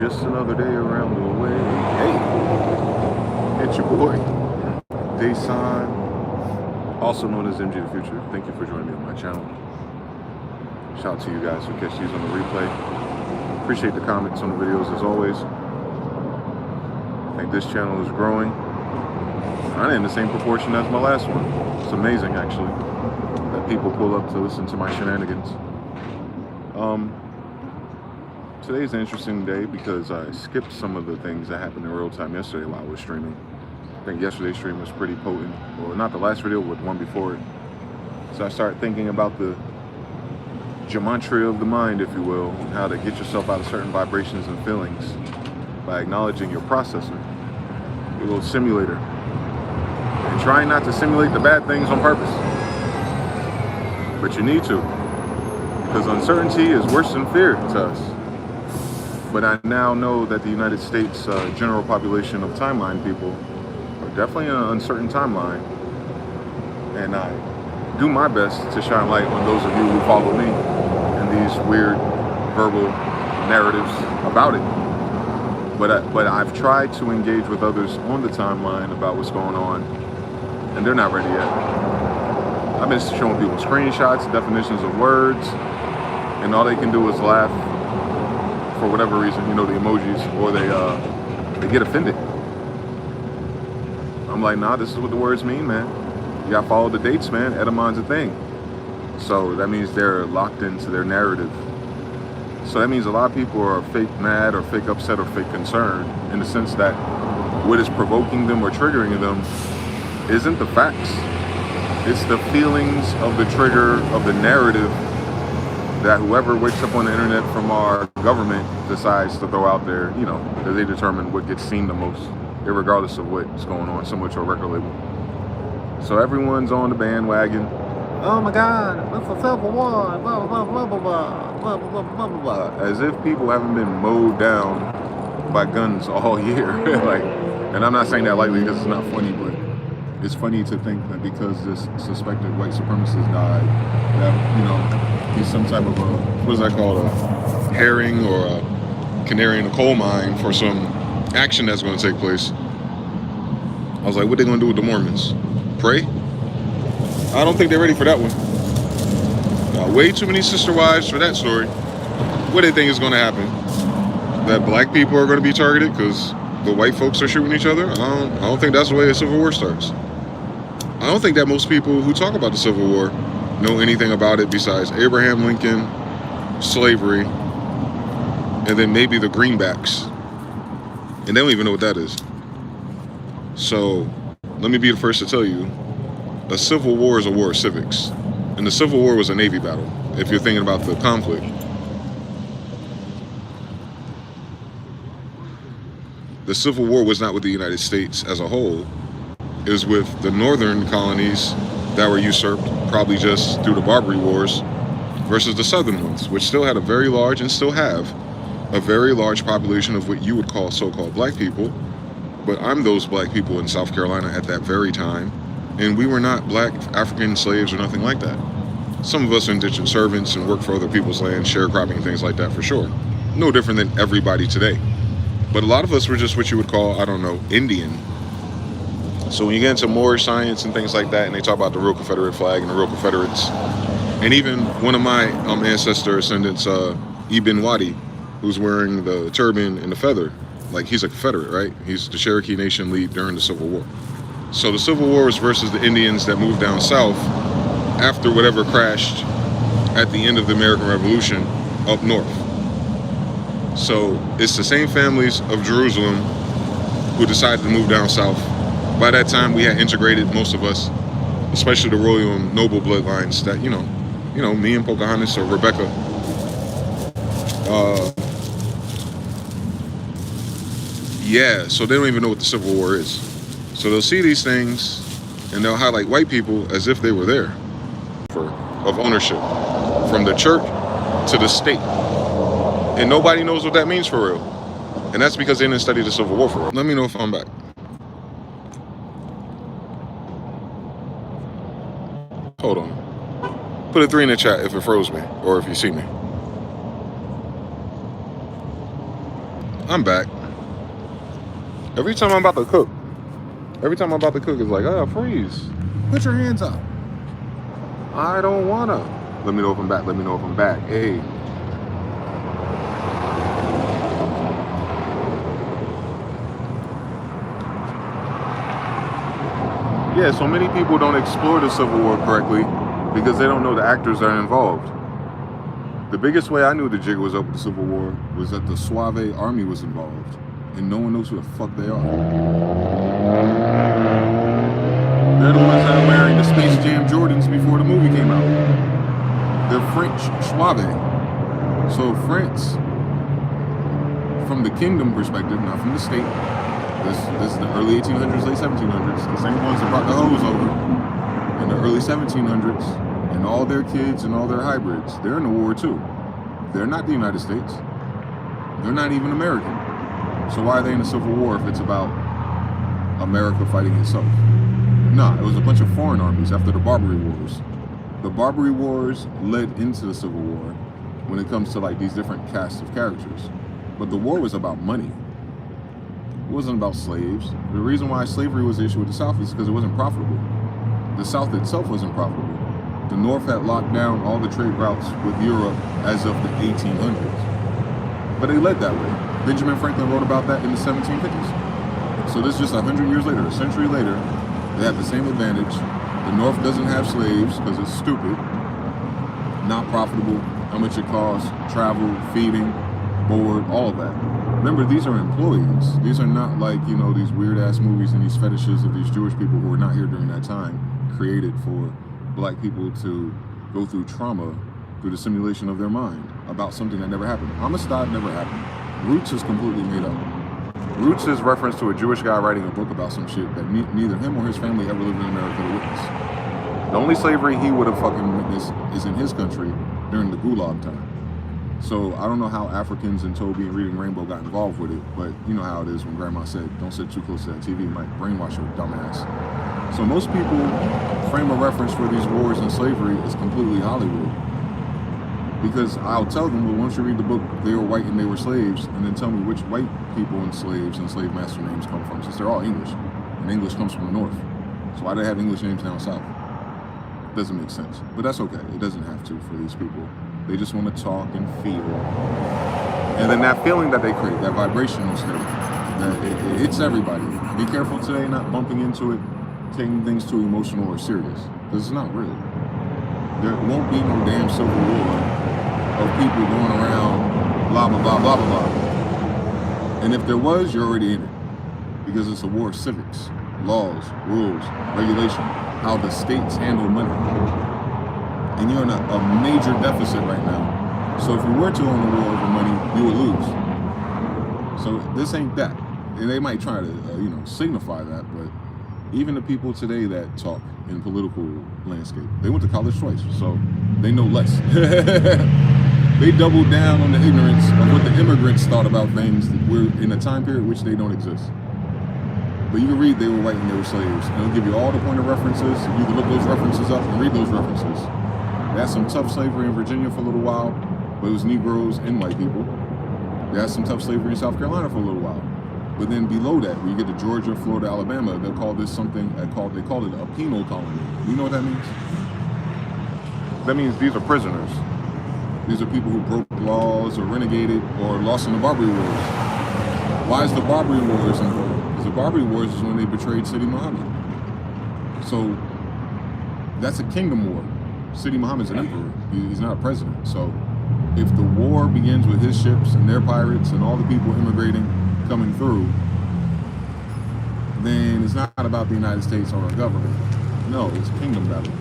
Just another day around the way. Hey, it's your boy, Dason, also known as mgthefuture. Thank you for joining me on my channel. Shout out to you guys who catch these on the replay. Appreciate the comments on the videos as always. I think this channel is growing. Kind of in the same proportion as my last one. It's amazing, actually, that people pull up to listen to my shenanigans. Today's an interesting day because I skipped some of the things that happened in real time yesterday while I was streaming. I think yesterday's stream was pretty potent. Well, not the last video, but the one before it. So I started thinking about the gematria of the mind, if you will, and how to get yourself out of certain vibrations and feelings by acknowledging your processor, your little simulator, and trying not to simulate the bad things on purpose. But you need to, because uncertainty is worse than fear to us. But I now know that the United States general population of timeline people are definitely in an uncertain timeline. And I do my best to shine light on those of you who follow me and these weird verbal narratives about it. But I've tried to engage with others on the timeline about what's going on, and they're not ready yet. I've been showing people screenshots, definitions of words, and all they can do is laugh for whatever reason, you know, the emojis, or they get offended. I'm like, nah, this is what the words mean, man. You gotta follow the dates, man. Etymons a thing. So that means they're locked into their narrative. So that means a lot of people are fake mad or fake upset or fake concerned, in the sense that what is provoking them or triggering them isn't the facts. It's the feelings of the trigger of the narrative that whoever wakes up on the internet from our government decides to throw out there, you know, that they determine what gets seen the most, irregardless of what's going on, similar to a record label. So everyone's on the bandwagon. Oh my God, it's a civil war, blah, blah, blah, blah, blah, blah, blah, blah, blah, blah. As if people haven't been mowed down by guns all year. Like, and I'm not saying that lightly because it's not funny, but it's funny to think that because this suspected white supremacist died, that, you know, he's some type of a, what is that called, a herring or a canary in a coal mine for some action that's going to take place. I was like, what are they going to do with the Mormons? Pray? I don't think they're ready for that one. Way too many sister wives for that story. What do they think is going to happen? That black people are going to be targeted because the white folks are shooting each other? I don't think that's the way a civil war starts. I don't think that most people who talk about the Civil War know anything about it besides Abraham Lincoln, slavery, and then maybe the greenbacks. And they don't even know what that is. So let me be the first to tell you, a civil war is a war of civics. And the Civil War was a Navy battle, if you're thinking about the conflict. The Civil War was not with the United States as a whole. It was with the northern colonies that were usurped, probably just through the Barbary Wars, versus the southern ones, which still had a very large, and still have, a very large population of what you would call so-called black people. But I'm those black people in South Carolina at that very time, and we were not black African slaves or nothing like that. Some of us are indentured servants and work for other people's land, sharecropping, things like that for sure. No different than everybody today. But a lot of us were just what you would call, I don't know, Indian. So when you get into more science and things like that, and they talk about the real Confederate flag and the real Confederates, and even one of my ancestor ascendants, Ibn Wadi, who's wearing the turban and the feather, like he's a Confederate, right? He's the Cherokee Nation lead during the Civil War. So the Civil War was versus the Indians that moved down south after whatever crashed at the end of the American Revolution up north. So it's the same families of Jerusalem who decided to move down south. By that time, we had integrated, most of us, especially the royal and noble bloodlines that, you know, me and Pocahontas or Rebecca, yeah, so they don't even know what the Civil War is. So they'll see these things and they'll highlight white people as if they were there of ownership, from the church to the state. And nobody knows what that means for real. And that's because they didn't study the Civil War for real. Let me know if I'm back. Hold on. Put a 3 in the chat if it froze me or if you see me. I'm back. Every time I'm about to cook, it's like, oh, freeze. Put your hands up. I don't wanna. Let me know if I'm back. Hey. Yeah, so many people don't explore the Civil War correctly because they don't know the actors that are involved. The biggest way I knew the jig was up with the Civil War was that the Suave army was involved, and no one knows who the fuck they are. They're the ones that are wearing the Space Jam Jordans before the movie came out. They're French Suave. So France, from the kingdom perspective, not from the state, this is the early 1800s, late 1700s, the same ones that brought the hose over in the early 1700s, and all their kids and all their hybrids, they're in the war too. They're not the United States. They're not even American. So why are they in a civil war if it's about America fighting itself? Nah, it was a bunch of foreign armies after the Barbary Wars. The Barbary Wars led into the Civil War when it comes to like these different casts of characters. But the war was about money. It wasn't about slaves. The reason why slavery was the issue with the South is because it wasn't profitable. The South itself wasn't profitable. The North had locked down all the trade routes with Europe as of the 1800s. But they led that way. Benjamin Franklin wrote about that in the 1750s. So this is just 100 years later, a century later, they have the same advantage. The North doesn't have slaves because it's stupid, not profitable, how much it costs, travel, feeding, board, all of that. Remember, these are employees. These are not like, you know, these weird ass movies and these fetishes of these Jewish people who were not here during that time, created for black people to go through trauma through the simulation of their mind about something that never happened. Amistad never happened. Roots is completely made up. Roots is reference to a Jewish guy writing a book about some shit that neither him or his family ever lived in America to witness. The only slavery he would have fucking witnessed is in his country during the Gulag time. So I don't know how Africans and Toby and Reading Rainbow got involved with it, but you know how it is when grandma said, don't sit too close to that TV, you might brainwash your dumbass. So most people frame a reference for these wars and slavery as completely Hollywood. Because I'll tell them, well, once you read the book, they were white and they were slaves, and then tell me which white people and slaves and slave master names come from, since they're all English, and English comes from the North. So why do they have English names down South? Doesn't make sense, but that's okay. It doesn't have to for these people. They just want to talk and feel. And then that feeling that they create, that vibrational state, that it's everybody. Be careful today not bumping into it, taking things too emotional or serious, because it's not real. There won't be no damn civil war of people going around blah, blah, blah, blah, blah, blah. And if there was, you're already in it. Because it's a war of civics, laws, rules, regulation, how the states handle money. And you're in a major deficit right now. So if you were to own a war over money, you would lose. So this ain't that. And they might try to, signify that, but even the people today that talk in political landscape, they went to college twice, so they know less. They doubled down on the ignorance of what the immigrants thought about things that were in a time period which they don't exist. But you can read they were white and they were slaves, and it'll give you all the point of references. You can look those references up and read those references. They had some tough slavery in Virginia for a little while, but it was Negroes and white people. They had some tough slavery in South Carolina for a little while. But then below that, when you get to Georgia, Florida, Alabama, they'll call this something, they call it a penal colony. You know what that means? That means these are prisoners. These are people who broke laws or renegaded or lost in the Barbary Wars. Why is the Barbary Wars important? Because the Barbary Wars is when they betrayed Sidi Muhammad. So that's a kingdom war. Sidi Muhammad's an emperor. He's not a president. So if the war begins with his ships and their pirates and all the people immigrating, coming through, then it's not about the United States or a government. No, it's a kingdom battle.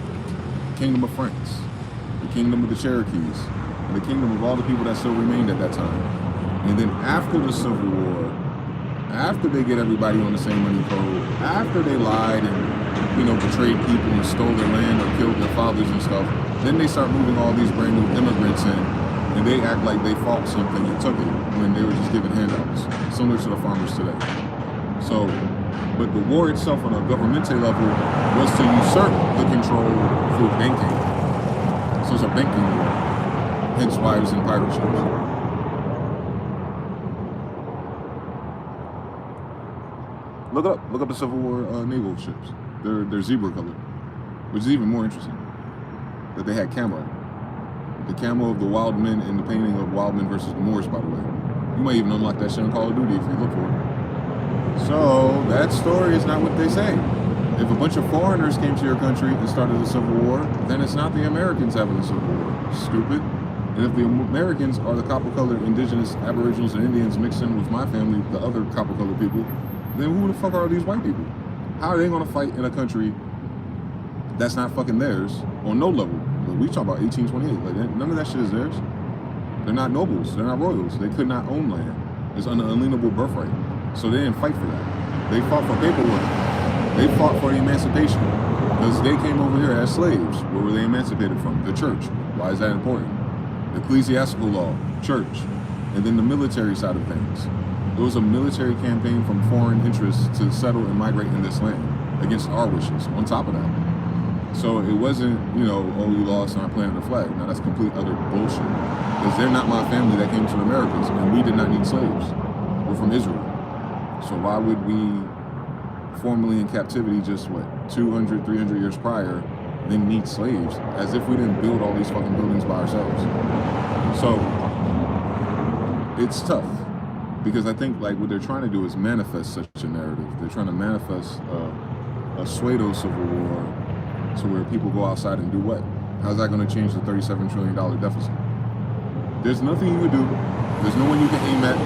The kingdom of France, the kingdom of the Cherokees, and the kingdom of all the people that still remained at that time. And then after the Civil War, after they get everybody on the same money code, after they lied and betrayed people and stole their land or killed their fathers and stuff, then they start moving all these brand new immigrants in. And they act like they fought something and took it when they were just giving handouts, similar to the farmers today. So, but the war itself on a governmental level was to usurp the control through banking. So it's a banking war, hence why it was in pirate ships. Look it up. Look up the Civil War naval ships. They're zebra colored, which is even more interesting. That they had camo. The camo of the wild men in the painting of Wild Men versus the Moors, by the way. You might even unlock that shit in Call of Duty if you look for it. So that story is not what they say. If a bunch of foreigners came to your country and started a civil war, then it's not the Americans having a civil war. Stupid. And if the Americans are the copper-colored indigenous aboriginals and Indians mixed in with my family, the other copper-colored people, then who the fuck are these white people? How are they going to fight in a country that's not fucking theirs on no level? But we talk about 1828. Like, none of that shit is theirs. They're not nobles. They're not royals. They could not own land. It's an unalienable birthright. So they didn't fight for that. They fought for paperwork. They fought for the emancipation because they came over here as slaves. Where were they emancipated from? The church. Why is that important? The ecclesiastical law, church, and then the military side of things. It was a military campaign from foreign interests to settle and migrate in this land against our wishes, on top of that. So it wasn't, you know, oh, you lost and I planted a flag. Now that's complete other bullshit. Because they're not my family that came to the Americas, and we did not need slaves. We're from Israel. So why would we, formerly in captivity just, what, 200, 300 years prior, then need slaves, as if we didn't build all these fucking buildings by ourselves. So it's tough, because I think like what they're trying to do is manifest such a narrative. They're trying to manifest a pseudo civil war to where people go outside and do what? How's that going to change the $37 trillion deficit? There's nothing you could do. There's no one you can aim at.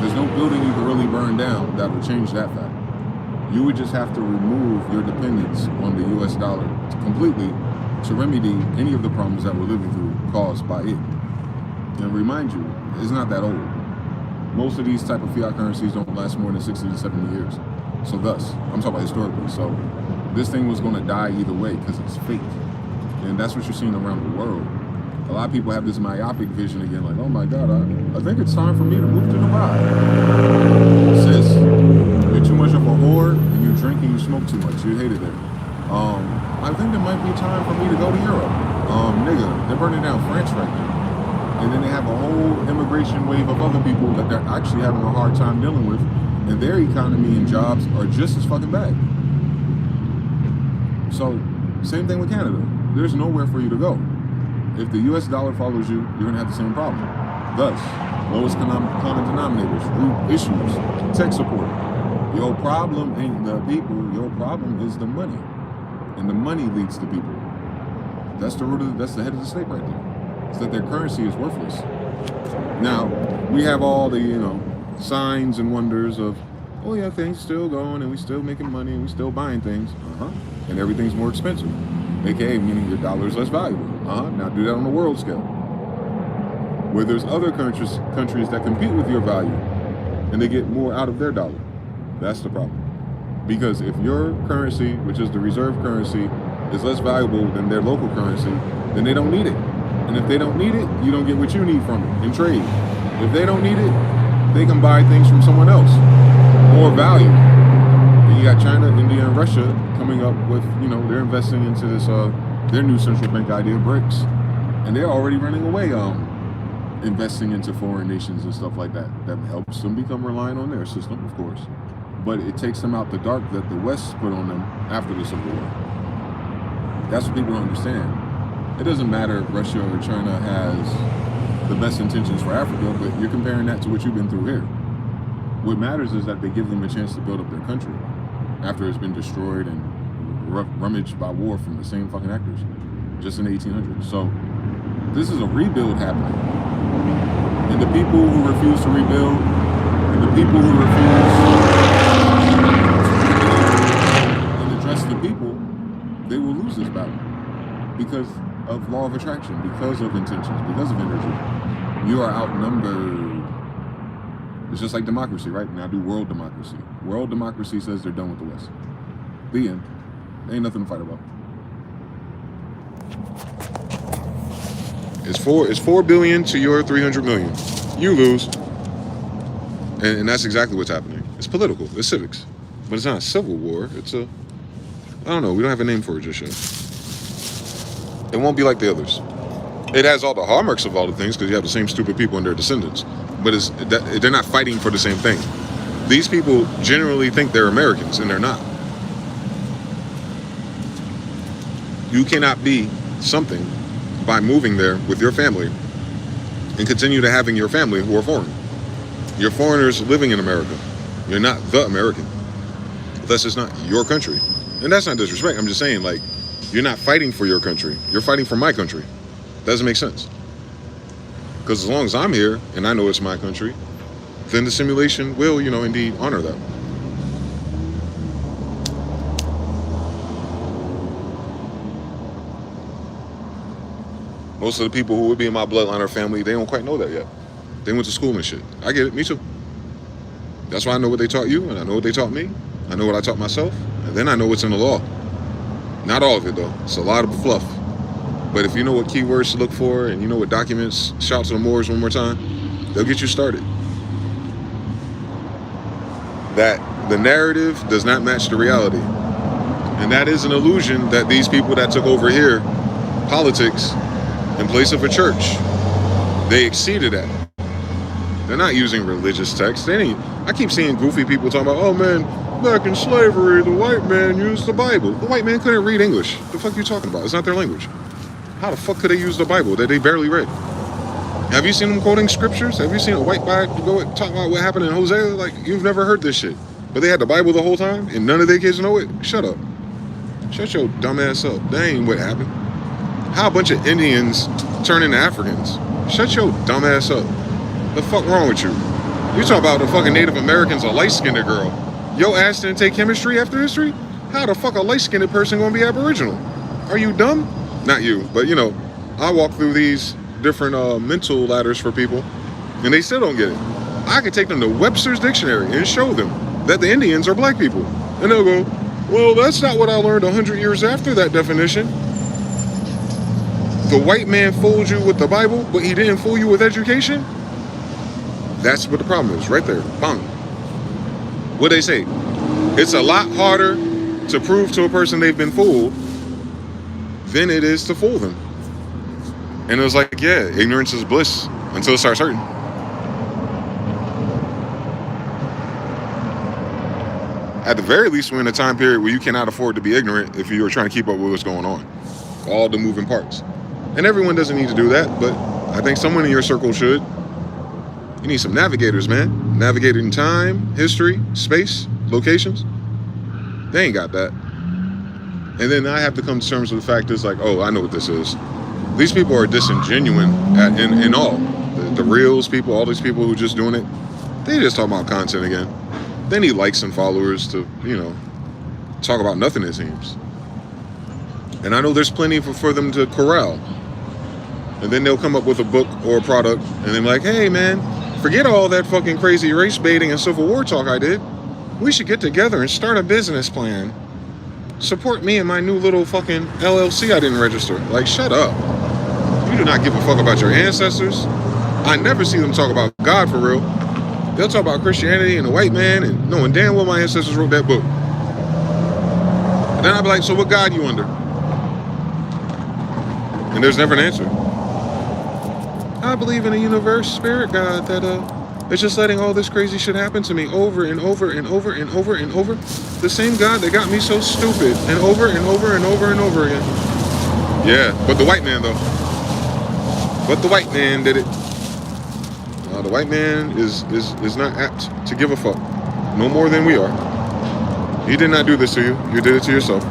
There's no building you can really burn down that will change that fact. You would just have to remove your dependence on the US dollar completely to remedy any of the problems that we're living through caused by it. And remind you, it's not that old. Most of these type of fiat currencies don't last more than 60 to 70 years. So thus, I'm talking about historically. So this thing was going to die either way because it's fake. And that's what you're seeing around the world. A lot of people have this myopic vision again, like, oh my God, I think it's time for me to move to Dubai. Sis, you're too much of a whore, and you drink and you smoke too much. You hate it there. I think it might be time for me to go to Europe. Nigga, they're burning down France right now. And then they have a whole immigration wave of other people that they're actually having a hard time dealing with, and their economy and jobs are just as fucking bad. So, same thing with Canada. There's nowhere for you to go. If the US dollar follows you, you're gonna have the same problem. Thus, lowest common denominators, root issues, tech support. Your problem ain't the people, your problem is the money. And the money leads the people. That's the root of that's the head of the snake right there. It's that their currency is worthless. Now, we have all the, you know, signs and wonders of, oh yeah, things still going and we still making money and we still buying things. And everything's more expensive. AKA meaning your dollar is less valuable. Now do that on the world scale. Where there's other countries that compete with your value and they get more out of their dollar. That's the problem. Because if your currency, which is the reserve currency, is less valuable than their local currency, then they don't need it. And if they don't need it, you don't get what you need from it in trade. If they don't need it, they can buy things from someone else. More value. And you got China, India, and Russia coming up with, you know, they're investing into this, their new central bank idea, BRICS. And they're already running away investing into foreign nations and stuff like that. That helps them become reliant on their system, of course. But it takes them out the dark that the West put on them after the Civil War. That's what people don't understand. It doesn't matter if Russia or China has the best intentions for Africa, but you're comparing that to what you've been through here. What matters is that they give them a chance to build up their country after it's been destroyed and rummaged by war from the same fucking actors, just in the 1800s. So this is a rebuild happening. And the people who refuse to rebuild, and the people who refuse and address the people, they will lose this battle because of law of attraction, because of intentions, because of energy. You are outnumbered. It's just like democracy, right? Now do world democracy. World democracy says they're done with the West. The end. Ain't nothing to fight about. It's 4 billion to your 300 million. You lose. And that's exactly what's happening. It's political. It's civics. But it's not a civil war. It's a, I don't know. We don't have a name for it just yet. It won't be like the others. It has all the hallmarks of all the things because you have the same stupid people and their descendants. But they're not fighting for the same thing. These people generally think they're Americans, and they're not. You cannot be something by moving there with your family and continue to having your family who are foreign. You're foreigners living in America. You're not the American. Thus, it's not your country. And that's not disrespect. I'm just saying, like, you're not fighting for your country. You're fighting for my country. Doesn't make sense. Because as long as I'm here and I know it's my country, then the simulation will, indeed honor that. Most of the people who would be in my bloodline or family, they don't quite know that yet. They went to school and shit. I get it. Me too. That's why I know what they taught you, and I know what they taught me. I know what I taught myself, and then I know what's in the law. Not all of it, though. It's a lot of fluff. But if you know what keywords to look for, and you know what documents, shout to the Moors one more time, they'll get you started. That the narrative does not match the reality. And that is an illusion that these people that took over here, politics, in place of a church, they exceeded at. They're not using religious texts. I keep seeing goofy people talking about, oh man, back in slavery, the white man used the Bible. The white man couldn't read English. The fuck are you talking about? It's not their language. How the fuck could they use the Bible that they barely read? Have you seen them quoting scriptures? Have you seen a white guy go talk about what happened in Hosea? Like, you've never heard this shit. But they had the Bible the whole time, and none of their kids know it? Shut up. Shut your dumb ass up. That ain't what happened. How a bunch of Indians turn into Africans? Shut your dumb ass up. The fuck wrong with you? You talk about the fucking Native Americans, a light-skinned girl. Yo ass didn't take chemistry after history? How the fuck a light-skinned person gonna be Aboriginal? Are you dumb? Not you, but I walk through these different mental ladders for people, and they still don't get it. I could take them to Webster's dictionary and show them that the Indians are black people. And they'll go, well, that's not what I learned 100 years after that definition. The white man fooled you with the Bible, but he didn't fool you with education? That's what the problem is, right there. Bang. What they say? It's a lot harder to prove to a person they've been fooled than it is to fool them. And it was like, yeah, ignorance is bliss until it starts hurting. At the very least, we're in a time period where you cannot afford to be ignorant if you are trying to keep up with what's going on. All the moving parts. And everyone doesn't need to do that, but I think someone in your circle should. You need some navigators, man. Navigating time, history, space, locations. They ain't got that. And then I have to come to terms with the fact is like, oh, I know what this is. These people are disingenuous in all. The reals people, all these people who just doing it, they just talk about content again. They need likes and followers to, talk about nothing, it seems. And I know there's plenty for them to corral. And then they'll come up with a book or a product, and they're like, hey, man, forget all that fucking crazy race baiting and Civil War talk I did. We should get together and start a business plan. Support me and my new little fucking LLC I didn't register. Like, shut up. You do not give a fuck about your ancestors. I never see them talk about God for real. They'll talk about Christianity and the white man and knowing damn well my ancestors wrote that book. And then I'll be like, so what God you under? And there's never an answer. I believe in a universe spirit God that is just letting all this crazy shit happen to me over and over and over and over and over. The same God that got me so stupid and over and over and over and over again. Yeah, but the white man though. But the white man did it. The white man is not apt to give a fuck. No more than we are. He did not do this to you. You did it to yourself.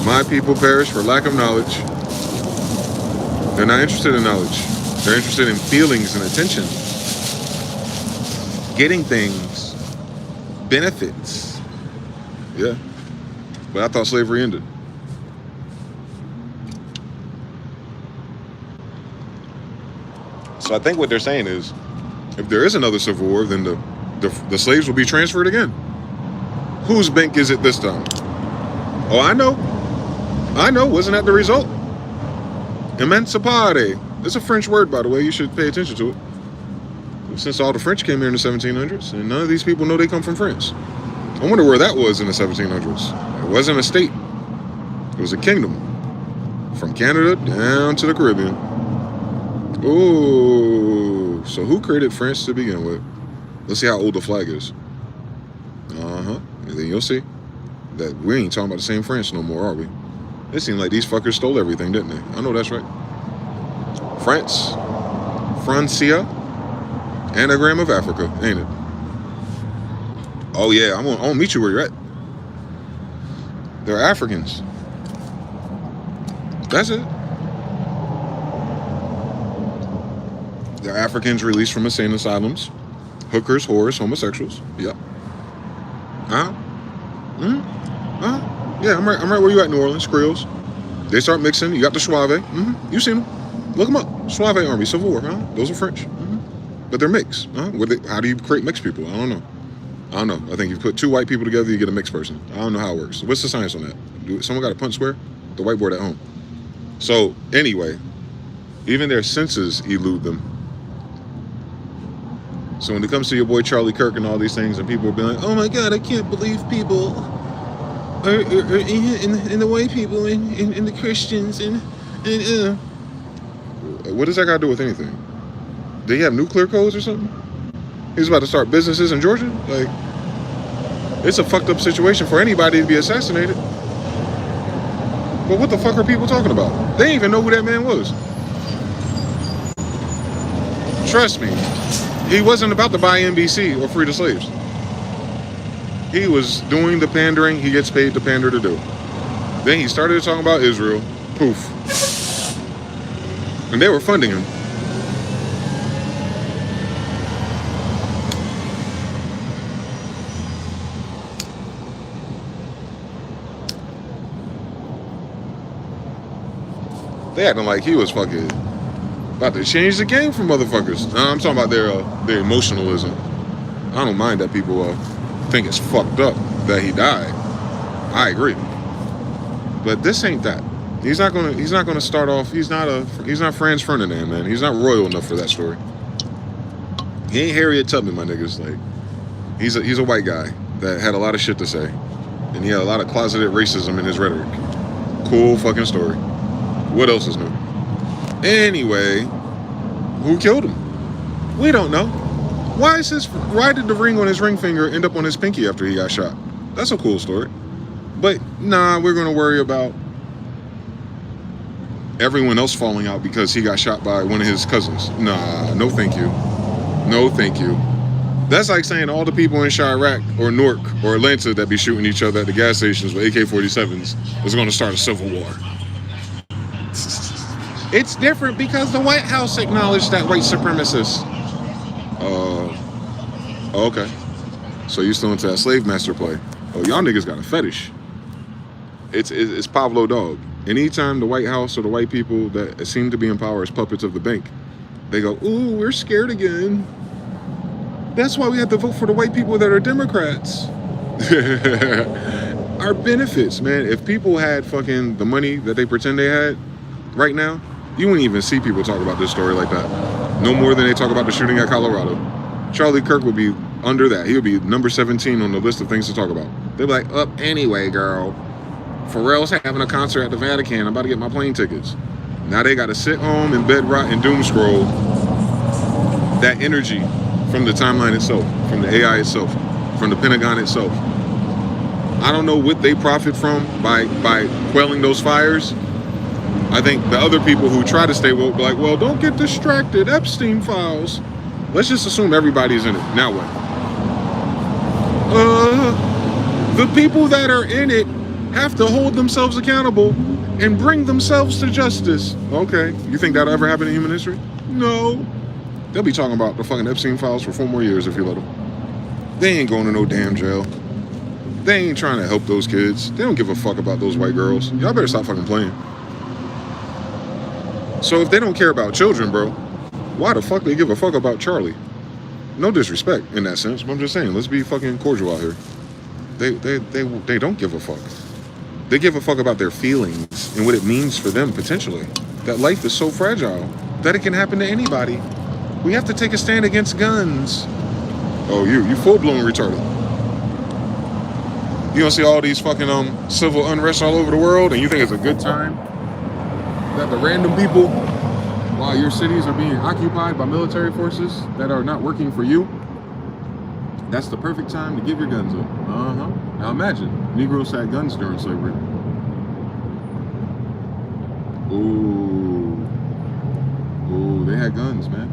My people perish for lack of knowledge. They're not interested in knowledge. They're interested in feelings and attention. Getting things. Benefits. Yeah. But I thought slavery ended. So I think what they're saying is, if there is another civil war, then the slaves will be transferred again. Whose bank is it this time? Oh, I know. Wasn't that the result? Emancipare. It's a French word, by the way. You should pay attention to it. Since all the French came here in the 1700s, and none of these people know they come from France. I wonder where that was in the 1700s. It wasn't a state. It was a kingdom. From Canada down to the Caribbean. Oh, so who created France to begin with? Let's see how old the flag is. And then you'll see that we ain't talking about the same France no more, are we? It seemed like these fuckers stole everything, didn't they? I know that's right. France, Francia, anagram of Africa, ain't it? Oh yeah, I'm gonna meet you where you're at. They're Africans. That's it. They're Africans released from insane asylums. Hookers, whores, homosexuals. Yep. Yeah, I'm right where you at, New Orleans. Creoles. They start mixing. You got the Suave. You seen them. Look them up. Suave Army, Civil War. Those are French. But they're mixed. How do you create mixed people? I don't know. I think you put two white people together, you get a mixed person. I don't know how it works. What's the science on that? Someone got a punch square? The whiteboard at home. So anyway, even their senses elude them. So when it comes to your boy Charlie Kirk and all these things, and people will be like, oh my God, I can't believe people are in the white people and the Christians and what does that got to do with anything? Do you have nuclear codes or something? He's about to start businesses in Georgia? Like, it's a fucked up situation for anybody to be assassinated. But what the fuck are people talking about? They didn't even know who that man was. Trust me. He wasn't about to buy NBC or free the slaves. He was doing the pandering he gets paid to pander to do. Then he started talking about Israel. Poof. And they were funding him. They acting like he was fucking about to change the game for motherfuckers. I'm talking about their emotionalism. I don't mind that people think it's fucked up that he died. I agree, but this ain't that. He's not gonna start off. He's not Franz Ferdinand, man. He's not royal enough for that story. He ain't Harriet Tubman, my niggas. Like, he's a white guy that had a lot of shit to say, and he had a lot of closeted racism in his rhetoric. Cool fucking story. What else is new? Anyway, who killed him? We don't know. Why did the ring on his ring finger end up on his pinky after he got shot? That's a cool story. But nah, we're gonna worry about everyone else falling out because he got shot by one of his cousins. Nah, no thank you. No thank you. That's like saying all the people in Chirac or Newark or Atlanta that be shooting each other at the gas stations with AK-47s is gonna start a civil war. It's different because the White House acknowledged that white supremacists. Okay. So you still into that slave master play? Oh, y'all niggas got a fetish. It's Pablo Dog. Anytime the White House or the white people that seem to be in power as puppets of the bank, they go, ooh, we're scared again. That's why we have to vote for the white people that are Democrats. Our benefits, man. If people had fucking the money that they pretend they had right now, you wouldn't even see people talk about this story like that. No more than they talk about the shooting at Colorado. Charlie Kirk would be under that. He would be number 17 on the list of things to talk about. They'd be like, up anyway, girl. Pharrell's having a concert at the Vatican. I'm about to get my plane tickets. Now they got to sit home and bed rot and doom scroll that energy from the timeline itself, from the AI itself, from the Pentagon itself. I don't know what they profit from by quelling those fires. I think the other people who try to stay woke be like, well, don't get distracted. Epstein files. Let's just assume everybody's in it. Now what? The people that are in it have to hold themselves accountable and bring themselves to justice. Okay. You think that'll ever happen in human history? No. They'll be talking about the fucking Epstein files for 4 more years if you let them. They ain't going to no damn jail. They ain't trying to help those kids. They don't give a fuck about those white girls. Y'all better stop fucking playing. So if they don't care about children, bro, why the fuck they give a fuck about Charlie? No disrespect in that sense, but I'm just saying, let's be fucking cordial out here. They don't give a fuck. They give a fuck about their feelings and what it means for them potentially. That life is so fragile that it can happen to anybody. We have to take a stand against guns. Oh, you full-blown retarded. You don't see all these fucking civil unrest all over the world and you think it's a good time that the random people, while your cities are being occupied by military forces that are not working for you, That's the perfect time to give your guns up. Now imagine, Negroes had guns during slavery. Ooh, they had guns, man.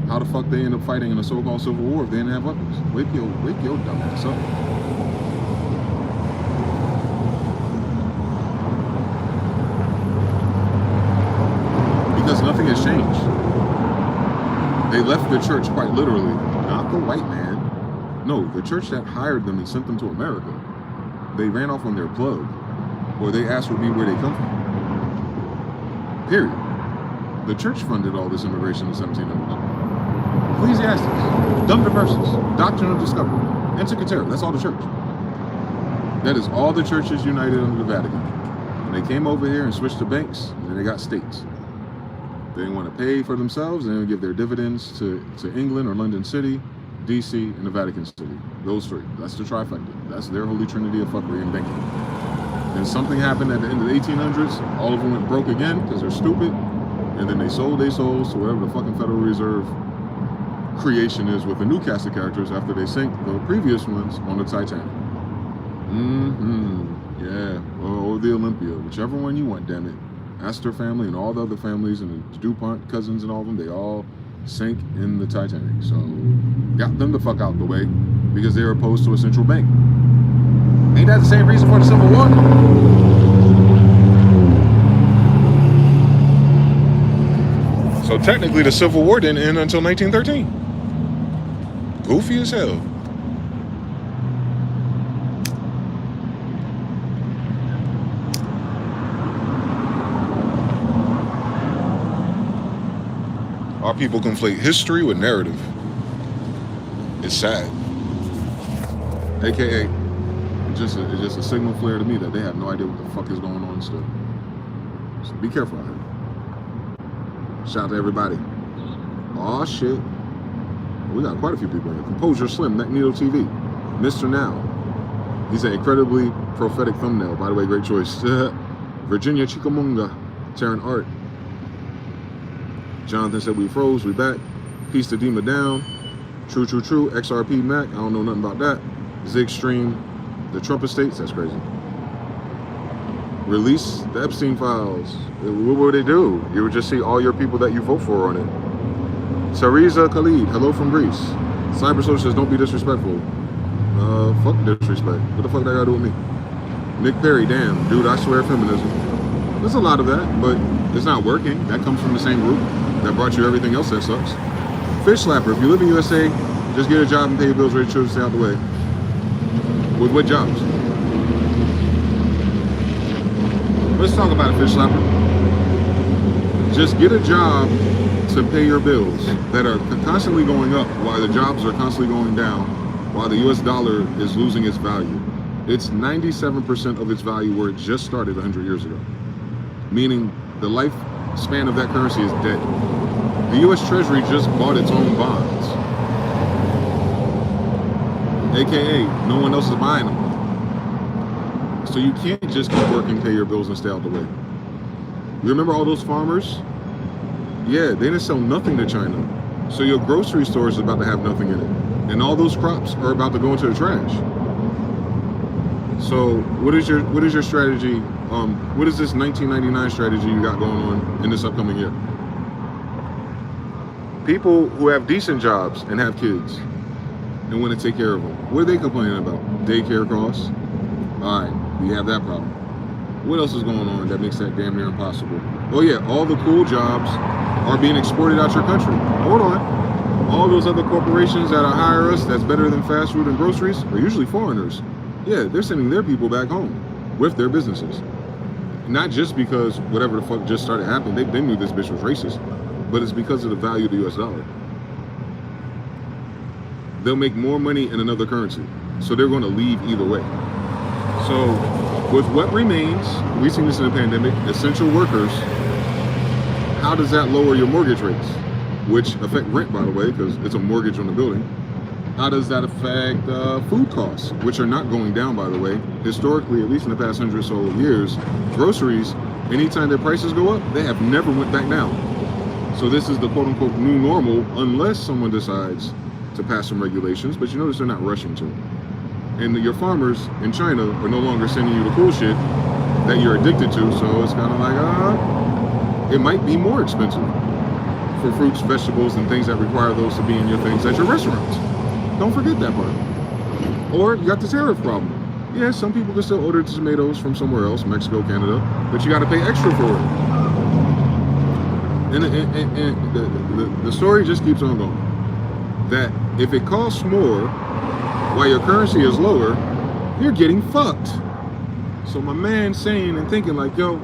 How the fuck they end up fighting in a so-called civil war if they didn't have weapons? Wake your dumb ass up. Because nothing has changed. They left the church quite literally, not the white man. No, the church that hired them and sent them to America. They ran off on their plug, or they asked would be where they come from. Period. The church funded all this immigration in the 1700s. Ecclesiastics, Dum Diversus, Doctrine of Discovery, Antiquitera, that's all the church. That is all the churches united under the Vatican. And they came over here and switched to banks, and then they got states. They didn't want to pay for themselves, and they would give their dividends to England or London City, DC, and the Vatican City. Those three. That's the trifecta. That's their holy trinity of fuckery and banking. Then something happened at the end of the 1800s. All of them went broke again because they're stupid. And then they sold their souls to whatever the fucking Federal Reserve creation is with a new cast of characters after they sank the previous ones on the Titanic. Yeah. Or the Olympia. Whichever one you want, damn it. Astor family and all the other families and the DuPont cousins and all of them, they all sank in the Titanic. So got them the fuck out the way because they're opposed to a central bank. Ain't that the same reason for the Civil War? So technically the Civil War didn't end until 1913. Goofy as hell. Our people conflate history with narrative. It's sad. AKA, it's just a signal flare to me that they have no idea what the fuck is going on still. So be careful out here. Shout out to everybody. Aw, shit. We got quite a few people here. Composure Slim, Needle TV. Mr. Now. He's an incredibly prophetic thumbnail. By the way, great choice. Virginia Chikamunga. Taryn Art. Jonathan said we froze, we back. Peace to Dima Down. True. XRP Mac, I don't know nothing about that. Zig Stream. The Trump Estates, that's crazy. Release the Epstein files. What would they do? You would just see all your people that you vote for on it. Sariza Khalid, hello from Greece. Cyber Social says, don't be disrespectful. Fuck disrespect. What the fuck that got to do with me? Nick Perry, damn, dude, I swear feminism. There's a lot of that, but it's not working. That comes from the same group that brought you everything else that sucks. Fish Slapper, if you live in USA, just get a job and pay your bills, raise your children, stay out the way. With what jobs? Let's talk about it, Fish Slapper. Just get a job to pay your bills that are constantly going up while the jobs are constantly going down, while the US dollar is losing its value. It's 97% of its value where it just started 100 years ago. Meaning the lifespan of that currency is dead. The US Treasury just bought its own bonds. AKA, no one else is buying them. So you can't just keep working, pay your bills, and stay out the way. You remember all those farmers? Yeah, they didn't sell nothing to China. So your grocery store is about to have nothing in it. And all those crops are about to go into the trash. So what is your strategy? What is this 1999 strategy you got going on in this upcoming year? People who have decent jobs and have kids and want to take care of them, what are they complaining about? Daycare costs? All right, we have that problem. What else is going on that makes that damn near impossible? Oh yeah, all the cool jobs are being exported out your country. Hold on. All those other corporations that hire us that's better than fast food and groceries are usually foreigners. Yeah, they're sending their people back home with their businesses. Not just because whatever the fuck just started happening, they knew this bitch was racist, but it's because of the value of the US dollar. They'll make more money in another currency, so they're going to leave either way. So with what remains, we've seen this in the pandemic, essential workers, how does that lower your mortgage rates? Which affect rent, by the way, because it's a mortgage on the building. How does that affect food costs, which are not going down, by the way? Historically, at least in the past 100 or so years, groceries, anytime their prices go up, they have never went back down. So this is the quote-unquote new normal, unless someone decides to pass some regulations, but you notice they're not rushing to. And your farmers in China are no longer sending you the cool shit that you're addicted to, so it's kind of like, it might be more expensive for fruits, vegetables, and things that require those to be in your things at your restaurants. Don't forget that part. Or you got the tariff problem. Yeah, some people can still order tomatoes from somewhere else, Mexico, Canada, but you got to pay extra for it. And the story just keeps on going. That if it costs more while your currency is lower, you're getting fucked. So my man saying and thinking like, yo,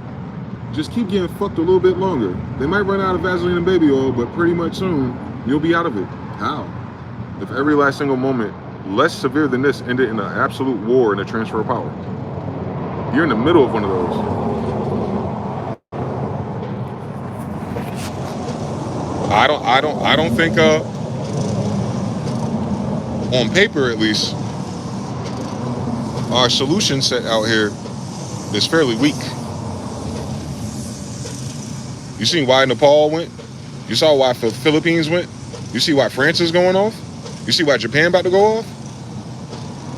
just keep getting fucked a little bit longer. They might run out of Vaseline and baby oil, but pretty much soon you'll be out of it. How? If every last single moment, less severe than this, ended in an absolute war and a transfer of power. You're in the middle of one of those. I don't think on paper at least, our solution set out here is fairly weak. You seen why Nepal went? You saw why the Philippines went? You see why France is going off? You see why Japan about to go off?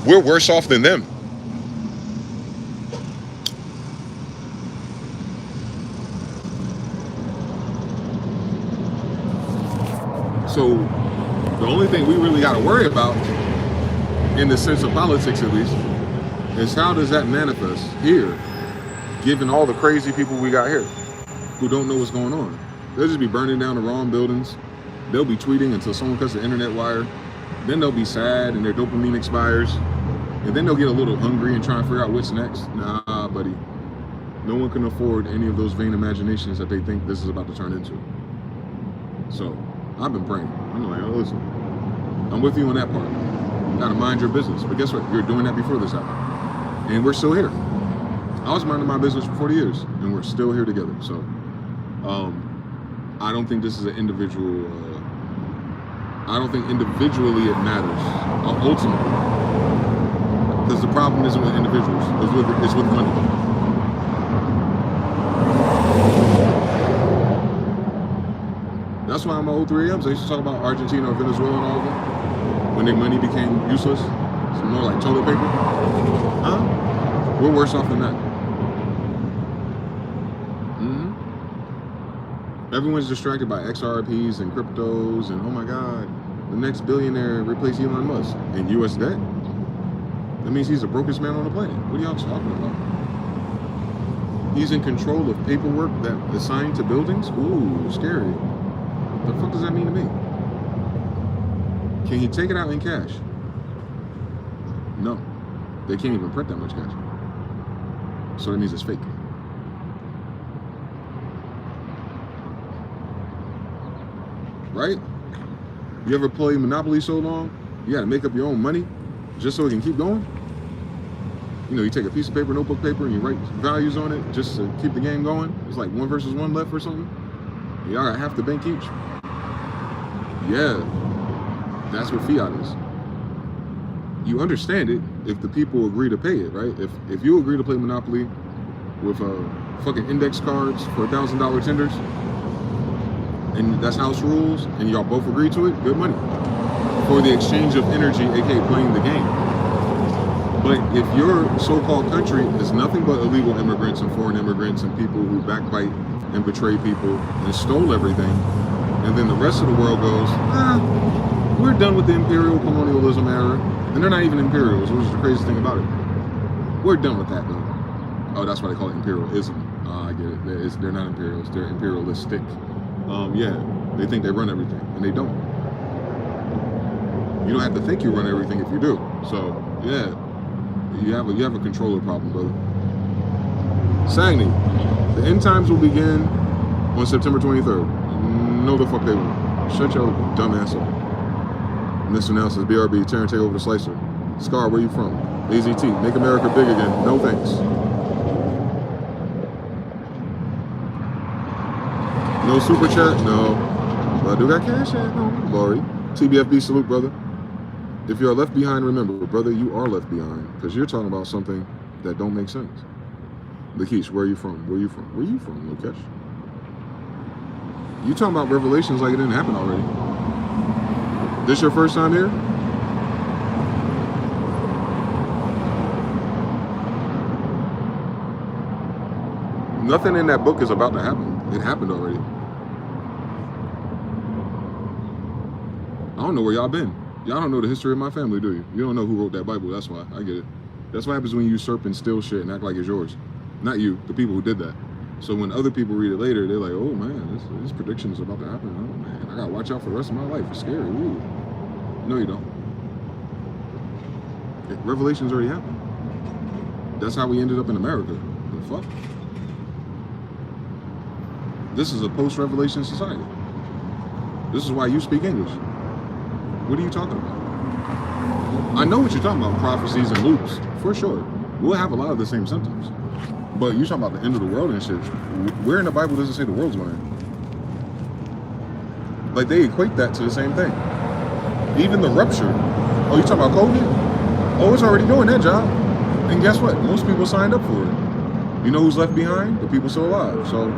We're worse off than them. So the only thing we really got to worry about, in the sense of politics at least, is how does that manifest here, given all the crazy people we got here who don't know what's going on. They'll just be burning down the wrong buildings. They'll be tweeting until someone cuts the internet wire. Then they'll be sad and their dopamine expires. And then they'll get a little hungry and try and figure out what's next. Nah, buddy. No one can afford any of those vain imaginations that they think this is about to turn into. So I've been praying. I'm like, oh, listen, I'm with you on that part. You gotta mind your business. But guess what? You're doing that before this happened. And we're still here. I was minding my business for 40 years and we're still here together. So I don't think this is an individual, I don't think individually it matters, ultimately. Because the problem isn't with individuals, it's with money. That's why I'm on 03Ms. I used to talk about Argentina or Venezuela and all of them. When their money became useless, it's more like toilet paper. Huh? We're worse off than that. Everyone's distracted by XRPs and cryptos and, oh my God, the next billionaire replaced Elon Musk. And US debt? That means he's the brokest man on the planet. What are y'all talking about? He's in control of paperwork that assigned to buildings? Ooh, scary. What the fuck does that mean to me? Can he take it out in cash? No. They can't even print that much cash. So that means it's fake. Right? You ever play Monopoly so long, you gotta make up your own money just so it can keep going? You know, you take a piece of paper, notebook paper, and you write values on it just to keep the game going. It's like 1 versus 1 left or something. Y'all got half the bank each. Yeah, that's what fiat is. You understand it if the people agree to pay it, right? If you agree to play Monopoly with fucking index cards for $1,000 tenders, and that's house rules, and y'all both agree to it, good money. For the exchange of energy, aka playing the game. But if your so-called country is nothing but illegal immigrants and foreign immigrants and people who backbite and betray people and stole everything, and then the rest of the world goes, we're done with the imperial colonialism era, and they're not even imperials, which is the craziest thing about it. We're done with that though. Oh, that's why they call it imperialism. I get it. They're not imperials, they're imperialistic. Yeah, they think they run everything, and they don't. You don't have to think you run everything if you do. So, yeah, you have a controller problem, brother. Sagni, the end times will begin on September 23rd. No, the fuck they won't. Shut your dumb ass up. Mr. Nelson, BRB, Terran, take over the slicer. Scar, where you from? AZT, make America big again. No thanks. No super chat? No. But I do got cash at home. Lori. TBFB, salute, brother. If you are left behind, remember, brother, you are left behind. Because you're talking about something that don't make sense. Lakesh, where are you from? Where are you from? Where are you from, Lakesh? You talking about revelations like it didn't happen already. This your first time here? Nothing in that book is about to happen. It happened already. I don't know where y'all been. Y'all don't know the history of my family, do you? You don't know who wrote that Bible. That's why. I get it. That's what happens when you usurp and steal shit and act like it's yours. Not you, the people who did that. So when other people read it later, they're like, oh man, this prediction is about to happen. Oh man, I gotta watch out for the rest of my life. It's scary. Ooh. No, you don't. Revelation's already happened. That's how we ended up in America. What the fuck? This is a post-revelation society. This is why you speak English. What are you talking about? I know what you're talking about, prophecies and loops, for sure. We'll have a lot of the same symptoms. But you're talking about the end of the world and shit. Where in the Bible does it say the world's going to end? Like, they equate that to the same thing. Even the rupture. Oh, you talking about COVID? Oh, it's already doing that job. And guess what? Most people signed up for it. You know who's left behind? The people still alive. So,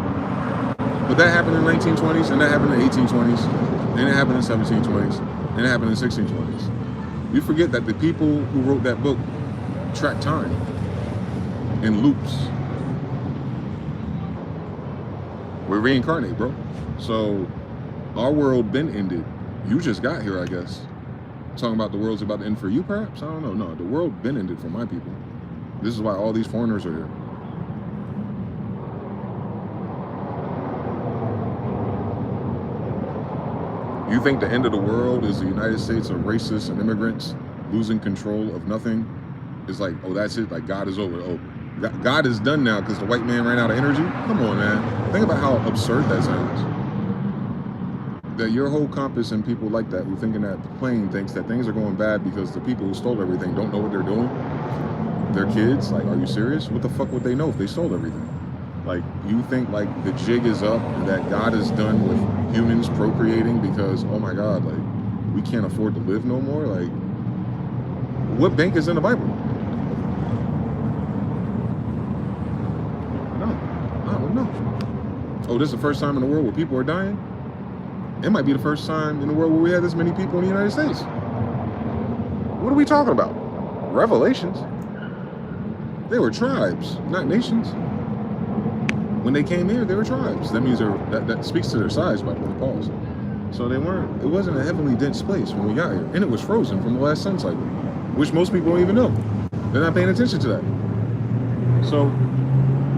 but that happened in the 1920s, and that happened in the 1820s, and it happened in the 1720s, and it happened in the 1620s. You forget that the people who wrote that book track time in loops. We reincarnate, bro. So our world been ended. You just got here, I guess. Talking about the world's about to end for you, perhaps? I don't know. No, the world been ended for my people. This is why all these foreigners are here. You think the end of the world is the United States of racists and immigrants losing control of nothing? It's like, oh, that's it. Like, God is over. Oh, God is done now because the white man ran out of energy? Come on, man. Think about how absurd that sounds. That your whole compass and people like that who thinking that the plane thinks that things are going bad because the people who stole everything don't know what they're doing. Their kids, like, are you serious? What the fuck would they know if they stole everything? Like, you think like the jig is up and that God is done with humans procreating because, oh my God, like, we can't afford to live no more? Like, what bank is in the Bible? No, I don't know. Oh, this is the first time in the world where people are dying? It might be the first time in the world where we had this many people in the United States. What are we talking about? Revelations? They were tribes, not nations. When they came here, they were tribes. That means that speaks to their size, by the way, pause. So it wasn't a heavily dense place when we got here. And it was frozen from the last sun cycle, which most people don't even know. They're not paying attention to that. So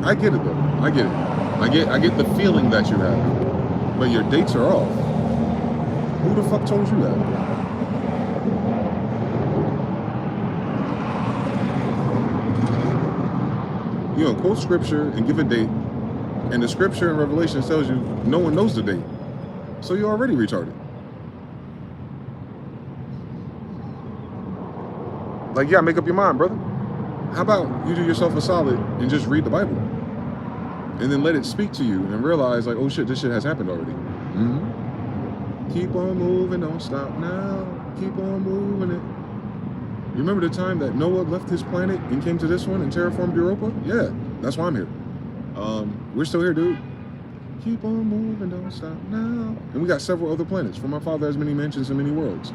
I get it though. I get it. I get the feeling that you have. But your dates are off. Who the fuck told you that? You know, quote scripture and give a date, and the scripture in Revelation tells you no one knows the date. So you're already retarded. Like, you gotta make up your mind, brother. How about you do yourself a solid and just read the Bible? And then let it speak to you and realize, like, oh shit, this shit has happened already. Mm-hmm. Keep on moving, don't stop now. Keep on moving it. You remember the time that Noah left his planet and came to this one and terraformed Europa? Yeah, that's why I'm here. We're still here, dude. Keep on moving, don't stop now. And we got several other planets. For my father has many mansions and many worlds.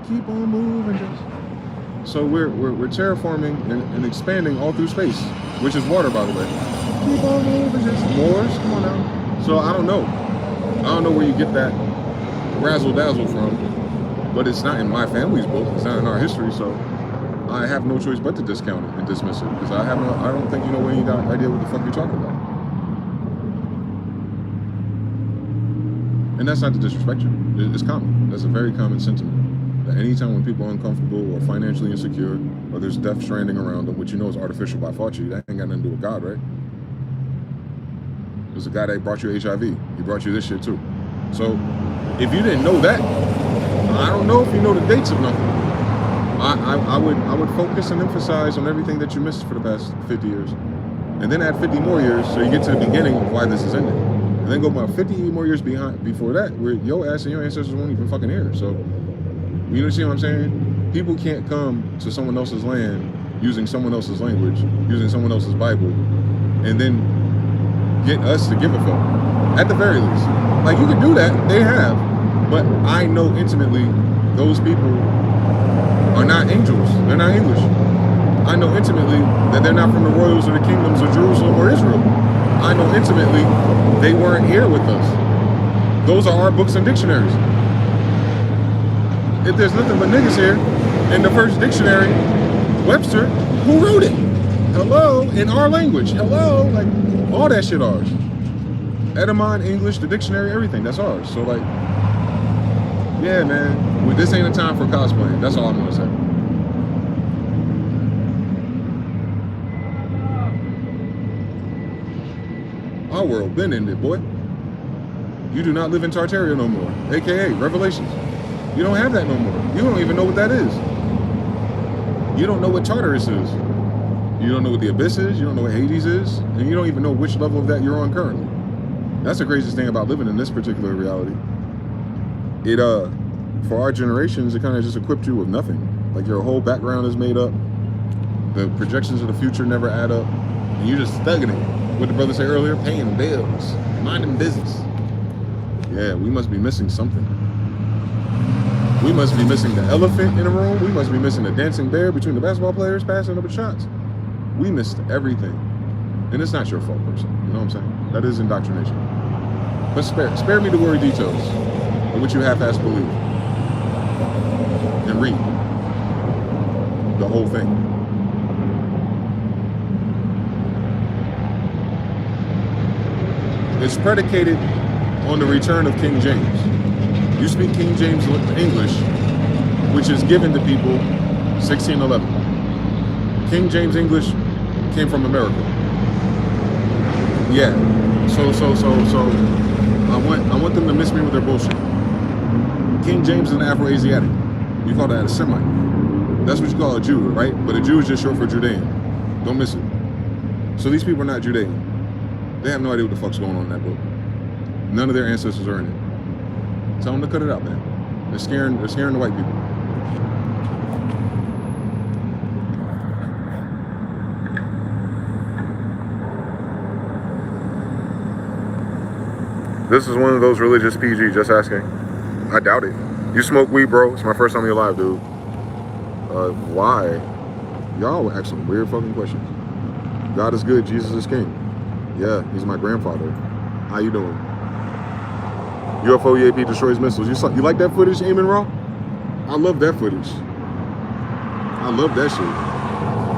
Keep on moving, just. So we're terraforming and expanding all through space, which is water, by the way. Keep on moving, just. Moors, come on now. So I don't know. I don't know where you get that razzle dazzle from, but it's not in my family's book. It's not in our history, so I have no choice but to discount it and dismiss it because I don't think you know any idea what the fuck you're talking about. And that's not to disrespect you. It's common. That's a very common sentiment. That anytime when people are uncomfortable or financially insecure or there's death stranding around them, which you know is artificial by Fauci, that ain't got nothing to do with God, right? There's a guy that brought you HIV. He brought you this shit too. So if you didn't know that, I don't know if you know the dates of nothing. I would focus and emphasize on everything that you missed for the past 50 years. And then add 50 more years so you get to the beginning of why this is ending. And then go about 50 more years before that, where your ass and your ancestors weren't even fucking here. So, you know, see what I'm saying? People can't come to someone else's land using someone else's language, using someone else's Bible, and then get us to give a fuck. At the very least. Like, you can do that, they have. But I know intimately those people are not angels. They're not English. I know intimately that they're not from the royals or the kingdoms of Jerusalem or Israel. I know intimately they weren't here with us. Those are our books and dictionaries. If there's nothing but niggas here, in the first dictionary, Webster, who wrote it? Hello, in our language. Hello, like all that shit ours. Edamon, English, the dictionary, everything, that's ours. So like, yeah, man, this ain't a time for cosplaying. That's all I'm gonna say. Our world been ended, boy. You do not live in Tartaria no more, aka Revelations. You don't have that no more. You don't even know what that is. You don't know what Tartarus is. You don't know what the Abyss is. You don't know what Hades is, and you don't even know which level of that you're on currently. That's the craziest thing about living in this particular reality. It for our generations, it kind of just equipped you with nothing. Like your whole background is made up. The projections of the future never add up, and you're just stagnant. What the brother said earlier, paying bills, minding business. Yeah, we must be missing something. We must be missing the elephant in the room. We must be missing the dancing bear between the basketball players passing up the shots. We missed everything. And it's not your fault, person. You know what I'm saying? That is indoctrination. But spare me the worry details of what you half-ass believe. And read the whole thing. It's predicated on the return of King James. You speak King James English, which is given to people 1611. King James English came from America. Yeah. So I want them to miss me with their bullshit. King James is an Afro-Asiatic. You call that a Semite. That's what you call a Jew, right? But a Jew is just short for Judean. Don't miss it. So these people are not Judean. They have no idea what the fuck's going on in that book. None of their ancestors are in it. Tell them to cut it out, man. They're scaring the white people. This is one of those religious PG, just asking. I doubt it. You smoke weed, bro? It's my first time in your life, dude. Why? Y'all ask some weird fucking questions. God is good, Jesus is king. Yeah, he's my grandfather. How you doing? UFO EAP destroys missiles. You like that footage, Eamon Raw? I love that footage. I love that shit.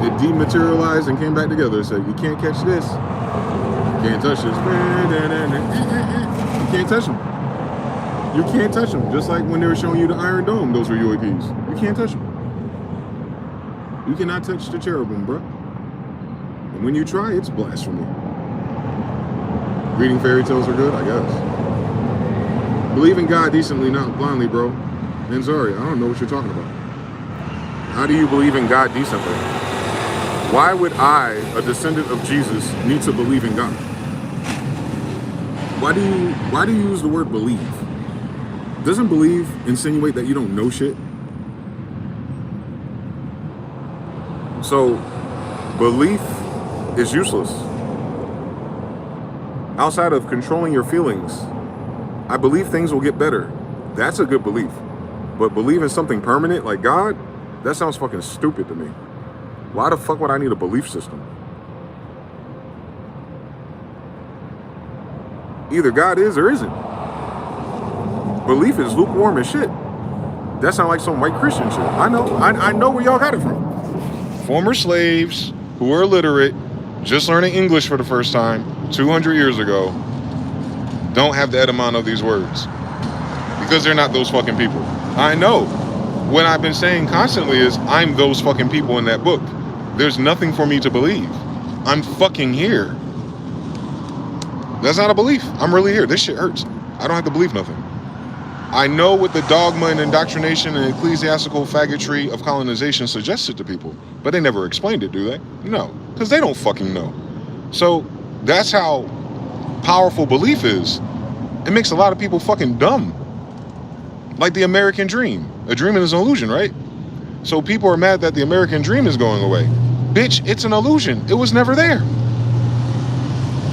It dematerialized and came back together. So you can't catch this. You can't touch this. You can't touch them. You can't touch them. Just like when they were showing you the Iron Dome, those were UAPs. You can't touch them. You cannot touch the cherubim, bro. And when you try, it's blasphemy. Reading fairy tales are good, I guess. Believe in God decently, not blindly, bro. And sorry, I don't know what you're talking about. How do you believe in God decently? Why would I, a descendant of Jesus, need to believe in God? Why do you use the word believe? Doesn't believe insinuate that you don't know shit? So, belief is useless. Outside of controlling your feelings, I believe things will get better. That's a good belief. But believe in something permanent like God, that sounds fucking stupid to me. Why the fuck would I need a belief system? Either God is or isn't. Belief is lukewarm as shit. That sounds like some white Christian shit. I know where y'all got it from. Former slaves who are illiterate, just learning English for the first time 200 years ago, don't have the etymon of these words. Because they're not those fucking people. I know. What I've been saying constantly is, I'm those fucking people in that book. There's nothing for me to believe. I'm fucking here. That's not a belief. I'm really here. This shit hurts. I don't have to believe nothing. I know what the dogma and indoctrination and ecclesiastical faggotry of colonization suggested to people, but they never explained it, do they? No, because they don't fucking know. So that's how powerful belief is. It makes a lot of people fucking dumb. Like the American dream. A dream is an illusion, right? So people are mad that the American dream is going away. Bitch, it's an illusion. It was never there.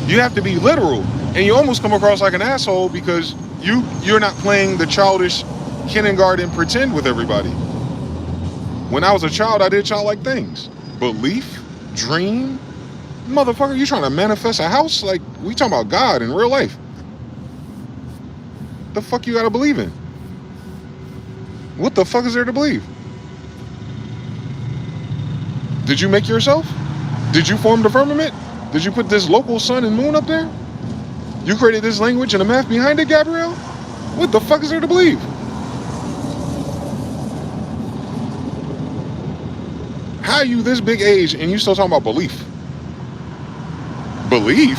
You have to be literal. And you almost come across like an asshole because you're not playing the childish kindergarten pretend with everybody. When I was a child, I did childlike things. Belief, dream, motherfucker, you trying to manifest a house? Like, we talking about God in real life. The fuck you gotta believe in? What the fuck is there to believe? Did you make yourself? Did you form the firmament? Did you put this local sun and moon up there? You created this language and the math behind it, Gabrielle? What the fuck is there to believe? How are you this big age and you still talking about belief? Belief?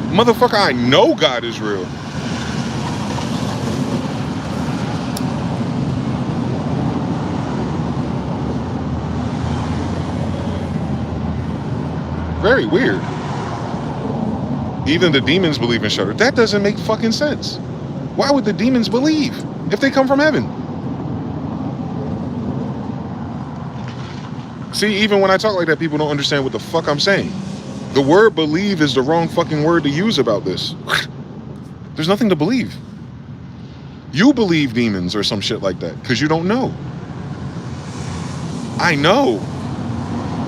Motherfucker, I know God is real. Very weird. Even the demons believe in Shudder. That doesn't make fucking sense. Why would the demons believe if they come from heaven? See, even when I talk like that, people don't understand what the fuck I'm saying. The word believe is the wrong fucking word to use about this. There's nothing to believe. You believe demons or some shit like that because you don't know. I know.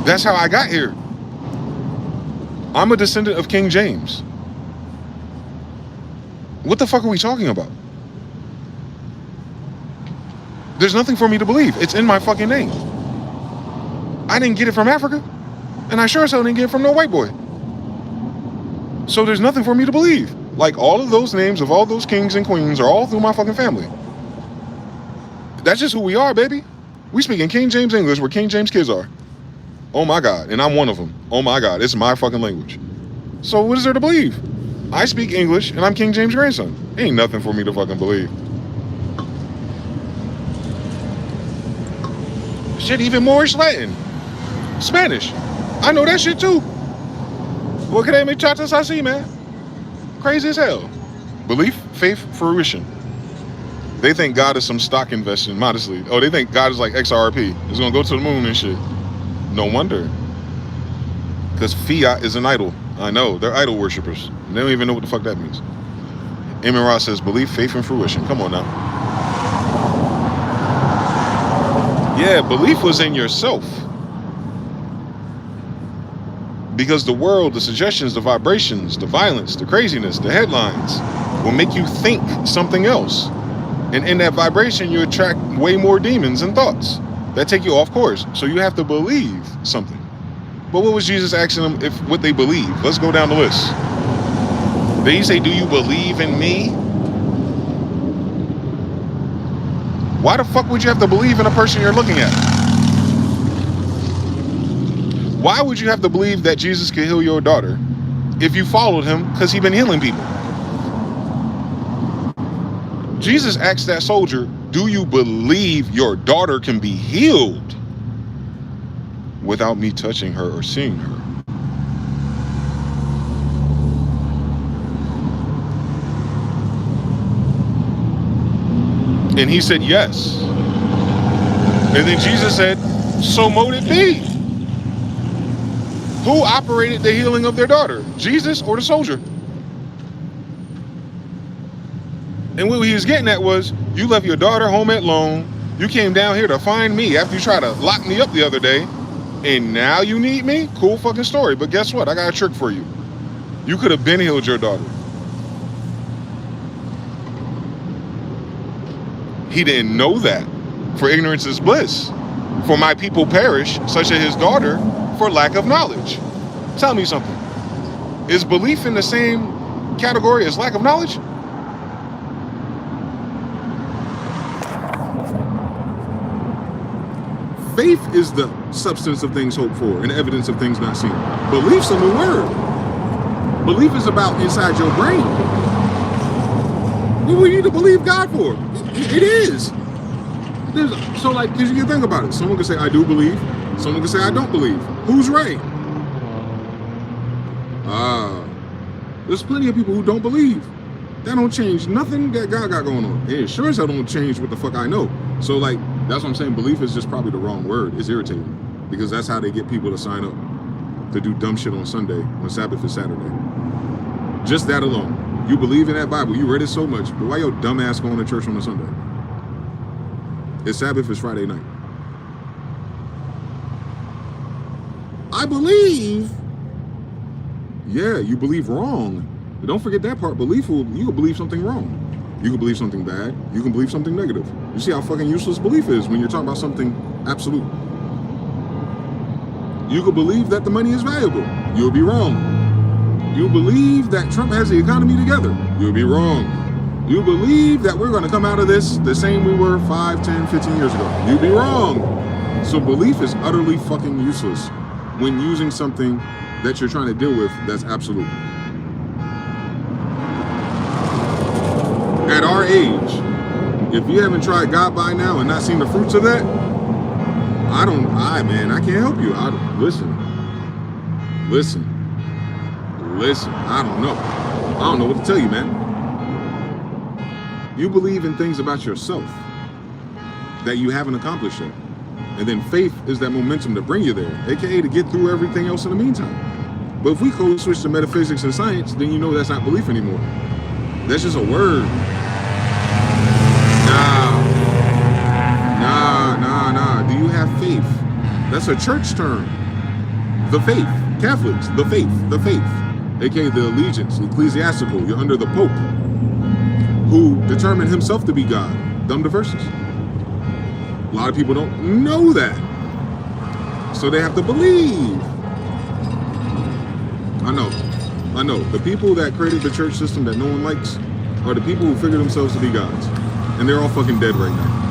That's how I got here. I'm a descendant of King James. What the fuck are we talking about? There's nothing for me to believe. It's in my fucking name. I didn't get it from Africa, and I sure as hell didn't get it from no white boy. So there's nothing for me to believe. Like, all of those names of all those kings and queens are all through my fucking family. That's just who we are, baby. We speak in King James English where King James kids are. Oh my God, and I'm one of them. Oh my God, it's my fucking language. So what is there to believe? I speak English and I'm King James' grandson. Ain't nothing for me to fucking believe. Shit, even Moorish Latin. Spanish. I know that shit too. What can they make chatas I see, man? Crazy as hell. Belief, faith, fruition. They think God is some stock investing, modestly. Oh, they think God is like XRP. It's gonna go to the moon and shit. No wonder. Because fiat is an idol. I know, they're idol worshippers. They don't even know what the fuck that means. Eamon Ross says, belief, faith, and fruition. Come on now. Yeah, belief was in yourself. Because the world, the suggestions, the vibrations, the violence, the craziness, the headlines will make you think something else. And in that vibration, you attract way more demons and thoughts that take you off course. So you have to believe something. But what was Jesus asking them if what they believe? Let's go down the list. Did he say, do you believe in me? Why the fuck would you have to believe in a person you're looking at? Why would you have to believe that Jesus could heal your daughter if you followed him because he's been healing people? Jesus asked that soldier, do you believe your daughter can be healed without me touching her or seeing her? And he said, yes. And then Jesus said, so mote it be. Who operated the healing of their daughter? Jesus or the soldier? And what he was getting at was, you left your daughter home alone. You came down here to find me after you tried to lock me up the other day. And now you need me? Cool fucking story. But guess what? I got a trick for you. You could have been healed your daughter. He didn't know that. For ignorance is bliss. For my people perish, such as his daughter, for lack of knowledge. Tell me something. Is belief in the same category as lack of knowledge? Faith is the substance of things hoped for and evidence of things not seen. Belief's a new word. Belief is about inside your brain. What do we need to believe God for? It is. So, like, because you can think about it. Someone can say, I do believe. Someone can say, I don't believe. Who's right? There's plenty of people who don't believe. That don't change nothing that God got going on. It sure as hell don't change what the fuck I know. So, like, that's what I'm saying. Belief is just probably the wrong word. It's irritating. Because that's how they get people to sign up to do dumb shit on Sunday when Sabbath is Saturday. Just that alone. You believe in that Bible. You read it so much. But why your dumb ass going to church on a Sunday? Its Sabbath is Friday night. I believe. Yeah, you believe wrong. But don't forget that part. You can believe something wrong. You can believe something bad. You can believe something negative. You see how fucking useless belief is when you're talking about something absolute. You could believe that the money is valuable. You'll be wrong. You believe that Trump has the economy together. You'll be wrong. You believe that we're going to come out of this the same we were 5, 10, 15 years ago. You'll be wrong. So belief is utterly fucking useless when using something that you're trying to deal with that's absolute. At our age, if you haven't tried God by now and not seen the fruits of that, I can't help you. Listen, I don't know what to tell you, man. You believe in things about yourself that you haven't accomplished yet. And then faith is that momentum to bring you there, aka to get through everything else in the meantime. But if we code switch to metaphysics and science, then you know that's not belief anymore. That's just a word. Nah. Do you have faith? That's a church term. The faith. Catholics, the faith. AKA the allegiance, ecclesiastical. You're under the Pope, who determined himself to be God. Dumb diverses. A lot of people don't know that. So they have to believe. I know. The people that created the church system that no one likes are the people who figure themselves to be gods. And they're all fucking dead right now.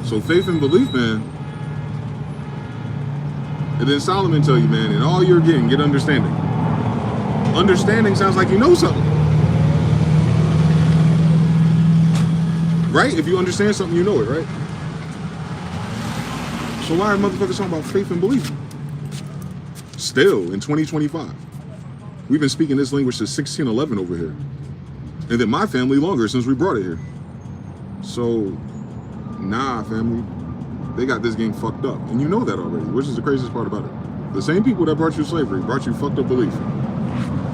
So faith and belief, man. And then Solomon tell you, man, in all you're getting, get understanding. Understanding sounds like you know something. Right? If you understand something, you know it, right? So why are motherfuckers talking about faith and belief? Still, in 2025. We've been speaking this language since 1611 over here. And then my family longer since we brought it here. So, nah, family. They got this game fucked up. And you know that already, which is the craziest part about it. The same people that brought you slavery brought you fucked up belief.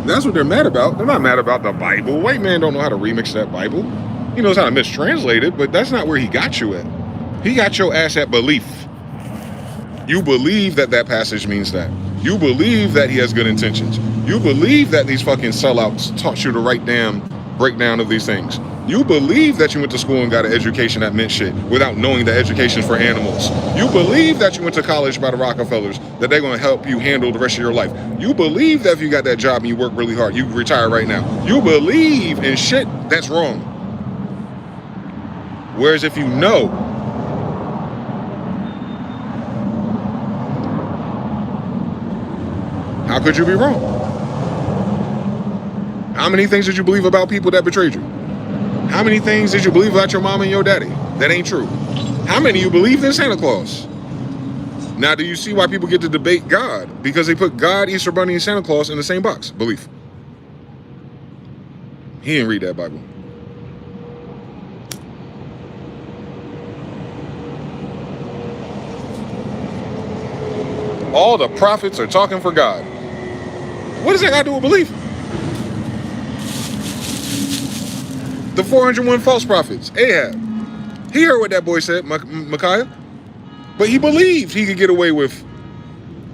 That's what they're mad about. They're not mad about the Bible. White man don't know how to remix that Bible. He knows how to mistranslate it, but that's not where he got you at. He got your ass at belief. You believe that that passage means that. You believe that he has good intentions. You believe that these fucking sellouts taught you the right damn breakdown of these things. You believe that you went to school and got an education that meant shit without knowing that education's for animals. You believe that you went to college by the Rockefellers, that they're gonna help you handle the rest of your life. You believe that if you got that job and you work really hard, you can retire right now. You believe in shit that's wrong. Whereas if you know, how could you be wrong? How many things did you believe about people that betrayed you? How many things did you believe about your mom and your daddy that ain't true? How many of you believed in Santa Claus? Now, do you see why people get to debate God? Because they put God, Easter Bunny, and Santa Claus in the same box. Belief. He didn't read that Bible. All the prophets are talking for God. What does that got to do with belief? The 401 false prophets, Ahab. He heard what that boy said, Micaiah. But he believed he could get away with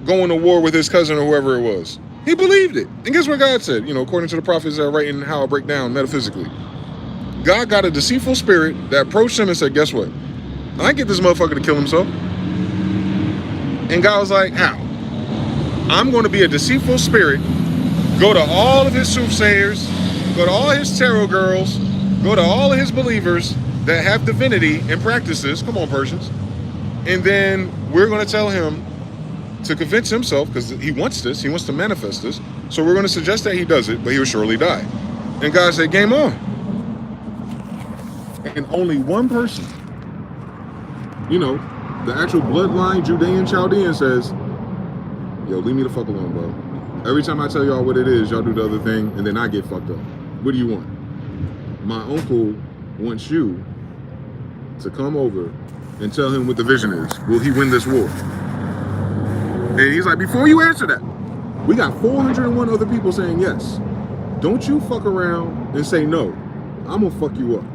going to war with his cousin or whoever it was. He believed it. And guess what God said? You know, according to the prophets that are writing how I break down metaphysically. God got a deceitful spirit that approached him and said, guess what? I get this motherfucker to kill himself. And God was like, how? I'm going to be a deceitful spirit, go to all of his soothsayers, go to all his tarot girls, go to all of his believers that have divinity and practices. Come on, Persians. And then we're going to tell him to convince himself, because he wants this, he wants to manifest this. So we're going to suggest that he does it, but he will surely die. And God said, game on. And only one person, you know, the actual bloodline Judean Chaldean says, yo, leave me the fuck alone, bro. Every time I tell y'all what it is, y'all do the other thing, and then I get fucked up. What do you want? My uncle wants you to come over and tell him what the vision is. Will he win this war? And he's like, before you answer that, we got 401 other people saying yes. Don't you fuck around and say no. I'm gonna fuck you up.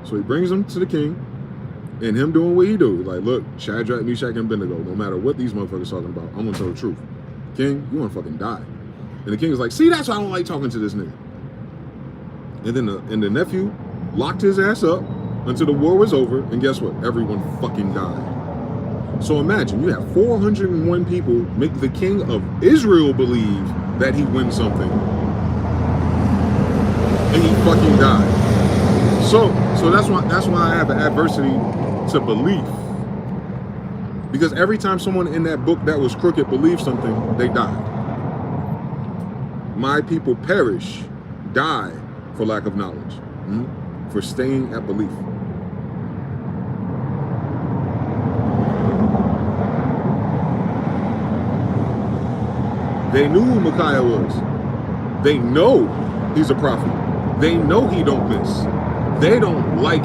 So he brings him to the king, and him doing what he do. Like, look, Shadrach, Meshach, and Abednego, no matter what these motherfuckers talking about, I'm gonna tell the truth. King, you wanna fucking die. And the king is like, see, that's why I don't like talking to this nigga. And then the nephew locked his ass up until the war was over, and guess what? Everyone fucking died. So imagine, you have 401 people make the king of Israel believe that he wins something, and he fucking died. So that's why I have an adversity to belief. Because every time someone in that book that was crooked believed something, they died. My people perish, die for lack of knowledge, for staying at belief. They knew who Micaiah was. They know he's a prophet. They know he don't miss. They don't like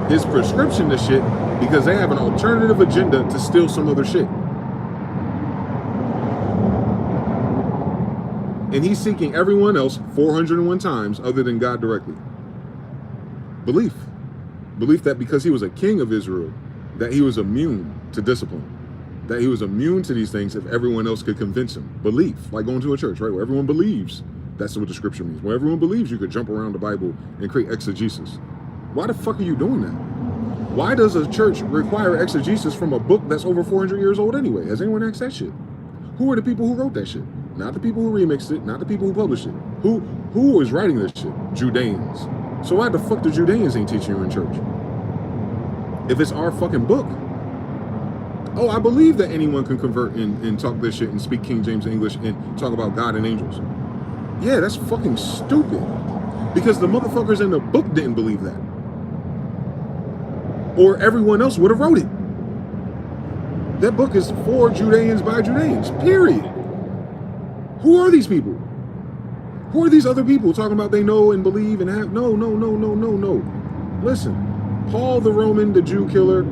his prescription to shit because they have an alternative agenda to steal some other shit. And he's seeking everyone else 401 times other than God directly. Belief. Belief that because he was a king of Israel, that he was immune to discipline. That he was immune to these things if everyone else could convince him. Belief, like going to a church, right? Where everyone believes. That's what the scripture means. Where everyone believes, you could jump around the Bible and create exegesis. Why the fuck are you doing that? Why does a church require exegesis from a book that's over 400 years old anyway? Has anyone asked that shit? Who are the people who wrote that shit? Not the people who remixed it, not the people who published it. Who is writing this shit? Judeans. So why the fuck the Judeans ain't teaching you in church? If it's our fucking book. Oh, I believe that anyone can convert and talk this shit and speak King James English and talk about God and angels. Yeah, that's fucking stupid. Because the motherfuckers in the book didn't believe that. Or everyone else would have wrote it. That book is for Judeans by Judeans, period. Who are these people? Who are these other people talking about they know and believe and have? No. Listen, Paul the Roman, the Jew killer,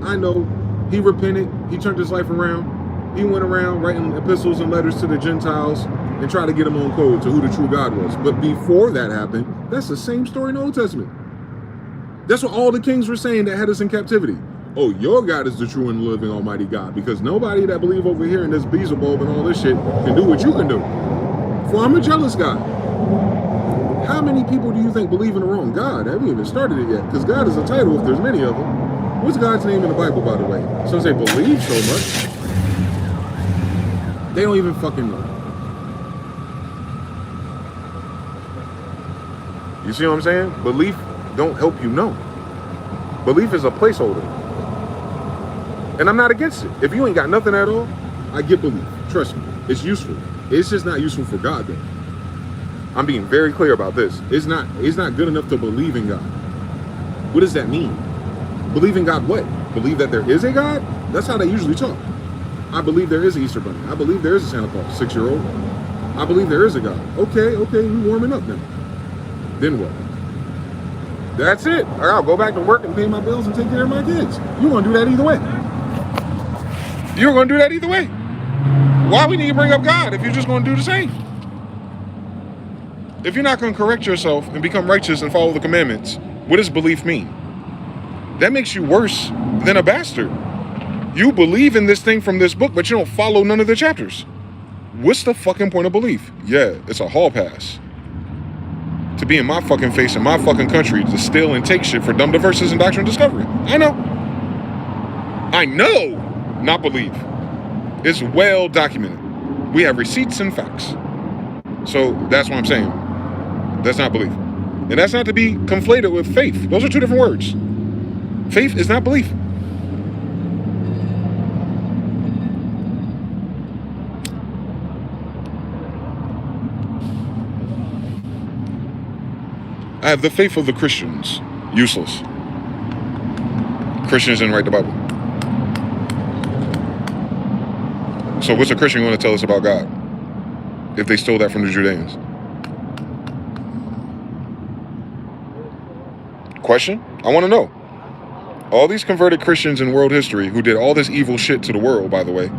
I know, he repented, he turned his life around. He went around writing epistles and letters to the Gentiles and tried to get them on code to who the true God was. But before that happened, that's the same story in the Old Testament. That's what all the kings were saying that had us in captivity. Oh, your God is the true and living almighty God, because nobody that believe over here in this Beelzebub and all this shit can do what you can do. For I'm a jealous God. How many people do you think believe in the wrong God? I haven't even started it yet, because God is a title if there's many of them. What's God's name in the Bible, by the way? Some say believe so much. They don't even fucking know. You see what I'm saying? Belief don't help you know. Belief is a placeholder. And I'm not against it. If you ain't got nothing at all, I get belief. Trust me. It's useful. It's just not useful for God, though. I'm being very clear about this. It's not good enough to believe in God. What does that mean? Believe in God what? Believe that there is a God? That's how they usually talk. I believe there is an Easter Bunny. I believe there is a Santa Claus, 6-year-old. I believe there is a God. Okay, we warming up now. Then what? That's it. I'll go back to work and pay my bills and take care of my kids. You're going to do that either way. You're going to do that either way. Why we need to bring up God if you're just going to do the same? If you're not going to correct yourself and become righteous and follow the commandments, what does belief mean? That makes you worse than a bastard. You believe in this thing from this book, but you don't follow none of the chapters. What's the fucking point of belief? Yeah, it's a hall pass. To be in my fucking face in my fucking country to steal and take shit for dumb diverses and doctrine discovery. I know, not believe. It's well documented. We have receipts and facts. So that's what I'm saying. That's not belief. And that's not to be conflated with faith. Those are two different words. Faith is not belief. I have the faith of the Christians. Useless. Christians didn't write the Bible. So what's a Christian going to tell us about God if they stole that from the Judeans? Question? I want to know. All these converted Christians in world history who did all this evil shit to the world, by the way,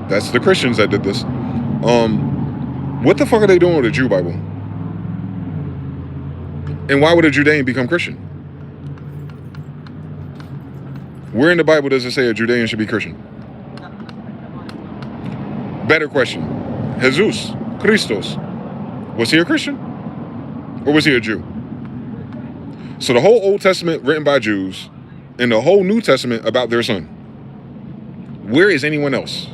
that's the Christians that did this. What the fuck are they doing with the Jew Bible? And why would a Judean become Christian? Where in the Bible does it say a Judean should be Christian? Better question. Jesus, Christos, was he a Christian? Or was he a Jew? So the whole Old Testament written by Jews and the whole New Testament about their son. Where is anyone else?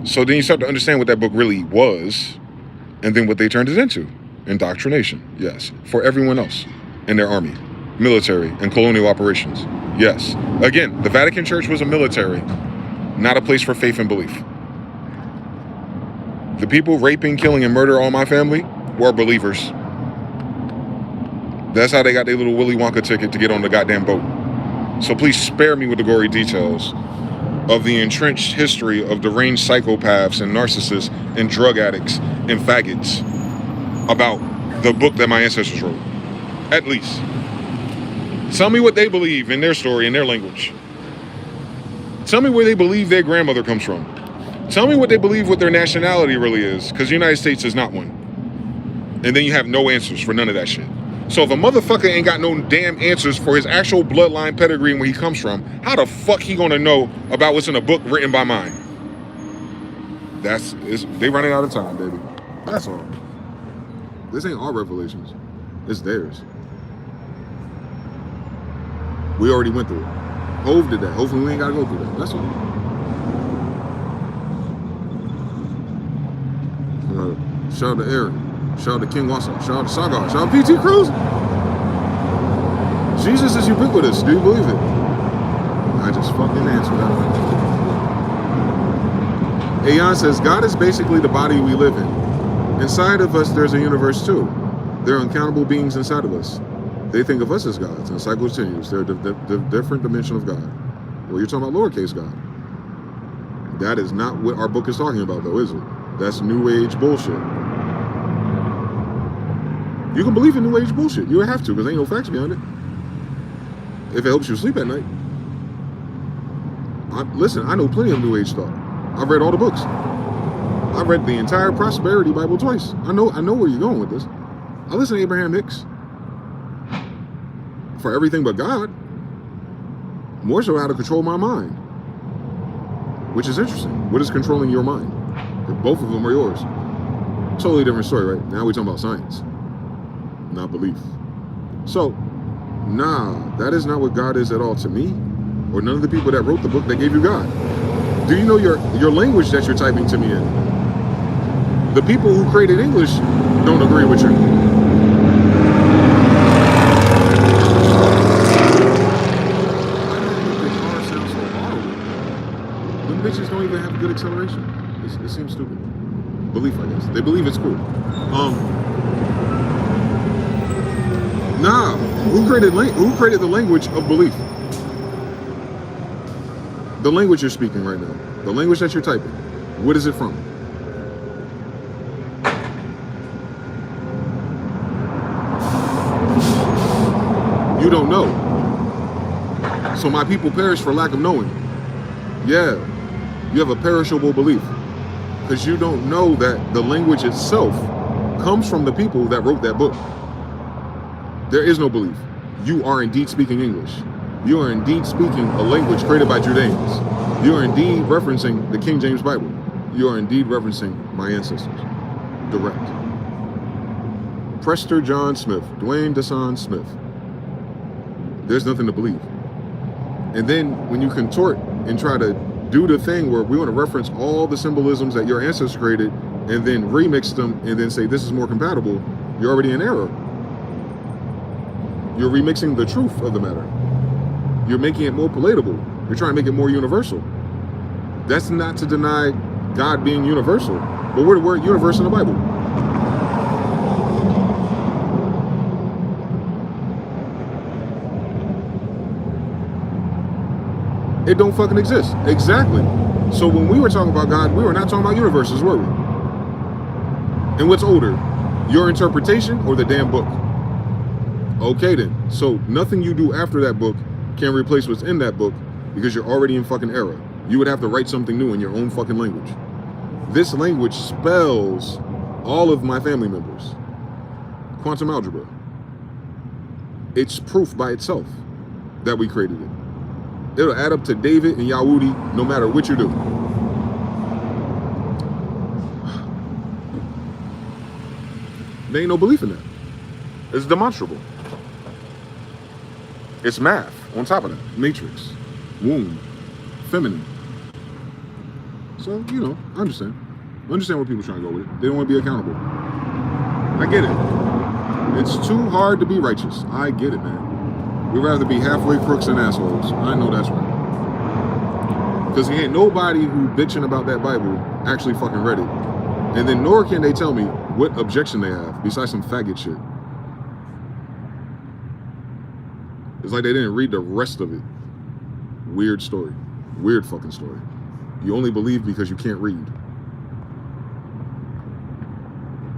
So then you start to understand what that book really was, and then what they turned it into. Indoctrination, yes, for everyone else in their army, military, and colonial operations. Yes. Again, the Vatican Church was a military, not a place for faith and belief. The people raping, killing, and murder all my family were believers. That's how they got their little Willy Wonka ticket to get on the goddamn boat. So please spare me with the gory details of the entrenched history of deranged psychopaths and narcissists and drug addicts and faggots about the book that my ancestors wrote. At least. Tell me what they believe in their story, in their language. Tell me where they believe their grandmother comes from. Tell me what they believe what their nationality really is, because the United States is not one. And then you have no answers for none of that shit. So if a motherfucker ain't got no damn answers for his actual bloodline pedigree and where he comes from, how the fuck he gonna know about what's in a book written by mine? They running out of time, baby. That's all. This ain't our revelations. It's theirs. We already went through it. Hove did that. Hopefully we ain't gotta go through that. That's all. Shout out to Aaron. Shout out to King Wassa. Shout out to Sagar. Shout out to PT Cruz. Jesus is ubiquitous. Do you believe it? I just fucking answered that. Aeon says, God is basically the body we live in. Inside of us, there's a universe too. There are uncountable beings inside of us. They think of us as gods, and the cycle continues. They're the different dimension of God. Well, you're talking about lowercase God. That is not what our book is talking about, though, is it? That's New Age bullshit. You can believe in New Age bullshit. You have to, because ain't no facts behind it. If it helps you sleep at night. Listen, I know plenty of New Age thought. I've read all the books. I've read the entire Prosperity Bible twice. I know where you're going with this. I listen to Abraham Hicks. For everything but God. More so how to control my mind. Which is interesting. What is controlling your mind? If both of them are yours. Totally different story, right? Now we're talking about science. Not belief. So, nah, that is not what God is at all to me, or none of the people that wrote the book that gave you God. Do you know your language that you're typing to me in? The people who created English don't agree with you. The car sounds so horrible. Them bitches don't even have good acceleration. It seems stupid. Belief, I guess. They believe it's cool. Nah, who created the language of belief? The language you're speaking right now, the language that you're typing, what is it from? You don't know. So my people perish for lack of knowing. Yeah, you have a perishable belief because you don't know that the language itself comes from the people that wrote that book. There is no belief. You are indeed speaking English. You are indeed speaking a language created by Judeans. You are indeed referencing the King James Bible. You are indeed referencing my ancestors. Direct. Prester John Smith, Dwayne Desan Smith. There's nothing to believe. And then when you contort and try to do the thing where we want to reference all the symbolisms that your ancestors created and then remix them and then say this is more compatible, you're already in error. You're remixing the truth of the matter. You're making it more palatable. You're trying to make it more universal. That's not to deny God being universal, but where the word universe in the Bible? It don't fucking exist. Exactly. So when we were talking about God, we were not talking about universes, were we? And what's older, your interpretation or the damn book? Okay then, so nothing you do after that book can replace what's in that book because you're already in fucking error. You would have to write something new in your own fucking language. This language spells all of my family members. quantum algebra. It's proof by itself that we created it. It'll add up to David and Yahudi no matter what you do. There ain't no belief in that. It's demonstrable. It's math on top of that. Matrix, womb, feminine. So, you know, I understand. I understand where people are trying to go with it. They don't want to be accountable. I get it. It's too hard to be righteous. I get it, man. We'd rather be halfway crooks and assholes. I know that's right. Because ain't nobody who bitching about that Bible actually fucking read it. And then nor can they tell me what objection they have besides some faggot shit. It's like they didn't read the rest of it. Weird story. Weird fucking story. You only believe because you can't read.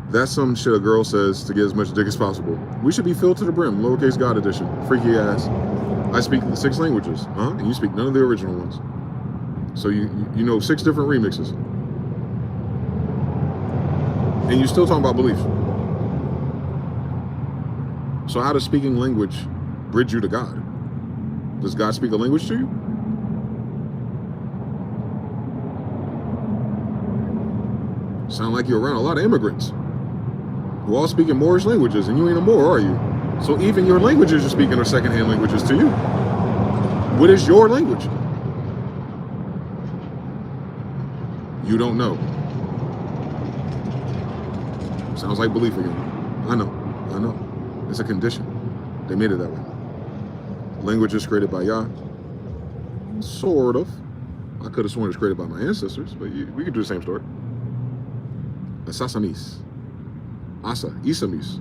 That's some shit a girl says to get as much dick as possible. We should be filled to the brim, lowercase God edition. Freaky ass. I speak 6 languages, and you speak none of the original ones. So you know 6 different remixes. And you're still talking about belief. So how does speaking language bridge you to God? Does God speak a language to you? Sound like you're around a lot of immigrants who all speaking Moorish languages, and you ain't a Moor, are you? So even your languages you're speaking are secondhand languages to you. What is your language? You don't know. Sounds like belief again. I know. It's a condition. They made it that way. Language is created by Yah. Sort of. I could have sworn it was created by my ancestors, but we could do the same story. Asasamis. Asa. Isamis.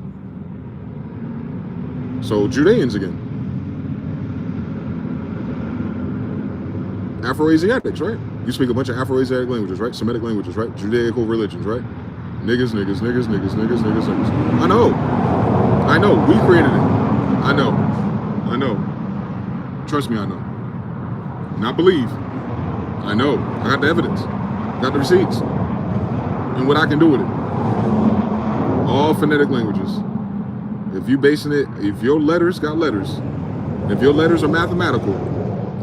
So Judeans again. Afro-Asiatics, right? You speak a bunch of Afro-Asiatic languages, right? Semitic languages, right? Judaical religions, right? Niggas. I know. We created it. I know. Trust me, I know. Not believe. I know. I got the evidence. Got the receipts. And what I can do with it. All phonetic languages. If you basing it, if your letters got letters, if your letters are mathematical,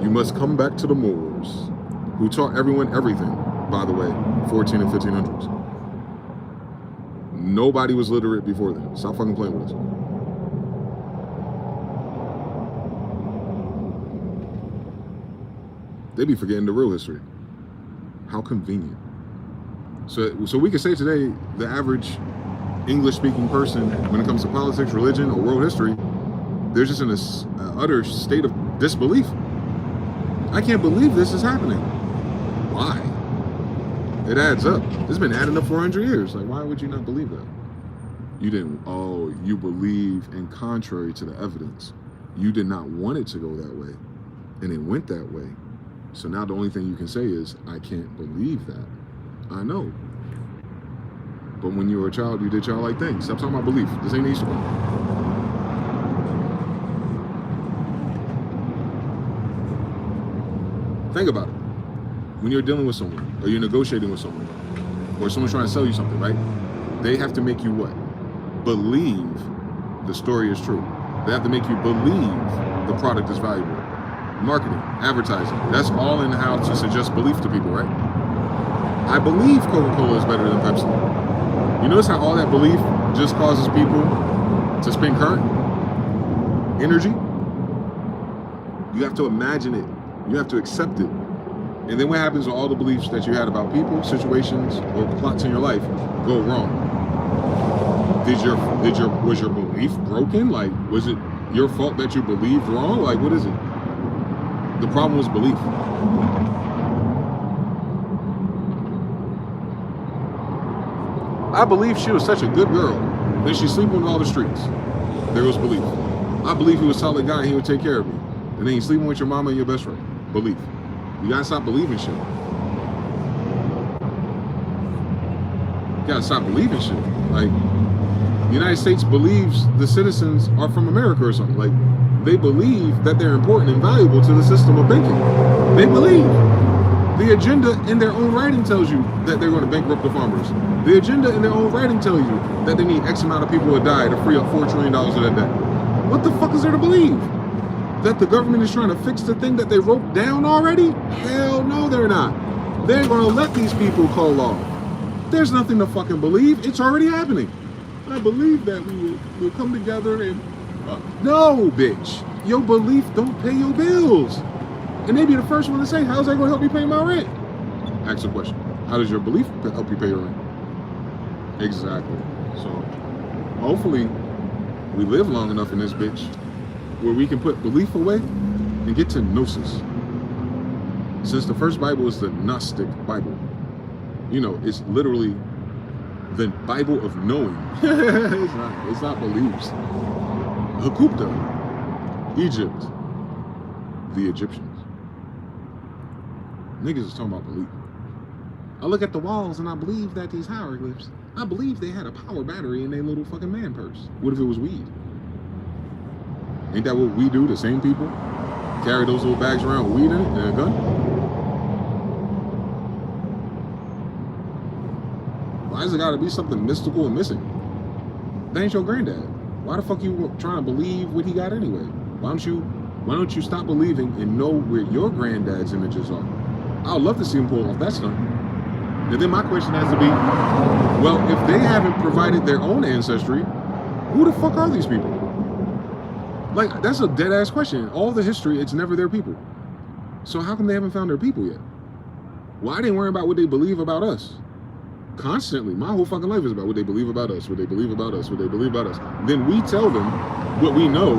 you must come back to the Moors, who taught everyone everything, by the way, 14 and 1500s. Nobody was literate before then. Stop fucking playing with us. They be forgetting the real history. How convenient. So we can say today, the average English-speaking person, when it comes to politics, religion, or world history, they're just in this utter state of disbelief. I can't believe this is happening. Why? It adds up. It's been adding up for 100 years. Like, why would you not believe that? You didn't, you believe in contrary to the evidence. You did not want it to go that way, and it went that way. So now the only thing you can say is, I can't believe that. I know. But when you were a child, you did childlike things. Stop talking about belief. This ain't Easter. Think about it. When you're dealing with someone, or you're negotiating with someone, or someone's trying to sell you something, right? They have to make you what? Believe the story is true. They have to make you believe the product is valuable. Marketing, advertising, that's all in how to suggest belief to people, right? I believe Coca-Cola is better than Pepsi. You notice how all that belief just causes people to spin current? Energy? You have to imagine it. You have to accept it. And then what happens when all the beliefs that you had about people, situations, or plots in your life go wrong? Was your belief broken? Like, was it your fault that you believed wrong? Like, what is it? The problem was belief. I believe she was such a good girl. Then she's sleeping in all the streets. There was belief. I believe he was a solid guy and he would take care of me. And then he's sleeping with your mama and your best friend. Belief. You gotta stop believing shit. You gotta stop believing shit. Like, the United States believes the citizens are from America or something. Like, they believe that they're important and valuable to the system of banking. They believe. The agenda in their own writing tells you that they're going to bankrupt the farmers. The agenda in their own writing tells you that they need X amount of people to die to free up $4 trillion of that debt. What the fuck is there to believe? That the government is trying to fix the thing that they wrote down already? Hell no, they're not. They're going to let these people call off. There's nothing to fucking believe. It's already happening. I believe that we'll come together and... no, bitch. Your belief don't pay your bills. And they be the first one to say, how's that going to help me pay my rent? Ask a question. How does your belief help you pay your rent? Exactly. So, hopefully, we live long enough in this bitch where we can put belief away and get to gnosis. Since the first Bible is the Gnostic Bible, you know, it's literally the Bible of knowing. It's not beliefs. Hakupta, Egypt, the Egyptians. Niggas is talking about belief. I look at the walls and I believe that these hieroglyphs, I believe they had a power battery in their little fucking man purse. What if it was weed? Ain't that what we do, the same people? Carry those little bags around with weed in it and a gun? Why has it gotta be something mystical and missing? That ain't your granddad. Why the fuck you trying to believe what he got anyway? Why don't you stop believing and know where your granddad's images are? I would love to see him pull off that stunt. And then my question has to be, well, if they haven't provided their own ancestry, who the fuck are these people? Like, that's a dead ass question. All the history, it's never their people. So how come they haven't found their people yet? Why they worry about what they believe about us? Constantly, my whole fucking life is about what they believe about us, what they believe about us, what they believe about us. Then we tell them what we know.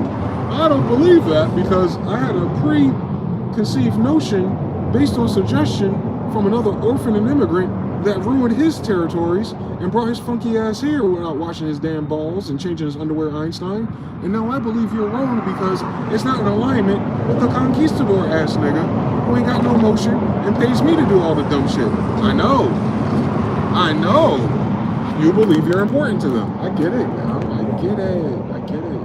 I don't believe that because I had a preconceived notion based on suggestion from another orphan and immigrant that ruined his territories and brought his funky ass here without washing his damn balls and changing his underwear, Einstein. And now I believe you're wrong because it's not in alignment with the conquistador ass nigga who ain't got no motion and pays me to do all the dumb shit. I know. You believe you're important to them. I get it, man. I get it.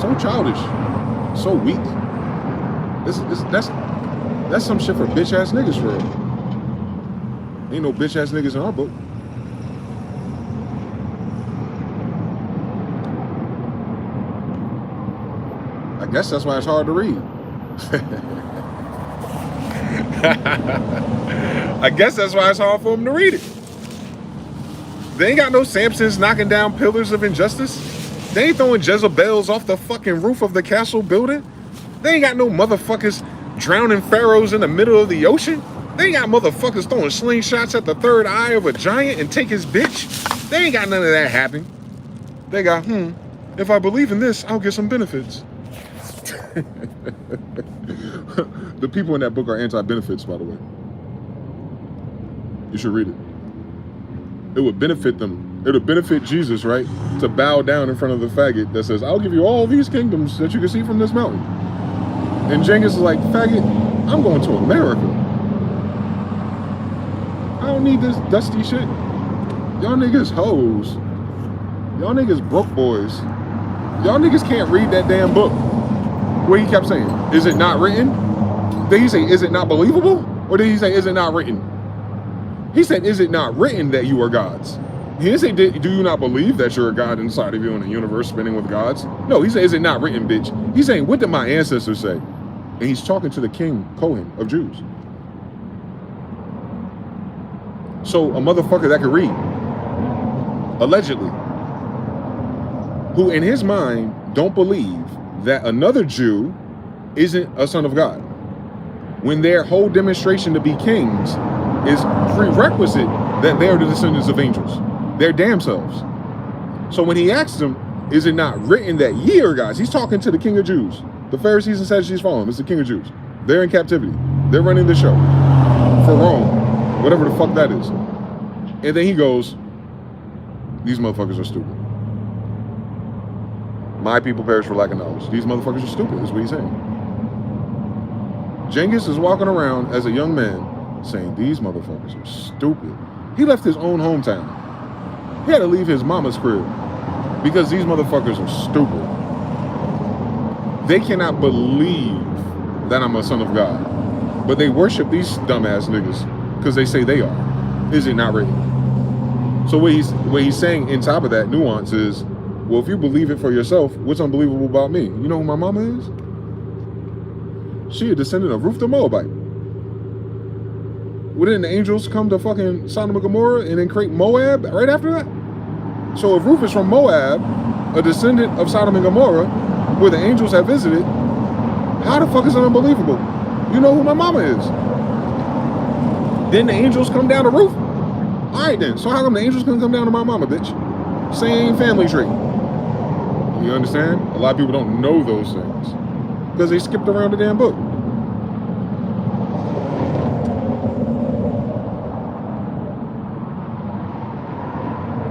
So childish. So weak. That's some shit for bitch ass niggas for real. Ain't no bitch ass niggas in our book. I guess that's why it's hard to read. I guess that's why it's hard for them to read it. They ain't got no Samsons knocking down pillars of injustice. They ain't throwing Jezebels off the fucking roof of the castle building. They ain't got no motherfuckers drowning pharaohs in the middle of the ocean. They ain't got motherfuckers throwing slingshots at the third eye of a giant and take his bitch. They ain't got none of that happening. They got, if I believe in this, I'll get some benefits. The people in that book are anti-benefits, by the way. You should read it. It would benefit them. It would benefit Jesus, right? To bow down in front of the faggot that says, I'll give you all these kingdoms that you can see from this mountain. And Genghis is like, faggot, I'm going to America. I don't need this dusty shit. Y'all niggas hoes. Y'all niggas broke boys. Y'all niggas can't read that damn book. What he kept saying, is it not written? Did he say, is it not believable? Or did he say, is it not written? He said, is it not written that you are gods? He didn't say, do you not believe that you're a god inside of you in a universe spinning with gods? No, he said, is it not written, bitch? He's saying, what did my ancestors say? And he's talking to the king, Cohen, of Jews. So a motherfucker that could read, allegedly, who in his mind don't believe that another Jew isn't a son of God, when their whole demonstration to be kings is prerequisite that they are the descendants of angels, their damn selves. So when he asks them, is it not written that ye are gods? He's talking to the king of Jews. The Pharisees and Sadducees follow him. It's the king of Jews. They're in captivity. They're running the show for Rome, whatever the fuck that is. And then he goes, these motherfuckers are stupid. My people perish for lack of knowledge. These motherfuckers are stupid, is what he's saying. Genghis is walking around as a young man saying, these motherfuckers are stupid. He left his own hometown. He had to leave his mama's crib because these motherfuckers are stupid. They cannot believe that I'm a son of God. But they worship these dumbass niggas because they say they are. Is it not written? So what he's saying in top of that nuance is, well, if you believe it for yourself, what's unbelievable about me? You know who my mama is? She a descendant of Ruth the Moabite. Wouldn't the angels come to fucking Sodom and Gomorrah and then create Moab right after that? So if Ruth is from Moab, a descendant of Sodom and Gomorrah, where the angels have visited, how the fuck is it unbelievable? You know who my mama is. Then the angels come down to Ruth? Alright then, so how come the angels couldn't come down to my mama, bitch? Same family tree. You understand? A lot of people don't know those things because they skipped around the damn book.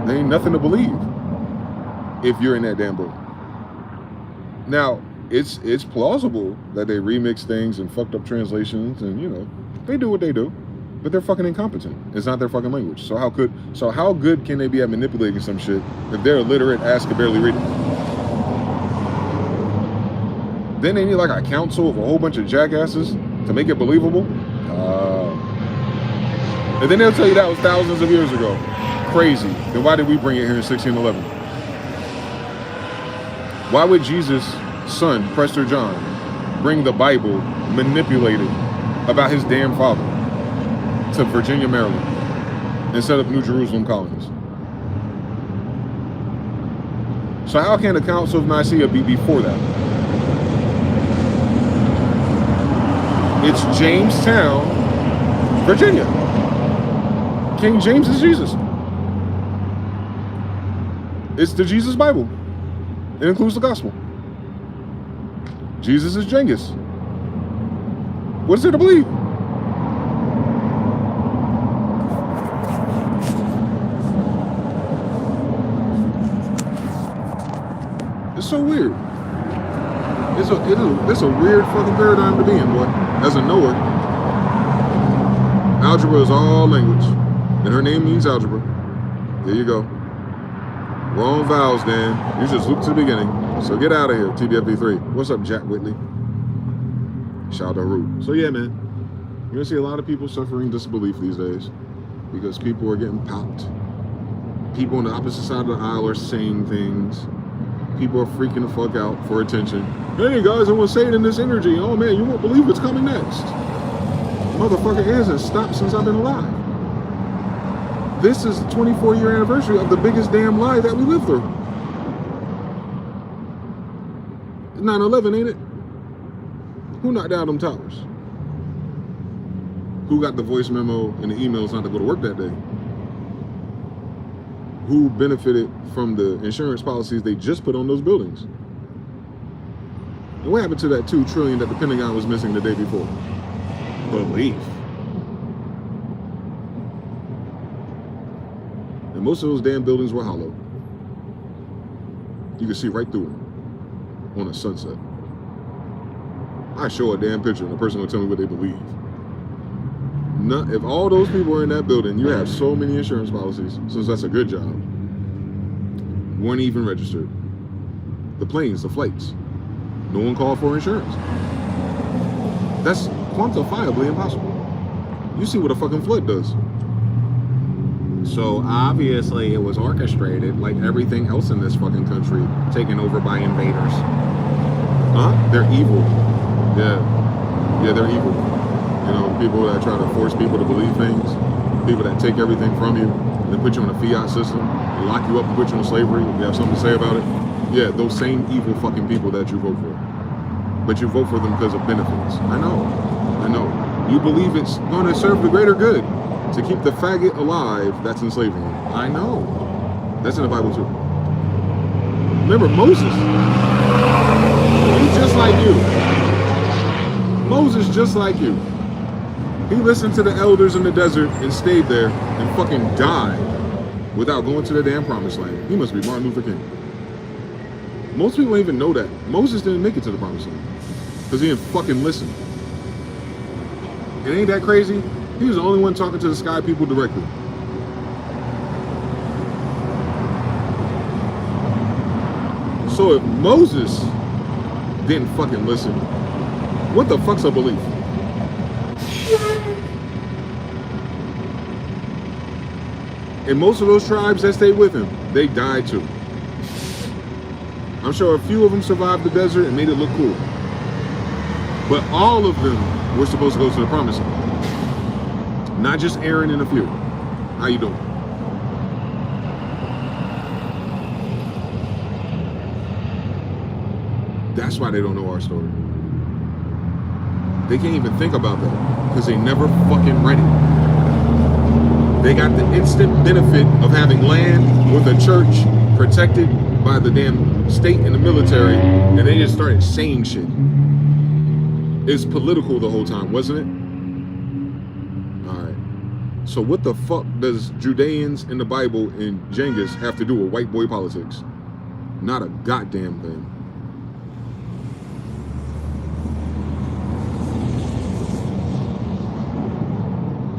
There ain't nothing to believe if you're in that damn book. Now, it's plausible that they remix things and fucked up translations, and you know, they do what they do, but they're fucking incompetent. It's not their fucking language. So how good can they be at manipulating some shit if they're illiterate ass can barely read it? Then they need like a council of a whole bunch of jackasses to make it believable. And then they'll tell you that was thousands of years ago. Crazy. Then why did we bring it here in 1611? Why would Jesus' son, Prester John, bring the Bible manipulated about his damn father to Virginia, Maryland, and set up New Jerusalem colonies? So how can the Council of Nicaea be before that? It's Jamestown, Virginia. King James is Jesus. It's the Jesus Bible. It includes the gospel. Jesus is Genghis. What's there to believe? It's so weird. It's a weird fucking paradigm to be in, boy. As a knower, algebra is all language, and her name means algebra. There you go. Wrong vowels, Dan. You just loop to the beginning. So get out of here, TBFV3. What's up, Jack Whitley? Shout out to Root. So yeah, man, you're gonna see a lot of people suffering disbelief these days because people are getting popped. People on the opposite side of the aisle are saying things. People are freaking the fuck out for attention. Hey guys, I want to say it in this energy. Oh man, you won't believe what's coming next. Motherfucker hasn't stopped since I've been alive. This is the 24-year anniversary of the biggest damn lie that we lived through. 9/11, ain't it? Who knocked down them towers? Who got the voice memo and the emails not to go to work that day? Who benefited from the insurance policies they just put on those buildings? And what happened to that $2 trillion that the Pentagon was missing the day before? Belief. And most of those damn buildings were hollow. You could see right through them on a sunset. I show a damn picture and the person will tell me what they believe. If all those people were in that building, you have so many insurance policies, since that's a good job, weren't even registered. The planes, the flights, no one called for insurance. That's quantifiably impossible. You see what a fucking flood does. So obviously it was orchestrated like everything else in this fucking country, taken over by invaders. Huh? They're evil. Yeah, they're evil. You know, people that try to force people to believe things, people that take everything from you, and then put you in a fiat system, and lock you up and put you in slavery if you have something to say about it. Yeah, those same evil fucking people that you vote for. But you vote for them because of benefits. I know. You believe it's going to serve the greater good to keep the faggot alive that's enslaving you. I know. That's in the Bible too. Remember Moses? He's just like you. Moses just like you. He listened to the elders in the desert and stayed there and fucking died without going to the damn promised land. He must be Martin Luther King. Most people don't even know that. Moses didn't make it to the promised land because he didn't fucking listen. And ain't that crazy? He was the only one talking to the sky people directly. So if Moses didn't fucking listen, what the fuck's a belief? And most of those tribes that stayed with him, they died too. I'm sure a few of them survived the desert and made it look cool. But all of them were supposed to go to the promised land. Not just Aaron and a few. How you doing? That's why they don't know our story. They can't even think about that because they never fucking read it. They got the instant benefit of having land with a church protected by the damn state and the military, and they just started saying shit. It's political the whole time, wasn't it? All right. So what the fuck does Judeans in the Bible and Genghis have to do with white boy politics? Not a goddamn thing.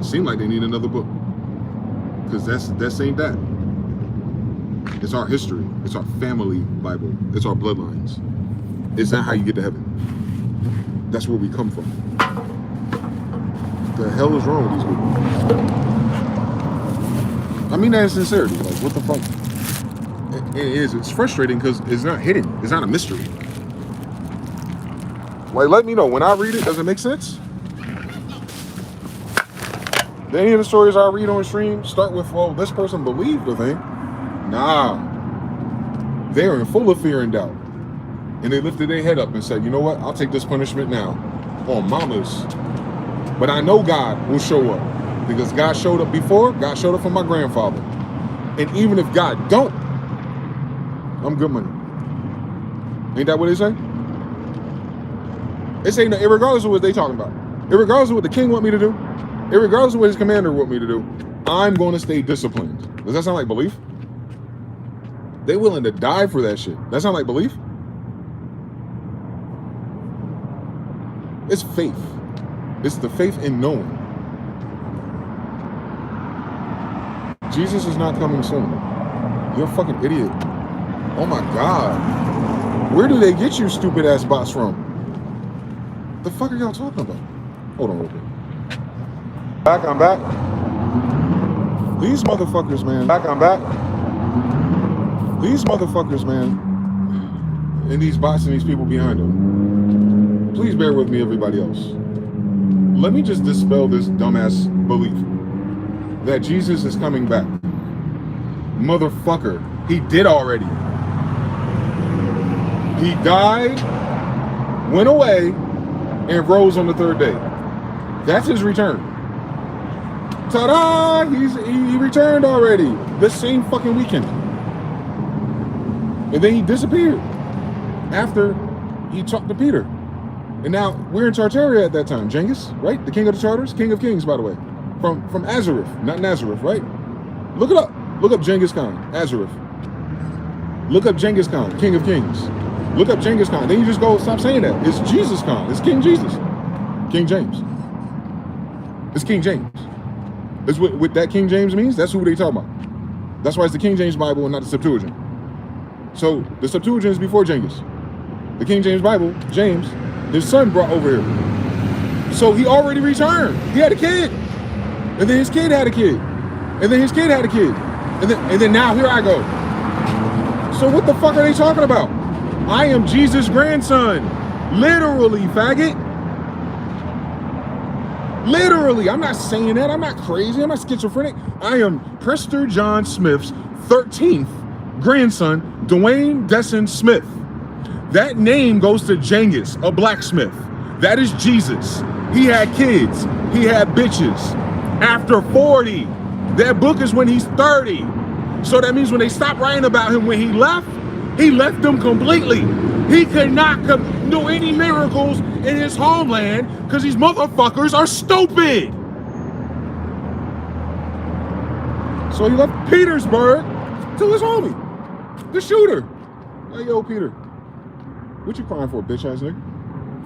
Seem like they need another book, because that's ain't that. It's our history. It's our family Bible. It's our bloodlines. It's not how you get to heaven. That's where we come from. The hell is wrong with these people? I mean that in sincerity. Like, what the fuck? It is. It's frustrating because it's not hidden. It's not a mystery. Like, let me know. When I read it, does it make sense? Any of the stories I read on stream start with, well, this person believed the thing. Nah. They're in full of fear and doubt. And they lifted their head up and said, you know what? I'll take this punishment now on mamas. But I know God will show up. Because God showed up before. God showed up for my grandfather. And even if God don't, I'm good money. Ain't that what they say? They say, no, irregardless of what they talking about. Irregardless of what the king want me to do. Irregardless of what his commander want me to do, I'm going to stay disciplined. Does that sound like belief? They willing to die for that shit. That sound like belief? It's faith. It's the faith in knowing. Jesus is not coming soon. You're a fucking idiot. Oh my God. Where do they get you stupid ass bots from? The fuck are y'all talking about? Hold on real quick. I'm back. These motherfuckers, man. I'm back. These motherfuckers, man. And these bots and these people behind them. Please bear with me, everybody else. Let me just dispel this dumbass belief that Jesus is coming back. Motherfucker. He did already. He died, went away, and rose on the third day. That's his return. Ta-da! He returned already. The same fucking weekend. And then he disappeared after he talked to Peter. And now we're in Tartaria at that time. Genghis, right? The king of the Tartars? King of kings, by the way. From Azareth, not Nazareth, right? Look it up. Look up Genghis Khan, Azareth. Look up Genghis Khan, king of kings. Look up Genghis Khan. Then you just go, stop saying that. It's Jesus Khan. It's King Jesus. King James. It's King James. That's what that King James means. That's who they talking about. That's why it's the King James Bible and not the Septuagint. So the Septuagint is before Genghis. The King James Bible, James, his son brought over here. So he already returned. He had a kid. And then his kid had a kid. And then his kid had a kid. And then now here I go. So what the fuck are they talking about? I am Jesus' grandson. Literally, faggot. Literally, I'm not saying that. I'm not crazy. I'm not schizophrenic. I am Prester John Smith's 13th grandson, Dwayne Desson Smith. That name goes to Genghis, a blacksmith. That is Jesus. He had kids. He had bitches. After 40, that book is when he's 30. So that means when they stopped writing about him when he left them completely. He could not do any miracles in his homeland because these motherfuckers are stupid. So he left Petersburg to his homie, the shooter. Hey, yo, Peter, what you crying for, bitch ass nigga?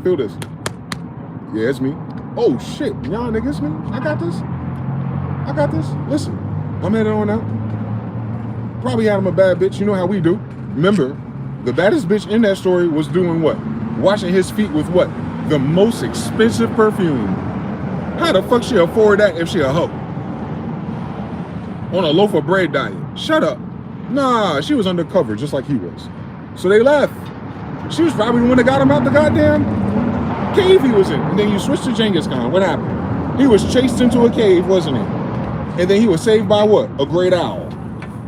Feel this. Yeah, it's me. Oh shit, y'all nigga, it's me. I got this. I got this. Listen, I'm headed on out. Probably had him a bad bitch. You know how we do. Remember, the baddest bitch in that story was doing what? Washing his feet with what? The most expensive perfume. How the fuck she afford that if she a hoe? on a loaf of bread diet. Shut up. Nah, she was undercover just like he was. So they left. She was probably the one that got him out the goddamn cave he was in. And then you switched to Genghis Khan. What happened? He was chased into a cave, wasn't he? And then he was saved by what? A great owl.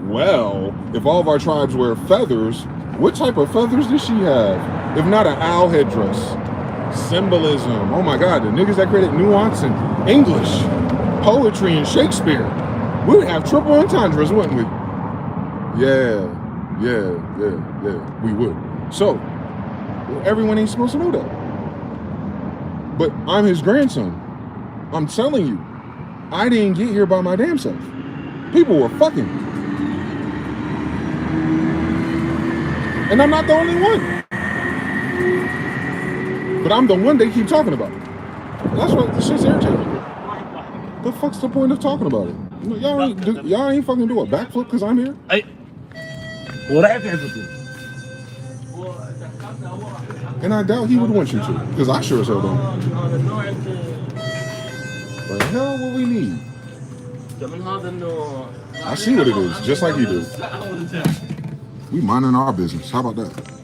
Well, if all of our tribes wear feathers, what type of feathers did she have? If not an owl headdress. Symbolism. Oh my God, the niggas that created nuance and English, poetry, and Shakespeare. We would have triple entendres, wouldn't we? Yeah, we would. So, everyone ain't supposed to know that. But I'm his grandson. I'm telling you, I didn't get here by my damn self. People were fucking. And I'm not the only one. But I'm the one they keep talking about. That's what this shit's irritating. The fuck's the point of talking about it? Y'all ain't fucking do a backflip because I'm here? And I doubt he would want you to, because I sure as hell don't. What the hell what we need? I see what it is, just like you do. We minding our business. How about that?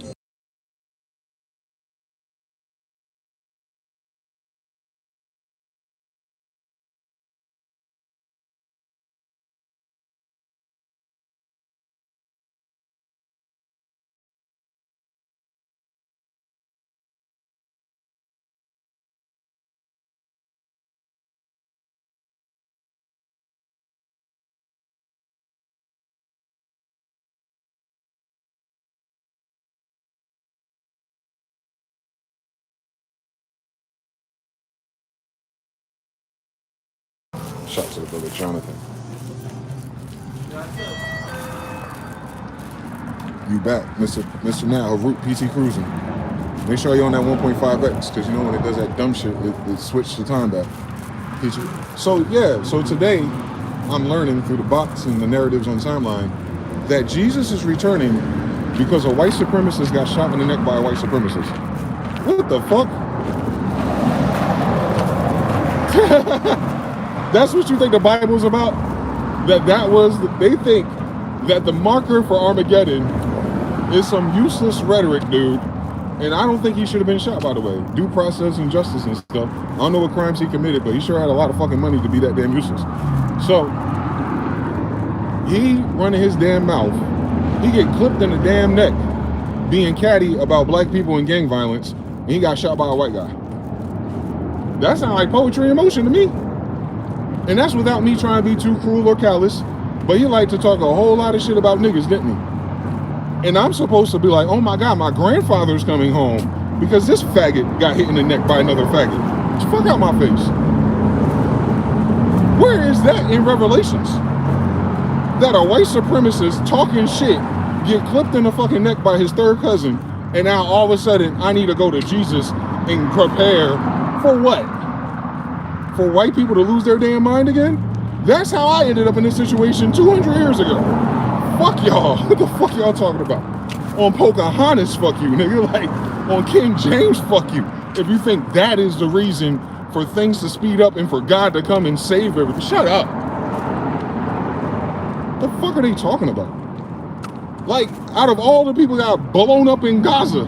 Shout to the brother Jonathan. You back, Mr. Now, Root PT Cruising. Make sure you're on that 1.5x, because you know when it does that dumb shit, it switches the time back. So yeah, so today I'm learning through the bots and the narratives on timeline that Jesus is returning because a white supremacist got shot in the neck by a white supremacist. What the fuck? That's what you think the Bible's about? They think that the marker for Armageddon is some useless rhetoric, dude. And I don't think he should have been shot, by the way. Due process and justice and stuff. I don't know what crimes he committed, but he sure had a lot of fucking money to be that damn useless. So, he running his damn mouth. He get clipped in the damn neck being catty about black people and gang violence, and he got shot by a white guy. That sounds like poetry in motion to me. And that's without me trying to be too cruel or callous, but he liked to talk a whole lot of shit about niggas, didn't he? And I'm supposed to be like, oh my God, my grandfather's coming home because this faggot got hit in the neck by another faggot. Get the fuck out my face. Where is that in Revelations? That a white supremacist talking shit get clipped in the fucking neck by his third cousin, and now all of a sudden I need to go to Jesus and prepare for what? For white people to lose their damn mind again? That's how I ended up in this situation 200 years ago. Fuck y'all. What the fuck y'all talking about? On Pocahontas, fuck you, nigga. Like, on King James, fuck you. If you think that is the reason for things to speed up and for God to come and save everything, shut up. The fuck are they talking about? Like, out of all the people that got blown up in Gaza,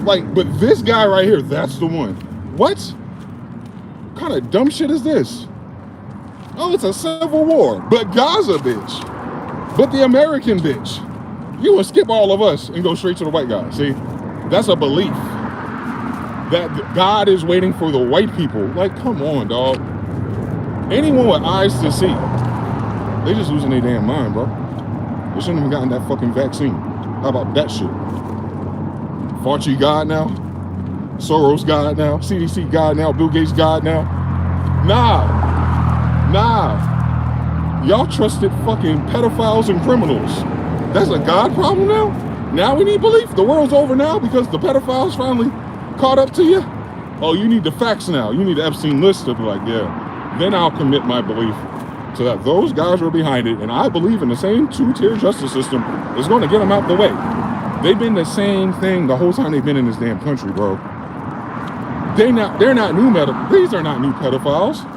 like, but this guy right here, that's the one. What? What kind of dumb shit is this? Oh, it's a civil war, but Gaza, bitch. But the American bitch. You would skip all of us and go straight to the white guy. See, that's a belief that God is waiting for the white people. Like, come on, dog. Anyone with eyes to see, they just losing their damn mind, bro. They shouldn't have gotten that fucking vaccine. How about that shit? Fauci God now? Soros God now? CDC God now? Bill Gates God now? Nah. Y'all trusted fucking pedophiles and criminals. That's a God problem now? Now we need belief? The world's over now because the pedophiles finally caught up to you? Oh, you need the facts now. You need the Epstein list to be like, yeah. Then I'll commit my belief so that those guys were behind it, and I believe in the same two-tier justice system is going to get them out the way. They've been the same thing the whole time they've been in this damn country, bro. They're not new these are not new pedophiles.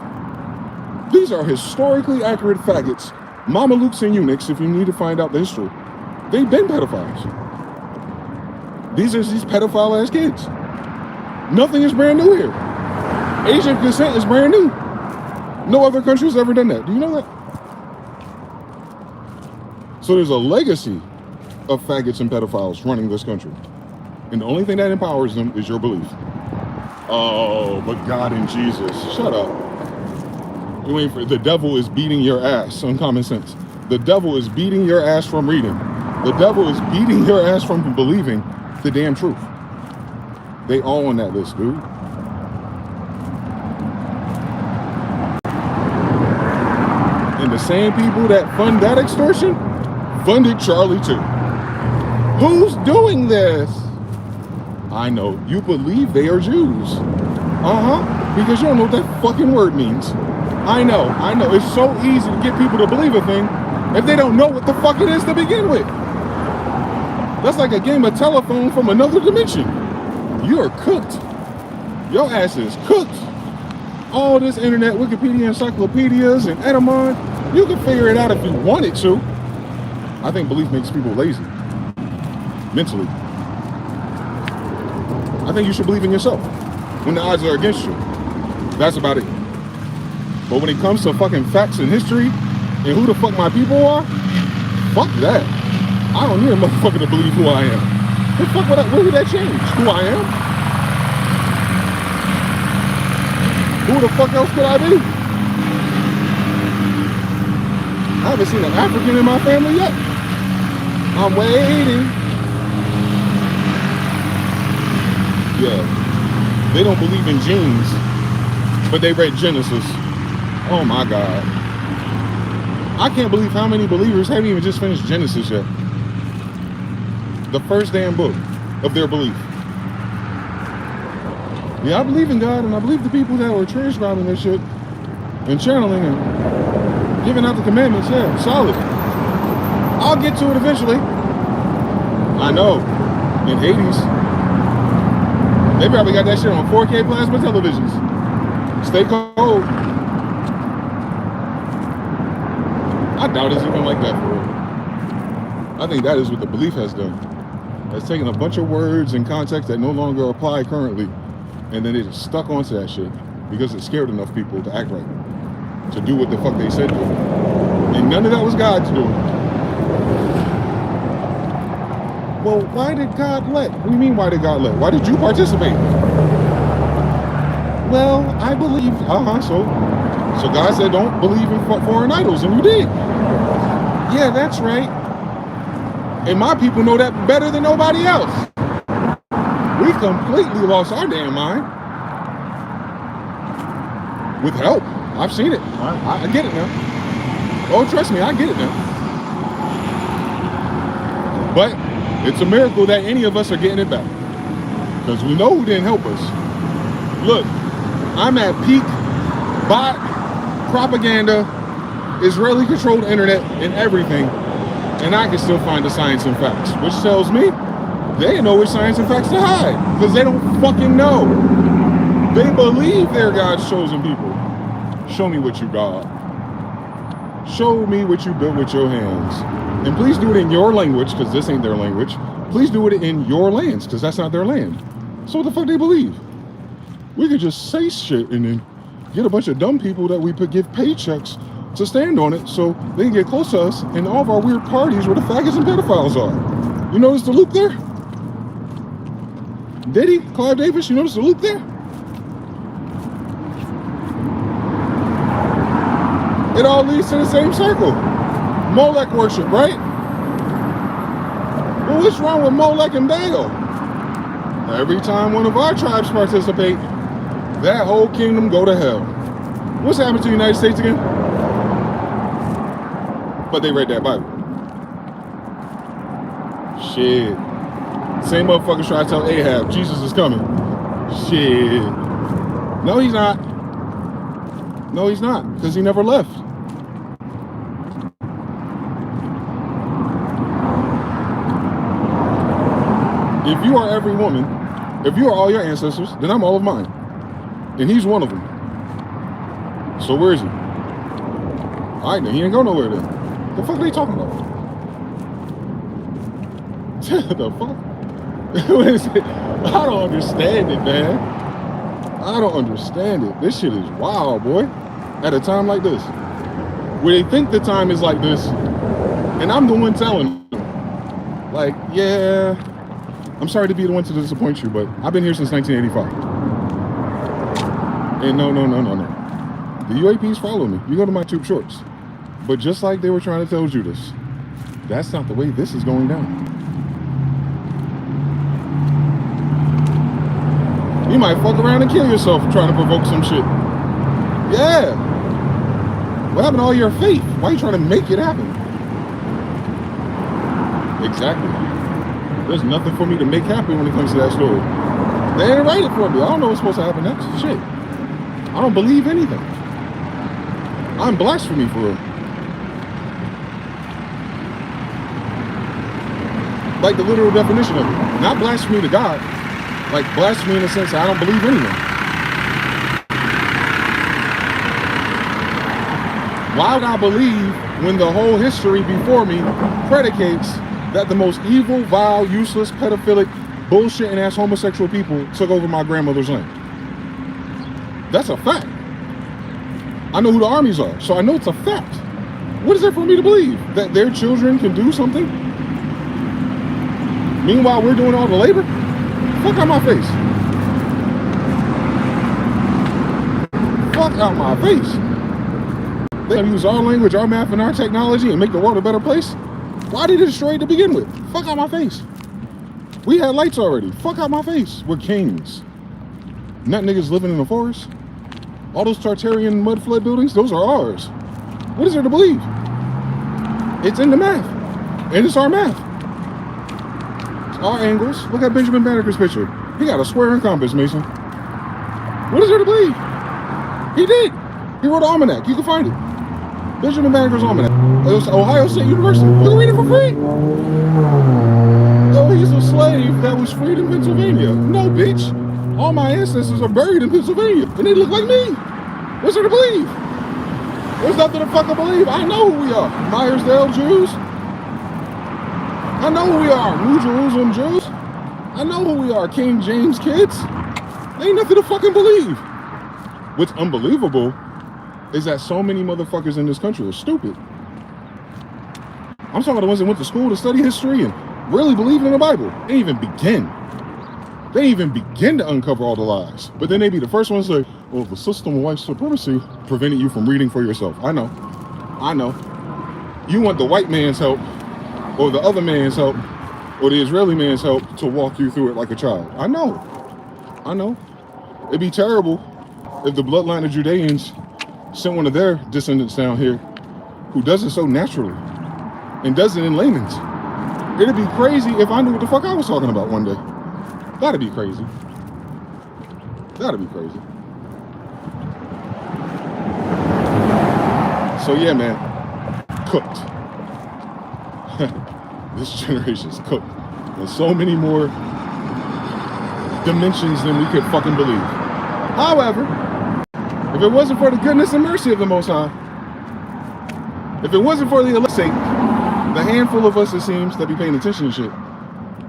These are historically accurate faggots Mamelukes and eunuchs, if you need to find out the history, they've been pedophiles. These are these pedophile-ass kids. Nothing is brand new here. Asian consent is brand new. No other country has ever done that. Do you know that? So there's a legacy of faggots and pedophiles running this country. And the only thing that empowers them is your belief. Oh, but God and Jesus. Shut up. You ain't for, the devil is beating your ass on common sense. The devil is beating your ass from reading. The devil is beating your ass from believing the damn truth. They all on that list, dude. And the same people that fund that extortion funded Charlie too. Who's doing this? I know. You believe they are Jews. Because you don't know what that fucking word means. I know. It's so easy to get people to believe a thing if they don't know what the fuck it is to begin with. That's like a game of telephone from another dimension. You're cooked. Your ass is cooked. All this internet, Wikipedia, encyclopedias, and Edamon, you can figure it out if you wanted to. I think belief makes people lazy. Mentally. I think you should believe in yourself when the odds are against you. That's about it. But when it comes to fucking facts and history and who the fuck my people are, fuck that. I don't need a motherfucker to believe who I am. What the fuck would that change? Who I am? Who the fuck else could I be? I haven't seen an African in my family yet. I'm waiting. Yeah. They don't believe in genes, but they read Genesis. Oh my God. I can't believe how many believers haven't even just finished Genesis yet. The first damn book of their belief. Yeah, I believe in God, and I believe the people that were transcribing this shit and channeling and giving out the commandments. Yeah, solid. I'll get to it eventually. I know. In Hades. They probably got that shit on 4K plasma televisions. Stay cold. I doubt it's even like that for real. I think that is what the belief has done. It's taken a bunch of words and context that no longer apply currently, and then they just stuck onto that shit because it scared enough people to act right, to do what the fuck they said to do. And none of that was God's doing. Well, why did God let? What do you mean, why did God let? Why did you participate? Well, I believe, so God said don't believe in foreign idols, and you did. Yeah, that's right. And my people know that better than nobody else. We completely lost our damn mind. With help. I've seen it. I get it now. Oh, trust me, I get it now. But it's a miracle that any of us are getting it back. Because we know who didn't help us. Look, I'm at peak bot propaganda, Israeli-controlled internet, and everything. And I can still find the science and facts, which tells me they know which science and facts to hide, because they don't fucking know. They believe they're God's chosen people. Show me what you got. Show me what you built with your hands. And please do it in your language, because this ain't their language. Please do it in your lands, because that's not their land. So what the fuck they believe? We could just say shit and then get a bunch of dumb people that we could give paychecks to stand on it so they can get close to us in all of our weird parties where the faggots and pedophiles are. You notice the loop there? Diddy, Clive Davis, you notice the loop there? It all leads to the same circle. Molech worship, right? Well, what's wrong with Molech and Baal? Every time one of our tribes participate, that whole kingdom go to hell. What's happened to the United States again? But they read that Bible. Shit. Same motherfuckers try to tell Ahab Jesus is coming. Shit. No, he's not. No, he's not, because he never left. If you are every woman, if you are all your ancestors, then I'm all of mine. And he's one of them. So where is he? All right, then he ain't go nowhere then. The fuck are they talking about? The fuck? What is it? I don't understand it, man. I don't understand it. This shit is wild, boy. At a time like this, where they think the time is like this, and I'm the one telling them, like, yeah, I'm sorry to be the one to disappoint you, but I've been here since 1985. And no. The UAPs follow me. You go to my tube shorts. But just like they were trying to tell Judas, that's not the way this is going down. You might fuck around and kill yourself trying to provoke some shit. Yeah. What happened to all your faith? Why are you trying to make it happen? Exactly. There's nothing for me to make happen when it comes to that story. They didn't write it for me. I don't know what's supposed to happen next. Shit. I don't believe anything. I'm blasphemy for real. Like the literal definition of it. Not blasphemy to God. Like blasphemy in the sense that I don't believe anything. Why would I believe when the whole history before me predicates that the most evil, vile, useless, pedophilic, bullshitting ass homosexual people took over my grandmother's land? That's a fact. I know who the armies are, so I know it's a fact. What is there for me to believe? That their children can do something? Meanwhile, we're doing all the labor? Fuck out my face. Fuck out my face. They use our language, our math, and our technology and make the world a better place? Why did they destroy it to begin with? Fuck out my face. We had lights already. Fuck out my face. We're kings. Not niggas living in the forest. All those Tartarian mud flood buildings, those are ours. What is there to believe? It's in the math. And it's our math. It's our angles. Look at Benjamin Banneker's picture. He got a square and compass, Mason. What is there to believe? He did. He wrote an almanac. You can find it. Benjamin Banneker's almanac. It was Ohio State University. You can read it for free. Oh, he's a slave that was freed in Pennsylvania. No, bitch. All my ancestors are buried in Pennsylvania, and they look like me. What's there to believe? There's nothing to fucking believe. I know who we are. Myersdale Jews. I know who we are. New Jerusalem Jews. I know who we are. King James kids. There ain't nothing to fucking believe. What's unbelievable is that so many motherfuckers in this country are stupid. I'm talking about the ones that went to school to study history and really believe in the Bible. They didn't even begin to uncover all the lies. But then they be the first ones to say, well, the system of white supremacy prevented you from reading for yourself. I know. You want the white man's help, or the other man's help, or the Israeli man's help to walk you through it like a child. I know. It'd be terrible if the bloodline of Judeans sent one of their descendants down here who does it so naturally and does it in layman's. It'd be crazy if I knew what the fuck I was talking about one day. That'd be crazy. So yeah, man, cooked. This generation's cooked. There's so many more dimensions than we could fucking believe. However, if it wasn't for the goodness and mercy of the Most High, if it wasn't for the sake, the handful of us, it seems, that be paying attention to shit,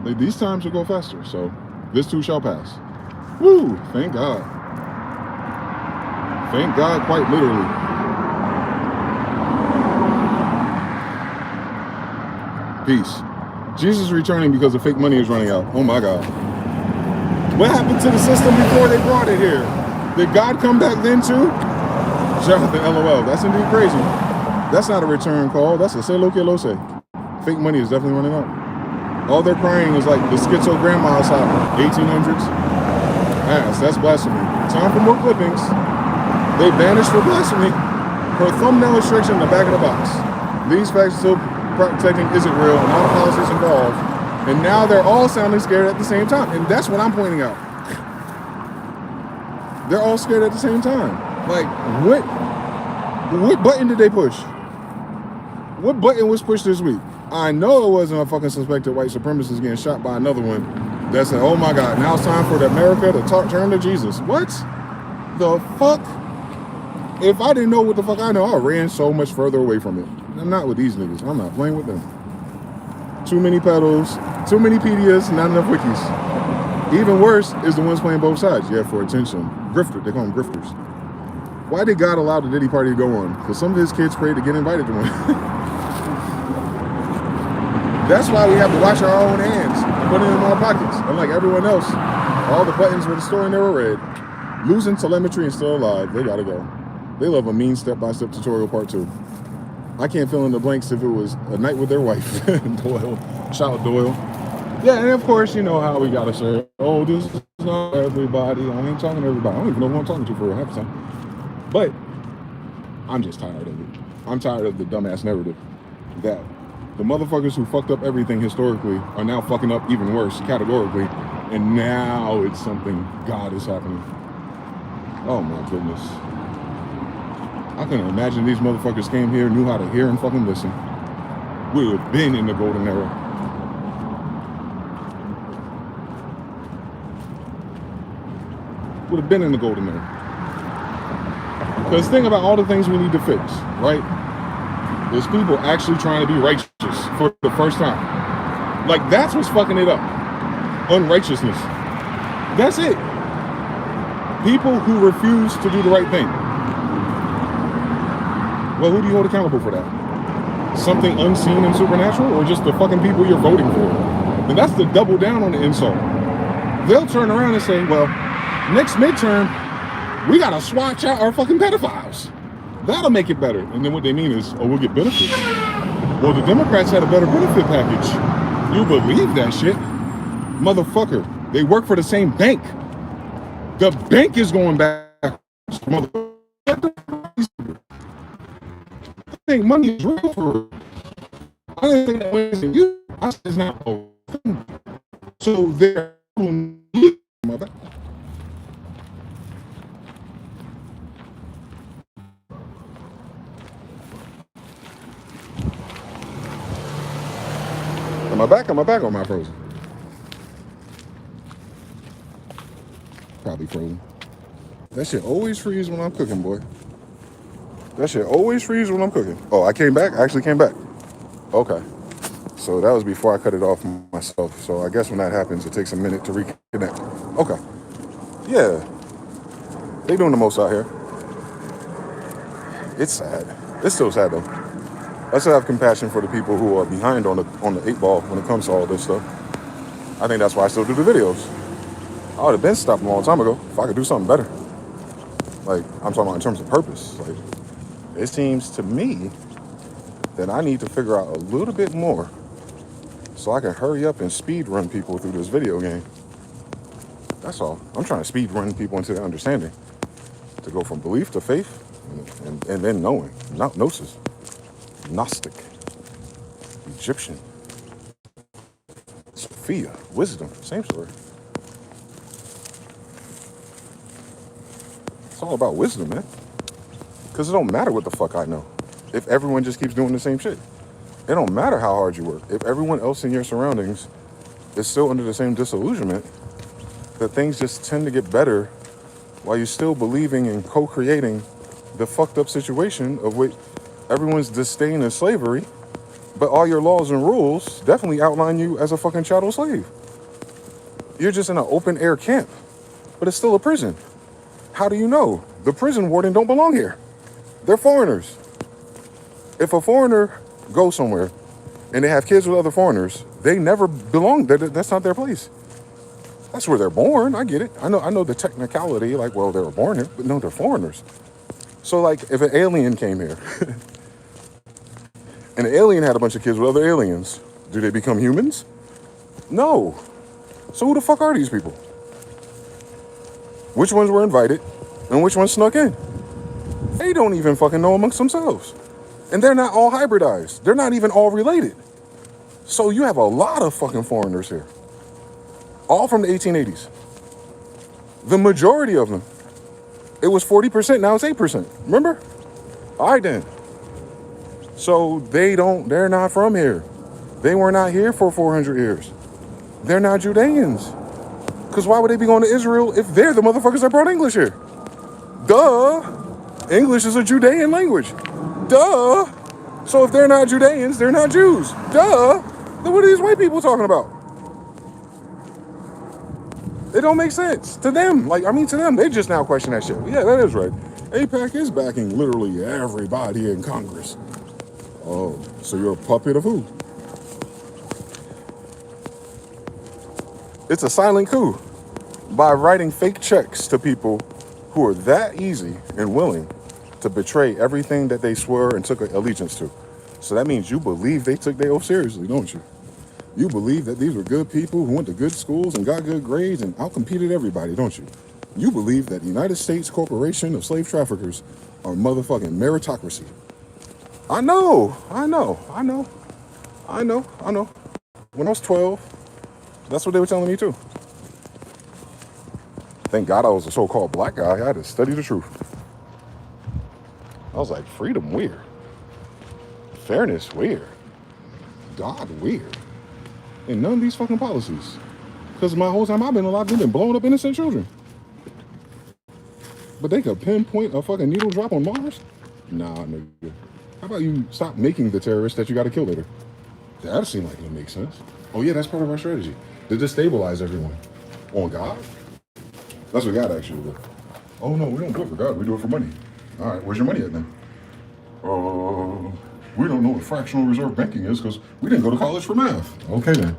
like, these times will go faster. So this too shall pass. Woo! Thank God. Thank God, quite literally. Peace. Jesus is returning because the fake money is running out. Oh my God. What happened to the system before they brought it here? Did God come back then too? Jonathan, LOL. That's indeed crazy. That's not a return call. That's a say lo que lo say. Fake money is definitely running out. All they're crying is like the schizo grandma outside, 1800s. Ass, that's blasphemy. Time for more clippings. They banished for blasphemy. Her thumbnail restriction in the back of the box. These facts still protecting isn't real and all the policies involved. And now they're all sounding scared at the same time. And that's what I'm pointing out. They're all scared at the same time. Like, what button did they push? What button was pushed this week? I know it wasn't a fucking suspected white supremacist getting shot by another one that said, oh my God, now it's time for America to turn to Jesus. What the fuck? If I didn't know what the fuck I know, I ran so much further away from it. I'm not with these niggas. I'm not playing with them. Too many pedals, too many PDFs, not enough wikis. Even worse is the ones playing both sides. Yeah, for attention. Grifter, they call them grifters. Why did God allow the Diddy party to go on? Because some of his kids prayed to get invited to one. That's why we have to wash our own hands and put it in our pockets. Unlike everyone else, all the buttons were the story and they were red. Losing telemetry and still alive, they gotta go. They love a mean step-by-step tutorial part 2. I can't fill in the blanks if it was a night with their wife. Doyle, shout out Doyle. Yeah, and of course, you know how we gotta say, oh, this is not everybody. I ain't talking to everybody. I don't even know who I'm talking to for half the time. But I'm just tired of it. I'm tired of the dumbass narrative that the motherfuckers who fucked up everything historically are now fucking up even worse categorically, and now it's something God is happening. Oh my goodness. I couldn't imagine these motherfuckers came here, knew how to hear and fucking listen. We would have been in the golden era. Would have been in the golden era. Because think about all the things we need to fix, right? There's people actually trying to be righteous for the first time. Like, that's what's fucking it up. Unrighteousness. That's it. People who refuse to do the right thing. Well, who do you hold accountable for that? Something unseen and supernatural, or just the fucking people you're voting for? And that's the double down on the insult. They'll turn around and say, well, next midterm, we gotta swatch out our fucking pedophiles. That'll make it better. And then what they mean is, oh, we'll get benefits. Well, the Democrats had a better benefit package. You believe that shit? Motherfucker, they work for the same bank. The bank is going back. Motherfucker. I think money is real for real. I didn't think that was in you. I said it's not. So they're my back. Am I back? Am I back or am I frozen? Probably frozen. That shit always freeze when I'm cooking, boy. That shit always freeze when I'm cooking. Oh, I came back? I actually came back. Okay. So that was before I cut it off myself. So I guess when that happens, it takes a minute to reconnect. Okay. Yeah. They doing the most out here. It's sad. It's still sad though. I still have compassion for the people who are behind on the 8 ball when it comes to all this stuff. I think that's why I still do the videos. I would have been stopped a long time ago if I could do something better. Like, I'm talking about in terms of purpose. Like, it seems to me that I need to figure out a little bit more so I can hurry up and speed run people through this video game. That's all. I'm trying to speed run people into their understanding. To go from belief to faith and then knowing. Not gnosis. Gnostic. Egyptian. Sophia. Wisdom. Same story. It's all about wisdom, man. Because it don't matter what the fuck I know if everyone just keeps doing the same shit. It don't matter how hard you work. If everyone else in your surroundings is still under the same disillusionment, that things just tend to get better while you're still believing and co-creating the fucked up situation of which everyone's disdain is slavery, but all your laws and rules definitely outline you as a fucking chattel slave. You're just in an open air camp, but it's still a prison. How do you know? The prison warden don't belong here. They're foreigners. If a foreigner goes somewhere and they have kids with other foreigners, they never belong. That's not their place. That's where they're born. I get it. I know the technicality, like, well, they were born here, but no, they're foreigners. So, like, if an alien came here and an alien had a bunch of kids with other aliens, do they become humans? No. So who the fuck are these people? Which ones were invited and which ones snuck in? They don't even fucking know amongst themselves. And they're not all hybridized. They're not even all related. So you have a lot of fucking foreigners here. All from the 1880s. The majority of them. It was 40%, now it's 8%. Remember? All right then. So they're not from here. They were not here for 400 years. They're not Judeans. Because why would they be going to Israel if they're the motherfuckers that brought English here? Duh. English is a Judean language. Duh. So if they're not Judeans, they're not Jews. Duh. Then what are these white people talking about? It don't make sense to them. Like, I mean, to them, they just now question that shit. Yeah, that is right. AIPAC is backing literally everybody in Congress. Oh, so you're a puppet of who? It's a silent coup by writing fake checks to people who are that easy and willing to betray everything that they swore and took allegiance to. So that means you believe they took their oath seriously, don't you? You believe that these were good people who went to good schools and got good grades and outcompeted everybody, don't you? You believe that the United States Corporation of Slave Traffickers are motherfucking meritocracy. I know. When I was 12, that's what they were telling me too. Thank God I was a so-called black guy. I had to study the truth. I was like, freedom, where? Fairness, where? God, where? And none of these fucking policies. Because my whole time I've been alive, they've been blowing up innocent children. But they could pinpoint a fucking needle drop on Mars? Nah, nigga. How about you stop making the terrorists that you got to kill later? That seems like it makes sense. Oh yeah, that's part of our strategy. To destabilize everyone. On God? That's what God actually did. Oh no, we don't do it for God, we do it for money. All right, where's your money at then? We don't know what fractional reserve banking is because we didn't go to college for math. Okay then.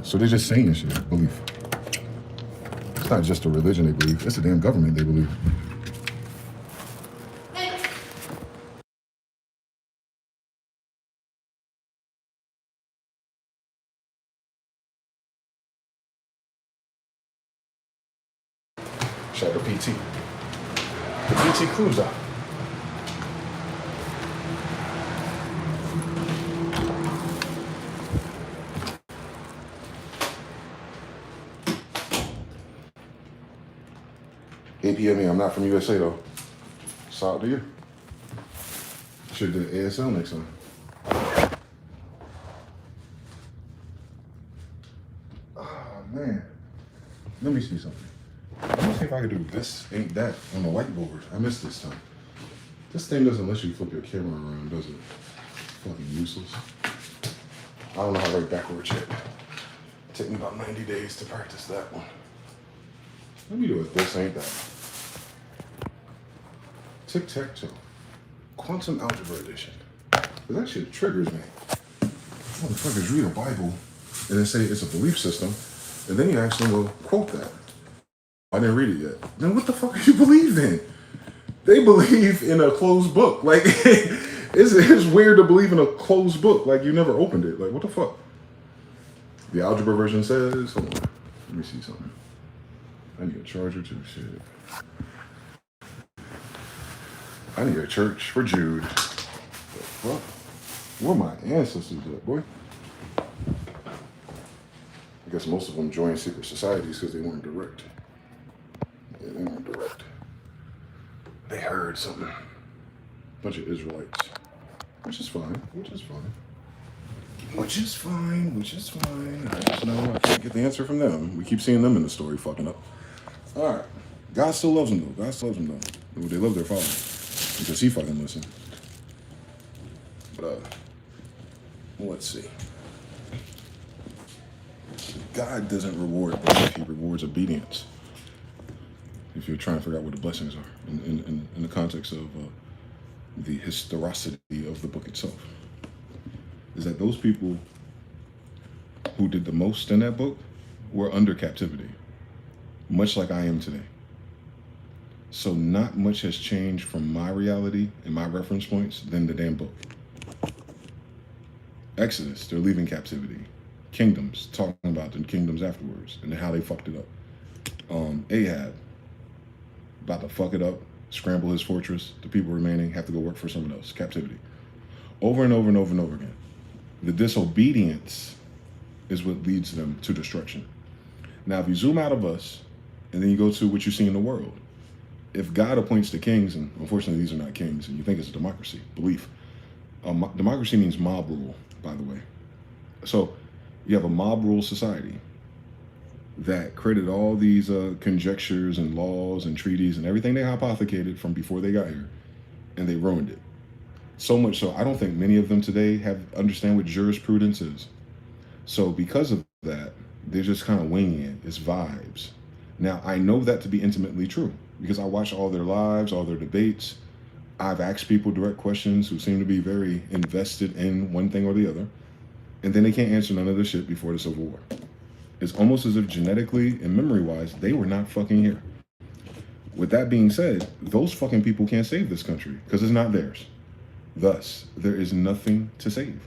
So they're just saying shit, belief. It's not just a religion they believe, it's a damn government they believe. Shout out to PT. The PT Cruiser. APME, I'm not from USA though. Shout out to you. Should do ASL next time. Oh man. Let me see something. Let me see if I can do this, ain't that, on the whiteboard. I missed this time. This thing doesn't let you flip your camera around, does it? Fucking useless. I don't know how to write backwards yet. Take me about 90 days to practice that one. Let me do it this, ain't that. Tic-tac-toe. Quantum Algebra Edition. That shit triggers me. Motherfuckers read a Bible and then say it's a belief system, and then you ask them, well, quote that. I didn't read it yet. Then what the fuck are you believe in? They believe in a closed book. Like, it's weird to believe in a closed book. Like, you never opened it. Like, what the fuck? The algebra version says, hold on, let me see something. I need a charger too, shit. I need a church for Jude. What? Where my ancestors at, boy? I guess most of them joined secret societies because they weren't direct. Yeah, they weren't direct. They heard something. Bunch of Israelites. Which is fine. Which is fine. I just know I can't get the answer from them. We keep seeing them in the story fucking up. All right. God still loves them though. They love their father. Because he fucking listened. But let's see. God doesn't reward belief, he rewards obedience. If you're trying to figure out what the blessings are in the context of the historicity of the book itself. Is that those people who did the most in that book were under captivity, much like I am today. So not much has changed from my reality and my reference points than the damn book. Exodus, they're leaving captivity. Kingdoms, talking about the kingdoms afterwards and how they fucked it up. Ahab, about to fuck it up, scramble his fortress. The people remaining have to go work for someone else. Captivity. Over and over and over and over again. The disobedience is what leads them to destruction. Now, if you zoom out of us and then you go to what you see in the world, if God appoints the kings, and unfortunately these are not kings, and you think it's a democracy, belief. Democracy means mob rule, by the way. So you have a mob rule society. that created all these conjectures and laws and treaties and everything they hypothecated from before they got here, and they ruined it. So much so, I don't think many of them today have understand what jurisprudence is. So because of that, they're just kind of winging it. It's vibes. Now, I know that to be intimately true because I watch all their lives, all their debates. I've asked people direct questions who seem to be very invested in one thing or the other, and then they can't answer none of this shit before the Civil War. It's almost as if genetically and memory-wise, they were not fucking here. With that being said, those fucking people can't save this country because it's not theirs. Thus, there is nothing to save.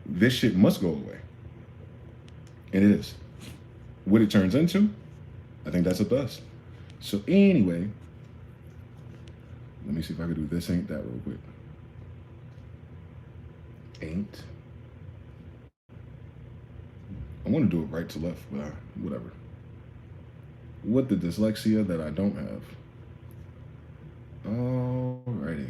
This shit must go away. And it is. What it turns into, I think that's up to us. So anyway, let me see if I can do this ain't that real quick. Ain't. I want to do it right to left, but whatever. With the dyslexia that I don't have. Alrighty.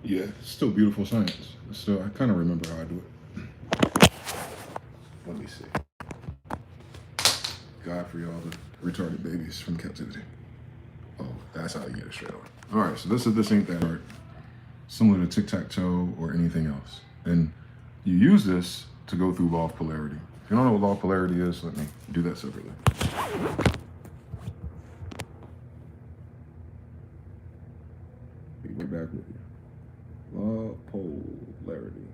Yeah, it's still beautiful science. Still, I kind of remember how I do it. Let me see. God free all the retarded babies from captivity. Oh, that's how you get it straight on. All right, so this ain't that hard. Similar to tic-tac-toe or anything else. And you use this to go through law of polarity. If you don't know what law of polarity is, let me do that separately. Be right back with you. Law of polarity.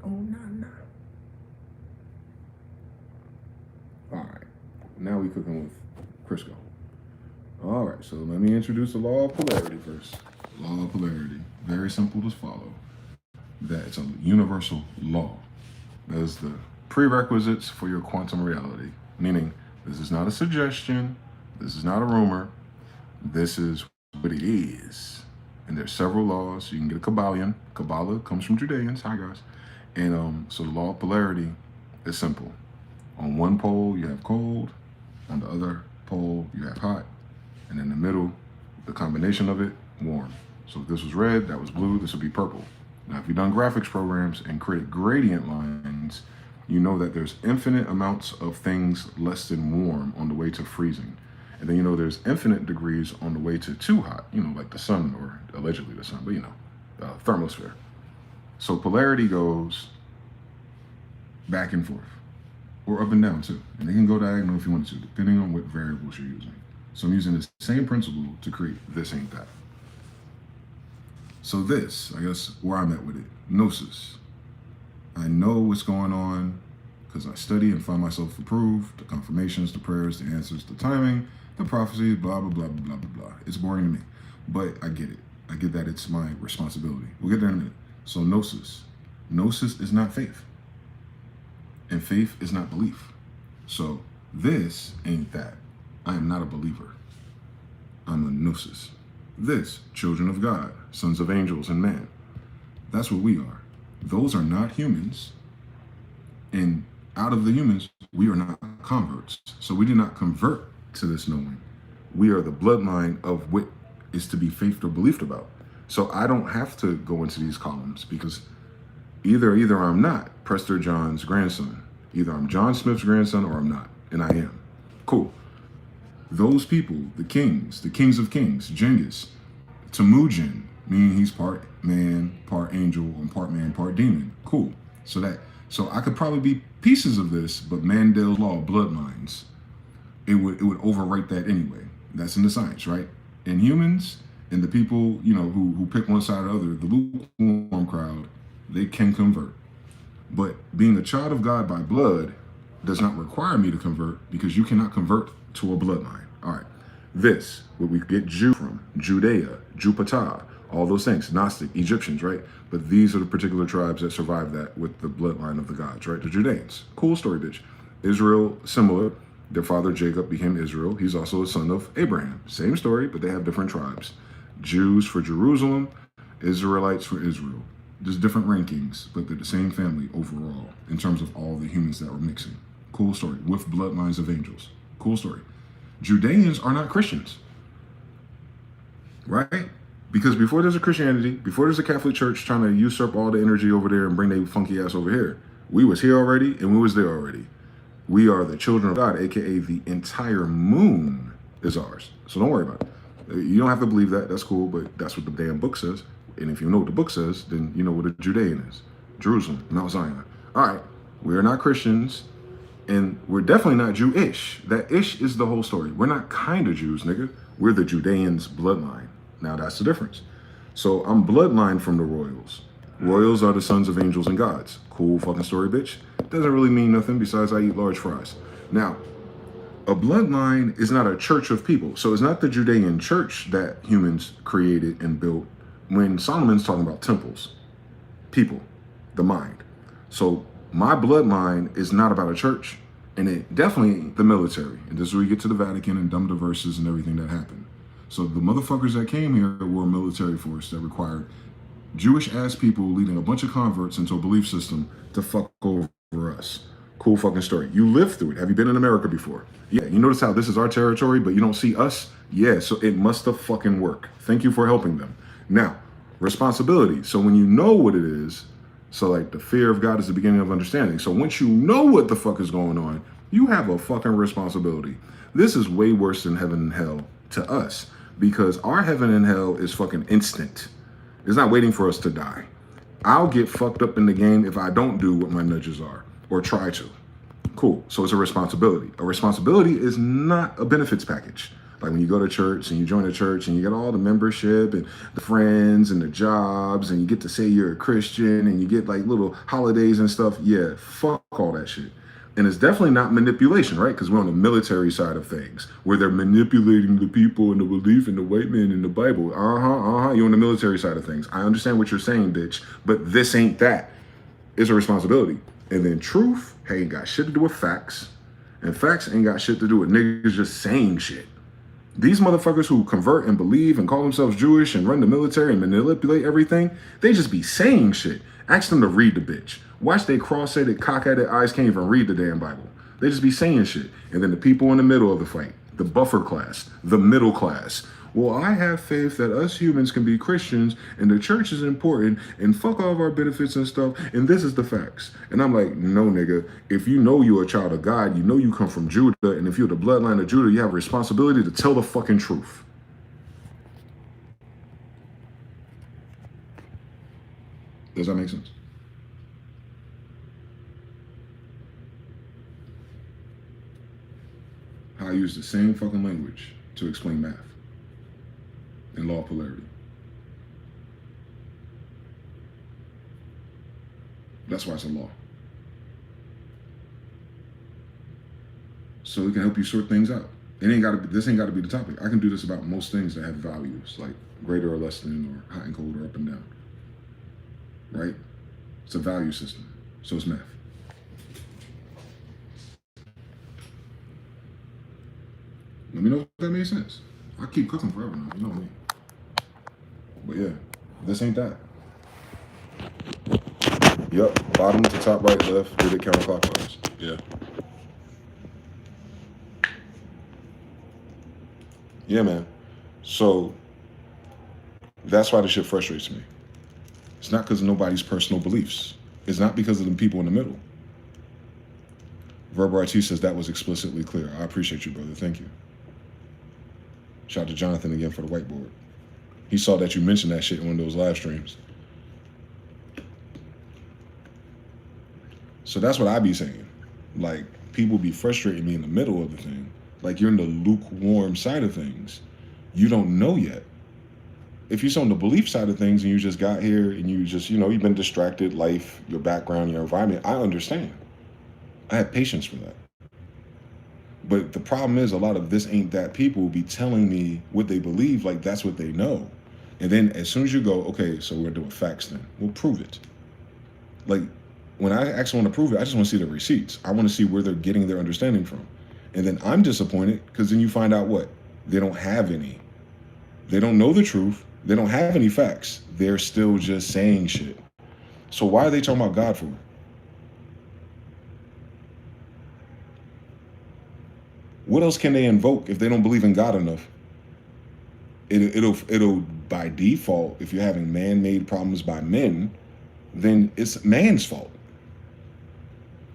Oh, no. All right, now we cooking with Crisco. All right, so let me introduce the law of polarity first. Law of polarity, very simple to follow. That it's a universal law. That is the prerequisites for your quantum reality. Meaning, this is not a suggestion, this is not a rumor, this is what it is. And there's several laws. You can get a Kabbalion. Kabbalah comes from Judeans. Hi, guys. And so the law of polarity is simple. On one pole, you have cold. On the other pole, you have hot. And in the middle, the combination of it, warm. So if this was red, that was blue, this would be purple. Now, if you've done graphics programs and created gradient lines, you know that there's infinite amounts of things less than warm on the way to freezing. And then you know there's infinite degrees on the way to too hot, you know, like the sun, or allegedly the sun, but you know, thermosphere. So polarity goes back and forth, or up and down too. And they can go diagonal if you want to, depending on what variables you're using. So I'm using the same principle to create this ain't that. So this, I guess where I'm at with it, gnosis. I know what's going on because I study and find myself approved, the confirmations, the prayers, the answers, the timing, the prophecies, blah, blah, blah, blah, blah, blah. It's boring to me, but I get it. I get that it's my responsibility. We'll get there in a minute. So gnosis. Gnosis is not faith. And faith is not belief. So this ain't that. I am not a believer. I'm a gnosis. This, children of God, sons of angels and man. That's what we are. Those are not humans. And out of the humans, we are not converts. So we do not convert to this knowing. We are the bloodline of what is to be faithed or believed about. So I don't have to go into these columns because either I'm not Prester John's grandson. Either I'm John Smith's grandson or I'm not. And I am. Cool. Those people, the kings of kings, Genghis, Temujin, meaning he's part man, part angel, and part man, part demon. Cool. So I could probably be pieces of this, but Mandel's law of bloodlines, it would overwrite that anyway. That's in the science, right? And humans and the people, you know, who pick one side or the other, the lukewarm crowd, they can convert. But being a child of God by blood does not require me to convert, because you cannot convert to a bloodline. All right. This, where we get Jew from, Judea, Jupiter, all those things, Gnostic, Egyptians, right? But these are the particular tribes that survived that with the bloodline of the gods, right? The Judeans. Cool story, bitch. Israel, similar. Their father Jacob became Israel. He's also a son of Abraham. Same story, but they have different tribes. Jews for Jerusalem, Israelites for Israel. Just different rankings, but they're the same family overall in terms of all the humans that were mixing. Cool story. With bloodlines of angels. Cool story. Judeans are not Christians, right? Because before there's a Christianity, before there's a Catholic Church trying to usurp all the energy over there and bring their funky ass over here, we was here already and we was there already. We are the children of God, aka the entire moon is ours. So don't worry about it. You don't have to believe that. That's cool, but that's what the damn book says. And if you know what the book says, then you know what a Judean is. Jerusalem, Mount Zion. All right, we are not Christians. And we're definitely not Jewish. That ish is the whole story. We're not kind of Jews, nigga. We're the Judeans' bloodline. Now that's the difference. So I'm bloodline from the royals. Royals are the sons of angels and gods. Cool fucking story, bitch. Doesn't really mean nothing besides I eat large fries. Now, a bloodline is not a church of people. So it's not the Judean church that humans created and built when Solomon's talking about temples, people, the mind. So my bloodline is not about a church, and it definitely ain't the military. And this is where we get to the Vatican and dumb verses and everything that happened. So the motherfuckers that came here were a military force that required Jewish-ass people leading a bunch of converts into a belief system to fuck over us. Cool fucking story. You lived through it. Have you been in America before? Yeah, you notice how this is our territory, but you don't see us? Yeah, so it must have fucking worked. Thank you for helping them. Now, responsibility. So when you know what it is, so like the fear of God is the beginning of understanding. So once you know what the fuck is going on, you have a fucking responsibility. This is way worse than heaven and hell to us, because our heaven and hell is fucking instant. It's not waiting for us to die. I'll get fucked up in the game if I don't do what my nudges are, or try to. Cool. So it's a responsibility. A responsibility is not a benefits package. Like when you go to church and you join a church and you get all the membership and the friends and the jobs and you get to say you're a Christian and you get like little holidays and stuff. Yeah, fuck all that shit. And it's definitely not manipulation, right? Because we're on the military side of things, where they're manipulating the people and the belief in the white man in the Bible. You're on the military side of things. I understand what you're saying, bitch, but this ain't that. It's a responsibility. And then truth ain't got shit to do with facts. And facts ain't got shit to do with niggas just saying shit. These motherfuckers who convert and believe and call themselves Jewish and run the military and manipulate everything, they just be saying shit. Ask them to read the bitch. Watch they cross-headed, cock-headed eyes can't even read the damn Bible. They just be saying shit. And then the people in the middle of the fight, the buffer class, the middle class. Well, I have faith that us humans can be Christians and the church is important and fuck all of our benefits and stuff. And this is the facts. And I'm like, no, nigga. If you know you're a child of God, you know you come from Judah. And if you're the bloodline of Judah, you have a responsibility to tell the fucking truth. Does that make sense? How I use the same fucking language to explain math and law of polarity. That's why it's a law. So it can help you sort things out. This ain't gotta be the topic. I can do this about most things that have values, like greater or less than, or hot and cold, or up and down. Right? It's a value system. So it's math. Let me know if that makes sense. I keep cooking forever now, you know me. But yeah, this ain't that. Yep, bottom to top, right, left, did it counterclockwise. Yeah. Yeah, man. So that's why this shit frustrates me. It's not because of nobody's personal beliefs. It's not because of the people in the middle. Verbal IT says that was explicitly clear. I appreciate you, brother. Thank you. Shout out to Jonathan again for the whiteboard. He saw that you mentioned that shit in one of those live streams. So that's what I be saying. Like, people be frustrating me in the middle of the thing. Like, you're in the lukewarm side of things. You don't know yet. If you're on the belief side of things and you just got here and you just, you've been distracted, life, your background, your environment, I understand. I have patience for that. But the problem is a lot of this ain't that people will be telling me what they believe, like that's what they know. And then as soon as you go, okay, so we're doing facts then, we'll prove it. Like, when I actually want to prove it, I just want to see the receipts. I want to see where they're getting their understanding from. And then I'm disappointed because then you find out what? They don't have any. They don't know the truth. They don't have any facts. They're still just saying shit. So why are they talking about God for? What else can they invoke if they don't believe in God enough? It'll by default, if you're having man-made problems by men, then it's man's fault.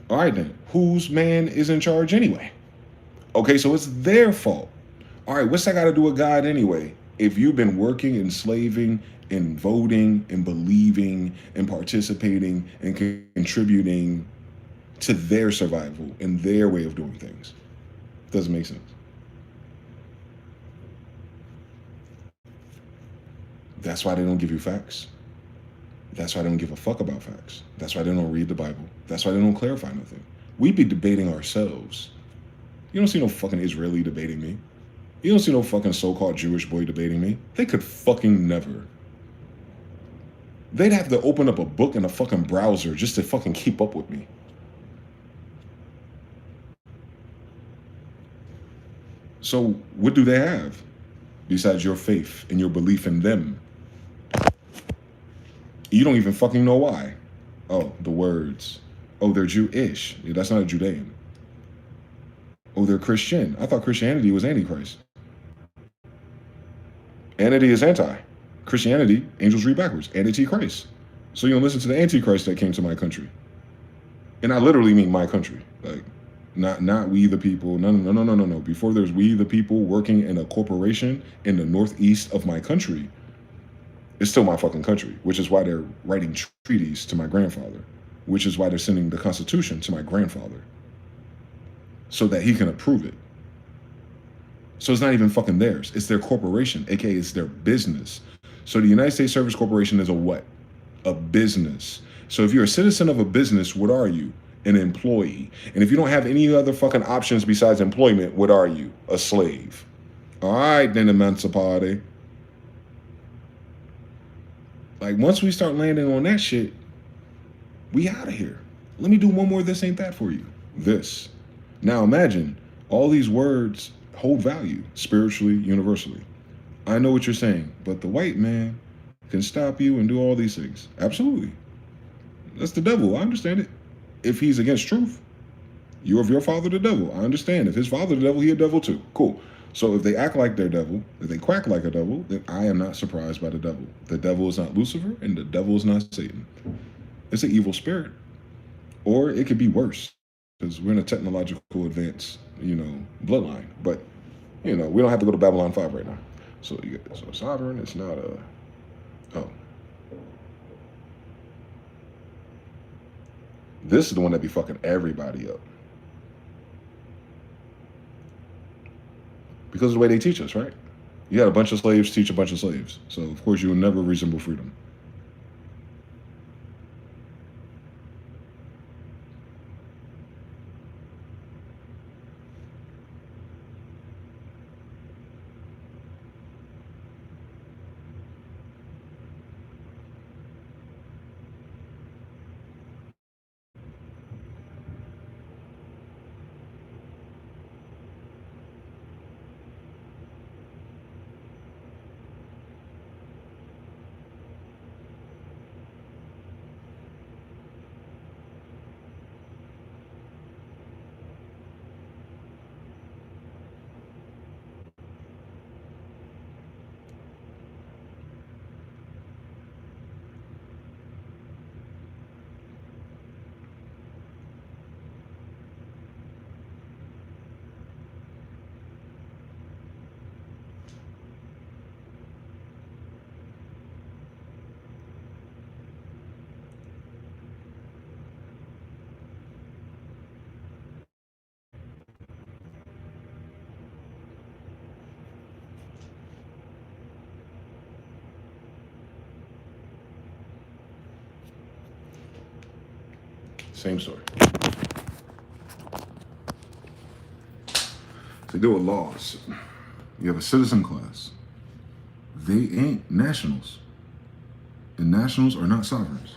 All right then, whose man is in charge anyway? Okay, so it's their fault. All right, what's that got to do with God anyway? If you've been working and slaving and voting and believing and participating and contributing to their survival and their way of doing things. Doesn't make sense. That's why they don't give you facts. That's why they don't give a fuck about facts. That's why they don't read the Bible. That's why they don't clarify nothing. We be debating ourselves. You don't see no fucking Israeli debating me. You don't see no fucking so-called Jewish boy debating me. They could fucking never. They'd have to open up a book in a fucking browser just to fucking keep up with me. So what do they have besides your faith and your belief in them? You don't even fucking know why. Oh, the words. Oh, they're Jewish. Yeah, that's not a Judean. Oh, they're Christian. I thought Christianity was Antichrist. Anti is anti. Christianity, angels read backwards. Antichrist. So you don't listen to the Antichrist that came to my country. And I literally mean my country. Like, not we the people. No. Before there's we the people working in a corporation in the northeast of my country, it's still my fucking country, which is why they're writing treaties to my grandfather, which is why they're sending the Constitution to my grandfather, so that he can approve it. So it's not even fucking theirs. It's their corporation, aka it's their business. So the United States Service Corporation is a what? A business. So if you're a citizen of a business, what are you? An employee. And if you don't have any other fucking options besides employment, what are you? A slave. All right, then, emancipate. Like, once we start landing on that shit, we out of here. Let me do one more this ain't that for you. This. Now imagine all these words hold value spiritually, universally. I know what you're saying, but the white man can stop you and do all these things. Absolutely. That's the devil. I understand it. If he's against truth, you of your father the devil. I understand. If his father the devil, he a devil too. Cool. So if they act like they're devil, if they quack like a devil, then I am not surprised by the devil. The devil is not Lucifer and the devil is not Satan. It's an evil spirit. Or it could be worse because we're in a technological advance, bloodline. But, we don't have to go to Babylon 5 right now. So sovereign, it's not this is the one that be fucking everybody up. Because of the way they teach us, right? You had a bunch of slaves teach a bunch of slaves. So, of course, you will never resemble freedom. Same story. They deal with laws. You have a citizen class. They ain't nationals. And nationals are not sovereigns.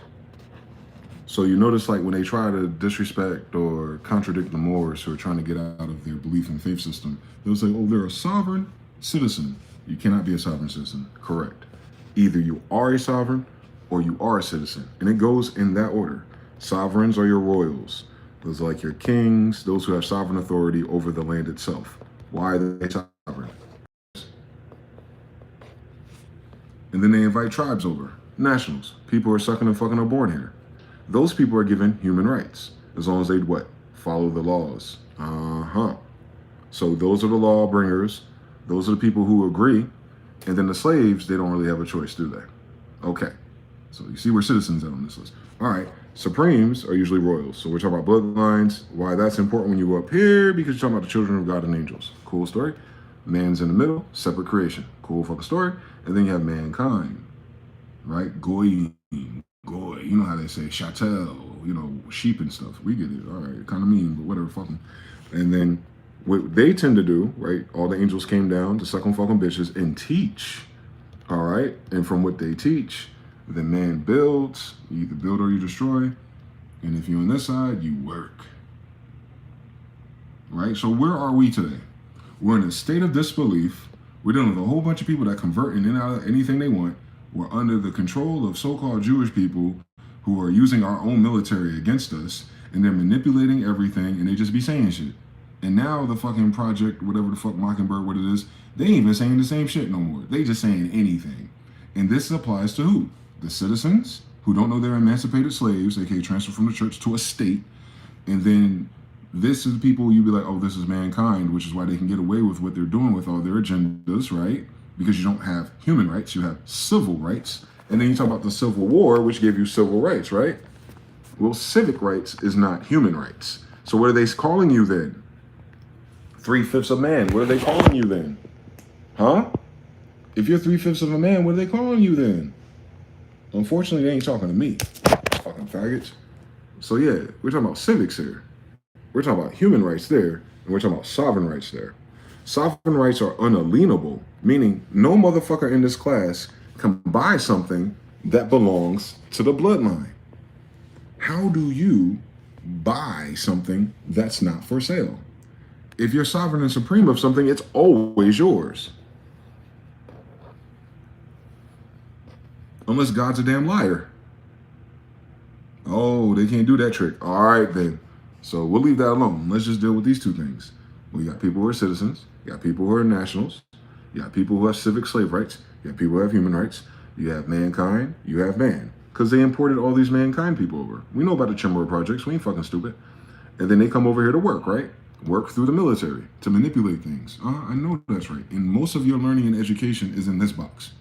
So you notice like when they try to disrespect or contradict the Moors who are trying to get out of their belief and faith system, they'll say, oh, they're a sovereign citizen. You cannot be a sovereign citizen. Correct. Either you are a sovereign or you are a citizen. And it goes in that order. Sovereigns are your royals. Those are like your kings, those who have sovereign authority over the land itself. Why are they sovereign? And then they invite tribes over. Nationals. People who are sucking and fucking are born here. Those people are given human rights. As long as they what? Follow the laws. So those are the law bringers. Those are the people who agree. And then the slaves, they don't really have a choice, do they? Okay. So you see where citizens are on this list. All right. Supremes are usually royals. So we're talking about bloodlines. Why that's important when you go up here, because you're talking about the children of God and angels. Cool story. Man's in the middle, separate creation. Cool fucking story. And then you have mankind, right? Goy. You know how they say chattel, sheep and stuff. We get it. All right. Kind of mean, but whatever, fucking. And then what they tend to do, right? All the angels came down to suck on fucking bitches and teach. All right. And from what they teach, the man builds, you either build or you destroy. And if you're on this side, you work. Right? So where are we today? We're in a state of disbelief. We're dealing with a whole bunch of people that convert in and out of anything they want. We're under the control of so-called Jewish people who are using our own military against us, and they're manipulating everything, and they just be saying shit. And now the fucking project, whatever the fuck, Mockingbird, what it is, they ain't even saying the same shit no more. They just saying anything. And this applies to who? The citizens who don't know they're emancipated slaves, aka transferred from the church to a state. And then this is the people you be like, oh, this is mankind, which is why they can get away with what they're doing with all their agendas, right? Because you don't have human rights, you have civil rights. And then you talk about the Civil War, which gave you civil rights, right? Well, civic rights is not human rights. So what are they calling you then? 3/5 of man. What are they calling you then? Huh? If you're 3/5 of a man, what are they calling you then? Unfortunately, they ain't talking to me. Fucking faggots. So yeah, we're talking about civics here. We're talking about human rights there, and we're talking about sovereign rights there. Sovereign rights are unalienable, meaning no motherfucker in this class can buy something that belongs to the bloodline. How do you buy something that's not for sale? If you're sovereign and supreme of something, it's always yours. Unless God's a damn liar. Oh, they can't do that trick. All right, then. So we'll leave that alone. Let's just deal with these two things. We got people who are citizens. You got people who are nationals. You got people who have civic slave rights. You got people who have human rights. You have mankind. You have man. Because they imported all these mankind people over. We know about the Chimera projects. We ain't fucking stupid. And then they come over here to work, right? Work through the military to manipulate things. I know that's right. And most of your learning and education is in this box.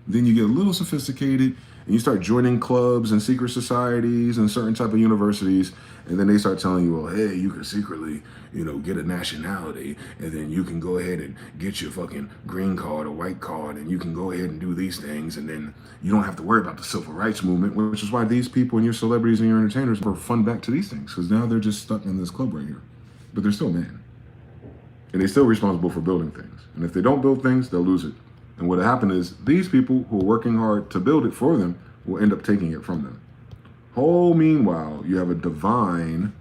Then you get a little sophisticated and you start joining clubs and secret societies and certain type of universities. And then they start telling you, well, hey, you can secretly, get a nationality. And then you can go ahead and get your fucking green card or white card. And you can go ahead and do these things. And then you don't have to worry about the civil rights movement, which is why these people and your celebrities and your entertainers are fun back to these things. Because now they're just stuck in this club right here. But they're still man. And they're still responsible for building things. And if they don't build things, they'll lose it. And what happened is these people who are working hard to build it for them will end up taking it from them. Meanwhile, you have a divine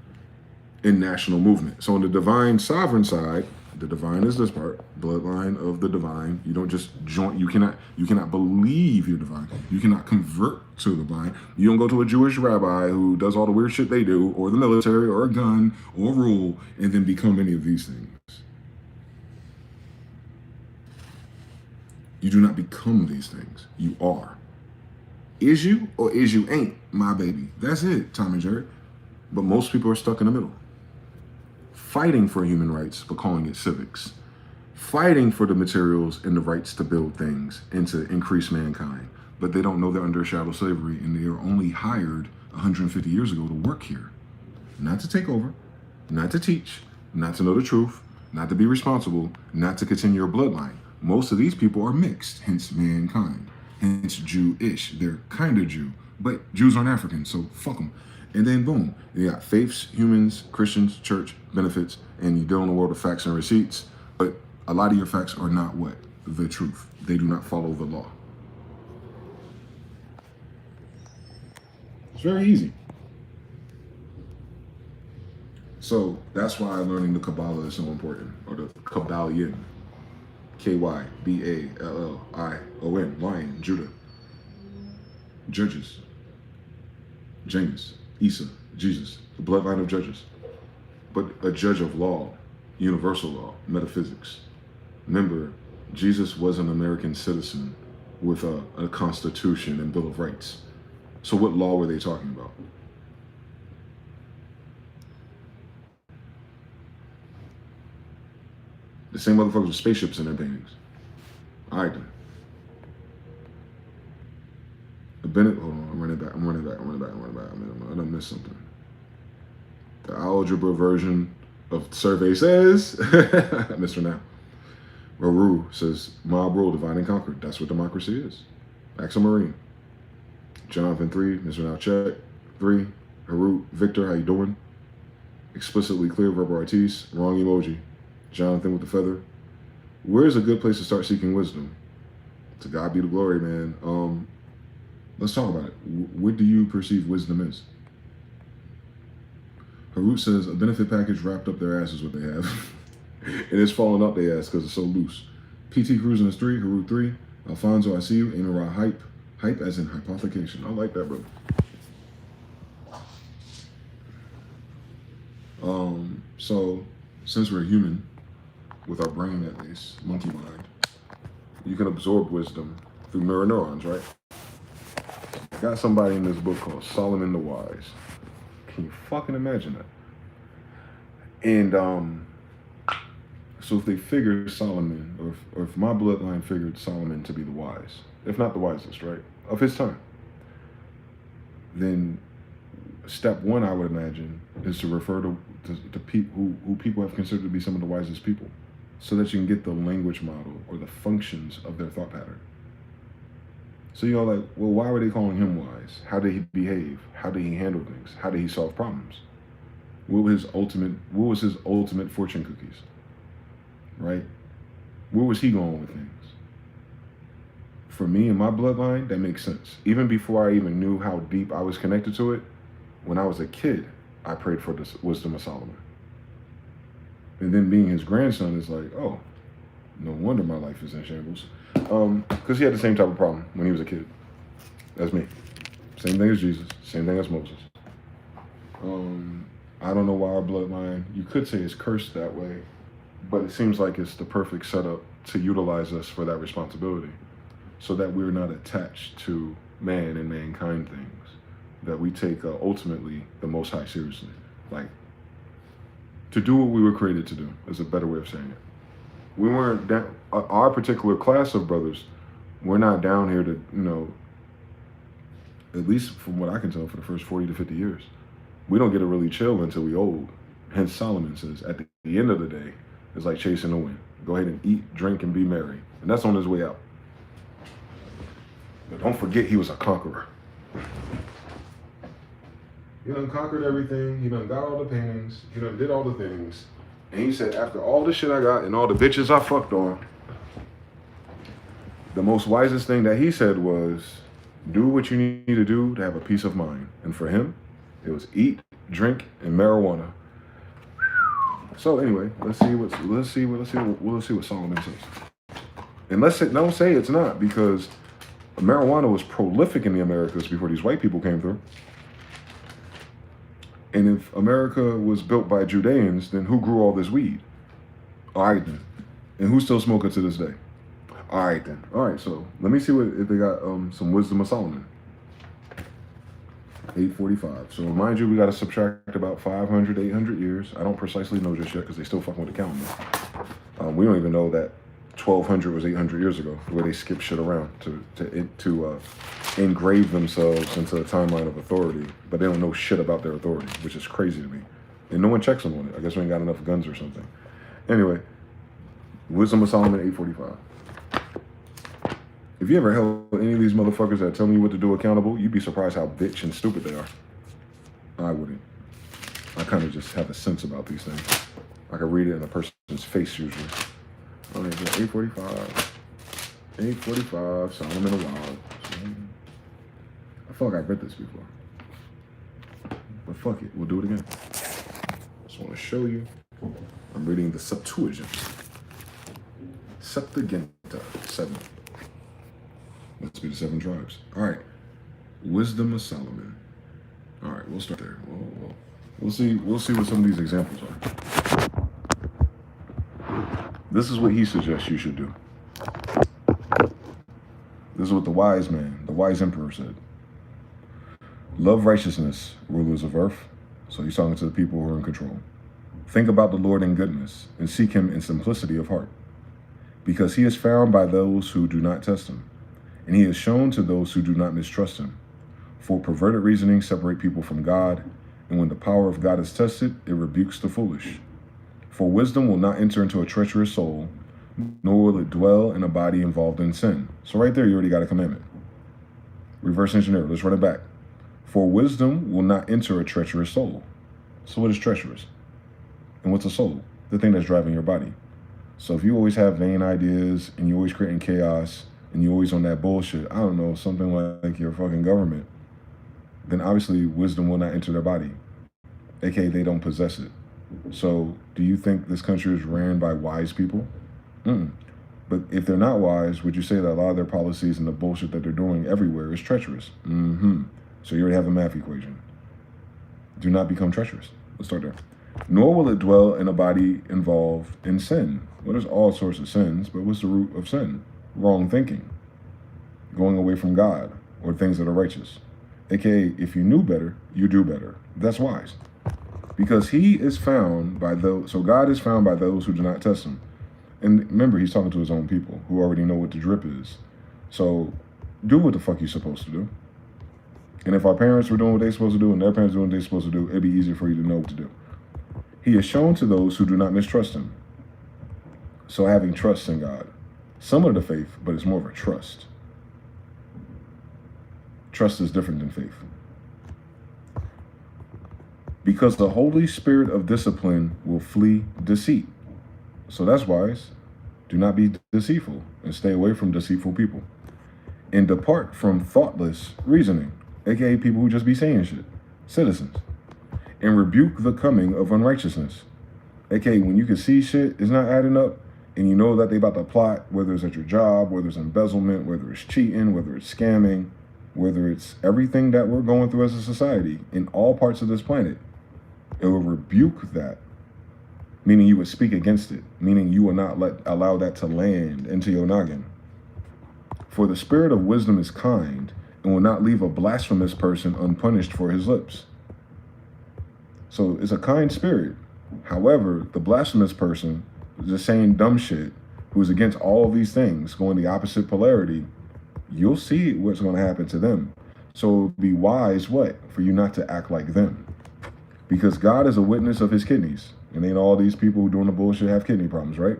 and national movement. So on the divine sovereign side, the divine is this part, bloodline of the divine. You don't just join, you cannot believe you're divine. You cannot convert to the divine. You don't go to a Jewish rabbi who does all the weird shit they do, or the military, or a gun, or rule, and then become any of these things. You do not become these things. You are. Is you or is you ain't, my baby? That's it, Tom and Jerry. But most people are stuck in the middle. Fighting for human rights, but calling it civics. Fighting for the materials and the rights to build things and to increase mankind. But they don't know they're under a shadow slavery and they are only hired 150 years ago to work here. Not to take over, not to teach, not to know the truth, not to be responsible, not to continue your bloodline. Most of these people are mixed, hence mankind, hence Jewish. They're kind of Jew, but Jews aren't African, so fuck them. And then boom, you got faiths, humans, Christians, church, benefits, and you deal in a world of facts and receipts, but a lot of your facts are not what? The truth. They do not follow the law. It's very easy. So that's why learning the Kabbalah is so important, or the Kabbalion. K-Y-B-A-L-L-I-O-N, Lion, Judah. Judges. Janus, Isa, Jesus, the bloodline of judges. But a judge of law, universal law, metaphysics. Remember, Jesus was an American citizen with a constitution and Bill of Rights. So what law were they talking about? The same motherfuckers with spaceships in their paintings. All right, then. Hold on, I'm running back. I done missed something. The algebra version of the survey says, I missed her now. Maru says, mob rule, divide and conquer. That's what democracy is. Axe Marine. Jonathan 3, Mr. Now check. 3, Harut, Victor, how you doing? Explicitly clear, verbal artiste, wrong emoji. Jonathan with the feather. Where's a good place to start seeking wisdom? To God be the glory, man. Let's talk about it. What do you perceive wisdom is? Harut says, a benefit package wrapped up their ass is what they have. And it's falling up their ass because it's so loose. PT Cruising is 3, Harut 3. Alfonso, I see you. Amara hype. Hype as in hypothecation. I like that, brother. So, since we're human, with our brain at least, monkey mind, you can absorb wisdom through mirror neurons, right? I got somebody in this book called Solomon the Wise. Can you fucking imagine that? And so if they figured Solomon, or if my bloodline figured Solomon to be the wise, if not the wisest, right, of his time, then step one, I would imagine, is to refer to people who people have considered to be some of the wisest people, so that you can get the language model or the functions of their thought pattern. So you're like, well, why were they calling him wise? How did he behave? How did he handle things? How did he solve problems? What was his ultimate fortune cookies? Right? Where was he going with things? For me and my bloodline, that makes sense. Even before I even knew how deep I was connected to it, when I was a kid, I prayed for the wisdom of Solomon. And then being his grandson is like, oh, no wonder my life is in shambles. Because he had the same type of problem when he was a kid. That's me. Same thing as Jesus. Same thing as Moses. I don't know why our bloodline, you could say it's cursed that way, but it seems like it's the perfect setup to utilize us for that responsibility so that we're not attached to man and mankind things, that we take ultimately the Most High seriously. Like, to do what we were created to do is a better way of saying it. We weren't down, our particular class of brothers, we're not down here to, at least from what I can tell, for the first 40 to 50 years. We don't get to really chill until we old. Hence Solomon says, at the end of the day, it's like chasing the wind. Go ahead and eat, drink, and be merry. And that's on his way out. But don't forget he was a conqueror. He done conquered everything. He done got all the paintings. He done did all the things. And he said, after all the shit I got and all the bitches I fucked on, the most wisest thing that he said was, do what you need to do to have a peace of mind. And for him, it was eat, drink, and marijuana. So anyway, let's see what Solomon says. And don't say it's not, because marijuana was prolific in the Americas before these white people came through. And if America was built by Judeans, then who grew all this weed? All right then. And who's still smoking to this day? All right then. All right, so let me see if they got some wisdom of Solomon. 845. So mind you, we got to subtract about 500, 800 years. I don't precisely know just yet because they still fucking with the calendar. We don't even know that 1200 was 800 years ago, the way they skip shit around to engrave themselves into a timeline of authority, but they don't know shit about their authority, which is crazy to me. And no one checks them on it. I guess we ain't got enough guns or something. Anyway, Wisdom of Solomon 845. If you ever held any of these motherfuckers that tell me what to do accountable, you'd be surprised how bitch and stupid they are. I wouldn't. I kind of just have a sense about these things. I can read it in a person's face usually. All right, 845. 845, Solomon the Wild. I feel like I've read this before. But fuck it, we'll do it again. Just want to show you. I'm reading the Septuagint. Septuaginta, 7. Must be the 7 tribes. All right. Wisdom of Solomon. All right, we'll start there. We'll see what some of these examples are. This is what he suggests you should do. This is what the wise man, the wise emperor said. Love righteousness, rulers of earth. So he's talking to the people who are in control. Think about the Lord in goodness and seek him in simplicity of heart, because he is found by those who do not test him, and he is shown to those who do not mistrust him. For perverted reasoning separate people from God, and when the power of God is tested, it rebukes the foolish. For wisdom will not enter into a treacherous soul, nor will it dwell in a body involved in sin. So right there, you already got a commandment. Reverse engineer, let's run it back. For wisdom will not enter a treacherous soul. So what is treacherous? And what's a soul? The thing that's driving your body. So if you always have vain ideas, and you're always creating chaos, and you're always on that bullshit, I don't know, something like your fucking government, then obviously wisdom will not enter their body. AKA they don't possess it. So do you think this country is ran by wise people? But if they're not wise, would you say that a lot of their policies and the bullshit that they're doing everywhere is treacherous? So you already have a math equation. Do not become treacherous. Let's start there. Nor will it dwell in a body involved in sin. Well, there's all sorts of sins, but what's the root of sin? Wrong thinking, going away from God, or things that are righteous. AKA, if you knew better, you do better. That's wise. Because he is found by those, so God is found by those who do not test him. And remember, he's talking to his own people who already know what the drip is. So do what the fuck you're supposed to do. And if our parents were doing what they're supposed to do and their parents doing what they're supposed to do, it'd be easier for you to know what to do. He is shown to those who do not mistrust him. So having trust in God. Similar to faith, but it's more of a trust. Trust is different than faith. Because the Holy Spirit of discipline will flee deceit. So that's wise. Do not be deceitful and stay away from deceitful people. And depart from thoughtless reasoning, aka people who just be saying shit, citizens. And rebuke the coming of unrighteousness. AKA, when you can see shit is not adding up, and you know that they about to plot, whether it's at your job, whether it's embezzlement, whether it's cheating, whether it's scamming, whether it's everything that we're going through as a society in all parts of this planet, it will rebuke that, meaning you would speak against it, meaning you will not allow that to land into your noggin. For the spirit of wisdom is kind and will not leave a blasphemous person unpunished for his lips. So it's a kind spirit. However, the blasphemous person, just saying dumb shit, who's against all of these things, going the opposite polarity, you'll see what's going to happen to them. So be wise, what? For you not to act like them. Because God is a witness of his kidneys. And ain't all these people who doing the bullshit have kidney problems, right?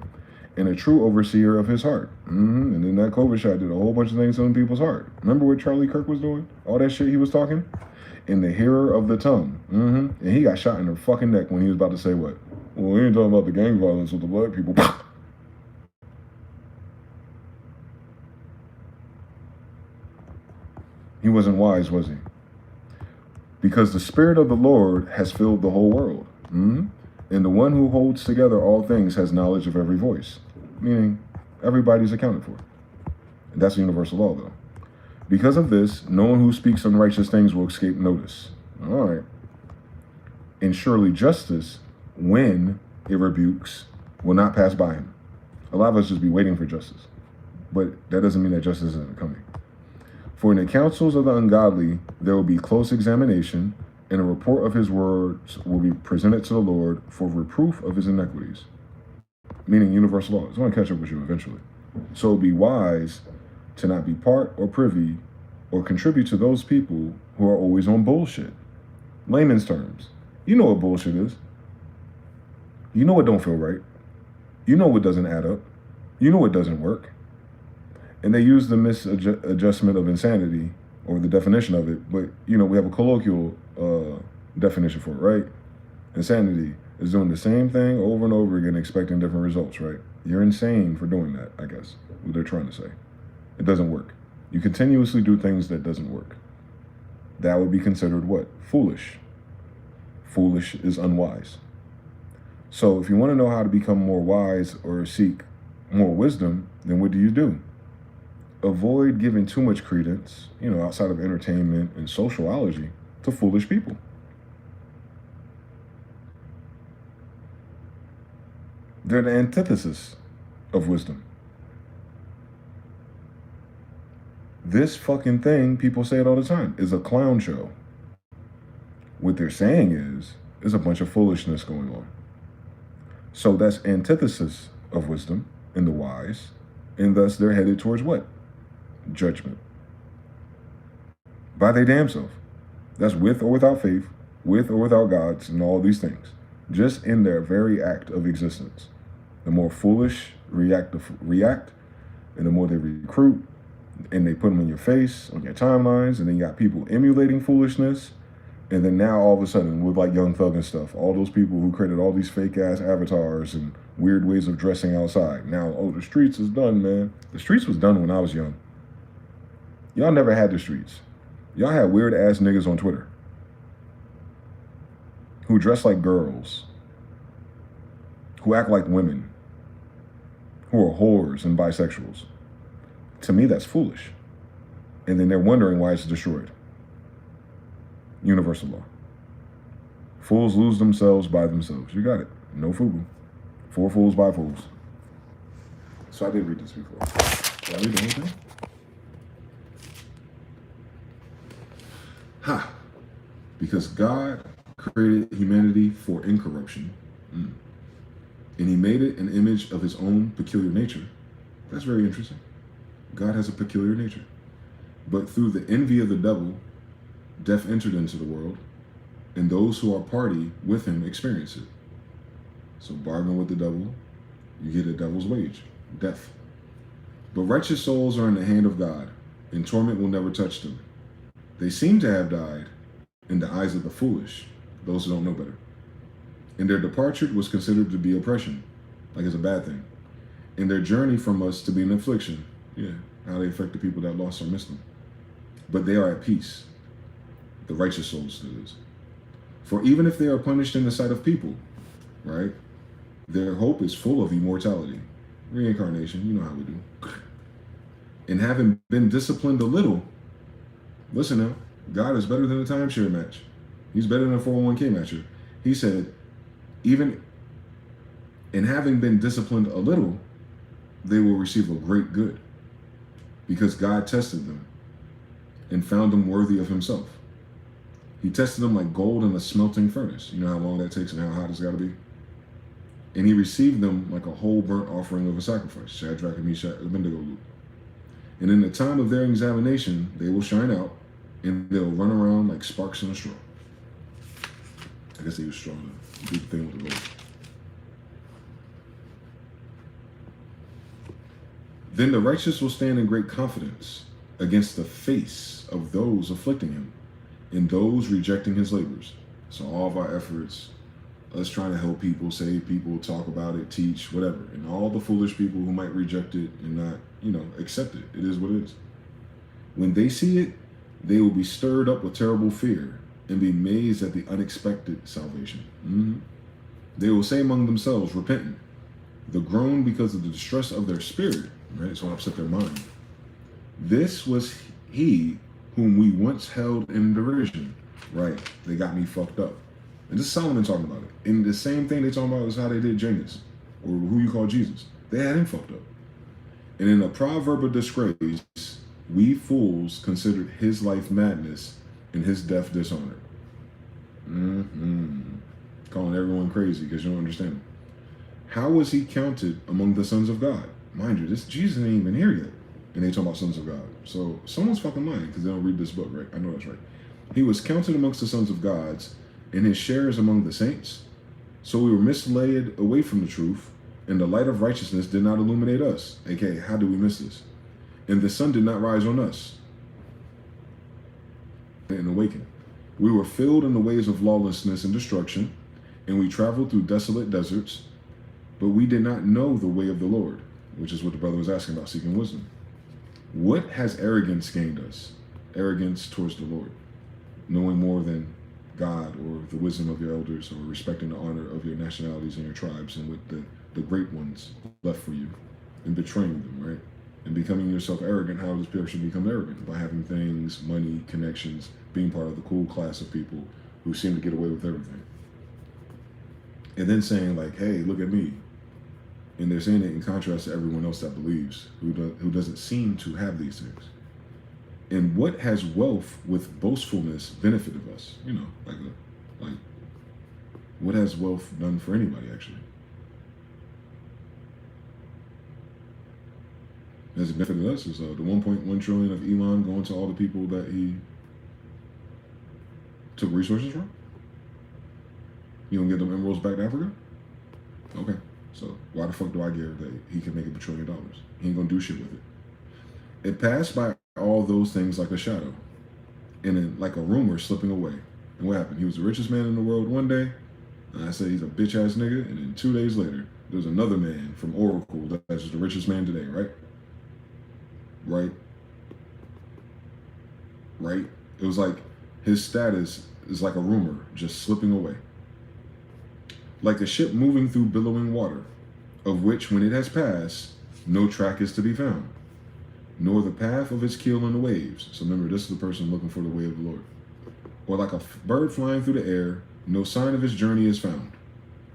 And a true overseer of his heart. And then that COVID shot did a whole bunch of things to them people's heart. Remember what Charlie Kirk was doing? All that shit he was talking? And the hearer of the tongue. And he got shot in the fucking neck when he was about to say what? Well, he ain't talking about the gang violence with the black people. He wasn't wise, was he? Because the Spirit of the Lord has filled the whole world. And the one who holds together all things has knowledge of every voice. Meaning, everybody's accounted for. And that's universal law, though. Because of this, no one who speaks unrighteous things will escape notice. All right. And surely justice, when it rebukes, will not pass by him. A lot of us just be waiting for justice. But that doesn't mean that justice isn't coming. For in the counsels of the ungodly, there will be close examination, and a report of his words will be presented to the Lord for reproof of his iniquities. Meaning universal law. It's going to catch up with you eventually. So be wise to not be part or privy or contribute to those people who are always on bullshit. Layman's terms. You know what bullshit is. You know what don't feel right. You know what doesn't add up. You know what doesn't work. And they use the misadjustment of insanity, or the definition of it, but you know, we have a colloquial definition for it, right? Insanity is doing the same thing over and over again, expecting different results, right? You're insane for doing that, I guess, what they're trying to say. It doesn't work. You continuously do things that doesn't work. That would be considered what? Foolish. Foolish is unwise. So if you want to know how to become more wise or seek more wisdom, then what do? Avoid giving too much credence, outside of entertainment and sociology, to foolish people. They're the antithesis of wisdom. This fucking thing, people say it all the time, is a clown show. What they're saying is a bunch of foolishness going on. So that's antithesis of wisdom and the wise, and thus they're headed towards what? Judgment. By their damn self. That's with or without faith, with or without gods, and all these things. Just in their very act of existence. The more foolish react, and the more they recruit, and they put them in your face, on your timelines, and then you got people emulating foolishness, and then now all of a sudden, with like Young Thug and stuff, all those people who created all these fake ass avatars and weird ways of dressing outside. Now, the streets is done, man. The streets was done when I was young. Y'all never had the streets. Y'all had weird ass niggas on Twitter who dress like girls, who act like women, who are whores and bisexuals. To me, that's foolish. And then they're wondering why it's destroyed. Universal law. Fools lose themselves by themselves. You got it. No FUBU. 4 fools by fools. So I did read this before. Did I read the whole thing? Because God created humanity for incorruption. And he made it an image of his own peculiar nature. That's very interesting. God has a peculiar nature. But through the envy of the devil, death entered into the world, and those who are party with him experience it. So bargain with the devil, you get a devil's wage, death. But righteous souls are in the hand of God, and torment will never touch them. They seem to have died in the eyes of the foolish, those who don't know better. And their departure was considered to be oppression, like it's a bad thing. And their journey from us to be an affliction, how they affect the people that lost or missed them. But they are at peace, the righteous souls, that is. For even if they are punished in the sight of people, right? Their hope is full of immortality. Reincarnation, you know how we do. And having been disciplined a little, listen now, God is better than a timeshare match. He's better than a 401k matcher. He said, even in having been disciplined a little, they will receive a great good, because God tested them and found them worthy of himself. He tested them like gold in a smelting furnace. You know how long that takes and how hot it's got to be? And he received them like a whole burnt offering of a sacrifice. Shadrach, Meshach, and Abednego loop. And in the time of their examination, they will shine out, and they'll run around like sparks in a straw. I guess they use straw to do the thing with the gold. Then the righteous will stand in great confidence against the face of those afflicting him and those rejecting his labors. So all of our efforts, us trying to help people, save people, talk about it, teach, whatever, and all the foolish people who might reject it and not, accept it. It is what it is. When they see it, they will be stirred up with terrible fear and be amazed at the unexpected salvation. They will say among themselves, repentant, the groan because of the distress of their spirit, right? So upset their mind. This was he whom we once held in derision, right? They got me fucked up. And this is Solomon talking about it. And the same thing they talking about is how they did Janus, or who you call Jesus. They had him fucked up. And in a proverb of disgrace, we fools considered his life madness and his death dishonor. Calling everyone crazy because you don't understand him. How was he counted among the sons of God? Mind you, this Jesus ain't even here yet. And they talk about sons of God. So someone's fucking lying because they don't read this book, right? I know that's right. He was counted amongst the sons of gods, and his shares among the saints. So we were misled away from the truth, and the light of righteousness did not illuminate us. AKA, how do we miss this? And the sun did not rise on us and awaken. We were filled in the ways of lawlessness and destruction, and we traveled through desolate deserts, but we did not know the way of the Lord, which is what the brother was asking about, seeking wisdom. What has arrogance gained us? Arrogance towards the Lord, knowing more than God or the wisdom of your elders, or respecting the honor of your nationalities and your tribes, and what the great ones left for you, and betraying them, right? And becoming yourself arrogant. How does a person become arrogant? By having things, money, connections, being part of the cool class of people who seem to get away with everything. And then saying like, hey, look at me. And they're saying it in contrast to everyone else that believes, who doesn't seem to have these things. And what has wealth with boastfulness benefited us? Like what has wealth done for anybody, actually? Has it benefited us? Is the 1.1 trillion of Elon going to all the people that he took resources from? You don't get them emeralds back to Africa? Okay, so why the fuck do I care that he can make $1 trillion? He ain't gonna do shit with it. It passed by all those things like a shadow, and then like a rumor slipping away. And what happened? He was the richest man in the world one day, and I said he's a bitch ass nigga, and then 2 days later, there's another man from Oracle that's the richest man today, right? Right? It was like his status is like a rumor just slipping away. Like a ship moving through billowing water, of which when it has passed, no track is to be found, nor the path of its keel in the waves. So remember, this is the person looking for the way of the Lord. Or like a bird flying through the air, no sign of its journey is found,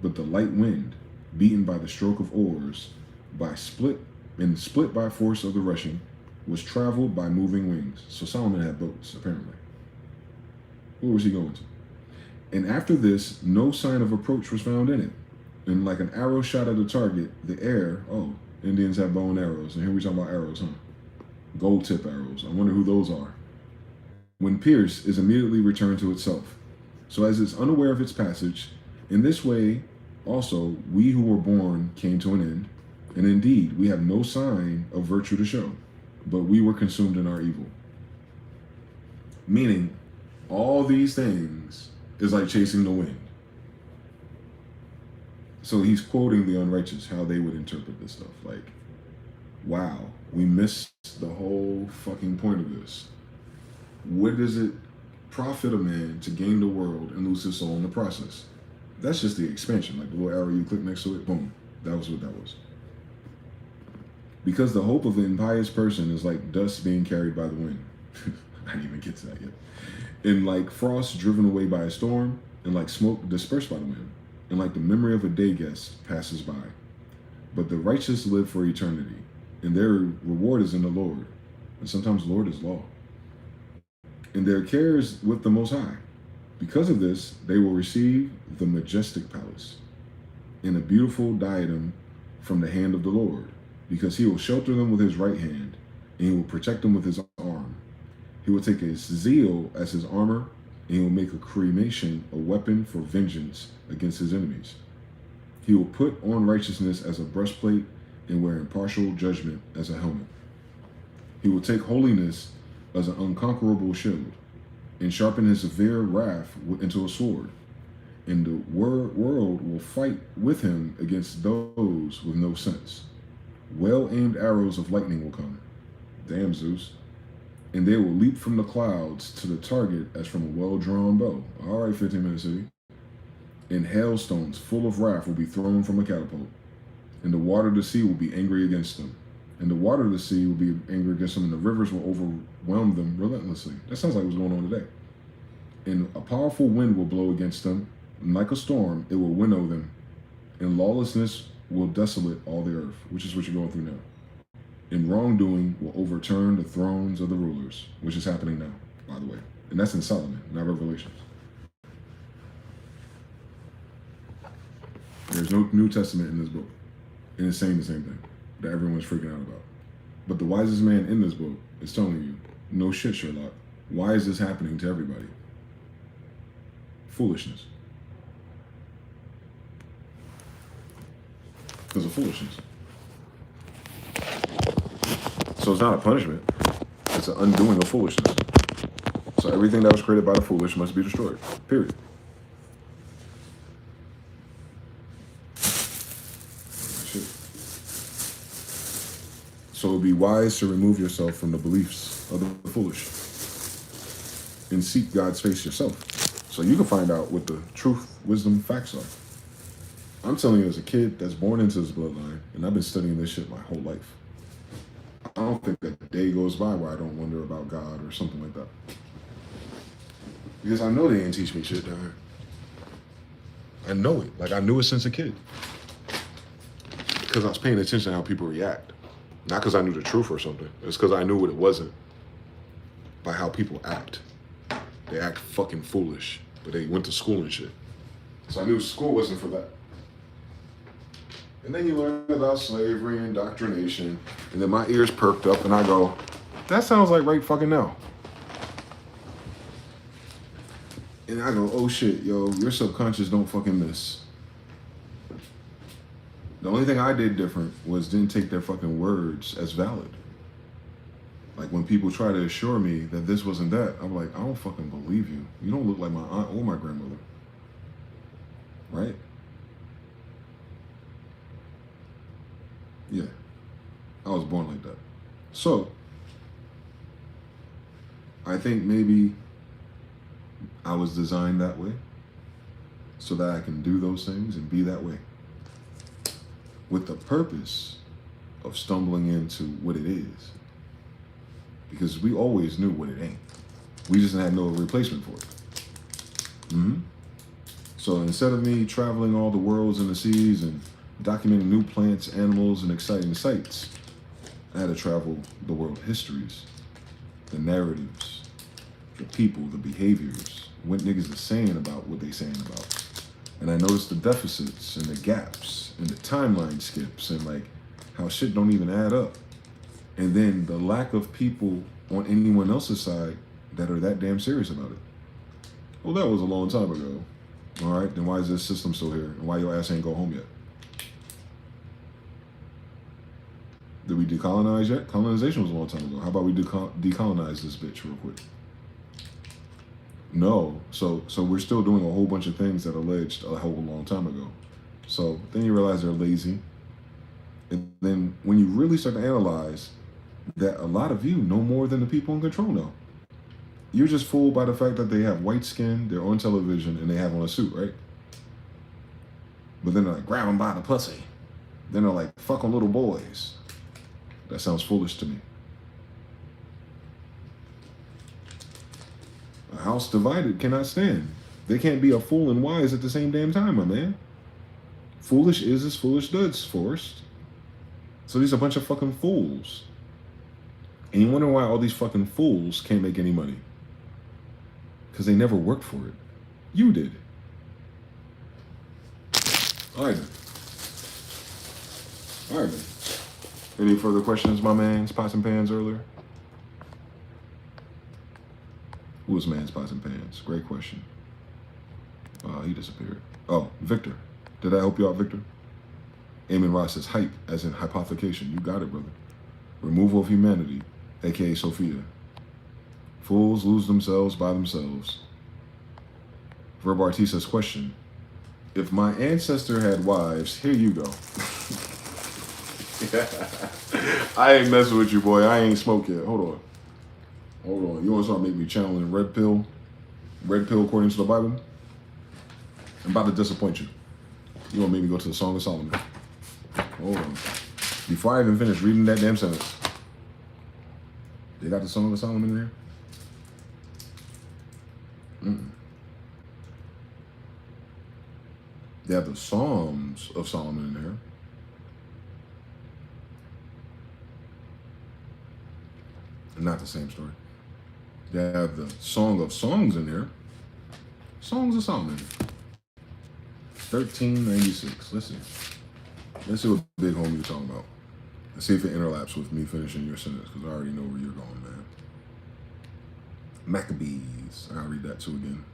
but the light wind, beaten by the stroke of oars, split by force of the rushing, was traveled by moving wings. So Solomon had boats, apparently. Where was he going to? And after this, no sign of approach was found in it. And like an arrow shot at a target, the air, Indians have bow and arrows. And here we talking about arrows, huh? Gold tip arrows. I wonder who those are. When pierced, is immediately returned to itself. So as it's unaware of its passage, in this way also we who were born came to an end. And indeed, we have no sign of virtue to show, but we were consumed in our evil. Meaning, all these things is like chasing the wind. So he's quoting the unrighteous, how they would interpret this stuff. Like, wow, we missed the whole fucking point of this. What does it profit a man to gain the world and lose his soul in the process? That's just the expansion, like the little arrow you click next to it, boom. That was what that was. Because the hope of an impious person is like dust being carried by the wind. I didn't even get to that yet. And like frost driven away by a storm, and like smoke dispersed by the wind, and like the memory of a day guest passes by. But the righteous live for eternity, and their reward is in the Lord. And sometimes Lord is law. And their care is with the Most High. Because of this, they will receive the majestic palace and a beautiful diadem from the hand of the Lord, because he will shelter them with his right hand, and he will protect them with his arm. He will take his zeal as his armor, and he will make a cremation a weapon for vengeance against his enemies. He will put on righteousness as a breastplate and wear impartial judgment as a helmet. He will take holiness as an unconquerable shield, and sharpen his severe wrath into a sword. And the world will fight with him against those with no sense. Well-aimed arrows of lightning will come. Damn, Zeus. And they will leap from the clouds to the target as from a well-drawn bow. All right, 15-minute city. And hailstones full of wrath will be thrown from a catapult. And the water of the sea will be angry against them. And the water of the sea will be angry against them, and the rivers will overwhelm them relentlessly. That sounds like what's going on today. And a powerful wind will blow against them, and like a storm, it will winnow them. And lawlessness will desolate all the earth, which is what you're going through now. And wrongdoing will overturn the thrones of the rulers, which is happening now, by the way. And that's in Solomon, not Revelations. There's no New Testament in this book. And it's saying the same thing that everyone's freaking out about. But the wisest man in this book is telling you, no shit, Sherlock. Why is this happening to everybody? Foolishness. Because of foolishness. So it's not a punishment. It's an undoing of foolishness. So everything that was created by the foolish must be destroyed. Period. So it would be wise to remove yourself from the beliefs of the foolish and seek God's face yourself, so you can find out what the truth, wisdom, facts are. I'm telling you, as a kid that's born into this bloodline, and I've been studying this shit my whole life, I don't think that a day goes by where I don't wonder about God or something like that. Because I know they didn't teach me shit down here. I know it. Like, I knew it since a kid. Because I was paying attention to how people react. Not because I knew the truth or something. It's because I knew what it wasn't by how people act. They act fucking foolish, but they went to school and shit. So I knew school wasn't for that. And then you learn about slavery and indoctrination, and then my ears perked up and I go, that sounds like right fucking now. And I go, oh shit, yo, your subconscious don't fucking miss. The only thing I did different was didn't take their fucking words as valid. Like when people try to assure me that this wasn't that, I'm like, I don't fucking believe you. You don't look like my aunt or my grandmother. Right? Yeah. I was born like that. So, I think maybe I was designed that way so that I can do those things and be that way, with the purpose of stumbling into what it is. Because we always knew what it ain't. We just had no replacement for it. So instead of me traveling all the worlds and the seas and documenting new plants, animals, and exciting sights, I had to travel the world histories, the narratives, the people, the behaviors, what niggas are saying about what they saying about. And I noticed the deficits and the gaps and the timeline skips and like how shit don't even add up. And then the lack of people on anyone else's side that are that damn serious about it. Well, that was a long time ago. All right, then why is this system still here? And why your ass ain't go home yet? Did we decolonize yet? Colonization was a long time ago. How about we decolonize this bitch real quick? No. So we're still doing a whole bunch of things that are alleged a whole long time ago. So then you realize they're lazy. And then when you really start to analyze that a lot of you know more than the people in control know. You're just fooled by the fact that they have white skin, they're on television, and they have on a suit, right? But then they're like, grab them by the pussy. Then they're like, fuck on little boys. That sounds foolish to me. A house divided cannot stand. They can't be a fool and wise at the same damn time, my man. Foolish is as foolish does, Forrest. So these are a bunch of fucking fools. And you wonder why all these fucking fools can't make any money. Because they never worked for it. You did. All right, then. All right, then. Any further questions, my man's pots and pans earlier? Who was man's pots and pans? Great question. He disappeared. Oh, Victor. Did I help you out, Victor? Eamon Ross says hype, as in hypothecation. You got it, brother. Removal of humanity, aka Sophia. Fools lose themselves by themselves. Verb RT says question. If my ancestor had wives, here you go. I ain't messing with you, boy. I ain't smoked yet. Hold on. Hold on. You want to start making me channeling red pill? Red pill according to the Bible? I'm about to disappoint you. You want to make me go to the Song of Solomon? Hold on. Before I even finish reading that damn sentence. They got the Song of Solomon in there? They have the Psalms of Solomon in there. Not the same story. They have the Song of Songs in there. Songs of Solomon. 1396. Let's see. Let's see what big homie you're talking about. Let's see if it interlaps with me finishing your sentence, because I already know where you're going, man. Maccabees. I gotta read that too again.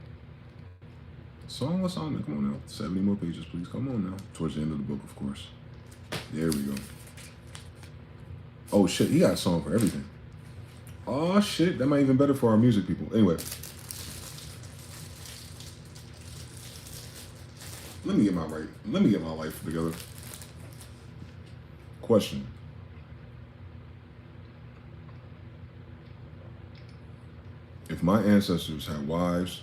Song of Solomon. Come on now. 70 more pages, please. Come on now. Towards the end of the book, of course. There we go. Oh shit, he got a song for everything. Oh shit, that might even better for our music people. Anyway. Let me get my life together. Question. If my ancestors had wives,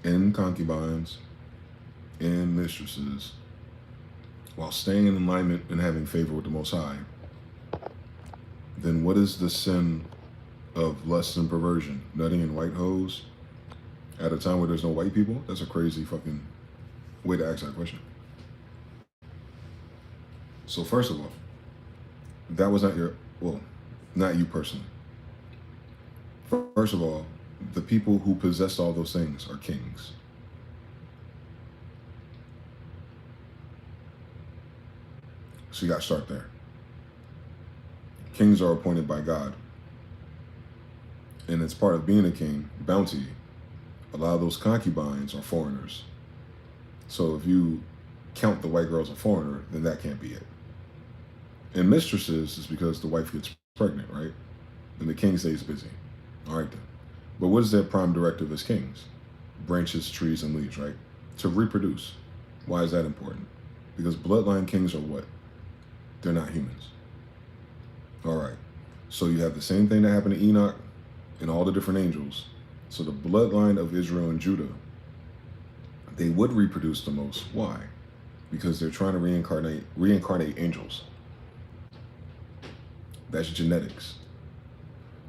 and concubines, and mistresses, while staying in alignment and having favor with the Most High, then what is the sin of lust and perversion? Nutting in white hoes at a time where there's no white people? That's a crazy fucking way to ask that question. So first of all, that was not not you personally. First of all, the people who possessed all those things are kings. So you got to start there. Kings are appointed by God. And it's part of being a king, bounty. A lot of those concubines are foreigners. So if you count the white girl as a foreigner, then that can't be it. And mistresses is because the wife gets pregnant, right? And the king stays busy. All right then. But what is their prime directive as kings? Branches, trees, and leaves, right? To reproduce. Why is that important? Because bloodline kings are what? They're not humans. All right. So you have the same thing that happened to Enoch and all the different angels. So the bloodline of Israel and Judah, they would reproduce the most. Why? Because they're trying to reincarnate angels. That's genetics.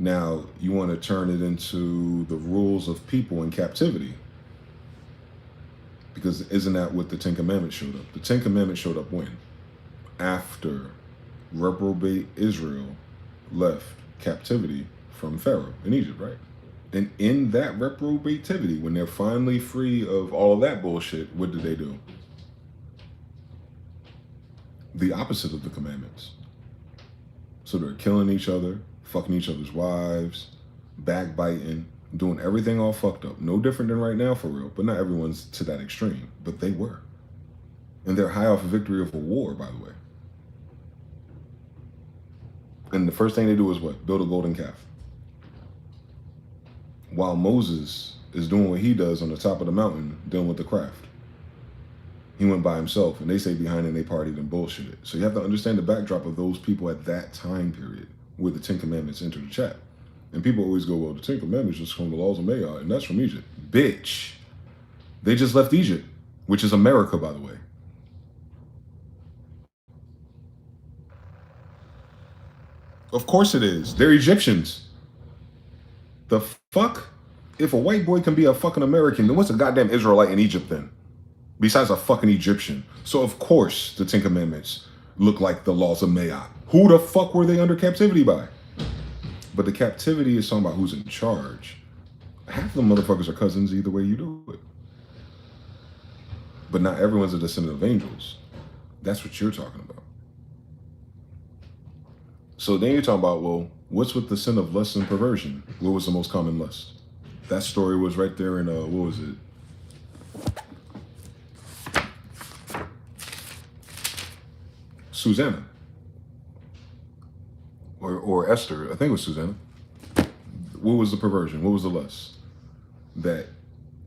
Now, you want to turn it into the rules of people in captivity. Because isn't that what the Ten Commandments showed up? The Ten Commandments showed up when? After reprobate Israel left captivity from Pharaoh in Egypt, right? And in that reprobativity, when they're finally free of all that bullshit, what did they do? The opposite of the commandments. So they're killing each other, fucking each other's wives, backbiting, doing everything all fucked up. No different than right now, for real. But not everyone's to that extreme. But they were. And they're high off a victory of a war, by the way. And the first thing they do is what? Build a golden calf. While Moses is doing what he does on the top of the mountain, dealing with the craft. He went by himself, and they stayed behind and they partied and bullshitted. So you have to understand the backdrop of those people at that time period, where the Ten Commandments enter the chat. And people always go, well, the Ten Commandments just from the laws of Mayah, and that's from Egypt. Bitch, they just left Egypt. which is America, by the way. Of course it is. They're Egyptians. The fuck? If a white boy can be a fucking American, then what's a goddamn Israelite in Egypt then? Besides a fucking Egyptian. So of course the Ten Commandments look like the laws of Ma'at. Who the fuck were they under captivity by? But the captivity is talking about who's in charge. Half of the motherfuckers are cousins either way you do it. But not everyone's a descendant of angels. That's what you're talking about. So then you're talking about, well, what's with the sin of lust and perversion? What was the most common lust? That story was right there in, what was it? Susanna. Or Esther, I think it was Susanna. What was the perversion? What was the lust? That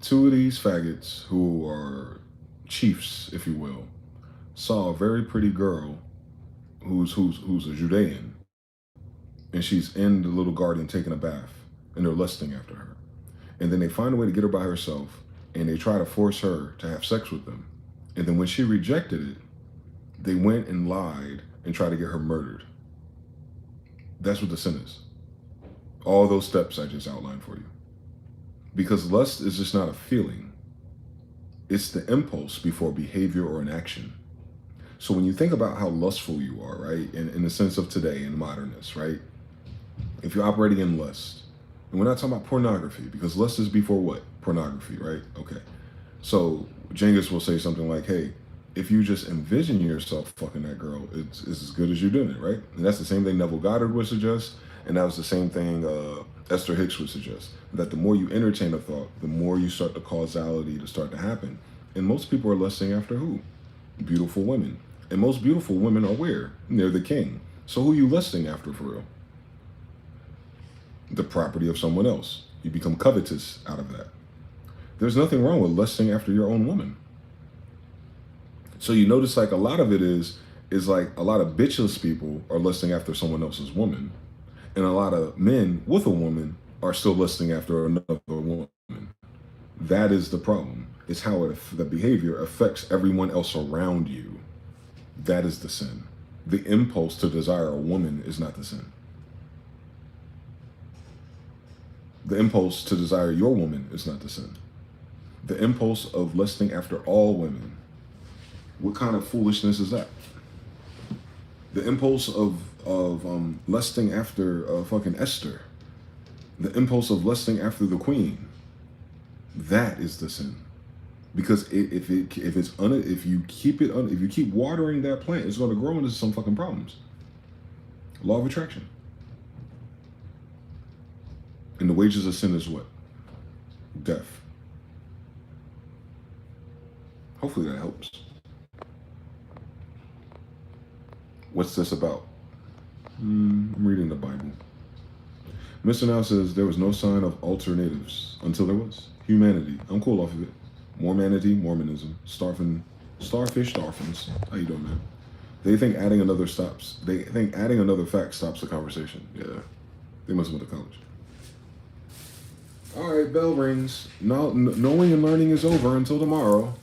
two of these faggots, who are chiefs, if you will, saw a very pretty girl who's a Judean, and she's in the little garden taking a bath, and they're lusting after her. And then they find a way to get her by herself, and they try to force her to have sex with them. And then when she rejected it, they went and lied and tried to get her murdered. That's what the sin is. All those steps I just outlined for you. Because lust is just not a feeling. It's the impulse before behavior or an action. So when you think about how lustful you are, right, in the sense of today, in modernness, right, if you're operating in lust, and we're not talking about pornography, because lust is before what? Pornography, right? Okay. So Genghis will say something like, hey, if you just envision yourself fucking that girl, it's as good as you doing it, right? And that's the same thing Neville Goddard would suggest, and that was the same thing Esther Hicks would suggest, that the more you entertain a thought, the more you start the causality to start to happen. And most people are lusting after who? Beautiful women. And most beautiful women are where? They're the king. So who are you lusting after for real? The property of someone else. You become covetous out of that. There's nothing wrong with lusting after your own woman. So you notice like a lot of it is like a lot of bitchless people are lusting after someone else's woman. And a lot of men with a woman are still lusting after another woman. That is the problem. It's how the behavior affects everyone else around you. That is the sin. The impulse to desire a woman is not the sin. The impulse to desire your woman is not the sin. The impulse of lusting after all women. What kind of foolishness is that? The impulse of lusting after fucking Esther. The impulse of lusting after the queen. That is the sin. Because if you keep watering that plant, it's going to grow into some fucking problems. Law of attraction. And the wages of sin is what? Death. Hopefully that helps. What's this about? I'm reading the Bible. Mr. Now says there was no sign of alternatives until there was. Humanity. I'm cool off of it. Mormanity, Mormonism. Starfish, dolphins. How you doing, man? They think adding another fact stops the conversation. Yeah. They must have went to college. All right, bell rings. Now, knowing and learning is over until tomorrow.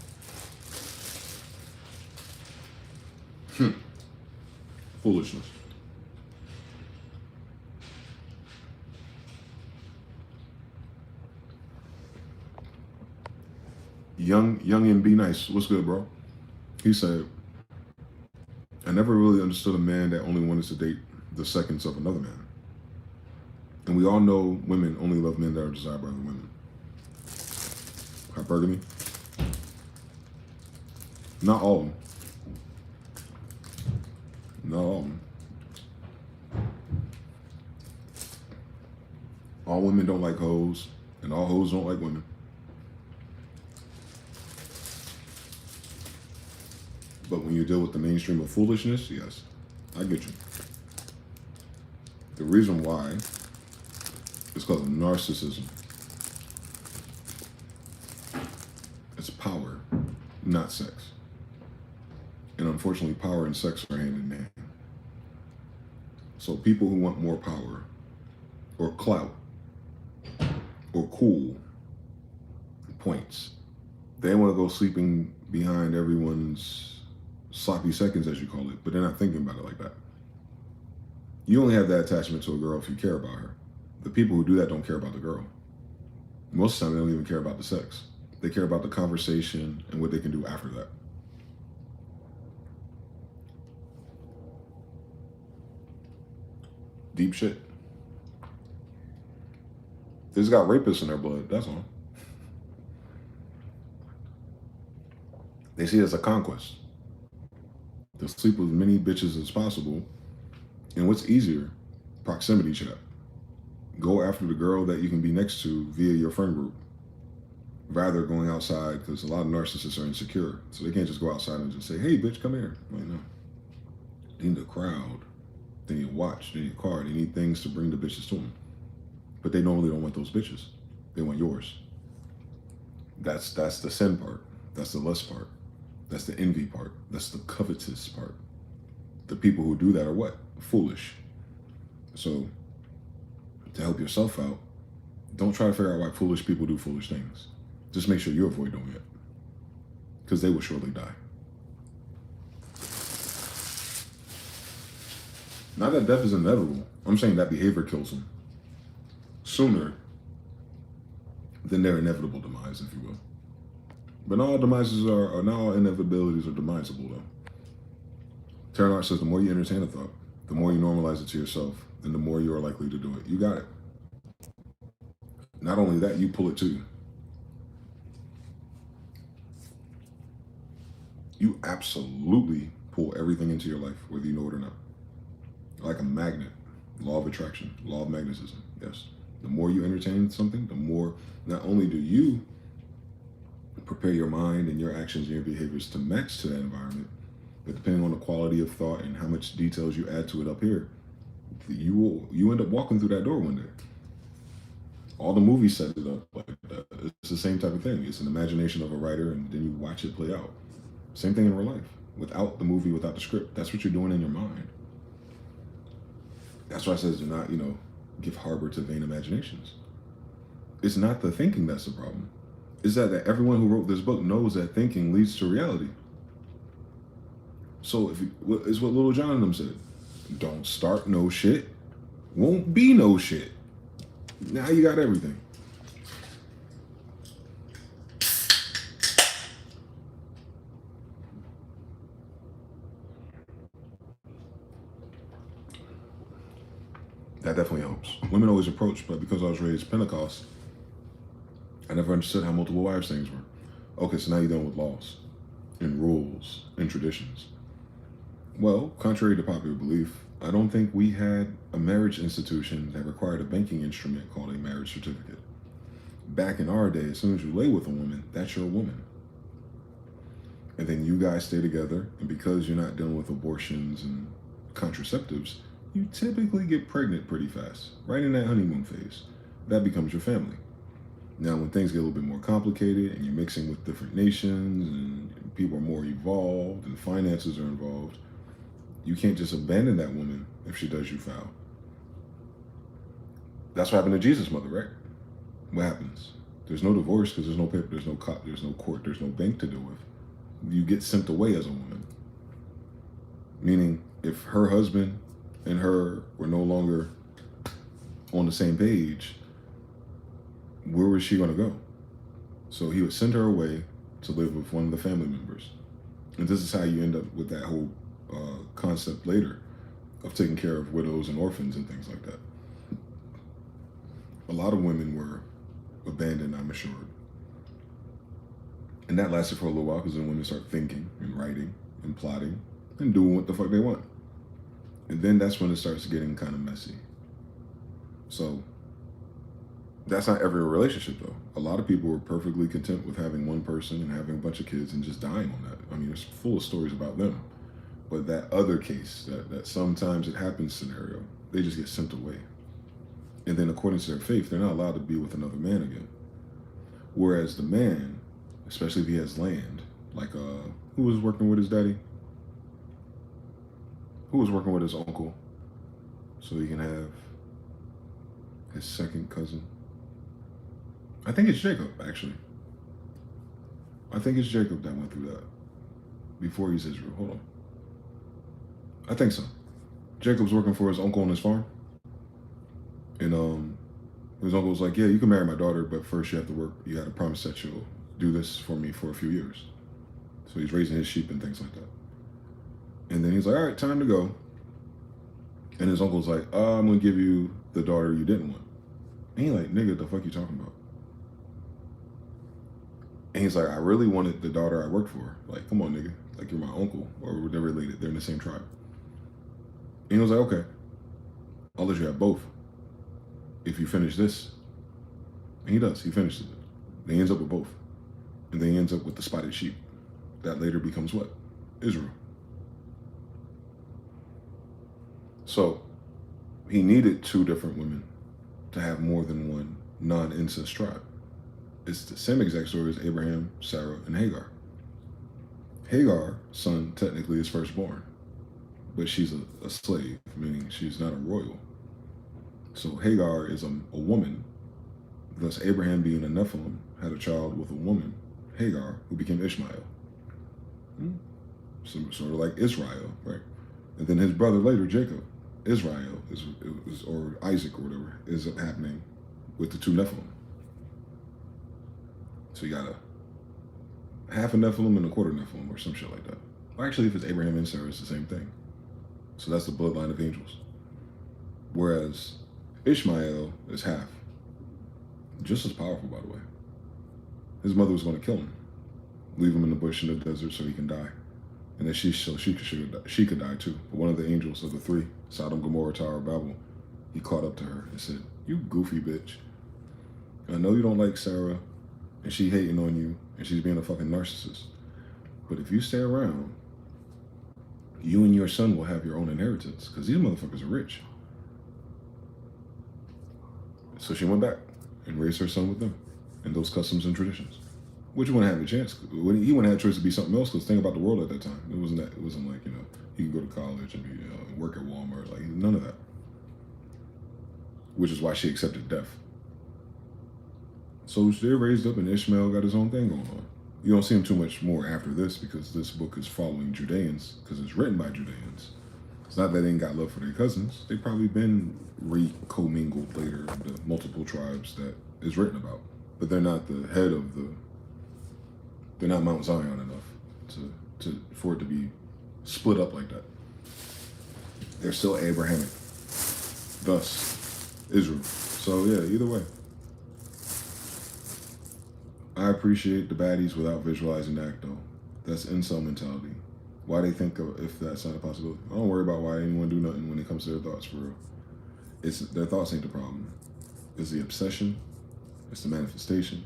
Foolishness. Young and be nice. What's good, bro? He said, I never really understood a man that only wanted to date the seconds of another man. And we all know women only love men that are desired by other women. Hypergamy? Not all of them. Not all of them. All women don't like hoes, and all hoes don't like women. But when you deal with the mainstream of foolishness, yes, I get you. The reason why is because of narcissism. It's power, not sex. And unfortunately, power and sex are hand in hand. So people who want more power, or clout, or cool points, they want to go sleeping behind everyone's sloppy seconds, as you call it, but they're not thinking about it like that. You only have that attachment to a girl if you care about her. The people who do that don't care about the girl. Most of the time, they don't even care about the sex. They care about the conversation and what they can do after that. Deep shit. They just got rapists in their blood, that's all. They see it as a conquest. They'll sleep with as many bitches as possible. And what's easier? Proximity chat. Go after the girl that you can be next to via your friend group, rather going outside, because a lot of narcissists are insecure. So they can't just go outside and just say, hey, bitch, come here. Like, no. They need a crowd. They need a watch. They need a car. They need things to bring the bitches to them. But they normally don't want those bitches. They want yours. That's the sin part. That's the lust part. That's the envy part. That's the covetous part. The people who do that are what? Foolish. So, to help yourself out, don't try to figure out why foolish people do foolish things. Just make sure you avoid doing it. Because they will surely die. Not that death is inevitable. I'm saying that behavior kills them sooner than their inevitable demise, if you will. But not all demises are not all inevitabilities are demisable, though. Taranart says the more you entertain a thought, the more you normalize it to yourself, then the more you are likely to do it. You got it. Not only that, you pull it to you. You absolutely pull everything into your life, whether you know it or not. Like a magnet. Law of attraction, law of magnetism, yes. The more you entertain something, the more, not only do you prepare your mind and your actions and your behaviors to match to that environment, but depending on the quality of thought and how much details you add to it up here, you end up walking through that door one day. All the movies set it up like that. It's the same type of thing. It's an imagination of a writer, and then you watch it play out. Same thing in real life. Without the movie, without the script, that's what you're doing in your mind. That's why it says do not, give harbor to vain imaginations. It's not the thinking that's the problem. It's that everyone who wrote this book knows that thinking leads to reality. So it's what Little John and them said. Don't start no shit. Won't be no shit. Now you got everything. That definitely helps. Women always approach, but because I was raised Pentecost, I never understood how multiple wives things were. Okay, so now you're dealing with laws and rules and traditions. Well, contrary to popular belief, I don't think we had a marriage institution that required a banking instrument called a marriage certificate. Back in our day, as soon as you lay with a woman, that's your woman. And then you guys stay together, and because you're not dealing with abortions and contraceptives, you typically get pregnant pretty fast, right in that honeymoon phase. That becomes your family. Now, when things get a little bit more complicated and you're mixing with different nations and people are more evolved and finances are involved, you can't just abandon that woman if she does you foul. That's what happened to Jesus' mother, right? What happens? There's no divorce because there's no paper, there's no cop, there's no court, there's no bank to deal with. You get sent away as a woman. Meaning, if her husband and her were no longer on the same page, where was she going to go? So he would send her away to live with one of the family members. And this is how you end up with that whole concept later of taking care of widows and orphans and things like that. A lot of women were abandoned, I'm assured. And that lasted for a little while because then women start thinking and writing and plotting and doing what the fuck they want. And then that's when it starts getting kind of messy. So that's not every relationship, though. A lot of people were perfectly content with having one person and having a bunch of kids and just dying on that. I mean, it's full of stories about them. But that other case, that sometimes it happens scenario, they just get sent away. And then according to their faith, they're not allowed to be with another man again. Whereas the man, especially if he has land, like who was working with his daddy? Who was working with his uncle so he can have his second cousin? I think it's Jacob, actually. I think it's Jacob that went through that before he's Israel. Hold on. I think so. Jacob's working for his uncle on his farm. And his uncle was like, yeah, you can marry my daughter, but first you have to work. You got to promise that you'll do this for me for a few years. So he's raising his sheep and things like that. And then he's like, all right, time to go. And his uncle's like, I'm going to give you the daughter you didn't want. And he's like, nigga, the fuck you talking about? And he's like, I really wanted the daughter I worked for. Like, come on, nigga. Like, you're my uncle. Or they're related. They're in the same tribe. And he was like, okay, I'll let you have both if you finish this. And he does. He finishes it. Then he ends up with both. And then he ends up with the spotted sheep. That later becomes what? Israel. So he needed two different women to have more than one non-incest tribe. It's the same exact story as Abraham, Sarah, and Hagar. Hagar's son technically is firstborn, but she's a slave, meaning she's not a royal. So Hagar is a woman. Thus Abraham, being a Nephilim, had a child with a woman, Hagar, who became Ishmael. Sort of like Israel, right? And then his brother later, Jacob, Israel, or Isaac or whatever, ends up happening with the two Nephilim. So you got a half a Nephilim and a quarter Nephilim or some shit like that. Well, actually, if it's Abraham and Sarah, it's the same thing. So that's the bloodline of angels. Whereas Ishmael is half. Just as powerful, by the way. His mother was going to kill him, leave him in the bush in the desert so he can die. And then she could die too. But one of the angels of the three, Sodom, Gomorrah, Tower of Babel, he caught up to her and said, you goofy bitch. I know you don't like Sarah, and she hating on you, and she's being a fucking narcissist. But if you stay around, you and your son will have your own inheritance, because these motherfuckers are rich. So she went back and raised her son with them, and those customs and traditions. Which wouldn't have a chance. He wouldn't have a choice to be something else, because think about the world at that time. It wasn't like, you could go to college and be, work at Walmart, like none of that. Which is why she accepted death. So they're raised up and Ishmael got his own thing going on. You don't see him too much more after this because this book is following Judeans, because it's written by Judeans. It's not that they ain't got love for their cousins. They've probably been commingled later, the multiple tribes that is written about. But they're not the head of they're not Mount Zion enough for it to be split up like that. They're still Abrahamic. Thus, Israel. So yeah, either way. I appreciate the baddies without visualizing the act though. That's incel mentality. Why they think of if that's not a possibility. I don't worry about why anyone do nothing when it comes to their thoughts, for real. It's their thoughts ain't the problem. It's the obsession, it's the manifestation.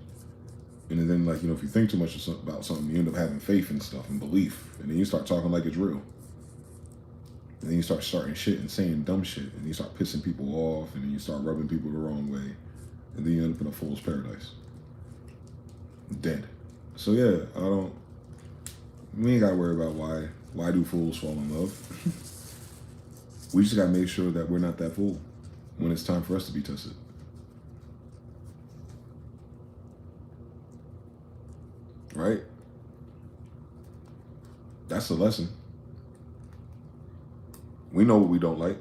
And then if you think too much about something, you end up having faith and stuff and belief. And then you start talking like it's real. And then you start starting shit and saying dumb shit. And you start pissing people off. And then you start rubbing people the wrong way. And then you end up in a fool's paradise. Dead. So yeah, we ain't gotta worry about why do fools fall in love. We just gotta make sure that we're not that fool when it's time for us to be tested. Right? That's the lesson. We know what we don't like,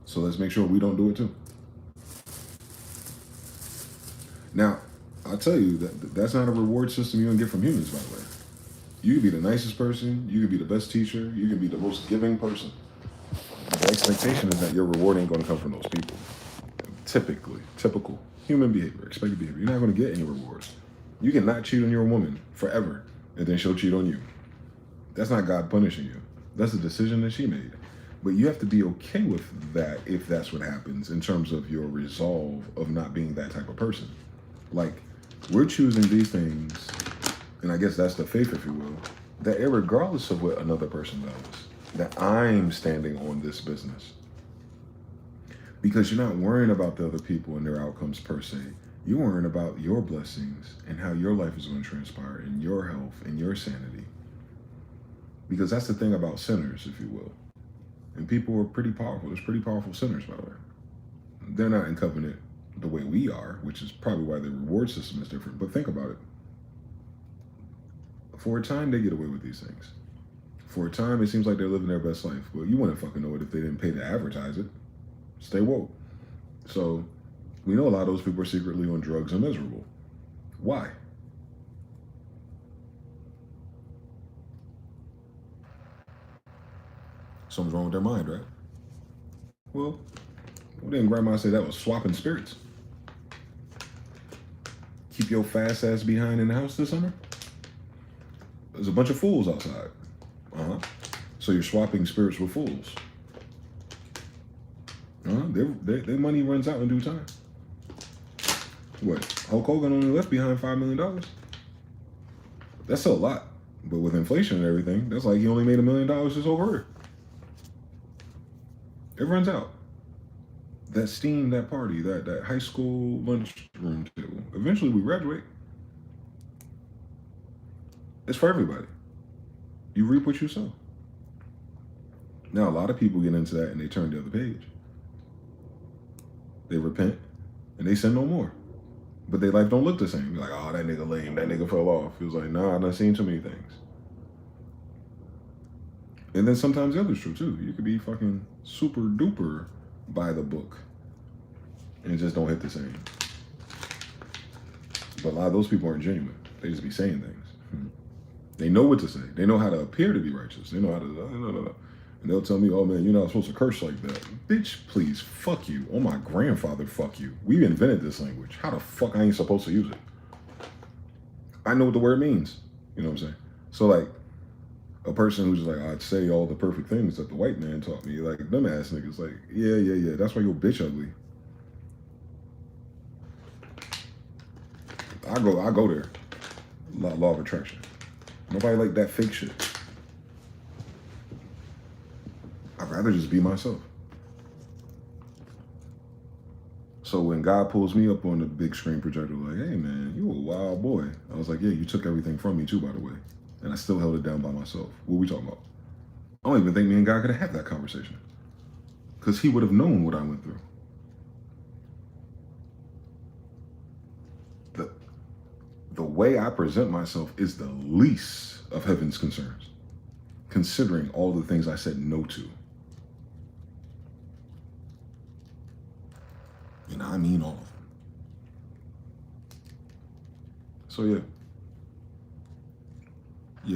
so let's make sure we don't do it too. Now, I'll tell you that's not a reward system you can get from humans, by the way. You can be the nicest person, you can be the best teacher, you can be the most giving person. The expectation is that your reward ain't going to come from those people. Typical human behavior, expected behavior. You're not going to get any rewards. You cannot cheat on your woman forever, and then she'll cheat on you. That's not God punishing you. That's a decision that she made. But you have to be okay with that if that's what happens in terms of your resolve of not being that type of person. Like, we're choosing these things, and I guess that's the faith, if you will, that irregardless of what another person does, that I'm standing on this business. Because you're not worrying about the other people and their outcomes per se. You're worrying about your blessings and how your life is going to transpire and your health and your sanity. Because that's the thing about sinners, if you will. And people are pretty powerful. There's pretty powerful sinners, by the way. They're not in covenant the way we are, which is probably why the reward system is different. But think about it. For a time, they get away with these things. For a time, it seems like they're living their best life. Well, you wouldn't fucking know it if they didn't pay to advertise it. Stay woke. So we know a lot of those people are secretly on drugs and miserable. Why? Something's wrong with their mind, right? Well, didn't grandma say that was swapping spirits? Keep your fast ass behind in the house this summer? There's a bunch of fools outside. So you're swapping spirits with fools. Their money runs out in due time. What? Hulk Hogan only left behind $5 million? That's still a lot. But with inflation and everything, that's like he only made $1 million just over here. It runs out. That steam, that party, that high school lunchroom table. Eventually we graduate. It's for everybody. You reap what you sow. Now, a lot of people get into that and they turn the other page. They repent and they sin no more. But their life don't look the same. You're like, oh, that nigga lame. That nigga fell off. He was like, nah, I've seen too many things. And then sometimes the other's true too. You could be fucking super duper by the book and it just don't hit the same. But a lot of those people aren't genuine. They just be saying things. They know what to say. They know how to appear to be righteous. They know how to, no. And they'll tell me, oh man, you're not supposed to curse like that. Bitch, please, fuck you. Oh my grandfather, fuck you. We invented this language. How the fuck I ain't supposed to use it? I know what the word means. You know what I'm saying? So like, a person who's like, I'd say all the perfect things that the white man taught me, like them ass niggas, like, yeah, that's why your bitch ugly. I go there. Law of attraction. Nobody like that fake shit. I'd rather just be myself. So when God pulls me up on the big screen projector, like, hey man, you a wild boy. I was like, yeah, you took everything from me too, by the way. And I still held it down by myself. What are we talking about? I don't even think me and God could have had that conversation. Because he would have known what I went through. The way I present myself is the least of heaven's concerns, considering all the things I said no to. And I mean all of them. So yeah,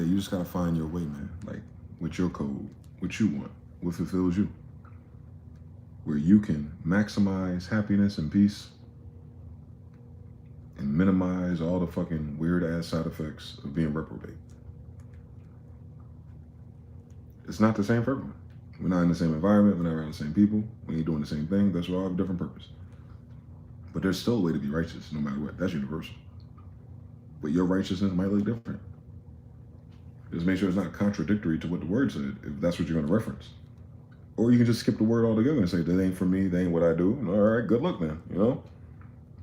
you just gotta find your way, man. Like, with your code, what you want, what fulfills you. Where you can maximize happiness and peace and minimize all the fucking weird ass side effects of being reprobate. It's not the same for everyone. We're not in the same environment, we're not around the same people, we ain't doing the same thing, that's why we all have a different purpose. But there's still a way to be righteous, no matter what. That's universal. But your righteousness might look different. Just make sure it's not contradictory to what the word said, if that's what you're gonna reference. Or you can just skip the word altogether and say, that ain't for me, that ain't what I do. All right, good luck then, you know?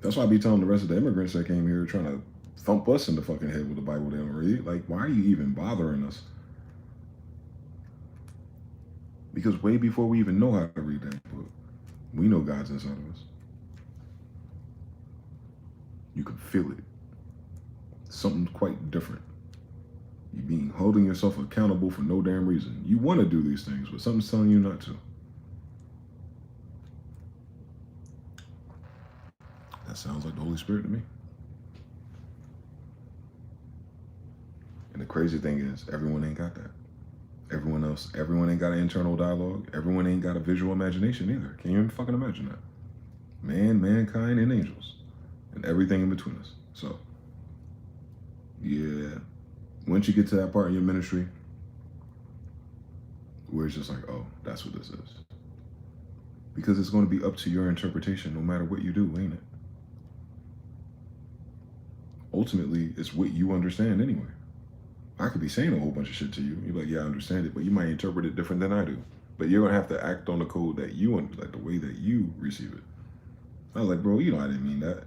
That's why I be telling the rest of the immigrants that came here trying to thump us in the fucking head with the Bible they don't read. Like, why are you even bothering us? Because way before we even know how to read that book, we know God's inside of us. You can feel it. Something quite different. You being holding yourself accountable for no damn reason. You want to do these things, but something's telling you not to. That sounds like the Holy Spirit to me. And the crazy thing is, everyone ain't got that. Everyone ain't got an internal dialogue. Everyone ain't got a visual imagination either. Can you even fucking imagine that? Man, mankind, and angels. And everything in between us. So, yeah. Once you get to that part in your ministry, where it's just like, oh, that's what this is. Because it's going to be up to your interpretation no matter what you do, ain't it? Ultimately, it's what you understand anyway. I could be saying a whole bunch of shit to you. You're like, yeah, I understand it, but you might interpret it different than I do. But you're going to have to act on the code that you want, like the way that you receive it. I was like, bro, you know, I didn't mean that.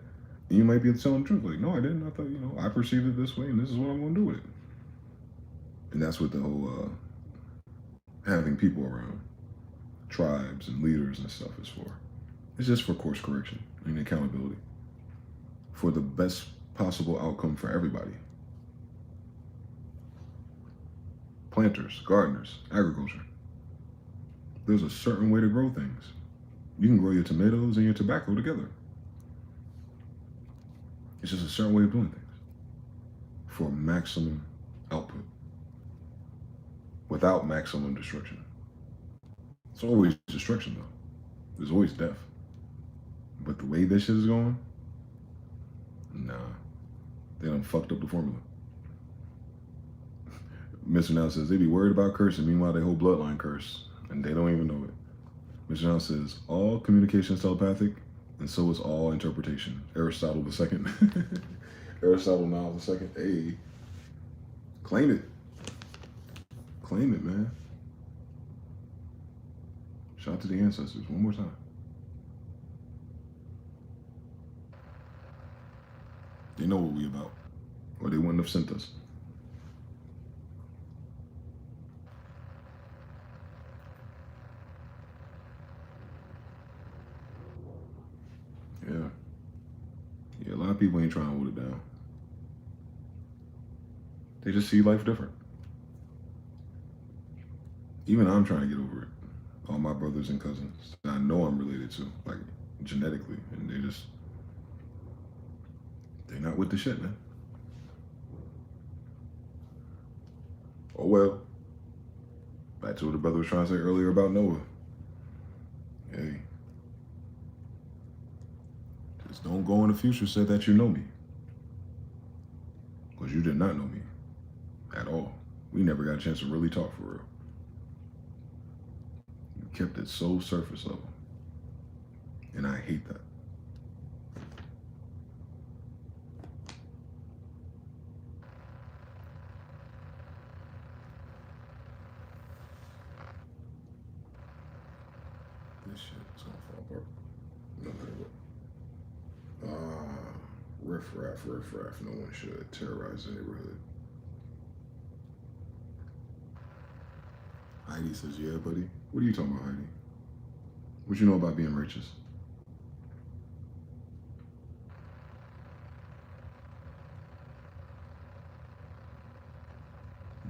And you might be telling the truth. Like, no, I didn't. I thought, you know, I perceived it this way and this is what I'm going to do with it. And that's what the whole having people around, tribes and leaders and stuff is for. It's just for course correction and accountability. For the best possible outcome for everybody. planters, gardeners, agriculture. There's a certain way to grow things. You can grow your tomatoes and your tobacco together. It's just a certain way of doing things for maximum output without maximum destruction. It's always destruction though. There's always death. But the way this shit is going, nah, they done fucked up the formula. Mr. Now says they be worried about cursing, meanwhile they whole bloodline curse, and they don't even know it. Mr. Now says all communication is telepathic, and so is all interpretation. Aristotle the second. Aristotle now the second. Hey, claim it. Claim it, man. Shout out to the ancestors one more time. They know what we about, or they wouldn't have sent us. Yeah, a lot of people ain't trying to hold it down. They just see life different. Even I'm trying to get over it. All my brothers and cousins that I know I'm related to, like genetically, and they're not with the shit, man. Oh well. Back to what the brother was trying to say earlier about Noah. Hey. Just don't go in the future say that you know me. Because you did not know me. At all. We never got a chance to really talk for real. You kept it so surface level. And I hate that. This shit is gonna fall apart. No matter what. Riff-raff. No one should terrorize the neighborhood. Heidi says, yeah, buddy. What are you talking about, Heidi? What you know about being righteous?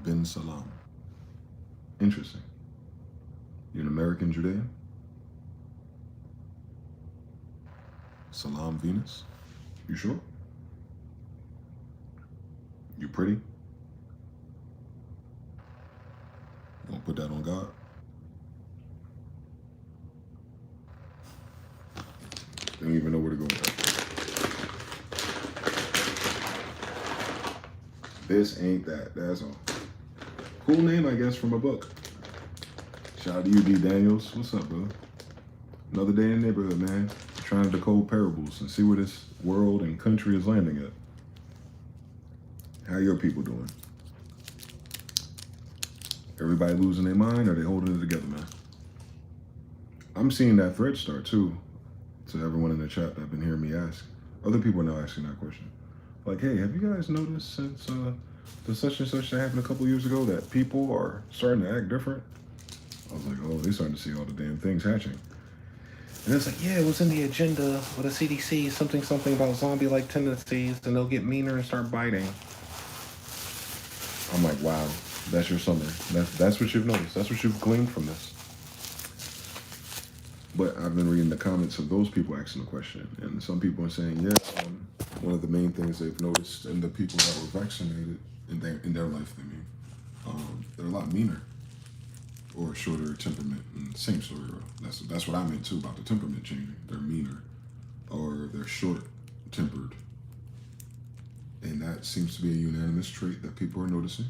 Bin Salam. Interesting. You're an American Judean? Salam Venus? You sure? You pretty? You gonna put that on God? Don't even know where to go with that. This ain't that. That's all. Cool name, I guess, from a book. Shout out to you, D. Daniels. What's up, brother? Another day in the neighborhood, man. Trying to decode parables and see where this world and country is landing at. How your people doing? Everybody losing their mind, or they holding it together, man? I'm seeing that thread start too. To everyone in the chat that have been hearing me ask. Other people are now asking that question. Like, hey, have you guys noticed since the such and such that happened a couple years ago that people are starting to act different? I was like, oh, they're starting to see all the damn things hatching. And it's like, yeah, it was in the agenda with the CDC, something about zombie-like tendencies, and they'll get meaner and start biting. I'm like, wow, that's your summary. That's what you've noticed. That's what you've gleaned from this. But I've been reading the comments of those people asking the question, and some people are saying, yeah, one of the main things they've noticed in the people that were vaccinated in their life, they're a lot meaner. Or shorter temperament, and same story. That's what I meant too about the temperament changing. They're meaner, or they're short-tempered, and that seems to be a unanimous trait that people are noticing.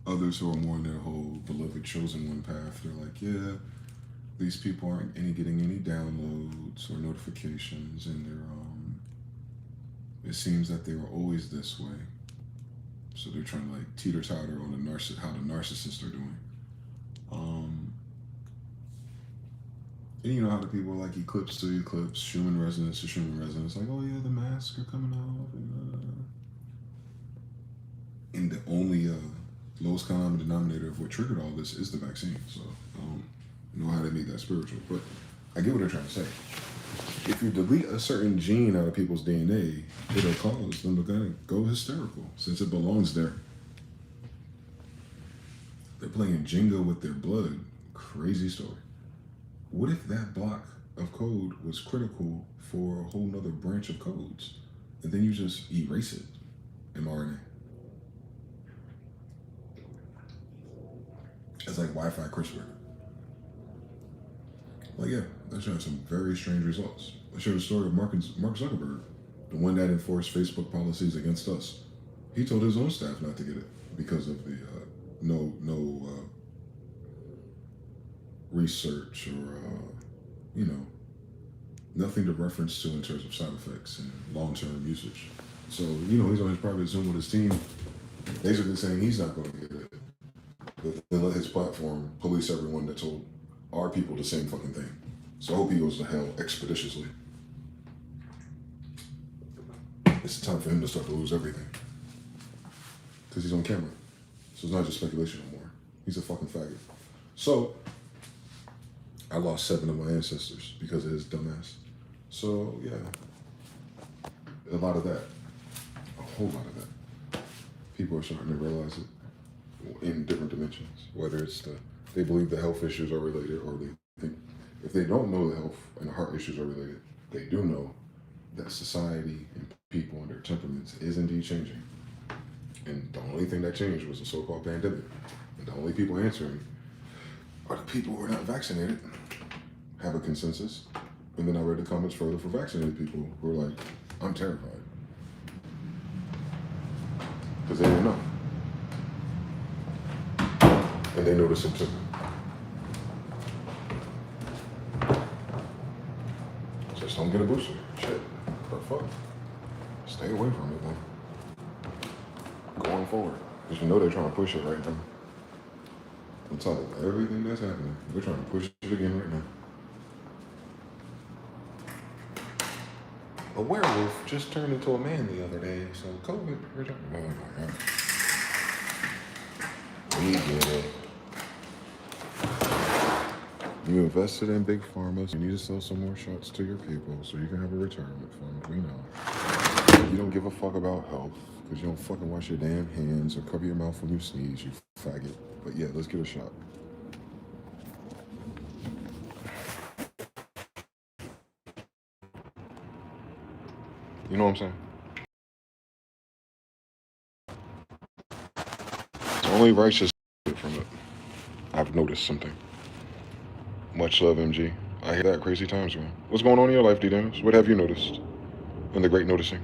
Others who are more in their whole beloved chosen one path, they're like, yeah, these people aren't getting any downloads or notifications, and it seems that they were always this way. So they're trying to like teeter-totter on how the narcissists are doing. And you know how the people are like eclipse to eclipse, human resonance to human resonance, like, oh yeah, the masks are coming off, and the only lowest common denominator of what triggered all this is the vaccine. So I don't know how they make that spiritual, but I get what they're trying to say. If you delete a certain gene out of people's DNA, it'll cause them to kind of go hysterical since it belongs there. They're playing Jenga with their blood. Crazy story. What if that block of code was critical for a whole nother branch of codes? And then you just erase it, mRNA. It's like Wi-Fi CRISPR. Like, yeah, that showed some very strange results. I showed a story of Mark Zuckerberg, the one that enforced Facebook policies against us. He told his own staff not to get it because of the no research or nothing to reference to in terms of side effects and long-term usage. So he's on his private Zoom with his team, basically saying he's not going to get it, but then let his platform police everyone that told our people the same fucking thing. So I hope he goes to hell expeditiously. It's time for him to start to lose everything. Because he's on camera. So it's not just speculation anymore. He's a fucking faggot. So, I lost 7 of my ancestors because of his dumbass. So, yeah. A lot of that. A whole lot of that. People are starting to realize it in different dimensions. Whether it's they believe the health issues are related, or they think, if they don't know the health and the heart issues are related, they do know that society and people and their temperaments is indeed changing. And the only thing that changed was the so-called pandemic. And the only people answering are the people who are not vaccinated, have a consensus. And then I read the comments further for vaccinated people who are like, I'm terrified. Because they didn't know. And they know the symptoms. Just don't get a booster. Shit. The fuck? Stay away from it, man. Going forward. Because they're trying to push it right now. On top of everything that's happening, they're trying to push it again right now. A werewolf just turned into a man the other day, so COVID. Oh my God. We get it. You invested in big pharma. You need to sell some more shots to your people so you can have a retirement fund. We know. You don't give a fuck about health because you don't fucking wash your damn hands or cover your mouth when you sneeze, you faggot. But yeah, let's get a shot. You know what I'm saying? It's only righteous from it. I've noticed something. Much love, MG. I hear that crazy times, man. What's going on in your life, D-Dennis? What have you noticed in the great noticing?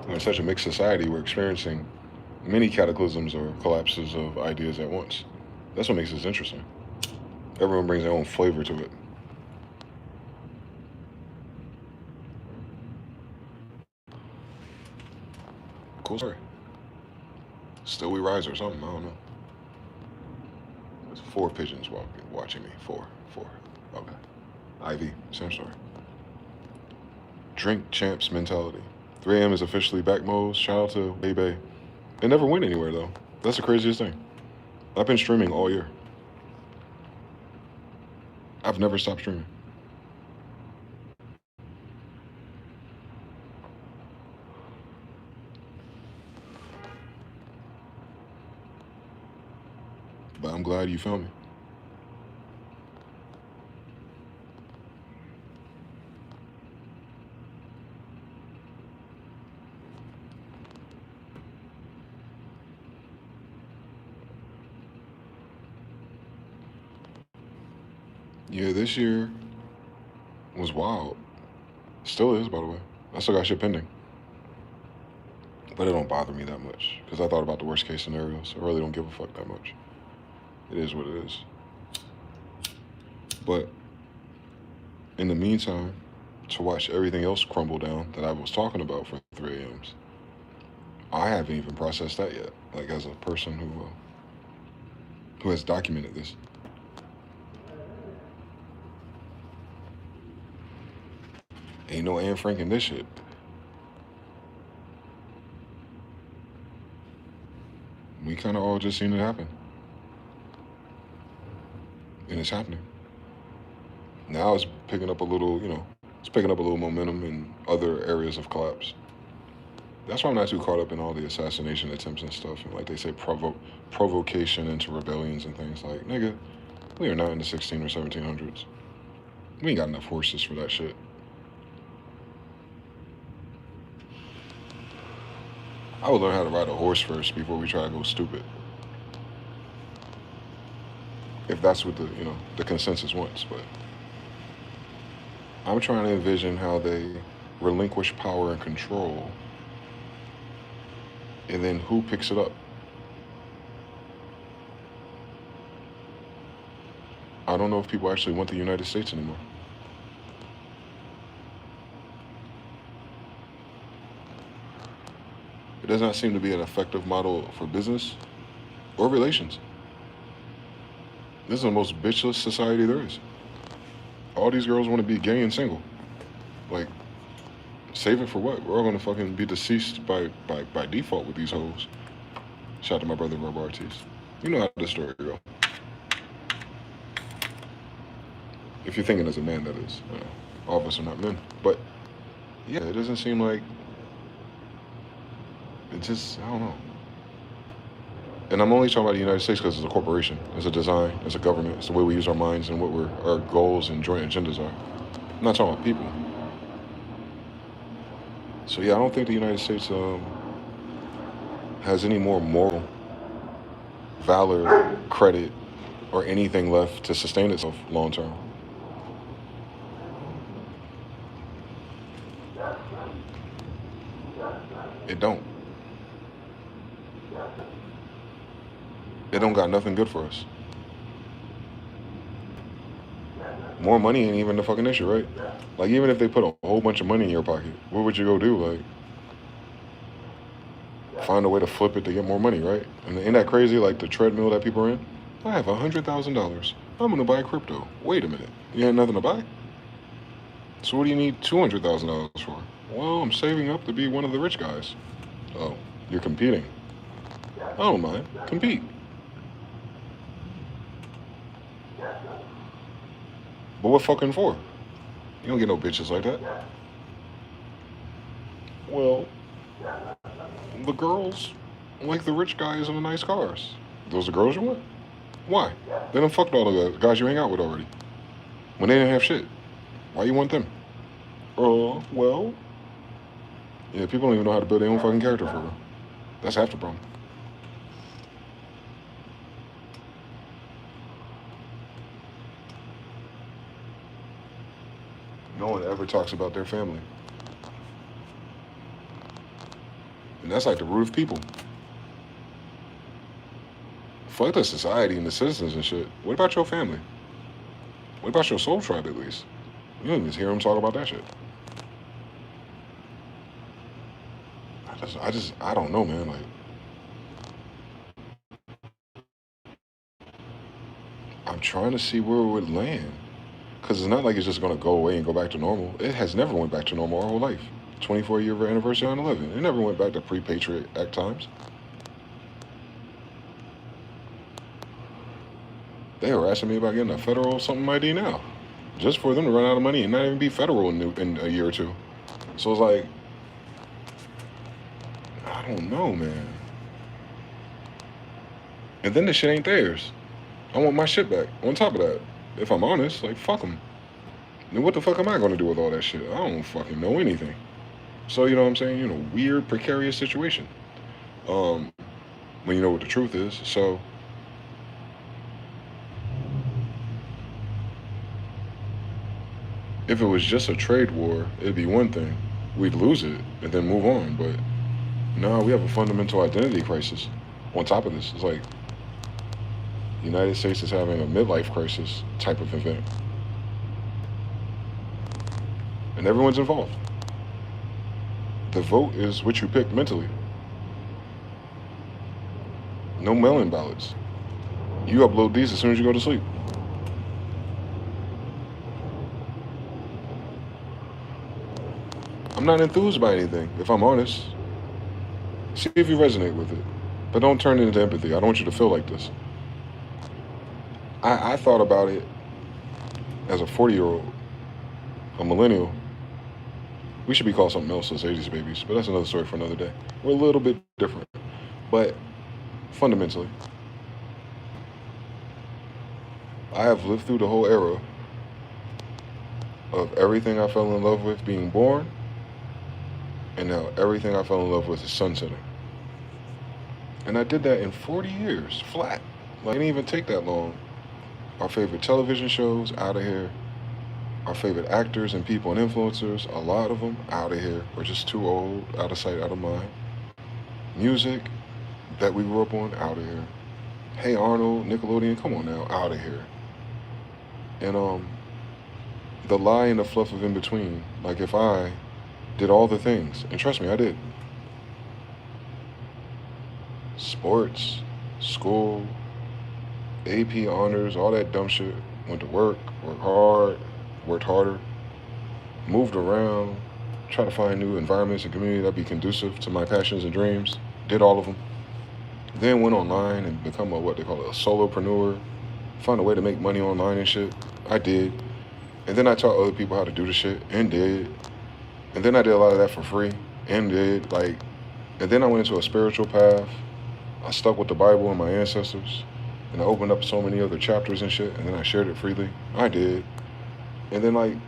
In such a mixed society, we're experiencing many cataclysms or collapses of ideas at once. That's what makes this interesting. Everyone brings their own flavor to it. Cool story. Still we rise or something, I don't know. There's 4 pigeons watching me. 4. Okay. Ivy, same story. Drink champs mentality. 3 a.m. is officially back modes. Shout out to Bay. It never went anywhere though. That's the craziest thing. I've been streaming all year. I've never stopped streaming. But I'm glad you found me. Yeah, this year was wild. Still is, by the way. I still got shit pending. But it don't bother me that much. Because I thought about the worst case scenarios. I really don't give a fuck that much. It is what it is. But in the meantime, to watch everything else crumble down that I was talking about for 3 a.m.s, I haven't even processed that yet. Like as a person who has documented this. Ain't no Anne Frank in this shit. We kind of all just seen it happen. And it's happening. Now it's picking up a little, it's picking up a little momentum in other areas of collapse. That's why I'm not too caught up in all the assassination attempts and stuff. And like they say, provocation into rebellions and things. Like, nigga, we are not in the 16 or 1700s. We ain't got enough horses for that shit. I would learn how to ride a horse first before we try to go stupid. If that's what the consensus wants. But I'm trying to envision how they relinquish power and control, and then who picks it up? I don't know if people actually want the United States anymore. It does not seem to be an effective model for business or relations. This is the most bitchless society there is. All these girls want to be gay and single. Like, save it for what? We're all gonna fucking be deceased by default with these hoes. Shout out to my brother Rob Ortiz. You know how this story go. If you're thinking as a man, that is. All of us are not men. But yeah, it doesn't seem like it just, I don't know. And I'm only talking about the United States because it's a corporation, it's a design, it's a government, it's the way we use our minds and what our goals and joint agendas are. I'm not talking about people. So yeah, I don't think the United States has any more moral valor, credit, or anything left to sustain itself long term. It don't. It don't got nothing good for us. More money ain't even the fucking issue, right? Like, even if they put a whole bunch of money in your pocket, what would you go do? Like, find a way to flip it to get more money, right? And ain't that crazy? Like the treadmill that people are in. I have $100,000. I'm gonna buy crypto. Wait a minute, you had nothing to buy? So what do you need $200,000 for? Well, I'm saving up to be one of the rich guys. Oh, you're competing. I don't mind. Compete. But what fucking for? You don't get no bitches like that. Well, the girls like the rich guys in the nice cars. Those the girls you want? Why? They done fucked all of the guys you hang out with already. When they didn't have shit. Why you want them? Well. Yeah, people don't even know how to build their own fucking character for real. That's half the problem. No one ever talks about their family. And that's like the root of people. Fuck the society and the citizens and shit. What about your family? What about your soul tribe at least? You don't even hear them talk about that shit. I don't know, man. Like, I'm trying to see where it would land. Because it's not like it's just going to go away and go back to normal. It has never went back to normal our whole life. 24-year anniversary on 9/11. It never went back to pre-Patriot Act times. They harassing me about getting a federal something ID now. Just for them to run out of money and not even be federal in a year or two. So it's like, I don't know, man. And then the shit ain't theirs. I want my shit back. On top of that, if I'm honest, like, fuck them. Then what the fuck am I going to do with all that shit? I don't fucking know anything. So, you know what I'm saying? Weird, precarious situation. When you know what the truth is. So, if it was just a trade war, it'd be one thing. We'd lose it and then move on. But no, we have a fundamental identity crisis. On top of this, it's like the United States is having a midlife crisis type of event. And everyone's involved. The vote is what you picked mentally. No mail-in ballots. You upload these as soon as you go to sleep. I'm not enthused by anything, if I'm honest. See if you resonate with it. But don't turn it into empathy. I don't want you to feel like this. I thought about it as a 40-year-old, a millennial. We should be called something else as 80s babies, but that's another story for another day. We're a little bit different. But fundamentally, I have lived through the whole era of everything I fell in love with being born, and now everything I fell in love with is sunsetting. And I did that in 40 years, flat. Like, it didn't even take that long. Our favorite television shows, out of here. Our favorite actors and people and influencers, a lot of them, out of here. We're just too old, out of sight, out of mind. Music that we grew up on, out of here. Hey Arnold, Nickelodeon, come on now, out of here. And the lie and the fluff of in between, like if I did all the things, and trust me, I did. Sports, school, AP honors, all that dumb shit. Went to work, worked hard, worked harder, moved around, try to find new environments and community that'd be conducive to my passions and dreams. Did all of them. Then went online and become what they call a solopreneur. Found a way to make money online and shit. I did. And then I taught other people how to do the shit and did. And then I did a lot of that for free and did. And then I went into a spiritual path. I stuck with the Bible and my ancestors. And I opened up so many other chapters and shit. And then I shared it freely. I did. And then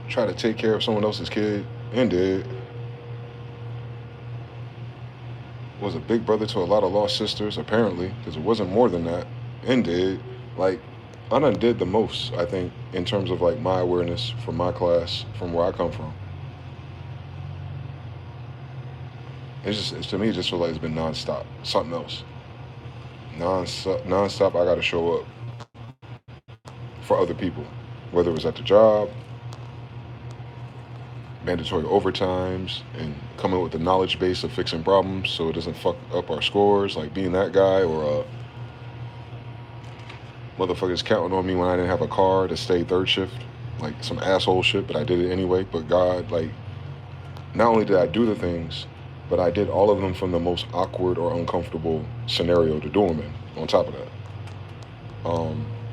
try to take care of someone else's kid and did. Was a big brother to a lot of lost sisters, apparently, because it wasn't more than that, and did. I done did the most, I think, in terms of my awareness from my class, from where I come from. To me, it just feels like it's been nonstop, something else. Nonstop, I gotta show up for other people, whether it was at the job, mandatory overtimes, and coming with the knowledge base of fixing problems so it doesn't fuck up our scores, like being that guy, or motherfuckers counting on me when I didn't have a car to stay third shift, like some asshole shit, but I did it anyway. But God, not only did I do the things, but I did all of them from the most awkward or uncomfortable scenario to do them in, on top of that.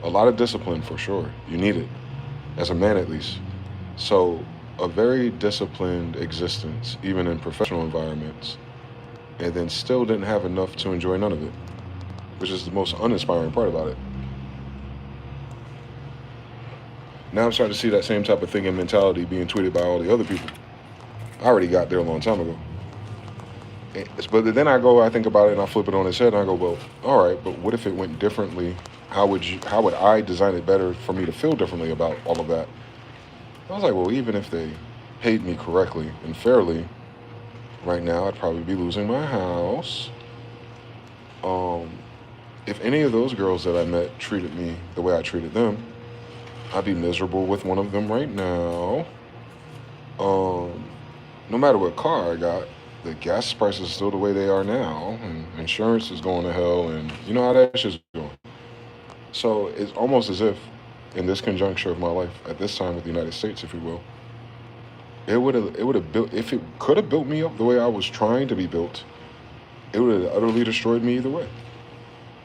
A lot of discipline for sure. You need it, as a man at least. So a very disciplined existence, even in professional environments, and then still didn't have enough to enjoy none of it, which is the most uninspiring part about it. Now I'm starting to see that same type of thinking mentality being tweeted by all the other people. I already got there a long time ago. But then I think about it and I flip it on its head and I go, well, all right, but what if it went differently? How would I design it better for me to feel differently about all of that? I was like, well, even if they paid me correctly and fairly, right now I'd probably be losing my house. If any of those girls that I met treated me the way I treated them, I'd be miserable with one of them right now. No matter what car I got, the gas prices are still the way they are now, and insurance is going to hell, and you know how that shit's going. So it's almost as if, in this conjuncture of my life, at this time with the United States, if you will, it would have built, if it could have built me up the way I was trying to be built, it would have utterly destroyed me either way,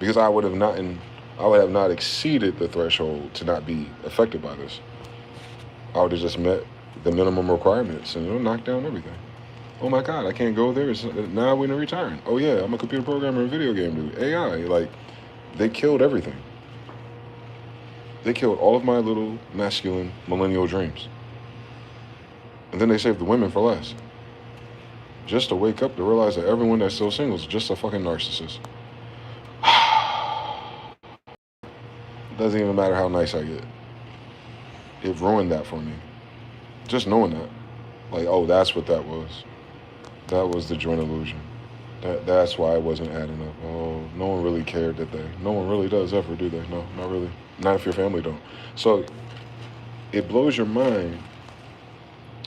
because I would have not exceeded the threshold to not be affected by this. I would have just met the minimum requirements and knocked down everything. Oh my God, I can't go there. Now we're retiring. Oh yeah, I'm a computer programmer and video game dude. AI, they killed everything. They killed all of my little masculine millennial dreams. And then they saved the women for last. Just to wake up to realize that everyone that's still single is just a fucking narcissist. Doesn't even matter how nice I get. It ruined that for me. Just knowing that. Oh, that's what that was. That was the joint illusion. That's why I wasn't adding up. Oh, no one really cared, did they? No one really does ever, do they? No, not really. Not if your family don't. So it blows your mind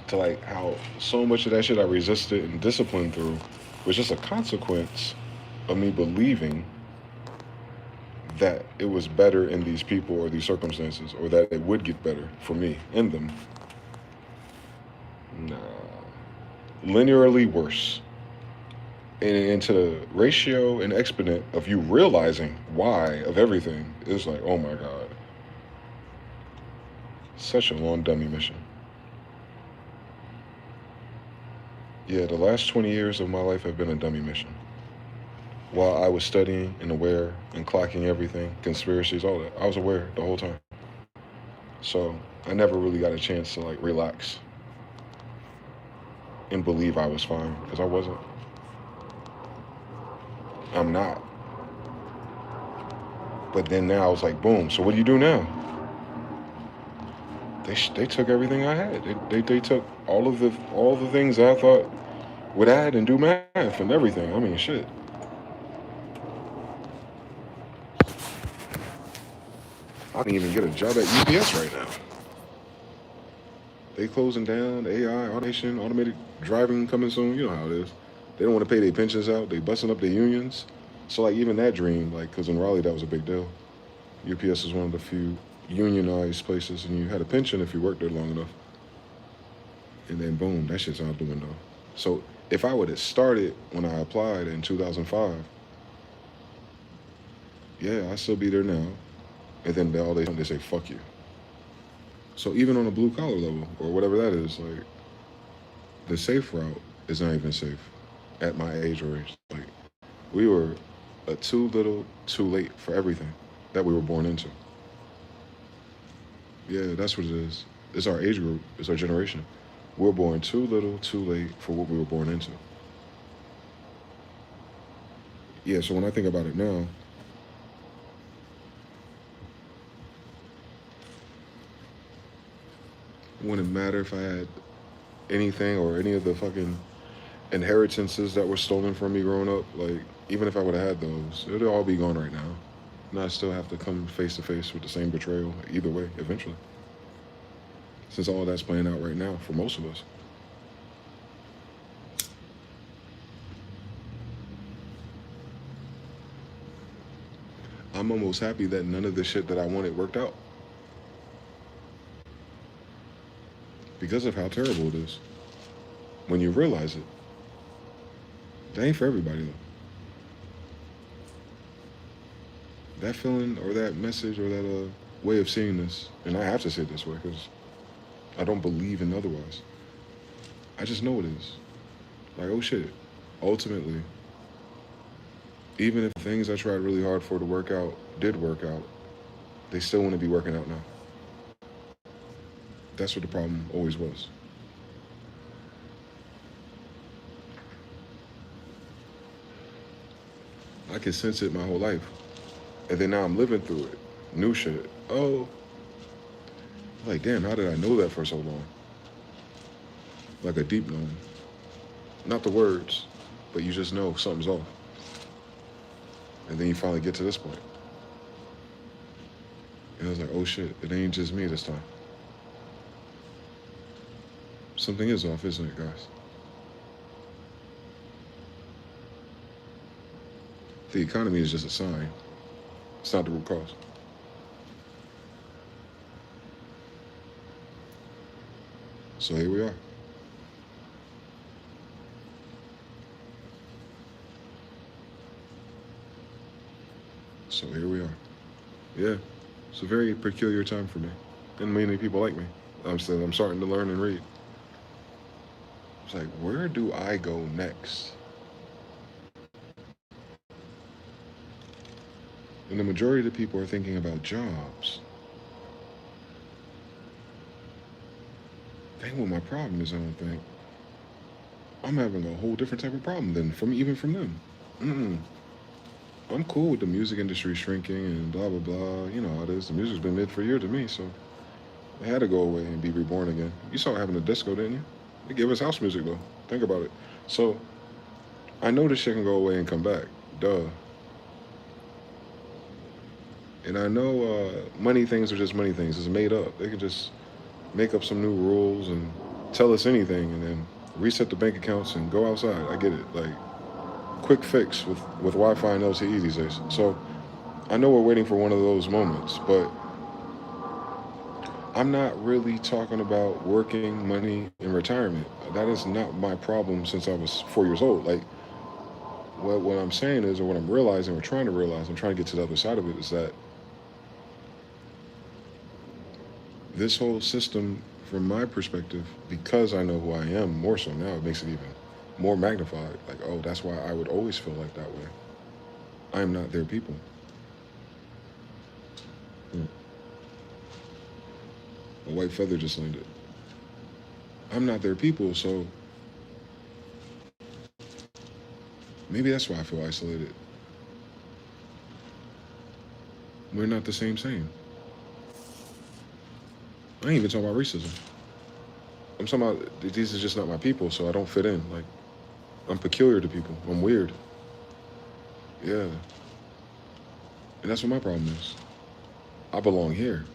to how so much of that shit I resisted and disciplined through was just a consequence of me believing that it was better in these people or these circumstances, or that it would get better for me in them. Nah. Linearly worse. And into the ratio and exponent of you realizing why of everything is like, oh my God, such a long dummy mission. Yeah, the last 20 years of my life have been a dummy mission. While I was studying and aware and clocking everything, conspiracies, all that, I was aware the whole time. So I never really got a chance to like relax and believe I was fine because I wasn't. I'm not. But then now I was like, boom. So what do you do now? They took everything I had. They took all the things I thought would add and do math and everything. I mean, shit. I can even get a job at UPS right now. They closing down, AI, automation, automated driving coming soon. You know how it is. They don't want to pay their pensions out. They busting up their unions. So like even that dream, like because in Raleigh that was a big deal. UPS is one of the few unionized places, and you had a pension if you worked there long enough. And then boom, that shit's out the window. So if I would have started when I applied in 2005, yeah, I'd still be there now. And then they say fuck you. So even on a blue collar level or whatever that is, like the safe route is not even safe at my age or age. Like we were too little, too late for everything that we were born into. Yeah, that's what it is. It's our age group. It's our generation. We're born too little, too late for what we were born into. Yeah, so when I think about it now, wouldn't matter if I had anything or any of the fucking inheritances that were stolen from me growing up. Like, even if I would have had those, it'd all be gone right now. And I still have to come face to face with the same betrayal either way, eventually. Since all that's playing out right now for most of us. I'm almost happy that none of the shit that I wanted worked out because of how terrible it is. When you realize it, that ain't for everybody though. That feeling or that message or that way of seeing this, and I have to say it this way because I don't believe in otherwise. I just know it is. Like, oh shit. Ultimately, even if things I tried really hard for to work out did work out, they still want to be working out now. That's what the problem always was. I could sense it my whole life. And then now I'm living through it. New shit. Oh. Like, damn, how did I know that for so long? Like a deep knowing. Not the words, but you just know something's off. And then you finally get to this point. And I was like, oh shit, it ain't just me this time. Something is off, isn't it, guys? The economy is just a sign. It's not the root cause. So here we are. So here we are. Yeah, it's a very peculiar time for me. And many people like me. I'm starting to learn and read. It's like, where do I go next? And the majority of the people are thinking about jobs. That ain't what my problem is, I don't think. I'm having a whole different type of problem than even from them. Mm-mm. I'm cool with the music industry shrinking and blah, blah, blah. You know how it is. The music's been mid for years to me, so it had to go away and be reborn again. You saw it having a disco, didn't you? They gave us house music, though. Think about it. So I know this shit can go away and come back. Duh. And I know money things are just money things. It's made up. They can just make up some new rules and tell us anything and then reset the bank accounts and go outside. I get it. Like, quick fix with Wi-Fi and LTE these days. So I know we're waiting for one of those moments, but I'm not really talking about working, money, and retirement. That is not my problem since I was 4 years old. Like, what I'm saying is, or what I'm realizing, or trying to realize, I'm trying to get to the other side of it, is that this whole system, from my perspective, because I know who I am more so now, it makes it even more magnified. Like, oh, that's why I would always feel like that way. I am not their people. A white feather just landed. I'm not their people, so maybe that's why I feel isolated. We're not the same. I ain't even talking about racism. I'm talking about these are just not my people, so I don't fit in. Like, I'm peculiar to people. I'm weird. Yeah. And that's what my problem is. I belong here.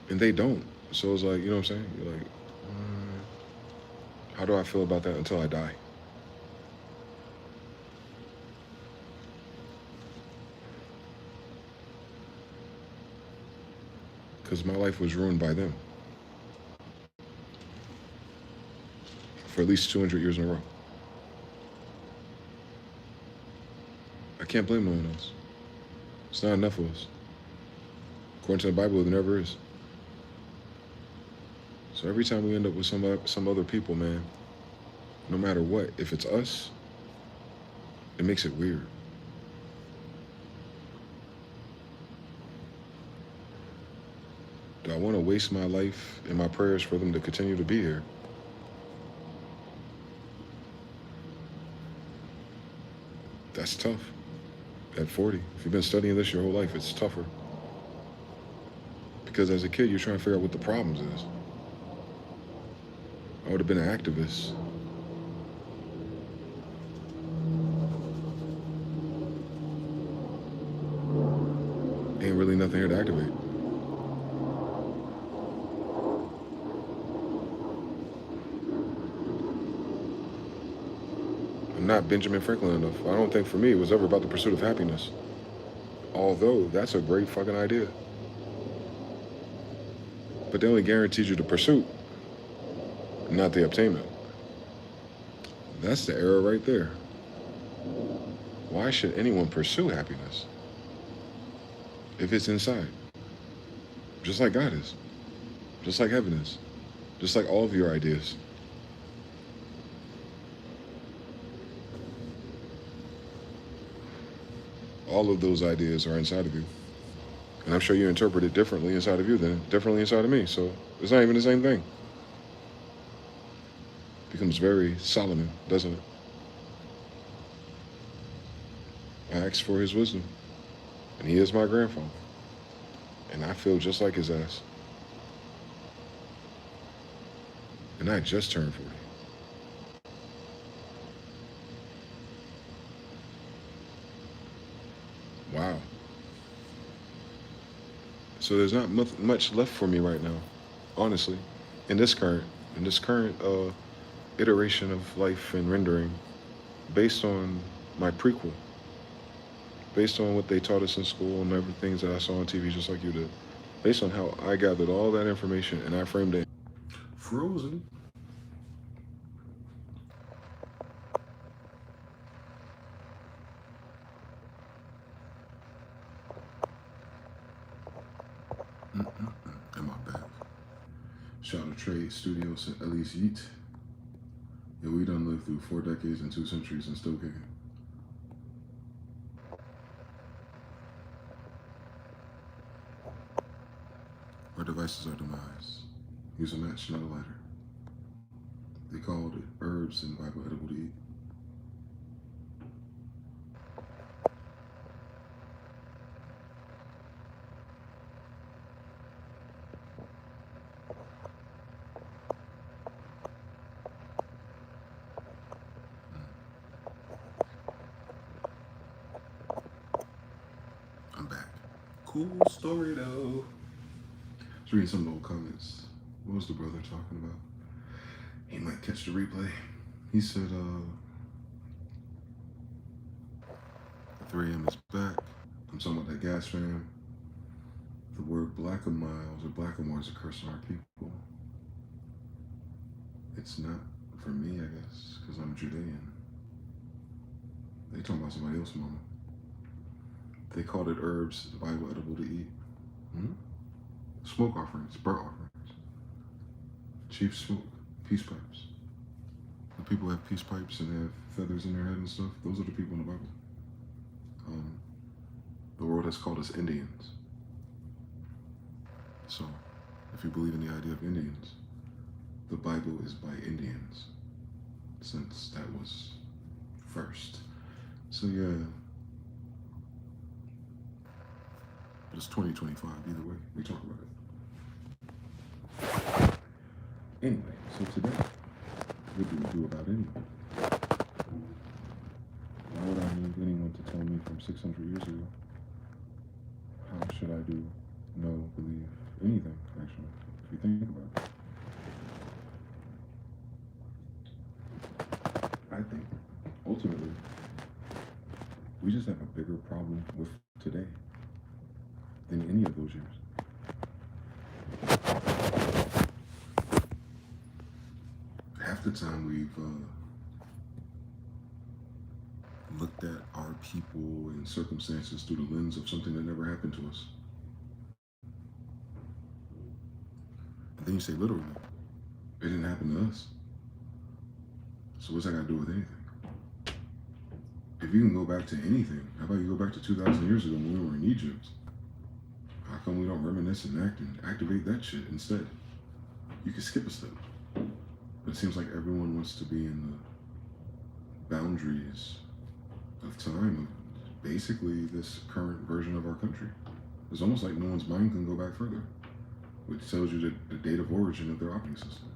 And they don't. So it's like, you know what I'm saying? You're like, how do I feel about that until I die? Because my life was ruined by them for at least 200 years in a row. I can't blame no one else. It's not enough of us. According to the Bible, there never is. So every time we end up with some other people, man, no matter what, if it's us, it makes it weird. Do I want to waste my life and my prayers for them to continue to be here? That's tough. At 40, if you've been studying this your whole life, it's tougher. Because as a kid, you're trying to figure out what the problems is. I would have been an activist. Ain't really nothing here to activate. I'm not Benjamin Franklin enough. I don't think for me it was ever about the pursuit of happiness. Although that's a great fucking idea. But they only guaranteed you the pursuit, not the obtainment. That's the error right there. Why should anyone pursue happiness if it's inside? Just like God is. Just like heaven is. Just like all of your ideas. All of those ideas are inside of you. And I'm sure you interpret it differently inside of you than differently inside of me. So it's not even the same thing. It becomes very Solomon, doesn't it? I asked for his wisdom. And he is my grandfather. And I feel just like his ass. And I just turned 40. Wow. So there's not much left for me right now, honestly, in this current iteration of life and rendering, based on my prequel, based on what they taught us in school and everything that I saw on TV, just like you did, based on how I gathered all that information and I framed it. Frozen. In my back. Shout out to Trade Studios, at least Yeet. Yeah, we done lived through 4 decades and 2 centuries and still kicking. Our devices are demise. Use a match, not a lighter. They called it herbs in Bible edible to eat. I'm back. Cool story though. Let's read some of the old comments. What was the brother talking about? He might catch the replay. He said, 3 a.m. is back. I'm talking about that gas fam. The word blackamoors or blackamoor is a curse on our people. It's not for me, I guess, because I'm Judean. They talking about somebody else, mama. They called it herbs, the Bible edible to eat. Hmm? Smoke offerings, burnt offerings. Chief smoke, peace pipes. The people who have peace pipes and they have feathers in their head and stuff, those are the people in the Bible. The world has called us Indians. So, if you believe in the idea of Indians, the Bible is by Indians, since that was first. So yeah, but it's 2025 either way, we talk about it. Anyway, so today, what do we do about anything? Why would I need anyone to tell me from 600 years ago? How should I do, know, believe anything, actually, if you think about it? I think, ultimately, we just have a bigger problem with today than any of those years. Half the time we've looked at our people and circumstances through the lens of something that never happened to us. And then you say, literally, it didn't happen to us. So what's that got to do with anything? If you can go back to anything, how about you go back to 2,000 years ago when we were in Egypt? How come we don't reminisce and act and activate that shit instead? You can skip a step. But it seems like everyone wants to be in the boundaries of time of basically this current version of our country. It's almost like no one's mind can go back further, which tells you the date of origin of their operating system.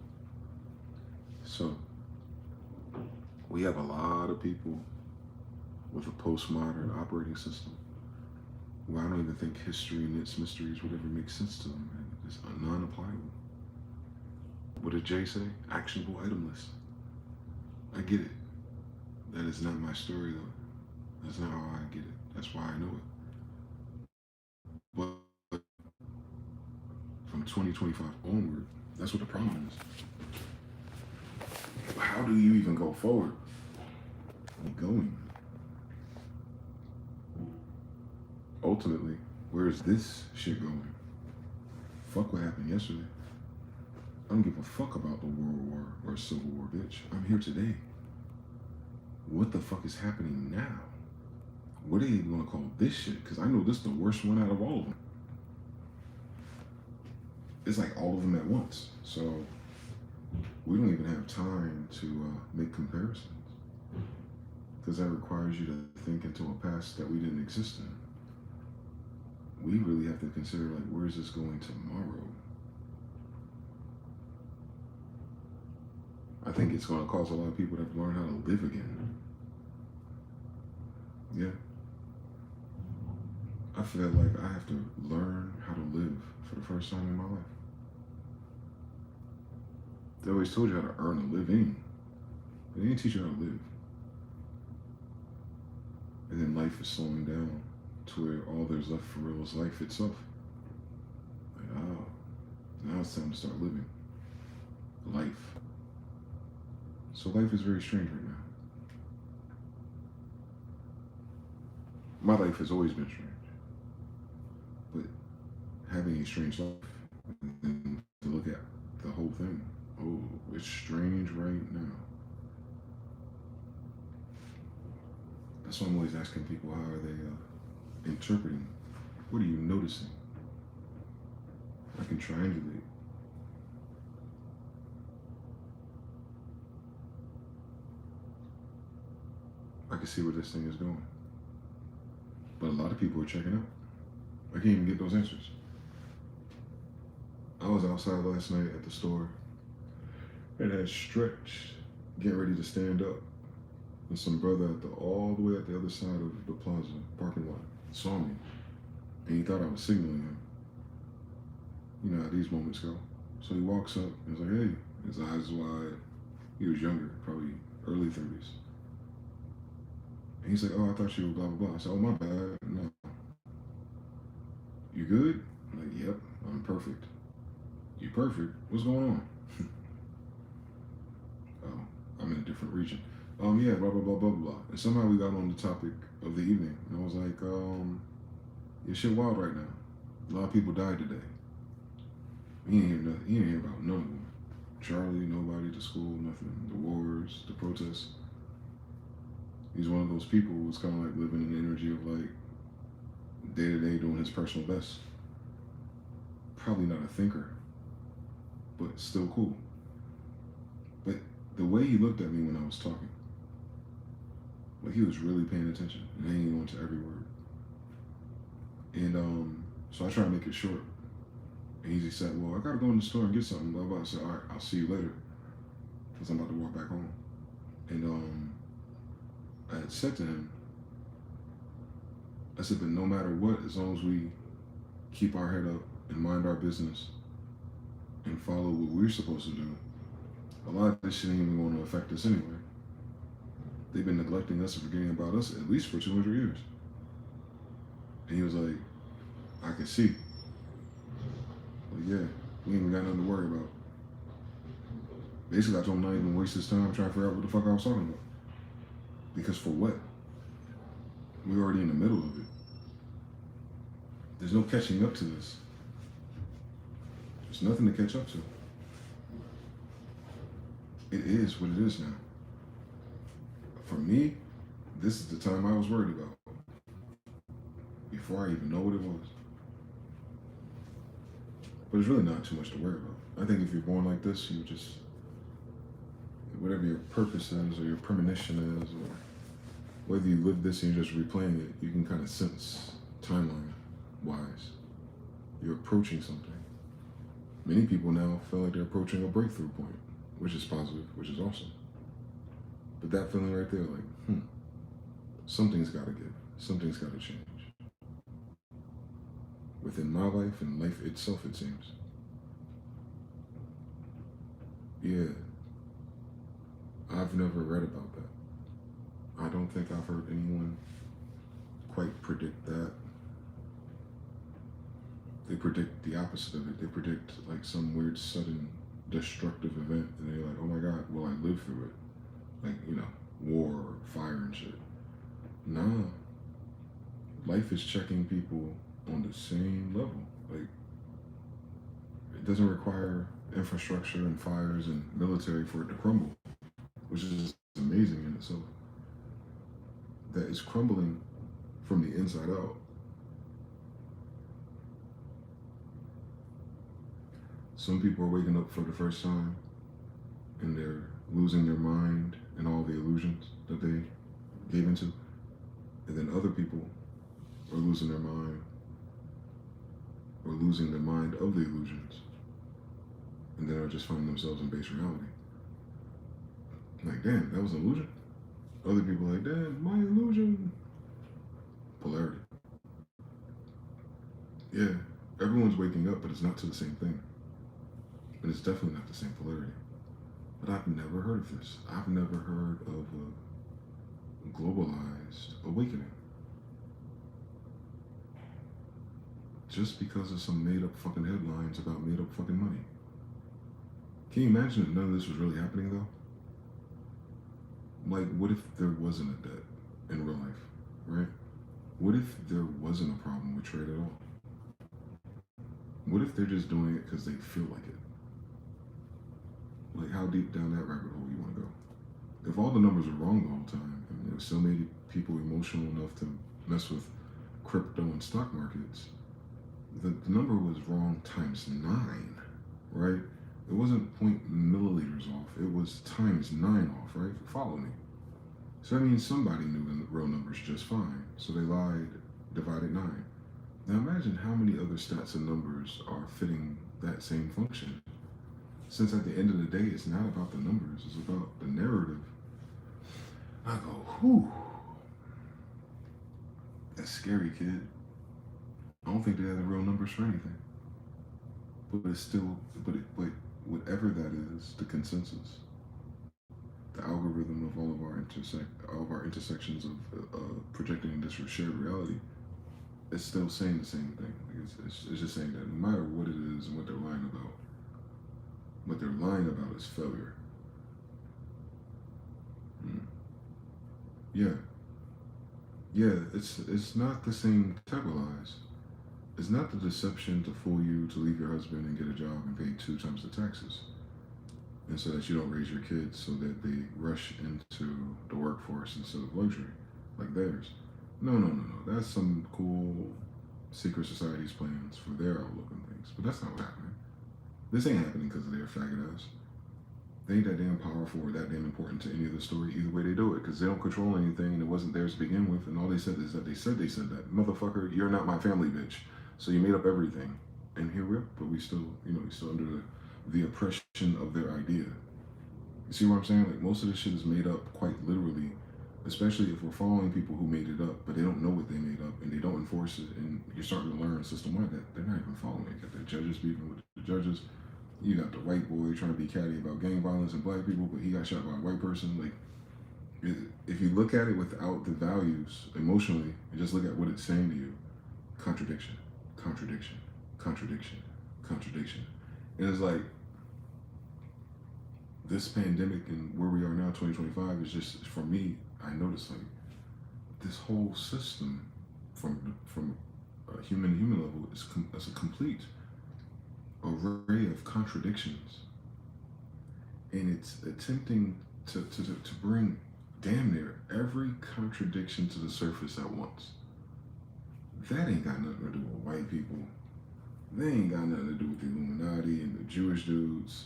So we have a lot of people with a postmodern operating system who I don't even think history and its mysteries would ever make sense to them. Man. It's non-applicable. What did Jay say? Actionable item list. I get it. That is not my story though. That's not how I get it. That's why I know it. But from 2025 onward, that's what the problem is. How do you even go forward? Going. Ultimately, where is this shit going? Fuck what happened yesterday. I don't give a fuck about the World War or Civil War, bitch. I'm here today. What the fuck is happening now? What are they gonna call this shit? Because I know this is the worst one out of all of them. It's like all of them at once. So we don't even have time to make comparisons. Because that requires you to think into a past that we didn't exist in. We really have to consider, like, where is this going tomorrow? I think it's going to cause a lot of people to have to learn how to live again. Yeah. I feel like I have to learn how to live for the first time in my life. They always told you how to earn a living. They didn't teach you how to live. And then life is slowing down to where all there's left for real is life itself. Like, oh, now it's time to start living. Life. So life is very strange right now. My life has always been strange. But having a strange life, and then to look at the whole thing, oh, it's strange right now. That's why I'm always asking people, how are they interpreting? What are you noticing? I can triangulate. I can see where this thing is going. But a lot of people are checking out. I can't even get those answers. I was outside last night at the store and had stretched, getting ready to stand up. And some brother all the way at the other side of the plaza parking lot saw me, and he thought I was signaling him. You know how these moments go. So he walks up and he's like, hey, his eyes wide. He was younger, probably early 30s. And he's like, oh, I thought you were blah, blah, blah. I said, oh, my bad. No. You good? I'm like, yep, I'm perfect. You perfect? What's going on? Oh, I'm in a different region. Yeah, blah blah blah blah blah. And somehow we got on the topic of the evening. And I was like, your shit wild right now. A lot of people died today. He ain't hear nothing. He ain't hear about none of them. Charlie, nobody, the school, nothing. The wars, the protests. He's one of those people who's kind of like living in the energy of like day to day doing his personal best. Probably not a thinker, but still cool. But the way he looked at me when I was talking, like he was really paying attention and hanging on to every word. And so I try to make it short. And he just said, well, I gotta go in the store and get something. Blah blah. I said, all right, I'll see you later, because I'm about to walk back home. And I had said to him, I said, but no matter what, as long as we keep our head up and mind our business and follow what we're supposed to do, a lot of this shit ain't even going to affect us anyway. They've been neglecting us and forgetting about us at least for 200 years. And he was like, I can see. Like, yeah, we ain't even got nothing to worry about. Basically, I told him not even waste his time trying to figure out what the fuck I was talking about. Because for what? We're already in the middle of it. There's no catching up to this. There's nothing to catch up to. It is what it is now. For me, this is the time I was worried about. Before I even know what it was. But it's really not too much to worry about. I think if you're born like this, you just, whatever your purpose is or your premonition is, or whether you live this and you're just replaying it, you can kind of sense timeline-wise. You're approaching something. Many people now feel like they're approaching a breakthrough point, which is positive, which is awesome. But that feeling right there, like, something's got to give. Something's got to change. Within my life and life itself, it seems. Yeah. I've never read about that. I don't think I've heard anyone quite predict that. They predict the opposite of it. They predict like some weird sudden destructive event, and they're like, oh my God, will I live through it? Like, war or fire and shit. Nah. Life is checking people on the same level. Like, it doesn't require infrastructure and fires and military for it to crumble, which is amazing in itself. That is crumbling from the inside out. Some people are waking up for the first time and they're losing their mind and all the illusions that they gave into. And then other people are losing their mind or losing their mind of the illusions. And then are just finding themselves in base reality. Like, damn, that was an illusion? Other people are like, damn, my illusion. Polarity. Yeah, everyone's waking up, but it's not to the same thing. And it's definitely not the same polarity. But I've never heard of this. I've never heard of a globalized awakening. Just because of some made up fucking headlines about made up fucking money. Can you imagine if none of this was really happening though? Like, what if there wasn't a debt in real life, right? What if there wasn't a problem with trade at all? What if they're just doing it because they feel like it? Like, how deep down that rabbit hole you want to go? If all the numbers are wrong the whole time, and there were so many people emotional enough to mess with crypto and stock markets, the number was wrong times 9, right? It wasn't 0.milliliters off. It was times 9 off, right? Follow me. So that means somebody knew the real numbers just fine. So they lied, divided 9. Now imagine how many other stats and numbers are fitting that same function. Since at the end of the day, it's not about the numbers, it's about the narrative. I go, whew. That's scary, kid. I don't think they have the real numbers for anything. But it's still, but whatever that is, the consensus, the algorithm of all of our intersections of projecting in this shared reality, it's still saying the same thing. Like it's just saying that no matter what it is and what they're lying about is failure. Yeah, yeah. It's not the same type of lies. It's not the deception to fool you to leave your husband and get a job and pay 2 times the taxes, and so that you don't raise your kids so that they rush into the workforce instead of luxury, like theirs. No, no, no, no. That's some cool secret society's plans for their outlook on things, but that's not what happening. This ain't happening because of their faggot ass. They ain't that damn powerful or that damn important to any of the story. Either way they do it, because they don't control anything and it wasn't theirs to begin with. And all they said is that they said that motherfucker, you're not my family, bitch. So you made up everything, and here we are. But we still, we still under the oppression of their idea. You see what I'm saying? Like most of this shit is made up quite literally, especially if we're following people who made it up, but they don't know what they made up and they don't enforce it. And you're starting to learn system wide that they're not even following it. You got the judges beefing with the judges. You got the white boy trying to be catty about gang violence and black people, but he got shot by a white person. Like, if you look at it without the values emotionally and just look at what it's saying to you, contradiction, contradiction, contradiction, contradiction. And it's like, this pandemic and where we are now, 2025, is just, for me, I noticed like this whole system from a human to human level is a complete array of contradictions, and it's attempting to bring damn near every contradiction to the surface at once. That ain't got nothing to do with white people. They ain't got nothing to do with the Illuminati and the Jewish dudes.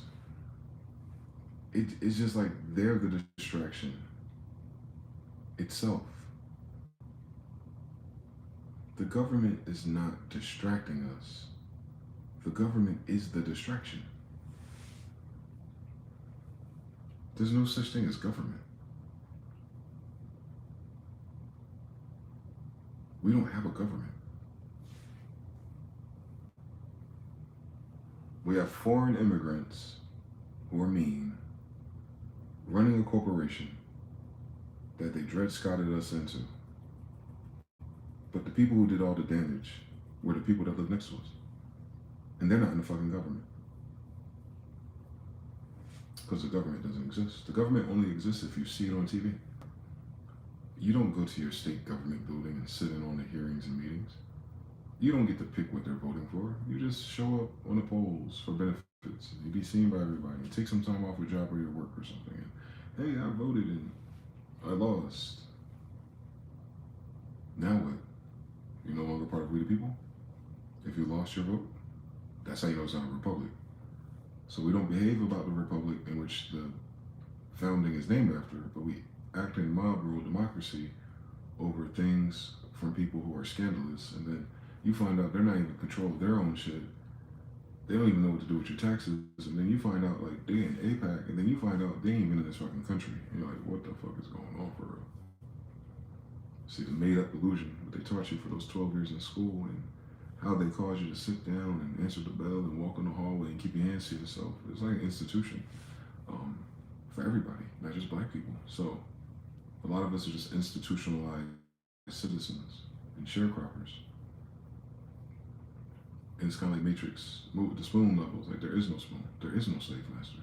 It's just like they're the distraction itself. The government is not distracting us. The government is the distraction. There's no such thing as government. We don't have a government. We have foreign immigrants who are mean, running a corporation that they Dred Scotted us into. But the people who did all the damage were the people that live next to us. And they're not in the fucking government. Because the government doesn't exist. The government only exists if you see it on TV. You don't go to your state government building and sit in on the hearings and meetings. You don't get to pick what they're voting for. You just show up on the polls for benefits. You be seen by everybody. You take some time off your job or your work or something. And, hey, I voted and I lost. Now what? You're no longer part of we the people? If you lost your vote? That's how you know it's not a republic. So we don't behave about the republic in which the founding is named after, but we act in mob rule democracy over things from people who are scandalous, and then you find out they're not even in control of their own shit. They don't even know what to do with your taxes, and then you find out like they in APAC, and then you find out they ain't even in this fucking country. And you're like, what the fuck is going on for real? See, the made up illusion, what they taught you for those 12 years in school, and how they caused you to sit down and answer the bell and walk in the hallway and keep your hands to yourself. It's like an institution for everybody, not just black people. So a lot of us are just institutionalized citizens and sharecroppers. And it's kind of like Matrix, move the spoon levels. Like there is no spoon, there is no slave master.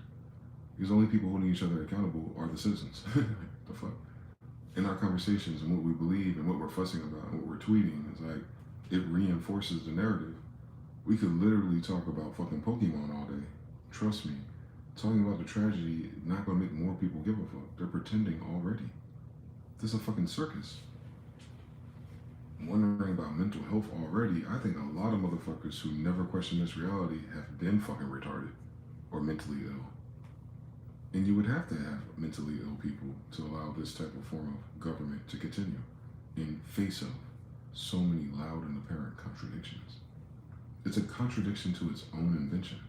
Because only people holding each other accountable are the citizens. The fuck? In our conversations and what we believe and what we're fussing about and what we're tweeting, is like, it reinforces the narrative. We could literally talk about fucking Pokemon all day. Trust me. Talking about the tragedy not gonna make more people give a fuck. They're pretending already. This is a fucking circus. Wondering about mental health already. I think a lot of motherfuckers who never question this reality have been fucking retarded or mentally ill. And you would have to have mentally ill people to allow this type of form of government to continue in face of so many loud and apparent contradictions. It's a contradiction to its own invention.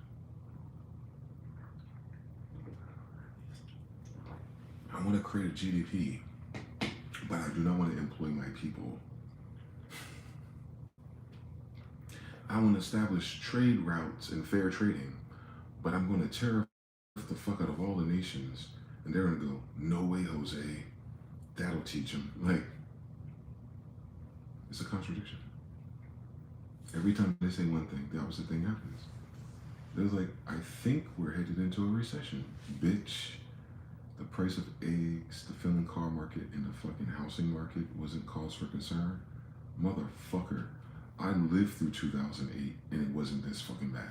I want to create a GDP, but I do not want to employ my people. I want to establish trade routes and fair trading, but I'm going to tariff the fuck out of all the nations. And they're going to go, no way, Jose. That'll teach them. Like, it's a contradiction. Every time they say one thing, the opposite thing happens. There's like, I think we're headed into a recession. Bitch, the price of eggs, the filling car market, and the fucking house housing market wasn't cause for concern, motherfucker, I lived through 2008 and it wasn't this fucking bad.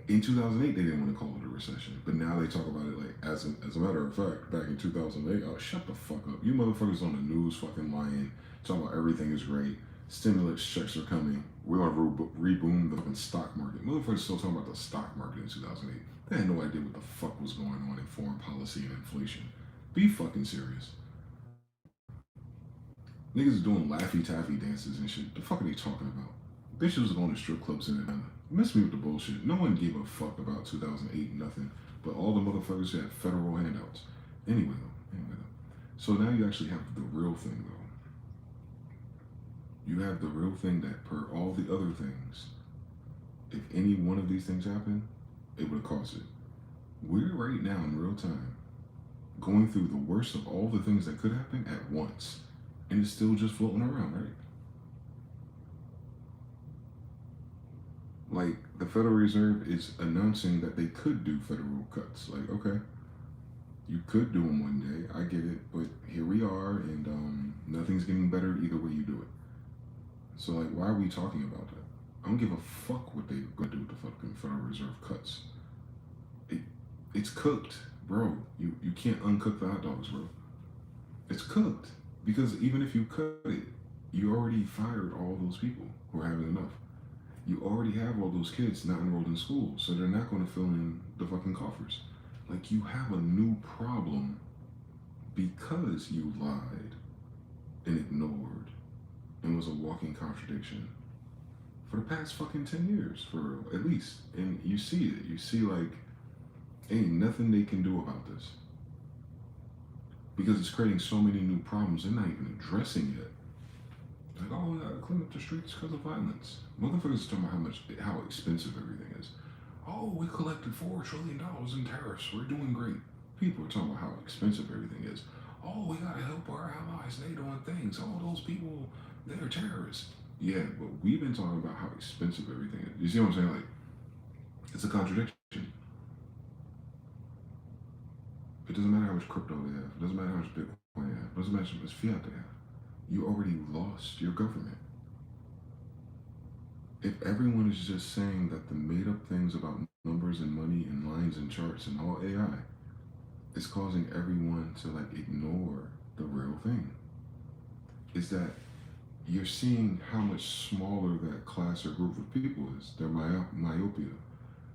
In 2008, they didn't want to call it a recession, but now they talk about it like as a matter of fact, back in 2008, oh, shut the fuck up. You motherfuckers on the news fucking lying, talking about everything is great, stimulus checks are coming, we're going to reboom the fucking stock market. Motherfuckers still talking about the stock market in 2008. They had no idea what the fuck was going on in foreign policy and inflation. Be fucking serious. Niggas is doing Laffy Taffy dances and shit. The fuck are they talking about? Bitches was going to strip clubs in Atlanta. Miss me with the bullshit. No one gave a fuck about 2008, nothing. But all the motherfuckers had federal handouts. Anyway though. So now you actually have the real thing though. You have the real thing that per all the other things, if any one of these things happen, it would have caused it. We're right now in real time going through the worst of all the things that could happen at once. And it's still just floating around, right? Like, the Federal Reserve is announcing that they could do federal cuts. Like, okay, you could do them one day, I get it, but here we are, and nothing's getting better either way you do it. So, like, why are we talking about that? I don't give a fuck what they're gonna do with the fucking Federal Reserve cuts. It's cooked, bro. You can't uncook the hot dogs, bro. It's cooked. Because even if you cut it, you already fired all those people who are having enough. You already have all those kids not enrolled in school, so they're not going to fill in the fucking coffers. Like, you have a new problem because you lied and ignored and was a walking contradiction for the past fucking 10 years, for at least. And you see it. You see, like, ain't nothing they can do about this. Because it's creating so many new problems they're not even addressing yet. Like, oh, we gotta clean up the streets because of violence. Motherfuckers talking about how expensive everything is. Oh, we collected $4 trillion in tariffs. We're doing great. People are talking about how expensive everything is. Oh, we gotta help our allies. They doing things. Oh, those people, they're terrorists. Yeah, but we've been talking about how expensive everything is. You see what I'm saying? Like, it's a contradiction. It doesn't matter how much crypto they have. It doesn't matter how much Bitcoin they have. It doesn't matter how much fiat they have. You already lost your government. If everyone is just saying that the made up things about numbers and money and lines and charts and all AI is causing everyone to like ignore the real thing, is that you're seeing how much smaller that class or group of people is, their myopia,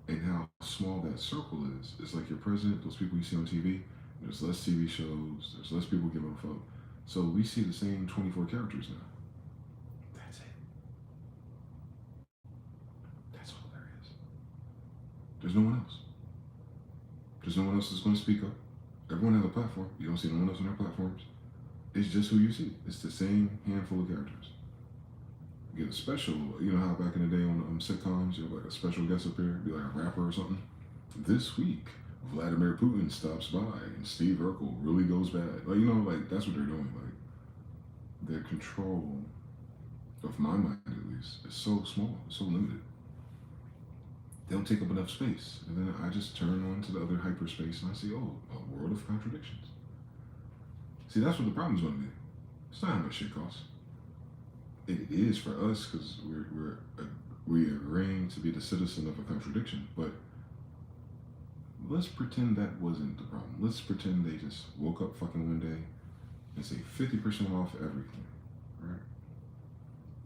and how small that circle is. It's like your president, those people you see on TV, there's less TV shows, there's less people giving a fuck. So we see the same 24 characters now. That's it. That's all there is. There's no one else. There's no one else that's going to speak up. Everyone has a platform. You don't see no one else on their platforms. It's just who you see. It's the same handful of characters. You get a special, you know how back in the day on sitcoms, you have like a special guest up there, be like a rapper or something. This week, Vladimir Putin stops by and Steve Urkel really goes bad. Like, you know, like that's what they're doing. Like, their control of my mind, at least, is so small, so limited. They don't take up enough space. And then I just turn on to the other hyperspace and I see, oh, a world of contradictions. See, that's what the problem's going to be. It's not how much shit costs. It is for us because we're agreeing to be the citizen of a contradiction, but let's pretend that wasn't the problem. Let's pretend they just woke up fucking one day and say 50% off everything, right?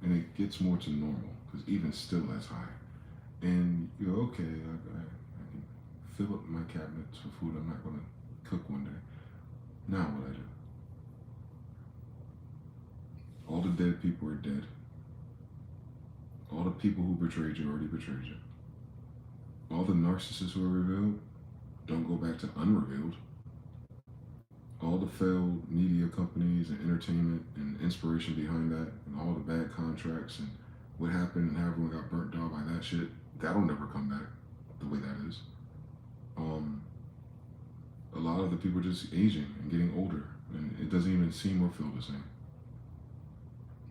And it gets more to normal because even still that's high. And you go, okay, I can fill up my cabinets for food I'm not going to cook one day. Now what I do? All the dead people are dead. All the people who betrayed you already betrayed you. All the narcissists who are revealed don't go back to unrevealed. All the failed media companies and entertainment and inspiration behind that and all the bad contracts and what happened and how everyone got burnt down by that shit, that'll never come back the way that is. A lot of the people are just aging and getting older and it doesn't even seem or feel the same.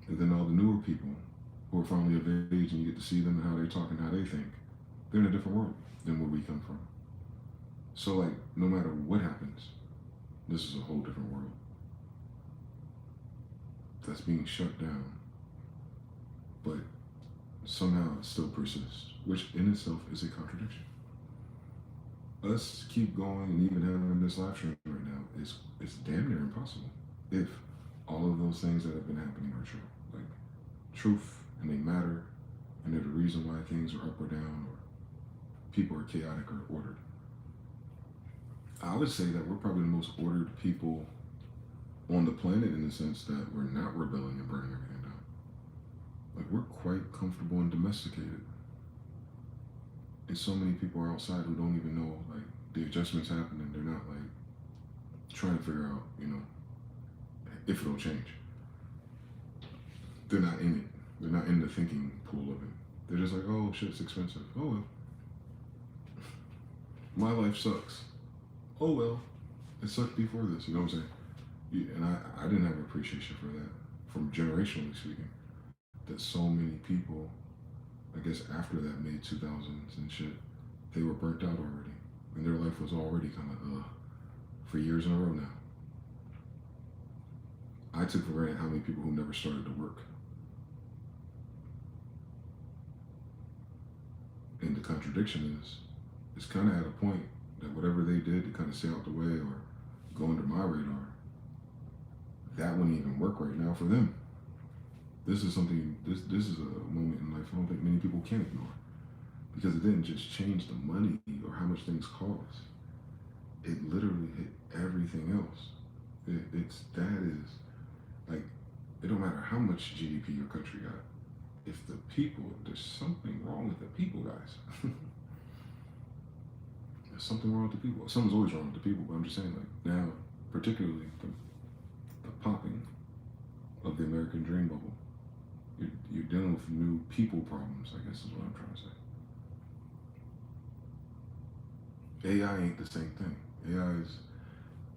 And then all the newer people who are finally of age and you get to see them and how they talk and how they think, they're in a different world than where we come from. So like, no matter what happens, this is a whole different world. that's being shut down, but somehow it still persists, which in itself is a contradiction. Us keep going and even having this live stream right now is damn near impossible if all of those things that have been happening are true. Like truth, and they matter, and they're the reason why things are up or down, or people are chaotic or ordered. I would say that we're probably the most ordered people on the planet in the sense that we're not rebelling and burning everything down. Like we're quite comfortable and domesticated. And so many people are outside who don't even know like the adjustments happening. They're not like trying to figure out, if it'll change. They're not in it. They're not in the thinking pool of it. They're just like, oh, shit's expensive. Oh, well. My life sucks. Oh, well. It sucked before this. You know what I'm saying? And I didn't have appreciation for that, from generationally speaking. That so many people, I guess after that mid-2000s and shit, they were burnt out already. And their life was already kind of, for years in a row now. I took for granted how many people who never started to work. And the contradiction is, it's kind of at a point that whatever they did to kind of stay out the way or go under my radar, that wouldn't even work right now for them. This is something, this is a moment in life I don't think many people can ignore. Because it didn't just change the money or how much things cost. It literally hit everything else. It don't matter how much GDP your country got. If the people, there's something wrong with the people, guys. There's something wrong with the people. Something's always wrong with the people, but I'm just saying, like, now, particularly the popping of the American dream bubble, you're dealing with new people problems, I guess is what I'm trying to say. AI ain't the same thing. AI is,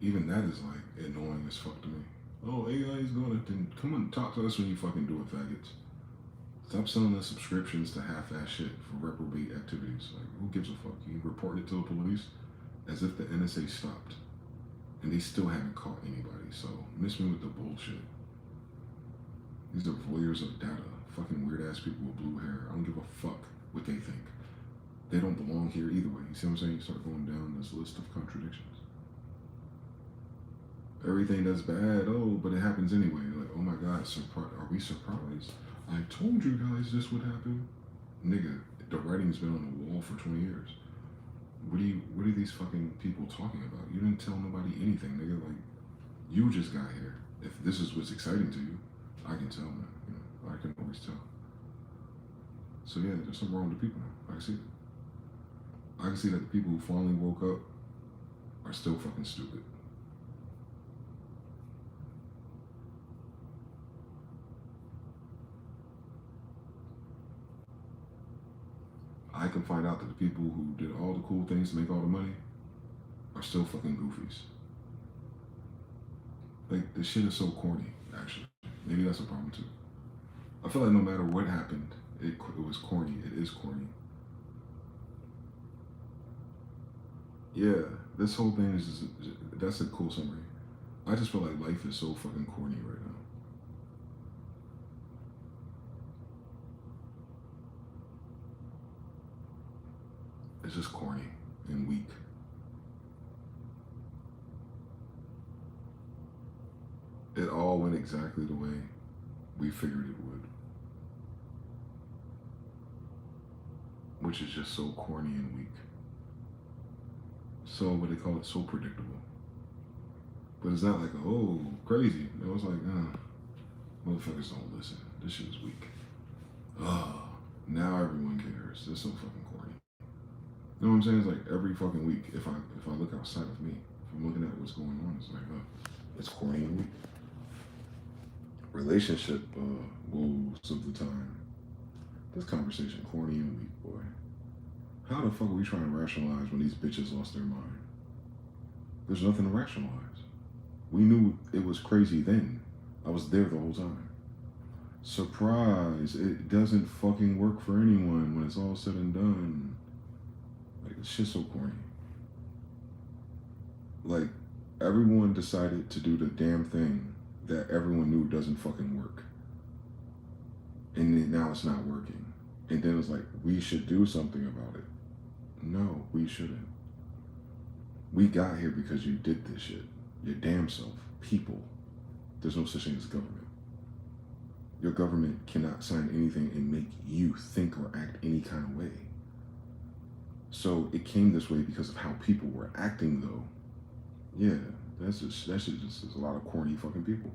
even that is like annoying as fuck to me. Oh, AI is gonna, then come on, talk to us when you fucking do it, faggots. Stop selling us subscriptions to half-ass shit for reprobate activities. Like, who gives a fuck? You report it to the police as if the NSA stopped. And they still haven't caught anybody, so miss me with the bullshit. These are voyeurs of data. Fucking weird-ass people with blue hair. I don't give a fuck what they think. They don't belong here either way. You see what I'm saying? You start going down this list of contradictions. Everything that's bad, oh, but it happens anyway. Like, oh my God, are we surprised? I told you guys this would happen. Nigga, the writing's been on the wall for 20 years. What are these fucking people talking about? You didn't tell nobody anything, nigga. Like, you just got here. If this is what's exciting to you, I can tell, man. I can always tell. So yeah, there's something wrong with the people now. I can see it. I can see that the people who finally woke up are still fucking stupid. I can find out that the people who did all the cool things to make all the money are still fucking goofies. Like, the shit is so corny, actually. Maybe that's a problem too. I feel like no matter what happened, it was corny. It is corny. Yeah, this whole thing is just, that's a cool summary. I just feel like life is so fucking corny right now. It's just corny and weak. It all went exactly the way we figured it would. Which is just so corny and weak. So, what they call it, so predictable. But it's not like, oh, crazy. It was like, motherfuckers don't listen. This shit is weak. Now everyone cares. This is so fucking corny. You know what I'm saying? It's like every fucking week, if I look outside of me, if I'm looking at what's going on, it's like, it's corny and weak. Relationship woes of the time. This conversation, corny and weak, boy. How the fuck are we trying to rationalize when these bitches lost their mind? There's nothing to rationalize. We knew it was crazy then. I was there the whole time. Surprise, it doesn't fucking work for anyone when it's all said and done. Like, it's shit so corny. Like, everyone decided to do the damn thing that everyone knew doesn't fucking work. And then now it's not working. And then it's like, we should do something about it. No, we shouldn't. We got here because you did this shit. Your damn self. People. There's no such thing as government. Your government cannot sign anything and make you think or act any kind of way. So it came this way because of how people were acting, though. Yeah, that shit just is a lot of corny fucking people.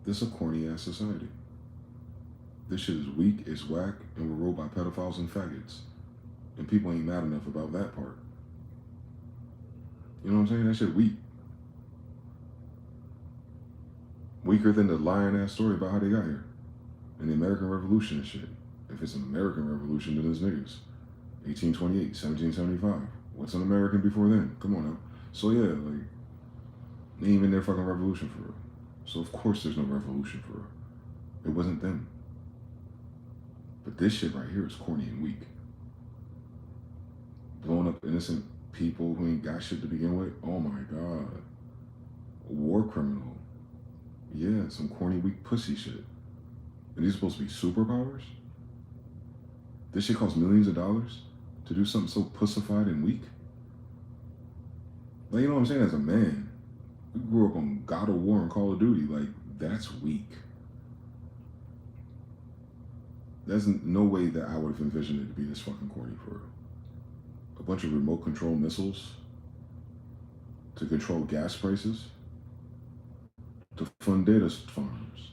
This is a corny ass society. This shit is weak, it's whack, and we're ruled by pedophiles and faggots. And people ain't mad enough about that part. You know what I'm saying? That shit weak. Weaker than the lying ass story about how they got here. And the American Revolution and shit. If it's an American Revolution, then it's niggas. 1828, 1775. What's an American before then? Come on now. So yeah, like, they ain't even their fucking revolution for real. So of course there's no revolution for real. It wasn't them. But this shit right here is corny and weak. Blowing up innocent people who ain't got shit to begin with. Oh my God. War criminal. Yeah, some corny, weak pussy shit. And these are supposed to be superpowers? This shit costs millions of dollars to do something so pussified and weak? Like, you know what I'm saying? As a man, we grew up on God of War and Call of Duty. Like, that's weak. There's no way that I would have envisioned it to be this fucking corny for real. A bunch of remote control missiles to control gas prices, to fund data farms,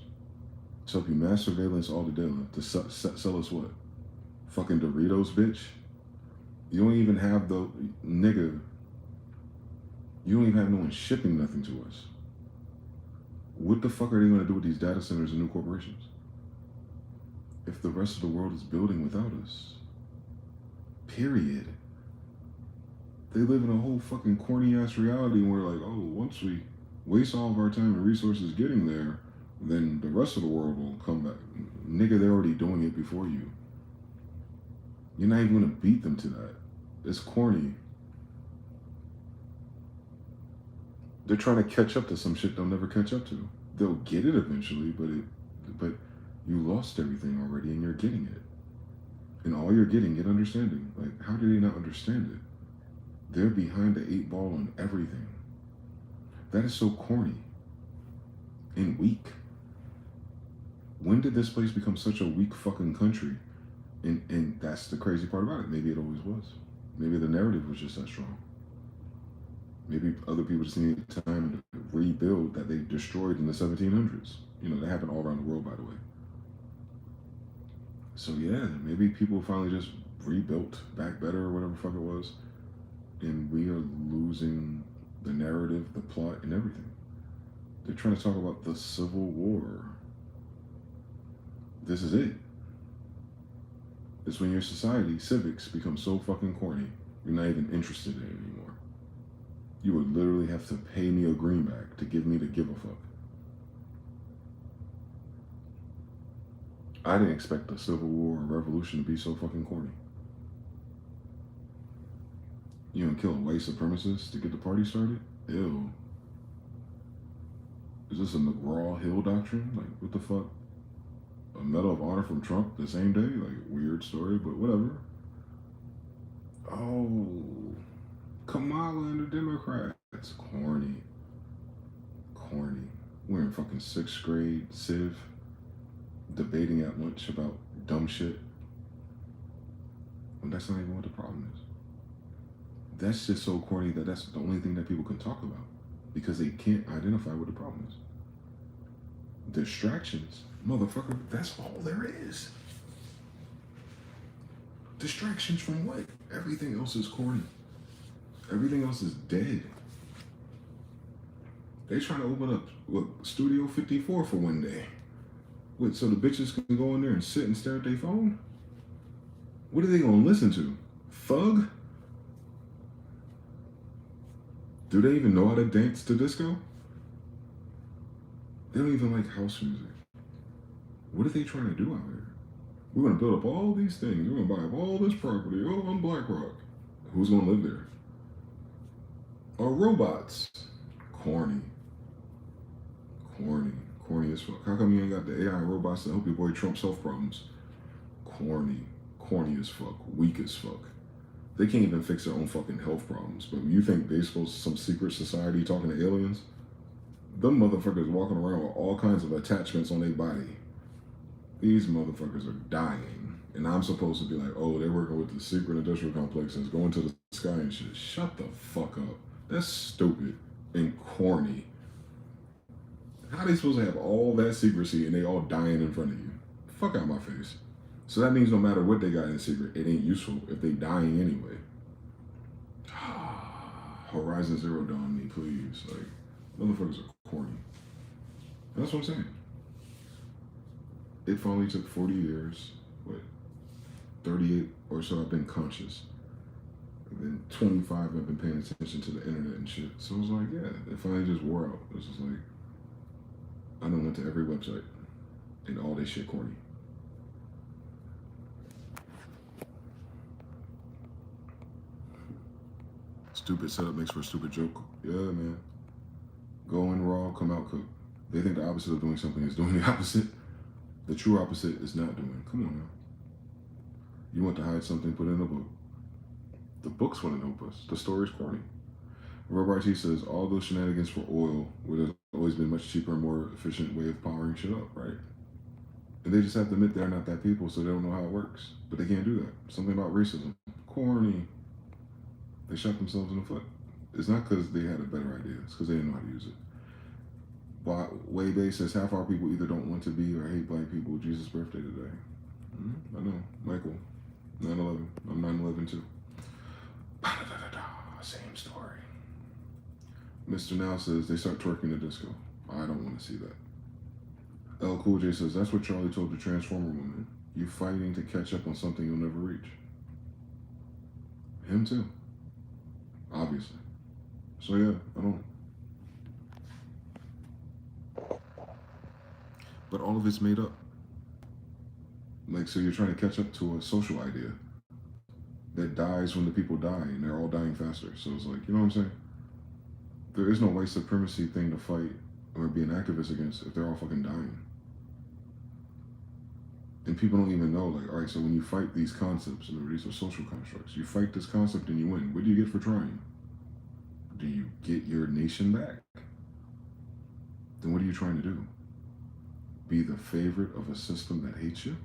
to help you mass surveillance all the data, to sell us what? Fucking Doritos, bitch? You don't even have the, nigga, you don't even have no one shipping nothing to us. What the fuck are they gonna do with these data centers and new corporations if the rest of the world is building without us? Period. They live in a whole fucking corny ass reality and we're like, oh, once we waste all of our time and resources getting there, then the rest of the world will come back. Nigga, they're already doing it before you. You're not even gonna beat them to that. It's corny. They're trying to catch up to some shit they'll never catch up to. They'll get it eventually, but you lost everything already and you're getting it. And all you're getting, get understanding. Like, how do they not understand it? They're behind the 8 ball on everything. That is so corny and weak. When did this place become such a weak fucking country? And that's the crazy part about it. Maybe it always was. Maybe the narrative was just that strong. Maybe other people just needed time to rebuild that they destroyed in the 1700s. You know, that happened all around the world, by the way. So yeah, maybe people finally just rebuilt back better or whatever the fuck it was. And we are losing the narrative, the plot, and everything. They're trying to talk about the Civil War. This is it. It's when your society, civics, becomes so fucking corny, you're not even interested in it anymore. You would literally have to pay me a greenback to give me to give a fuck. I didn't expect the Civil War or Revolution to be so fucking corny. You gonna kill a white supremacist to get the party started? Ew. Is this a McGraw-Hill doctrine? Like, what the fuck? A Medal of Honor from Trump the same day? Like, weird story, but whatever. Oh, Kamala and the Democrats. Corny. Corny. We're in fucking 6th grade civ, debating at lunch about dumb shit. And that's not even what the problem is. That's just so corny that that's the only thing that people can talk about because they can't identify what the problem is. Distractions. Motherfucker, that's all there is. Distractions from what? Everything else is corny. Everything else is dead. They trying to open up what, Studio 54 for one day. What, so the bitches can go in there and sit and stare at their phone? What are they gonna listen to? Thug? Do they even know how to dance to disco? They don't even like house music. What are they trying to do out here? We're gonna build up all these things. We're gonna buy up all this property. Oh, on Black Rock. Who's gonna live there? Or robots. Corny. Corny as fuck. How come you ain't got the AI robots to help your boy Trump's health problems? Corny as fuck. Weak as fuck. They can't even fix their own fucking health problems. But you think they're supposed to some secret society talking to aliens? Them motherfuckers walking around with all kinds of attachments on their body. These motherfuckers are dying. And I'm supposed to be like, oh, they're working with the secret industrial complex and it's going to the sky and shit. Shut the fuck up. That's stupid and corny. How are they supposed to have all that secrecy and they all dying in front of you? Fuck out my face. So that means no matter what they got in secret, it ain't useful if they dying anyway. Horizon Zero Dawn me, please. Like, motherfuckers are corny. And that's what I'm saying. It finally took 40 years. What? 38 or so I've been conscious. And then 25 I've been paying attention to the internet and shit. So it was like, yeah, it finally just wore out. It was just like, I done went to every website and all this shit corny. Stupid setup makes for a stupid joke. Yeah, man. Go in raw, come out cooked. They think the opposite of doing something is doing the opposite. The true opposite is not doing. Come on now. You want to hide something, put it in a book. The books want to help us. The story's corny. Robert T says, all those shenanigans for oil, where there's always been much cheaper and more efficient way of powering shit up, right? And they just have to admit they're not that people, so they don't know how it works. But they can't do that. Something about racism. Corny. They shot themselves in the foot. It's not because they had a better idea. It's because they didn't know how to use it. Way Bay says, half our people either don't want to be or hate black people. Jesus' birthday today. I know. Michael. 9/11. I'm 9/11 too. Same story. Mr. Now says, they start twerking the disco. I don't want to see that. L Cool J says, that's what Charlie told the Transformer woman. You fighting to catch up on something you'll never reach. Him too. Obviously. So yeah, I don't. But all of it's made up. Like, so you're trying to catch up to a social idea that dies when the people die, and they're all dying faster. So it's like, you know what I'm saying? There is no white supremacy thing to fight or be an activist against if they're all fucking dying. And people don't even know, like, all right, so when you fight these concepts, remember, these are social constructs. You fight this concept and you win. What do you get for trying? Do you get your nation back? Then what are you trying to do? Be the favorite of a system that hates you?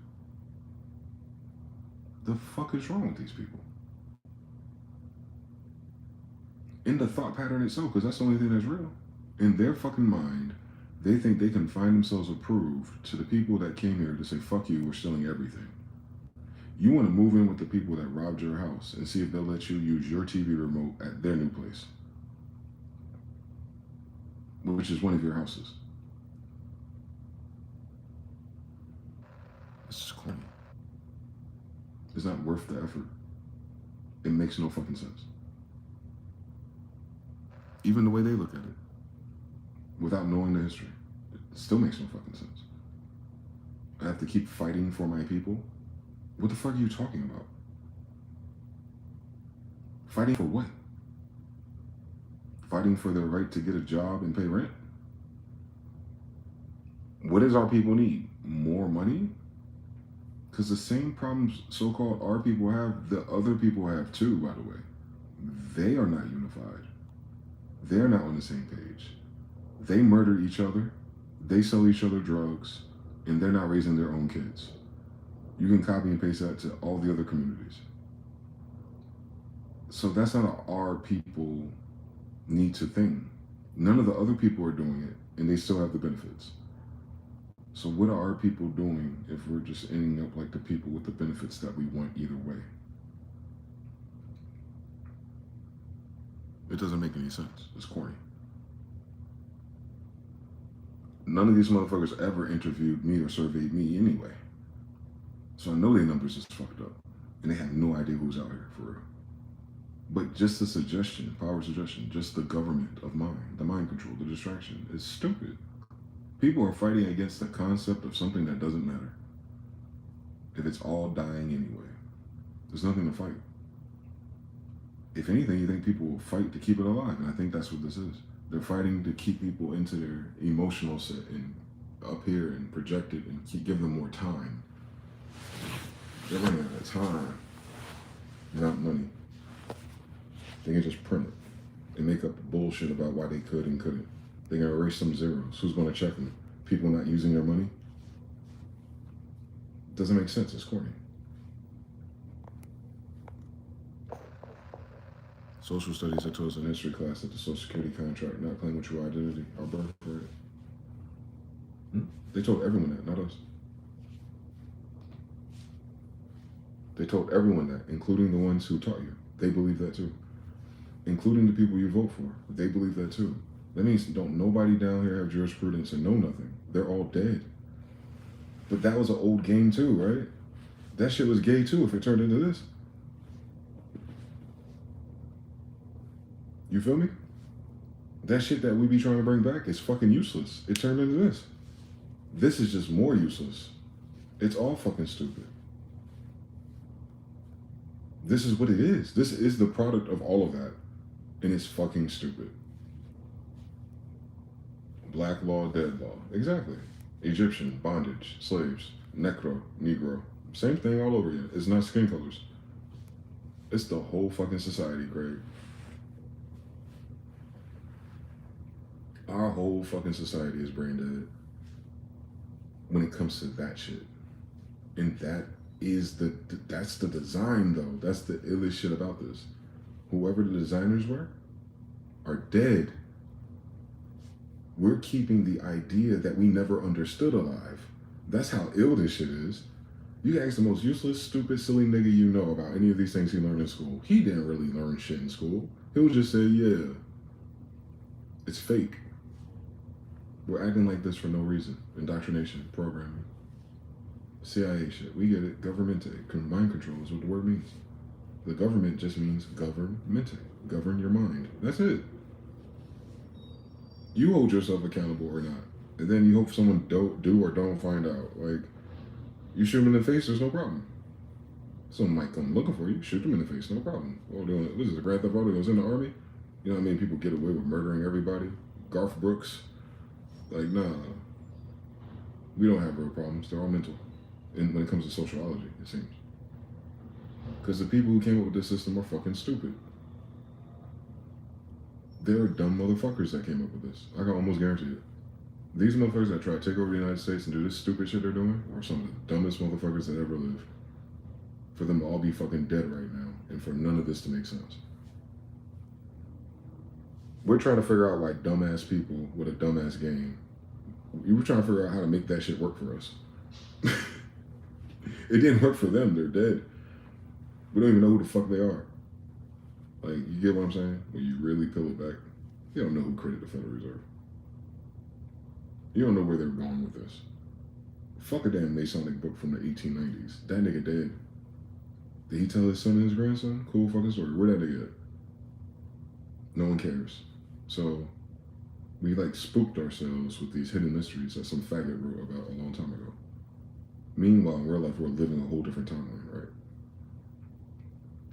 The fuck is wrong with these people? In the thought pattern itself, because that's the only thing that's real. In their fucking mind, they think they can find themselves approved to the people that came here to say, fuck you, we're stealing everything. You want to move in with the people that robbed your house and see if they'll let you use your TV remote at their new place, which is one of your houses. This is corny. It's not worth the effort. It makes no fucking sense. Even the way they look at it, without knowing the history, it still makes no fucking sense. I have to keep fighting for my people? What the fuck are you talking about? Fighting for what? Fighting for their right to get a job and pay rent? What does our people need? More money? Because the same problems so-called our people have, the other people have too, by the way. They are not unified. They're not on the same page. They murder each other, they sell each other drugs, and they're not raising their own kids. You can copy and paste that to all the other communities. So that's not an our people need to thing. None of the other people are doing it, and they still have the benefits. So what are our people doing if we're just ending up like the people with the benefits that we want either way? It doesn't make any sense. It's corny. None of these motherfuckers ever interviewed me or surveyed me anyway. So I know their numbers is fucked up. And they have no idea who's out here for real. But just the suggestion, power suggestion, just the government of mind, the mind control, the distraction, is stupid. People are fighting against the concept of something that doesn't matter. If it's all dying anyway, there's nothing to fight. If anything, you think people will fight to keep it alive, and I think that's what this is. They're fighting to keep people into their emotional set and up here and projected and give them more time. They're running out of time, not money. They can just print it and make up bullshit about why they could and couldn't. They're gonna erase some zeros. Who's gonna check them? People not using their money? Doesn't make sense. It's corny. Social studies that taught us in history class that the Social Security contract not playing with your identity, our birthright. They told everyone that, not us. They told everyone that, including the ones who taught you. They believe that too. Including the people you vote for. They believe that too. That means don't nobody down here have jurisprudence and know nothing. They're all dead. But that was an old game too, right? That shit was gay too if it turned into this. You feel me? That shit that we be trying to bring back is fucking useless. It turned into this. This is just more useless. It's all fucking stupid. This is what it is. This is the product of all of that. And it's fucking stupid. Black law, dead law. Exactly. Egyptian, bondage, slaves, Negro. Same thing all over again. It's not skin colors. It's the whole fucking society, Greg. Our whole fucking society is brain dead when it comes to that shit. And that is that's the design though. That's the illest shit about this. Whoever the designers were are dead. We're keeping the idea that we never understood alive. That's how ill this shit is. You ask the most useless, stupid, silly nigga you know about any of these things he learned in school. He didn't really learn shit in school. He'll just say, yeah, it's fake. We're acting like this for no reason. Indoctrination, programming. CIA shit, we get it. Governmente, mind control is what the word means. The government just means governmente, govern your mind. That's it. You hold yourself accountable or not. And then you hope someone do or don't find out. Like, you shoot them in the face, there's no problem. Someone might come looking for you, shoot them in the face, no problem. Oh, what is it, Grand Theft Auto? He was in the army? You know what I mean? People get away with murdering everybody. Garth Brooks. Like, nah. We don't have real problems. They're all mental. And when it comes to sociology, it seems. Because the people who came up with this system are fucking stupid. There are dumb motherfuckers that came up with this. I can almost guarantee it. These motherfuckers that try to take over the United States and do this stupid shit they're doing are some of the dumbest motherfuckers that ever lived. For them to all be fucking dead right now, and for none of this to make sense. We're trying to figure out why dumbass people with a dumbass game. We were trying to figure out how to make that shit work for us. It didn't work for them. They're dead. We don't even know who the fuck they are. Like, you get what I'm saying? When you really peel it back, you don't know who created the Federal Reserve. You don't know where they're going with this. Fuck a damn Masonic book from the 1890s. That nigga dead. Did he tell his son and his grandson? Cool fucking story. Where that nigga at? No one cares. So, we like spooked ourselves with these hidden mysteries that some faggot wrote about a long time ago. Meanwhile, in real life, we're living a whole different timeline, right?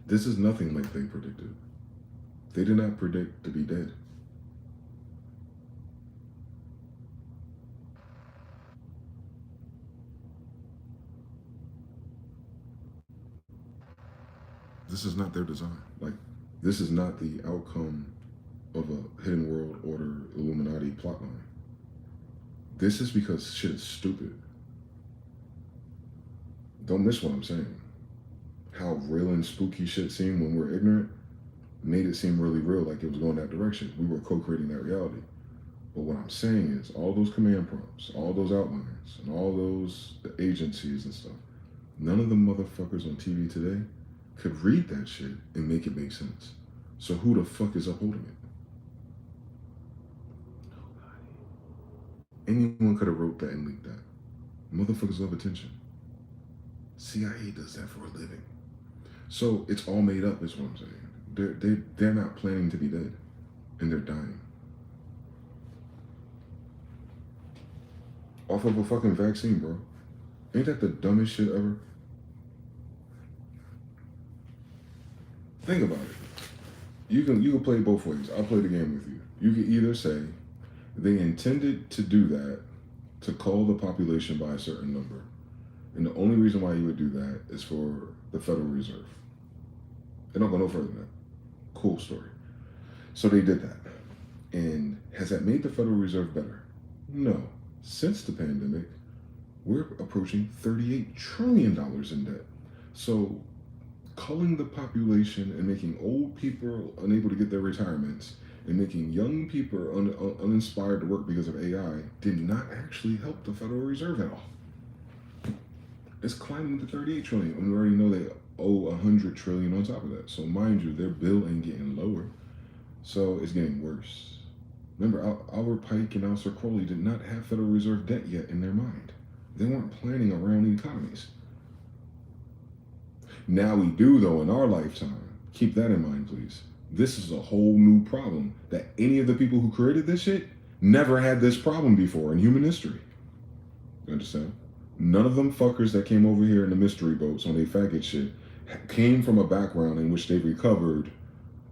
This is nothing like they predicted. They did not predict to be dead. This is not their design. Like, this is not the outcome of a hidden world order Illuminati plotline. This is because shit is stupid. Don't miss what I'm saying. How real and spooky shit seemed when we're ignorant made it seem really real, like it was going that direction. We were co-creating that reality. But what I'm saying is all those command prompts, all those outlines, and all those agencies and stuff, none of the motherfuckers on TV today could read that shit and make it make sense. So who the fuck is upholding it? Nobody. Anyone could have wrote that and leaked that. Motherfuckers love attention. CIA does that for a living. So it's all made up is what I'm saying. They're not planning to be dead. And they're dying. Off of a fucking vaccine, bro. Ain't that the dumbest shit ever? Think about it. You can play both ways. I'll play the game with you. You can either say they intended to do that to cull the population by a certain number. And the only reason why you would do that is for the Federal Reserve. They don't go no further than that. Cool story. So they did that. And has that made the Federal Reserve better? No. Since the pandemic, we're approaching $38 trillion in debt. So culling the population and making old people unable to get their retirements and making young people uninspired to work because of AI did not actually help the Federal Reserve at all. It's climbing to 38 trillion, and we already know they owe 100 trillion on top of that. So mind you, their bill ain't getting lower, so it's getting worse. Remember, our Pike and Alistair Crowley did not have Federal Reserve debt yet in their mind. They weren't planning around the economies. Now we do, though, in our lifetime. Keep that in mind, please. This is a whole new problem that any of the people who created this shit never had this problem before in human history. You understand? None of them fuckers that came over here in the mystery boats on their faggot shit came from a background in which they recovered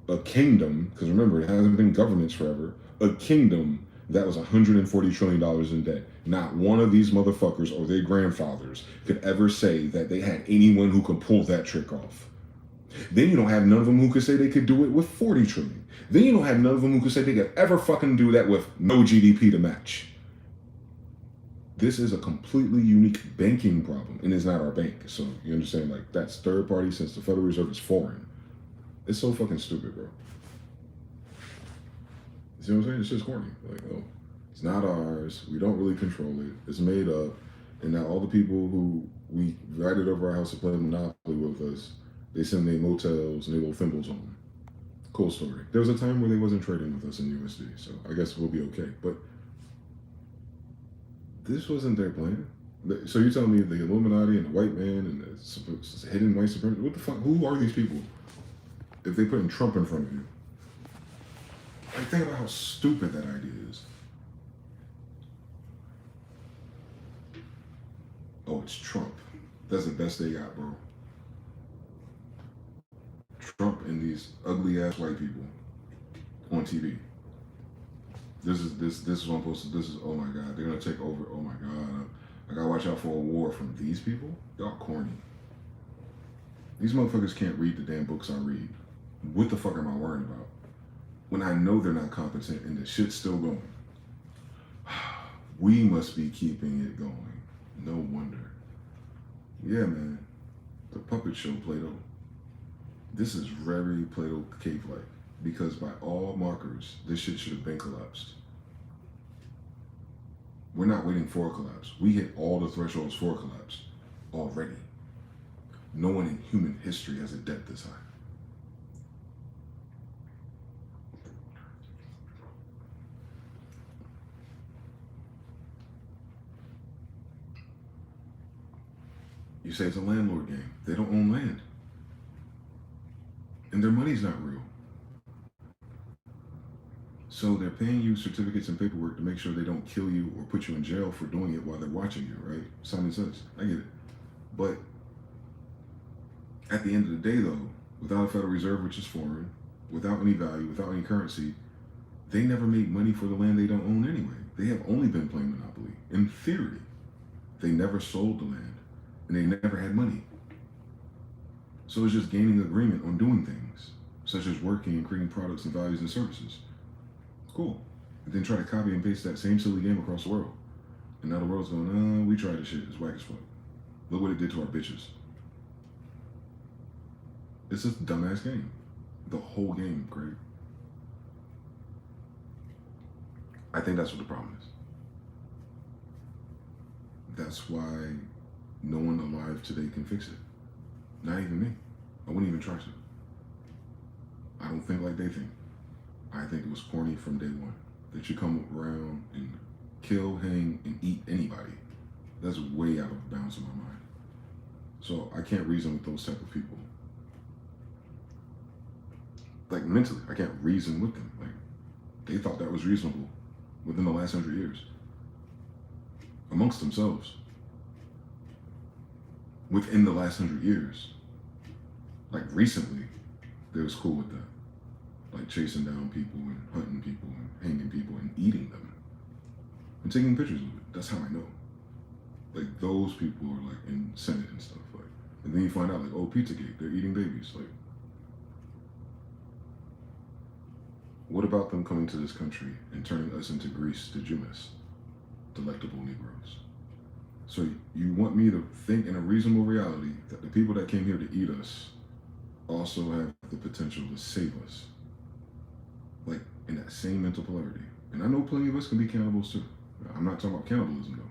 a kingdom, because remember, it hasn't been governments forever, a kingdom that was $140 trillion in debt. Not one of these motherfuckers or their grandfathers could ever say that they had anyone who could pull that trick off. Then you don't have none of them who could say they could do it with 40 trillion. Then you don't have none of them who could say they could ever fucking do that with no GDP to match. This is a completely unique banking problem, and it's not our bank. So you understand, like, that's third party since the Federal Reserve is foreign. It's so fucking stupid, bro. You see what I'm saying? It's just corny. Like, oh, it's not ours. We don't really control it. It's made up. And now all the people who we invited over our house to play Monopoly with us, they send their motels and their little thimbles home. Cool story. There was a time where they wasn't trading with us in USD, so I guess we'll be okay. But this wasn't their plan. So you telling me the Illuminati and the white man and the hidden white supremacy, what the fuck? Who are these people? If they putting Trump in front of you. Like, think about how stupid that idea is. Oh, it's Trump. That's the best they got, bro. Trump and these ugly ass white people on TV. This is what I'm supposed to. This is, oh my god, they're gonna take over. Oh my god, I gotta watch out for a war from these people. Y'all corny. These motherfuckers can't read the damn books I read. What the fuck am I worrying about? When I know they're not competent and the shit's still going. We must be keeping it going. No wonder. Yeah, man. The puppet show, Plato. This is very Plato cave-like. Because by all markers, this shit should have been collapsed. We're not waiting for a collapse. We hit all the thresholds for a collapse already. No one in human history has a debt this high. You say it's a landlord game. They don't own land. And their money's not real. So they're paying you certificates and paperwork to make sure they don't kill you or put you in jail for doing it while they're watching you, right? Simon says, I get it. But at the end of the day, though, without a Federal Reserve, which is foreign, without any value, without any currency, they never make money for the land they don't own anyway. They have only been playing Monopoly. In theory, they never sold the land, and they never had money. So it's just gaining agreement on doing things, such as working and creating products and values and services. Cool. And then try to copy and paste that same silly game across the world. And now the world's going, we tried this shit. It's whack as fuck. Look what it did to our bitches. It's just a dumbass game. The whole game, Craig. I think that's what the problem is. That's why no one alive today can fix it. Not even me. I wouldn't even try to. I don't think like they think. I think it was corny from day one. That you come around and kill, hang, and eat anybody. That's way out of bounds in my mind. So I can't reason with those type of people. Like mentally, I can't reason with them. Like, they thought that was reasonable within the last 100 years. Amongst themselves. Within the last 100 years. Like recently, they was cool with that. like chasing down people and hunting people and hanging people and eating them and taking pictures of it. That's how I know. Like those people are like in Senate and stuff. Like, and then you find out like, oh, Pizzagate, they're eating babies. Like, what about them coming to this country and turning us into Greece to Jumis, delectable Negroes? So you want me to think in a reasonable reality that the people that came here to eat us also have the potential to save us, like in that same mental polarity. And I know plenty of us can be cannibals too. I'm not talking about cannibalism though.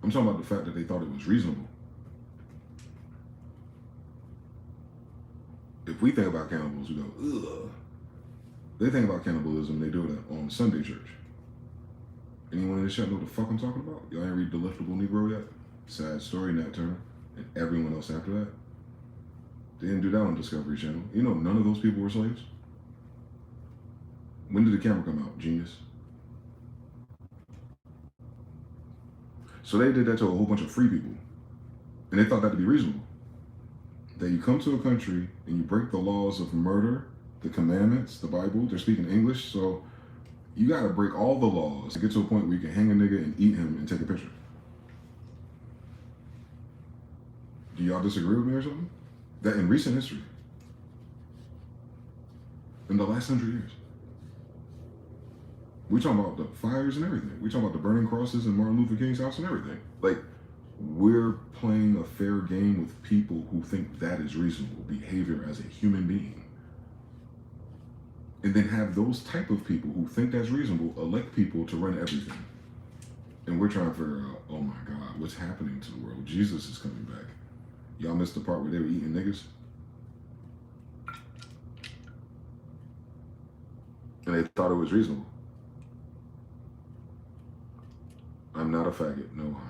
I'm talking about the fact that they thought it was reasonable. If we think about cannibals, we go, ugh. They think about cannibalism, they do it on Sunday church. Anyone in the chat know what the fuck I'm talking about? Y'all ain't read Delectable Negro yet? Sad story, Nat Turner, and everyone else after that. They didn't do that on Discovery Channel. You know, none of those people were slaves. When did the camera come out? Genius. So they did that to a whole bunch of free people. And they thought that to be reasonable. That you come to a country and you break the laws of murder, the commandments, the Bible, they're speaking English, so you gotta break all the laws to get to a point where you can hang a nigga and eat him and take a picture. Do y'all disagree with me or something? That in recent history, in the last 100 years, we talking about the fires and everything. We talking about the burning crosses in Martin Luther King's house and everything. Like, we're playing a fair game with people who think that is reasonable behavior as a human being. And then have those type of people who think that's reasonable elect people to run everything. And we're trying to figure out, oh my God, what's happening to the world? Jesus is coming back. Y'all missed the part where they were eating niggas? And they thought it was reasonable. I'm not a faggot, no lie.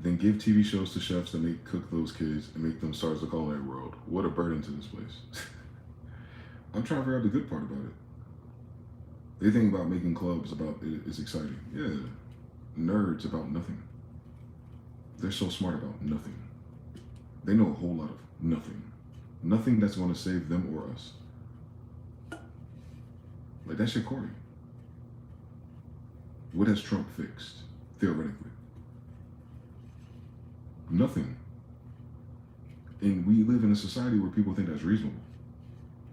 Then give TV shows to chefs that make cook those kids and make them stars of culinary world. What a burden to this place. I'm trying to figure out the good part about it. They think about making clubs about it is exciting. Yeah, nerds about nothing. They're so smart about nothing. They know a whole lot of nothing. Nothing that's going to save them or us. Like, that shit corny. What has Trump fixed, theoretically? Nothing. And we live in a society where people think that's reasonable,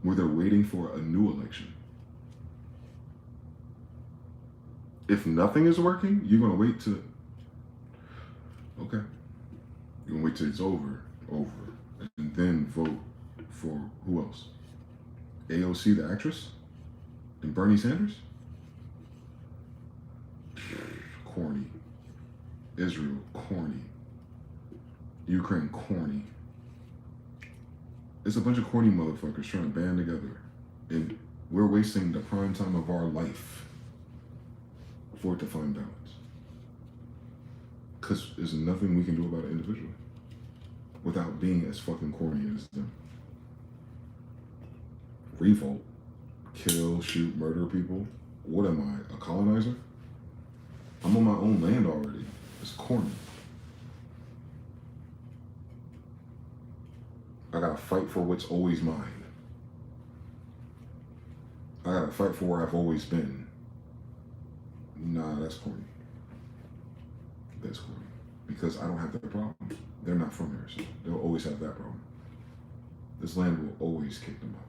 where they're waiting for a new election. If nothing is working, you're going to wait to, okay, you're going to wait till it's over, and then vote for who else? AOC, the actress? And Bernie Sanders? Corny. Israel, corny. Ukraine, corny. It's a bunch of corny motherfuckers trying to band together. And we're wasting the prime time of our life for it to find balance. Because there's nothing we can do about it individually without being as fucking corny as them. Revolt. Kill, shoot, murder people. What am I, a colonizer? I'm on my own land already. It's corny. I gotta fight for what's always mine. I gotta fight for where I've always been. Nah, that's corny. That's corny. Because I don't have that problem. They're not from here, so they'll always have that problem. This land will always kick them out.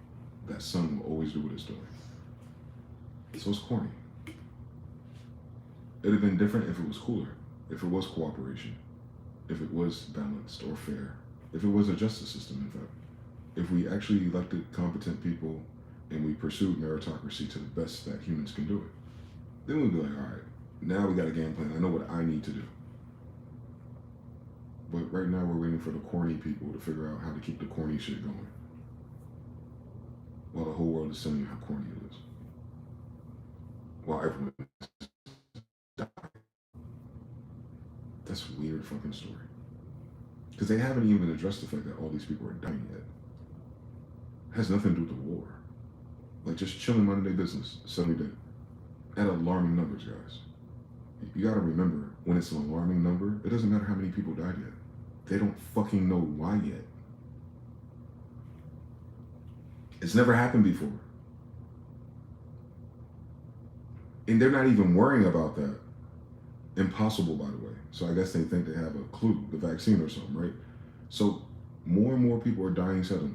That sun will always do what it's doing. So it's corny. It'd have been different if it was cooler, if it was cooperation, if it was balanced or fair, if it was a justice system, in fact. If we actually elected competent people and we pursued meritocracy to the best that humans can do it, then we'd be like, all right, now we got a game plan. I know what I need to do. But right now we're waiting for the corny people to figure out how to keep the corny shit going. While the whole world is telling you how corny it is. While everyone is dying. That's a weird fucking story. Because they haven't even addressed the fact that all these people are dying yet. It has nothing to do with the war. Like, just chilling minding their business, suddenly dead. At alarming numbers, guys. You gotta remember, when it's an alarming number, it doesn't matter how many people died yet. They don't fucking know why yet. It's never happened before. And they're not even worrying about that. Impossible, by the way. So I guess they think they have a clue, the vaccine or something, right? So more and more people are dying suddenly.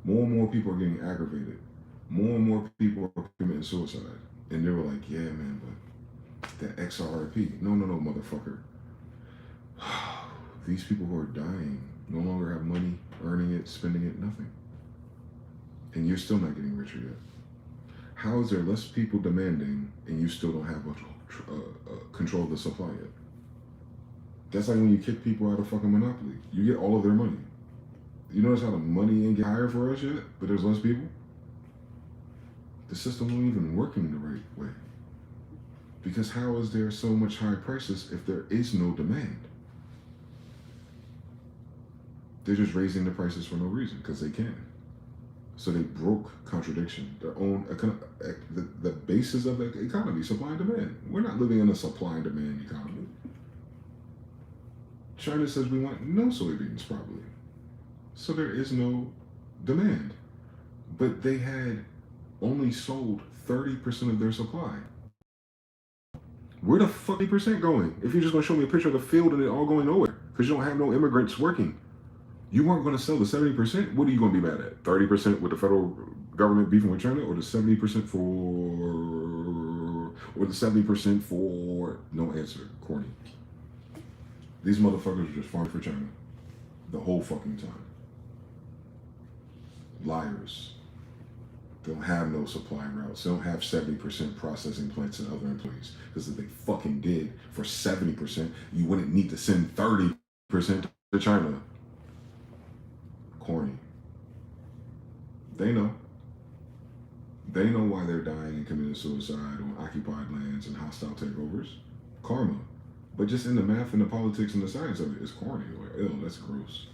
More and more people are getting aggravated. More and more people are committing suicide. And they were like, yeah, man, but that XRP. No, motherfucker. These people who are dying no longer have money, earning it, spending it, nothing. And you're still not getting richer yet. How is there less people demanding and you still don't have control of the supply yet? That's like when you kick people out of fucking Monopoly. You get all of their money. You notice how the money ain't get higher for us yet, but there's less people? The system won't even working the right way. Because how is there so much high prices if there is no demand? They're just raising the prices for no reason, because they can. So they broke contradiction, their own, the basis of the economy, supply and demand. We're not living in a supply and demand economy. China says we want no soybeans, probably. So there is no demand. But they had only sold 30% of their supply. Where the fuck 30% going? If you're just gonna show me a picture of the field and it all going nowhere, because you don't have no immigrants working. You weren't going to sell the 70%. What are you going to be mad at? 30% with the federal government beefing with China, or the 70% for no answer? Corny. These motherfuckers are just farming for China the whole fucking time. Liars. They don't have no supply routes. They don't have 70% processing plants and other employees. Because if they fucking did for 70%, you wouldn't need to send 30% to China. Corny. They know. They know why they're dying and committing suicide on occupied lands and hostile takeovers. Karma. But just in the math and the politics and the science of it, it's corny. Like, ew, that's gross.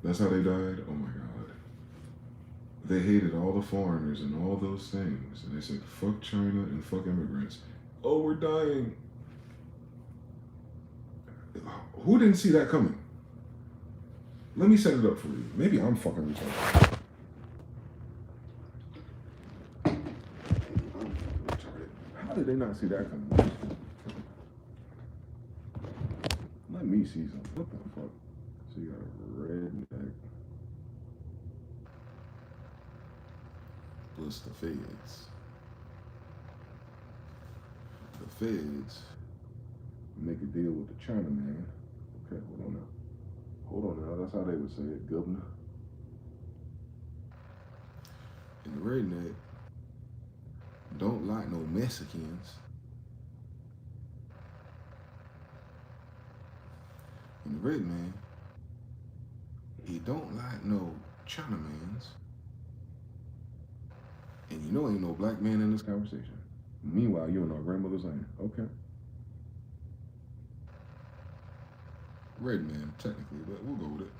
That's how they died? Oh my God. They hated all the foreigners and all those things. And they said, fuck China and fuck immigrants. Oh, we're dying. Who didn't see that coming? Let me set it up for you. Maybe I'm fucking retarded. How did they not see that coming? Let me see something. What the fuck? So you got a red neck. Plus the feds. The feds make a deal with the Chinaman. Okay, hold on now. Hold on now, that's how they would say it, governor. And the redneck don't like no Mexicans. And the red man, he don't like no Chinamans. And you know ain't no black man in this conversation. Meanwhile, you in our grandmother's land. Okay. Red man, technically, but we'll go with it.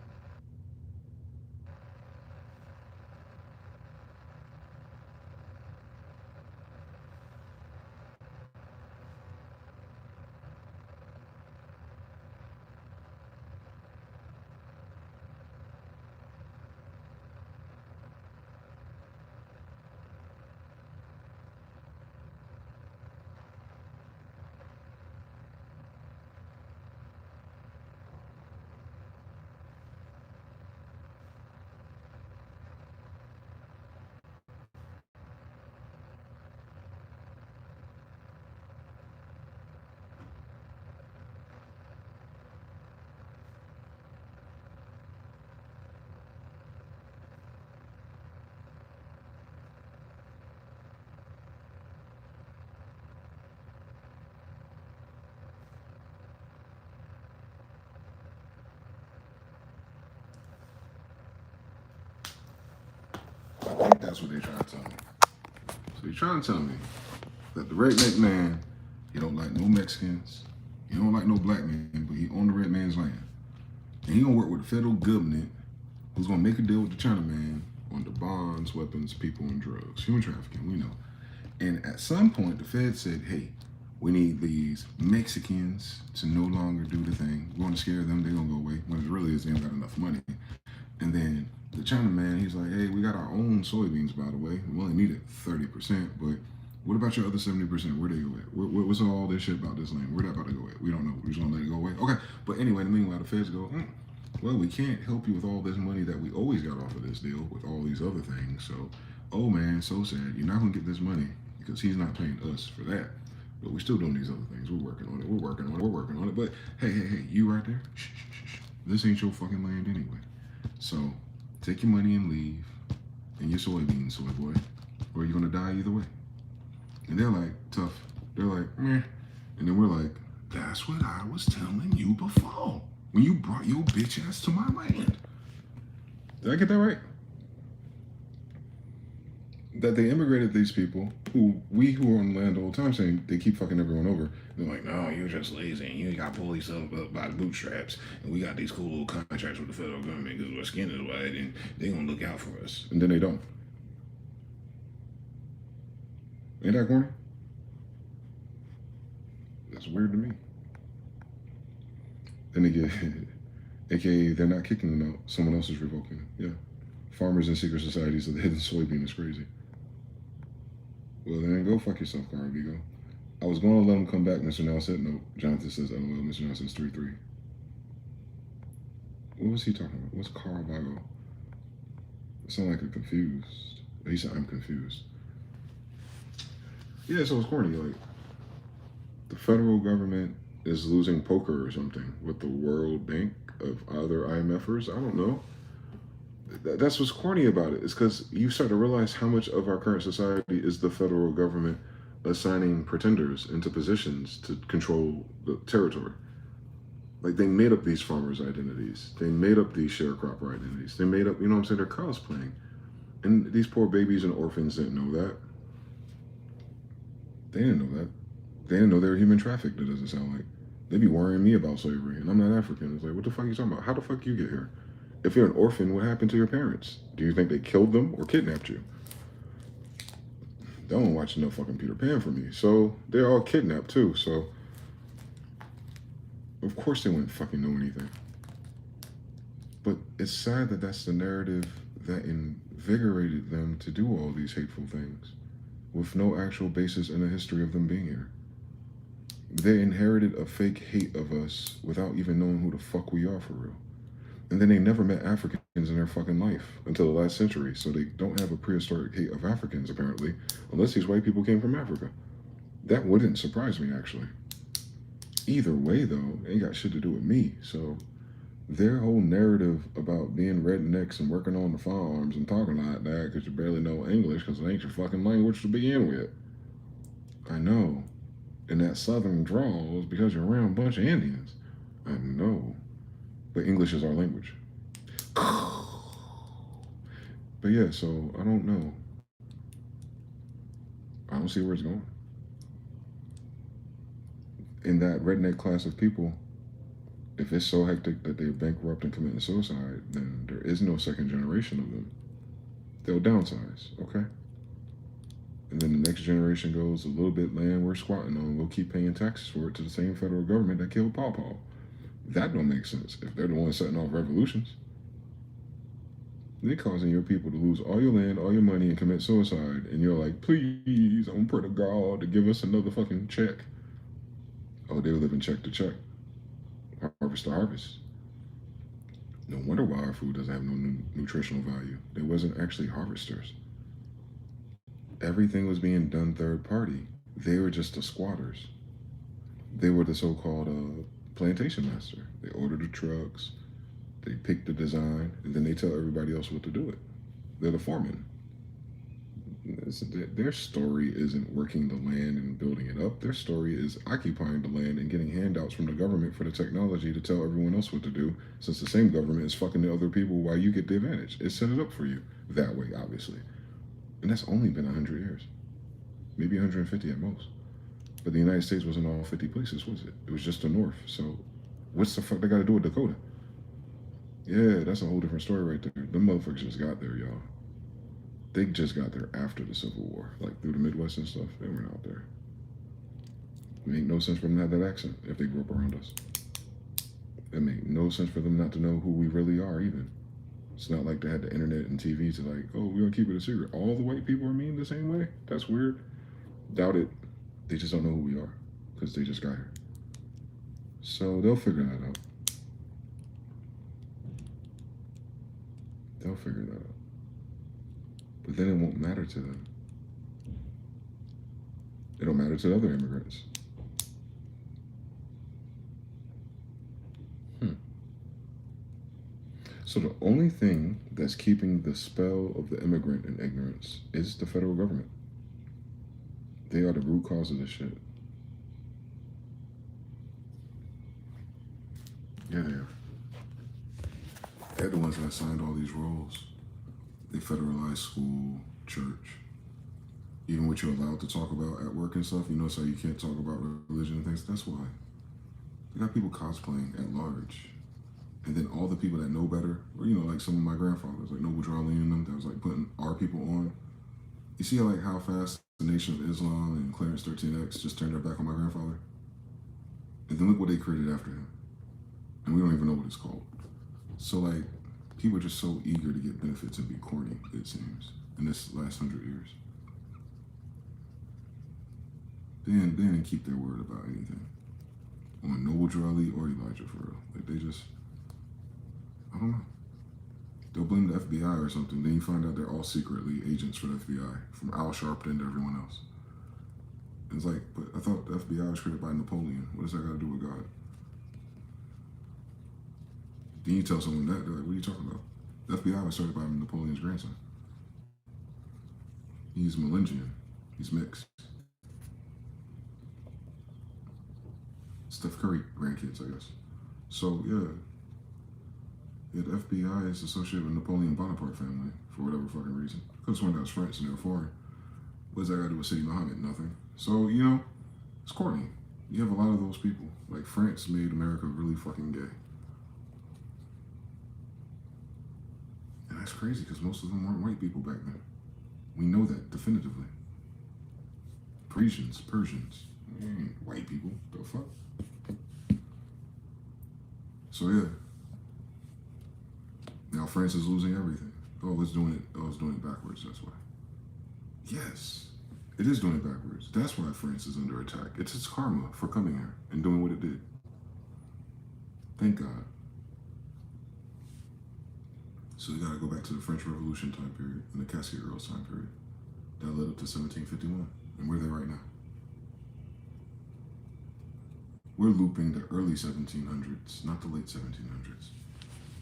I think that's what they're trying to tell me. So they're trying to tell me that the redneck man, he don't like no Mexicans, he don't like no black man, but he on the red man's land. And he gonna work with the federal government, who's gonna make a deal with the Chinaman on the bonds, weapons, people, and drugs. Human trafficking, we know. And at some point, the Fed said, hey, we need these Mexicans to no longer do the thing. We're gonna scare them, they're gonna go away. When it really is, they don't got enough money. And then The China man, he's like, hey, we got our own soybeans, by the way. We only needed 30%, but what about your other 70%? Where they go at? What's all this shit about this land? Where that about to go at? We don't know. We're just gonna let it go away. Okay, but anyway, in the meanwhile, the feds go, well, we can't help you with all this money that we always got off of this deal with all these other things. So, oh man, so sad. You're not gonna get this money because he's not paying us for that. But we're still doing these other things. We're working on it. We're working on it. We're working on it. But hey, you right there, shh. This ain't your fucking land anyway. So take your money and leave, and your soybeans, soy boy, or you're gonna die either way. And they're like, tough. They're like, meh. And then we're like, that's what I was telling you before when you brought your bitch ass to my land. Did I get that right? That they immigrated these people who are on land all the time saying they keep fucking everyone over. They're like, no, you're just lazy and you got to pull yourself up by the bootstraps. And we got these cool little contracts with the federal government because our skin is white and they're going to look out for us. And then they don't. Ain't that corny? That's weird to me. And again, aka they're not kicking them out. Someone else is revoking them. Yeah. Farmers and secret societies of the hidden soybean is crazy. Well, then go fuck yourself, Carl Vigo. I was going to let him come back, Mr. Now said no. Jonathan says LOL, Mr. Now says 3-3. What was he talking about? What's Carl Vigo? It sounded like a confused. He said, I'm confused. Yeah, so it's corny. Like, the federal government is losing poker or something with the World Bank of other IMFers. I don't know. That's what's corny about it. It's because you start to realize how much of our current society is the federal government assigning pretenders into positions to control the territory. Like, they made up these farmers' identities. They made up these sharecropper identities. They made up, you know what I'm saying, they're cosplaying. And these poor babies and orphans didn't know that. They didn't know that. They didn't know they were human trafficked, it doesn't sound like. They'd be worrying me about slavery, and I'm not African. It's like, what the fuck are you talking about? How the fuck you get here? If you're an orphan, what happened to your parents? Do you think they killed them or kidnapped you? They don't watch no fucking Peter Pan for me. So they're all kidnapped too. So of course they wouldn't fucking know anything. But it's sad that that's the narrative that invigorated them to do all these hateful things with no actual basis in the history of them being here. They inherited a fake hate of us without even knowing who the fuck we are for real. And then they never met Africans in their fucking life until the last century. So they don't have a prehistoric hate of Africans, apparently, unless these white people came from Africa. That wouldn't surprise me, actually. Either way, though, it ain't got shit to do with me. So their whole narrative about being rednecks and working on the farms and talking like that because you barely know English because it ain't your fucking language to begin with. I know. And that southern drawl is because you're around a bunch of Indians. I know. But English is our language. But yeah, so I don't know. I don't see where it's going. In that redneck class of people, if it's so hectic that they're bankrupt and committing suicide, then there is no second generation of them. They'll downsize, okay? And then the next generation goes, a little bit land we're squatting on, we'll keep paying taxes for it to the same federal government that killed Paw. That don't make sense if they're the ones setting off revolutions. They're causing your people to lose all your land, all your money, and commit suicide. And you're like, please, I'm pray to God to give us another fucking check. Oh, they were living check to check. Harvest to harvest. No wonder why our food doesn't have no nutritional value. There wasn't actually harvesters. Everything was being done third party. They were just the squatters. They were the so-called plantation master. They order the trucks, they pick the design, and then they tell everybody else what to do it. They're the foreman. Their story isn't working the land and building it up. Their story is occupying the land and getting handouts from the government for the technology to tell everyone else what to do, since the same government is fucking the other people while you get the advantage. It set it up for you that way, obviously. And that's only been 100 years. Maybe 150 at most. But the United States wasn't all 50 places, was it? It was just the North. So what's the fuck they got to do with Dakota? Yeah, that's a whole different story right there. Them motherfuckers just got there, y'all. They just got there after the Civil War. Like through the Midwest and stuff. They weren't out there. It make no sense for them to have that accent if they grew up around us. It make no sense for them not to know who we really are even. It's not like they had the internet and TV to like, oh, we're gonna keep it a secret. All the white people are mean the same way? That's weird. Doubt it. They just don't know who we are because they just got here. So they'll figure that out. They'll figure that out. But then it won't matter to them. It'll matter to other immigrants. So the only thing that's keeping the spell of the immigrant in ignorance is the federal government. They are the root cause of this shit. Yeah, they are. They're the ones that signed all these rules. They federalized school, church. Even what you're allowed to talk about at work and stuff, you notice how you can't talk about religion and things? That's why. They got people cosplaying at large. And then all the people that know better, or, you know, like some of my grandfathers, like Noble Drawley and them, that was like putting our people on. You see like how fast the Nation of Islam and Clarence 13X just turned their back on my grandfather? And then look what they created after him. And we don't even know what it's called. So like, people are just so eager to get benefits and be corny, it seems, in this last 100 years. They didn't keep their word about anything. On Noble Drawley or Elijah, for real. Like they just, I don't know. They'll blame the FBI or something. Then you find out they're all secretly agents for the FBI, from Al Sharpton to everyone else. And it's like, but I thought the FBI was created by Napoleon. What does that got to do with God? Then you tell someone that, they're like, what are you talking about? The FBI was started by Napoleon's grandson. He's Melangian. He's mixed. Steph Curry grandkids, I guess. So, yeah, the FBI is associated with Napoleon Bonaparte family for whatever fucking reason. Could have sworn that was French and they were foreign. What does that got to do with Sidi Muhammad? Nothing. So, you know, it's corny. You have a lot of those people. Like, France made America really fucking gay. And that's crazy because most of them weren't white people back then. We know that definitively. Persians. White people. The fuck? So yeah. Now France is losing everything. Oh, it's doing it backwards, that's why. Yes, it is doing it backwards. That's why France is under attack. It's its karma for coming here and doing what it did. Thank God. So we gotta go back to the French Revolution time period and the Cascade Earls time period. That led up to 1751, and we're there right now. We're looping the early 1700s, not the late 1700s.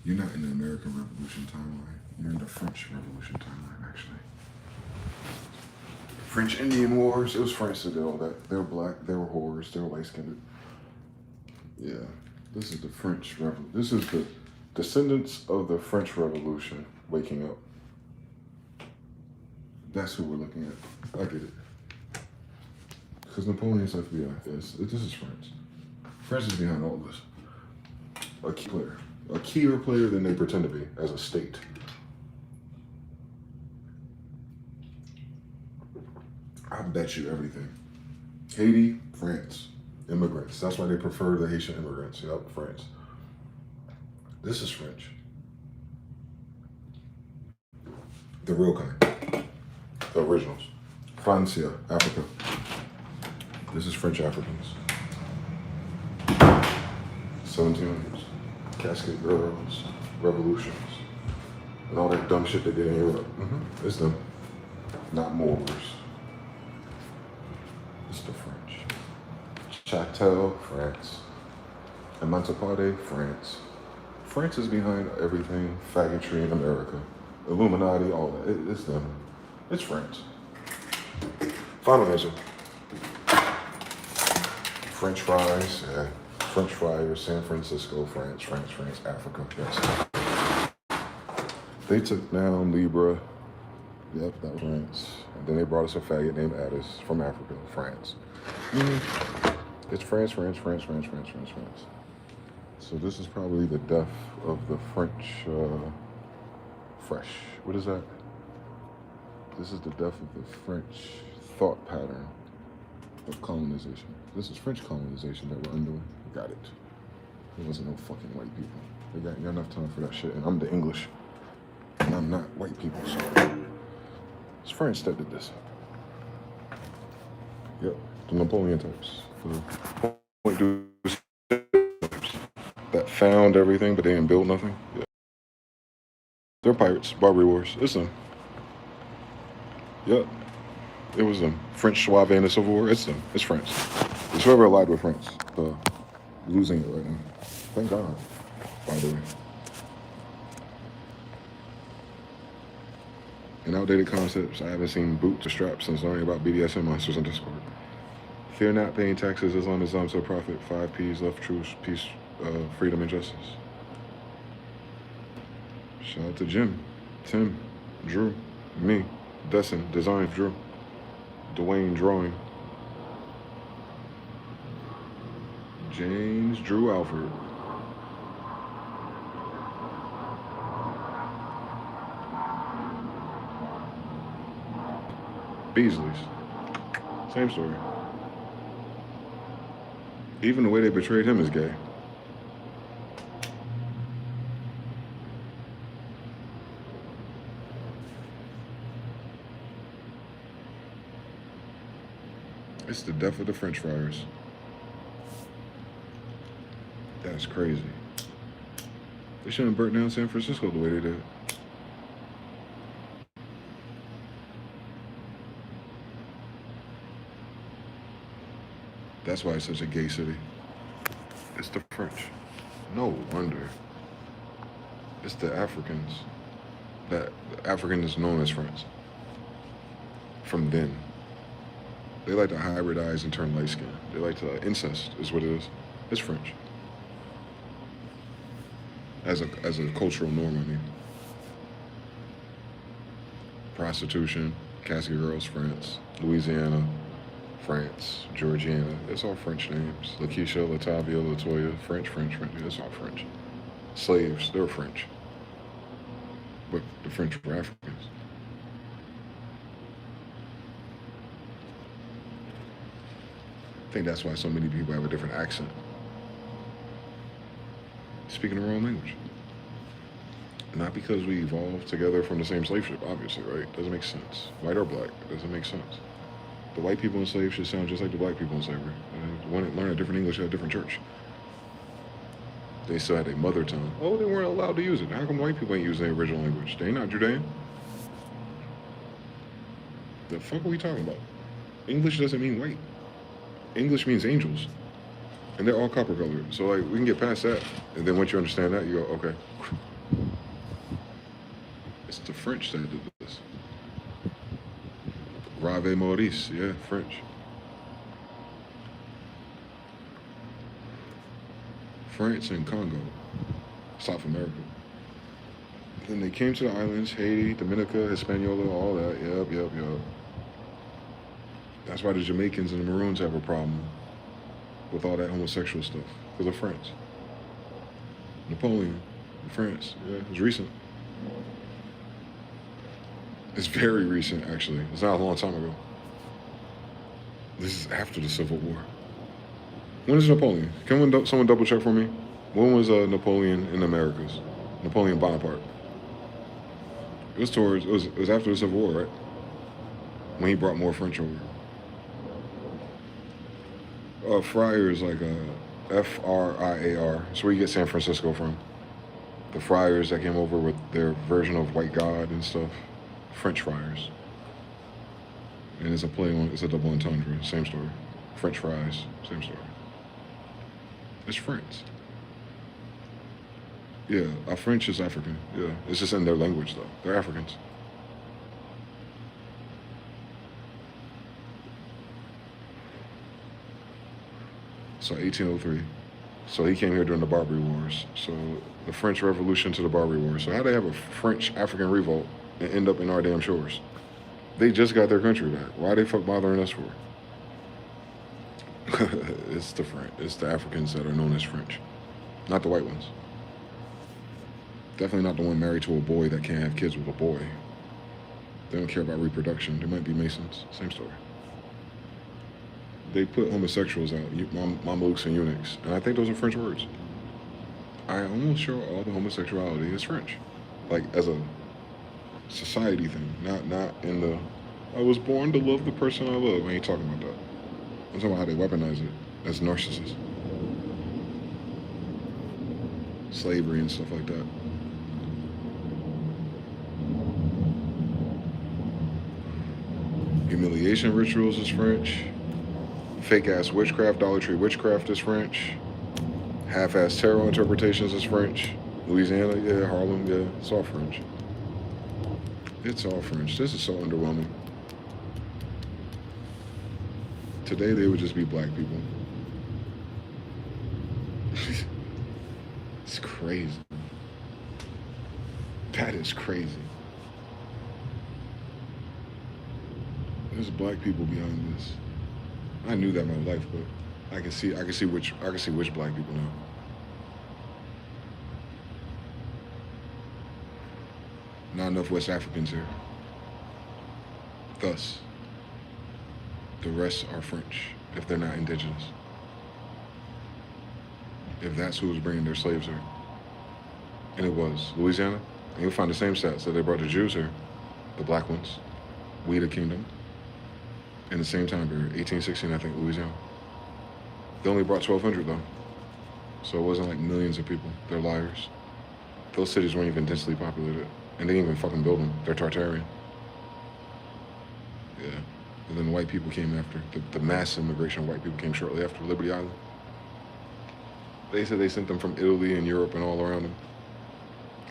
You're not in the American Revolution timeline. You're in the French Revolution timeline, actually. French Indian Wars, it was France that did all that. They were black, they were whores, they were light-skinned. Yeah, this is the French Revolution. This is the descendants of the French Revolution waking up. That's who we're looking at. I get it. Because Napoleon's FBI, yes, this is France. France is behind all this. A key player. A keyer player than they pretend to be as a state. I bet you everything. Haiti, France. Immigrants. That's why they prefer the Haitian immigrants. Yep, France. This is French. The real kind. The originals. Francia, Africa. This is French Africans. 1700s. Cascade Girls, revolutions, and all that dumb shit they did in Europe. It's them. Not Moors. It's the French. Château, France. Emancipade, France. France is behind everything faggotry in America. Illuminati, all that. It's them. It's France. Final answer. French fries, yeah. French fries, San Francisco, France, Africa, yes. They took down Libra. Yep, that was France. And then they brought us a faggot named Addis from Africa, France. It's France. So this is probably the death of the French, what is that? This is the death of the French thought pattern of colonization. This is French colonization that we're undoing. Got it. There wasn't no fucking white people. They got enough time for that shit, and I'm the English. I'm not white people, so it's French that did this. Yep, the Napoleon types. The point dudes that found everything, but they didn't build nothing. Yeah. They're pirates, Barbary Wars. It's them. Yep, it was them. French Suave in the Civil War. It's them. It's France. It's whoever allied with France. Losing it right now. Thank God, by the way. In outdated concepts, I haven't seen boot to strap since learning about BDSM monsters on Discord. Fear not paying taxes as long as I'm so profit. 5 P's, love, truth, peace, freedom, and justice. Shout out to Jim, Tim, Drew, me, Dustin, Design Drew, Dwayne Drawing, James Drew Alford. Beasley's. Same story. Even the way they betrayed him is gay. It's the death of the French friars. That's crazy. They shouldn't have burnt down San Francisco the way they did. That's why it's such a gay city. It's the French. No wonder. It's the Africans. That African is known as French. From then. They like to hybridize and turn light skin. They like to incest is what it is. It's French. As a cultural norm, I mean. Prostitution, casket girls, France, Louisiana, France, Georgiana. It's all French names. Lakeisha, Latavia, Latoya, French. It's all French. Slaves, they're French. But the French were Africans. I think that's why so many people have a different accent. Speaking the wrong language. Not because we evolved together from the same slave ship, obviously, right? Doesn't make sense. White or black, it doesn't make sense. The white people in slaves should sound just like the black people in slavery. When it learned a different English at a different church. They still had a mother tongue. Oh, they weren't allowed to use it. How come white people ain't using their original language? They not Judean? The fuck are we talking about? English doesn't mean white. English means angels. And they're all copper colored. So like we can get past that. And then once you understand that, you go, okay. It's the French that did this. Rave Maurice, yeah, French. France and Congo, South America. Then they came to the islands, Haiti, Dominica, Hispaniola, all that, yep. That's why the Jamaicans and the Maroons have a problem with all that homosexual stuff, because of France. Napoleon, France, yeah, it's recent. It's very recent, actually. It's not a long time ago. This is after the Civil War. When is Napoleon? Can someone double check for me? When was Napoleon in the Americas? Napoleon Bonaparte. It was after the Civil War, right? When he brought more French over. Friars, like F-R-I-A-R. That's where you get San Francisco from. The friars that came over with their version of white God and stuff. French friars. And it's a double entendre, same story. French fries, same story. It's French. Yeah, French is African, yeah. It's just in their language though, they're Africans. So 1803. So he came here during the Barbary Wars. So the French Revolution to the Barbary Wars. So how they have a French African revolt and end up in our damn shores? They just got their country back. Why they fuck bothering us for? It's the French. It's the Africans that are known as French, not the white ones. Definitely not the one married to a boy that can't have kids with a boy. They don't care about reproduction. They might be Masons. Same story. They put homosexuals out, Mamelukes and eunuchs, and I think those are French words. I almost sure all the homosexuality is French, like as a society thing, not in the I was born to love the person I love. I ain't talking about that. I'm talking about how they weaponize it as narcissists. Slavery and stuff like that. Humiliation rituals is French. Fake ass witchcraft, Dollar Tree witchcraft is French. Half ass tarot interpretations is French. Louisiana, yeah, Harlem, yeah, it's all French. It's all French. This is so underwhelming. Today they would just be black people. It's crazy. That is crazy. There's black people behind this. I knew that my life, but I can see which black people now. Not enough West Africans here. Thus, the rest are French if they're not indigenous. If that's who was bringing their slaves here. And it was Louisiana. And you'll find the same stats that they brought the Jews here, the black ones, we the kingdom. In the same time period, 1816, I think, Louisiana. They only brought 1,200 though. So it wasn't like millions of people. They're liars. Those cities weren't even densely populated. And they didn't even fucking build them. They're Tartarian. Yeah. And then white people came after. The mass immigration of white people came shortly after Liberty Island. They said they sent them from Italy and Europe and all around them.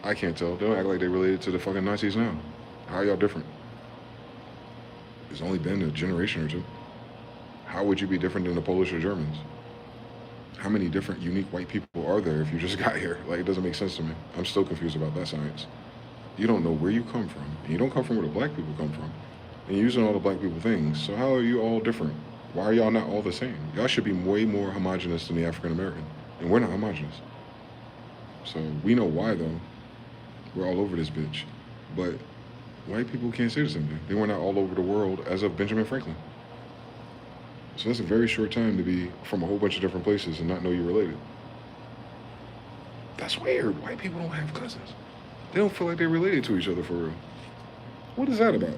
I can't tell. They don't act like they related to the fucking Nazis now. How are y'all different? It's only been a generation or two. How would you be different than the Polish or Germans? How many different unique white people are there if you just got here? Like, it doesn't make sense to me. I'm still confused about that science. You don't know where you come from. And you don't come from where the black people come from. And you're using all the black people things. So how are you all different? Why are y'all not all the same? Y'all should be way more homogenous than the African American. And we're not homogenous. So we know why though. We're all over this bitch. But white people can't say the same thing. They were not all over the world as of Benjamin Franklin. So that's a very short time to be from a whole bunch of different places and not know you're related. That's weird. White people don't have cousins. They don't feel like they're related to each other for real. What is that about?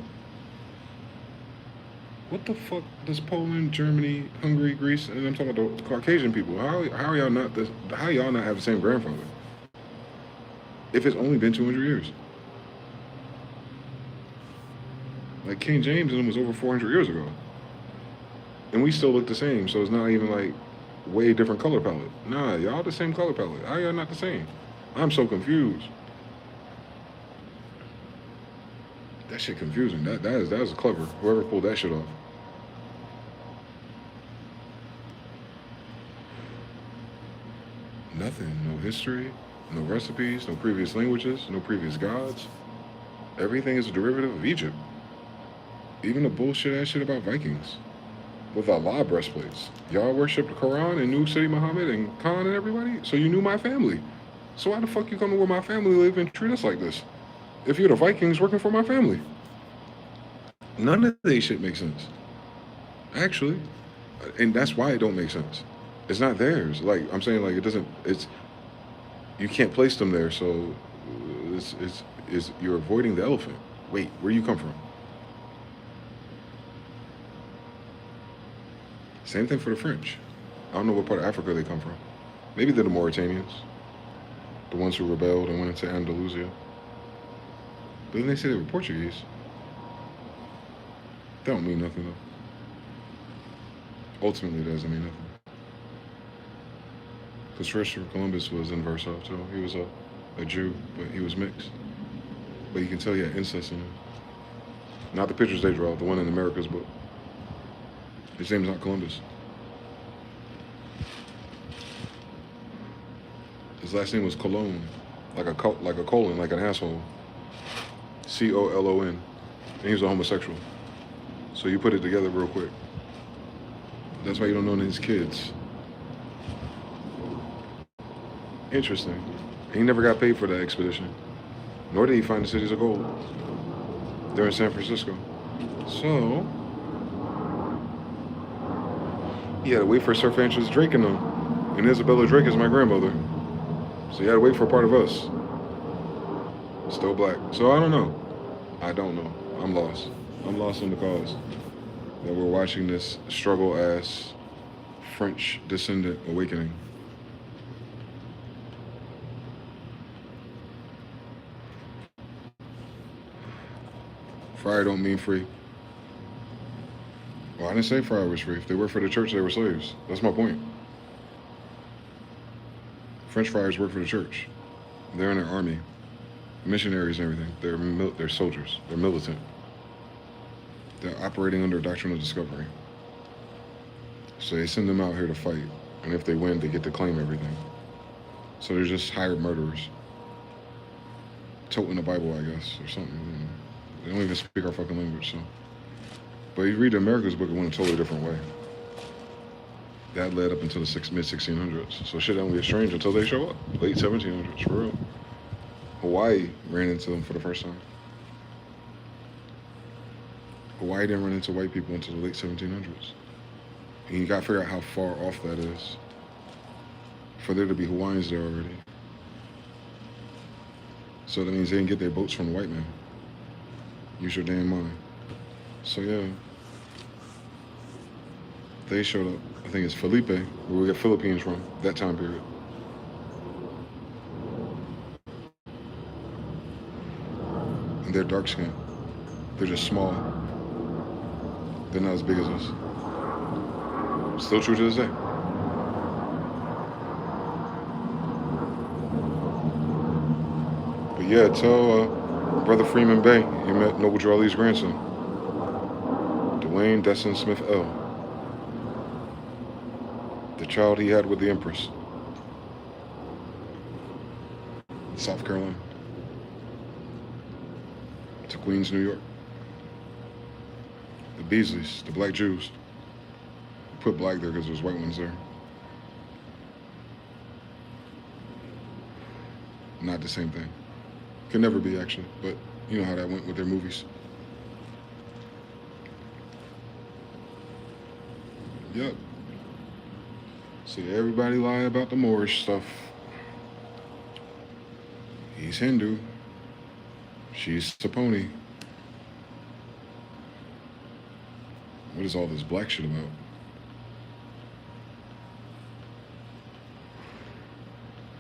What the fuck does Poland, Germany, Hungary, Greece, and I'm talking about the Caucasian people, how are y'all not this, how y'all not have the same grandfather? If it's only been 200 years. Like King James and them was over 400 years ago. And we still look the same, so it's not even like way different color palette. Nah, y'all the same color palette. How y'all not the same? I'm so confused. That shit confusing. That is clever. Whoever pulled that shit off. Nothing. No history, no recipes, no previous languages, no previous gods. Everything is a derivative of Egypt. Even the bullshit ass shit about Vikings. With Allah breastplates. Y'all worship the Quran and knew City Muhammad and Khan and everybody? So you knew my family. So why the fuck you come to where my family live and treat us like this? If you're the Vikings working for my family. None of this shit makes sense. Actually. And that's why it don't make sense. It's not theirs. Like, I'm saying, like, it doesn't, it's, you can't place them there, so you're avoiding the elephant. Wait, where you come from? Same thing for the French. I don't know what part of Africa they come from. Maybe they're the Mauritanians. The ones who rebelled and went into Andalusia. But then they say they were Portuguese. That don't mean nothing though. Ultimately, it doesn't mean nothing. Because Christopher Columbus was in Versailles too. He was a Jew, but he was mixed. But you can tell he had incest in him. Not the pictures they draw, the one in America's book. His name's not Columbus. His last name was Cologne, like a colon, like an asshole. C-O-L-O-N. And he was a homosexual. So you put it together real quick. That's why you don't know his kids. Interesting. And he never got paid for that expedition. Nor did he find the cities of gold. They're in San Francisco. So he had to wait for Sir Francis Drake and them. And Isabella Drake is my grandmother. So he had to wait for a part of us. Still black. So I don't know. I don't know. I'm lost. I'm lost on the cause. That we're watching this struggle ass French descendant awakening. Friar don't mean free. Well, I didn't say friar was free. If they worked for the church, they were slaves. That's my point. French friars work for the church. They're in their army, missionaries and everything. They're soldiers. They're militant. They're operating under a doctrine of discovery. So they send them out here to fight, and if they win, they get to claim everything. So they're just hired murderers, toting the Bible, I guess, or something. They don't even speak our fucking language, so. But you read the America's book, it went a totally different way. That led up until the mid-1600s. So shit don't get strange until they show up. Late 1700s, for real. Hawaii ran into them for the first time. Hawaii didn't run into white people until the late 1700s. And you gotta figure out how far off that is for there to be Hawaiians there already. So that means they didn't get their boats from the white man. Use your damn mind. So yeah, they showed up. I think it's Felipe, where we get Philippines from, that time period. And they're dark skinned. They're just small. They're not as big as us. Still true to this day. But yeah, tell Brother Freeman Bay you met Noble Drew Ali's grandson, Dwayne Desson Smyth-EL, the child he had with the Empress, South Carolina, to Queens, New York. The Beasleys, the black Jews. Put black there because there's white ones there. Not the same thing. Could never be, actually, but you know how that went with their movies. Yep. See, everybody lie about the Moorish stuff. He's Hindu. She's Saponi. What is all this black shit about?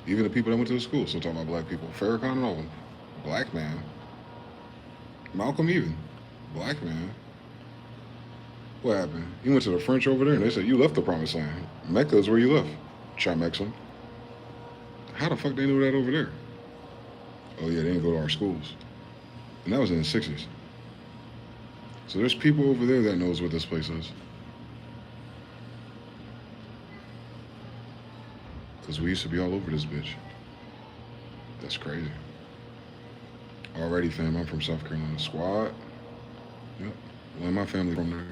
Even the people that went to the school still talking about black people. Farrakhan and all of them. Black man. Malcolm even. Black man. What happened? You went to the French over there and they said, you left the promised land. Mecca is where you left. Chimexum. How the fuck they knew that over there? Oh yeah, they didn't go to our schools. And that was in the 60s. So there's people over there that knows what this place is. Because we used to be all over this bitch. That's crazy. Already, fam, I'm from South Carolina. Squad. Yep. Well, my family from there.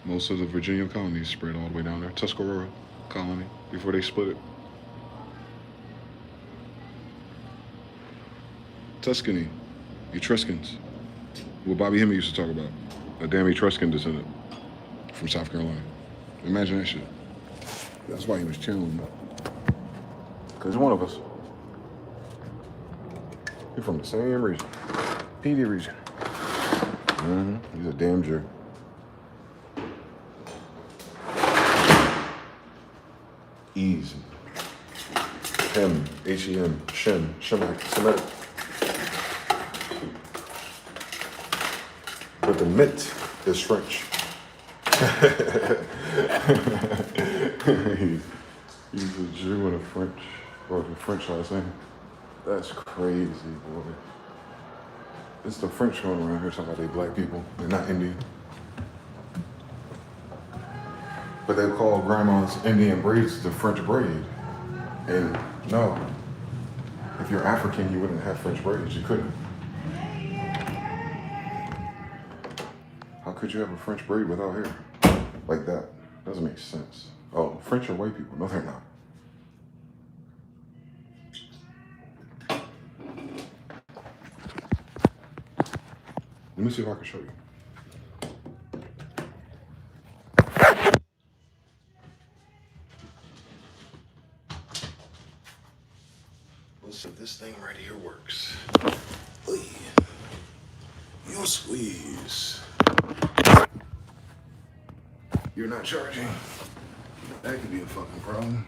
Most of the Virginia colonies spread all the way down there. Tuscarora colony, before they split it. Tuscany, Etruscans. What Bobby Hemming used to talk about. A damn Etruscan descendant from South Carolina. Imagine that shit. That's why he was channeling that. Because he's one of us. He's from the same region. PD region. He's a damn jerk. Easy. Hem, H-E-M, Shem, Shemitic, Semitic. But the mit is French. He's a Jew and a French, or a French last name. That's crazy, boy. It's the French going around here talking about they black people. They're not Indian. But they call grandma's Indian braids the French braid. And no, if you're African, you wouldn't have French braids. You couldn't. How could you have a French braid without hair? Like that. Doesn't make sense. Oh, French are white people. No, they're not. Let me see if I can show you. Let's So this thing right here works. Oy. You'll squeeze. You're not charging. That could be a fucking problem.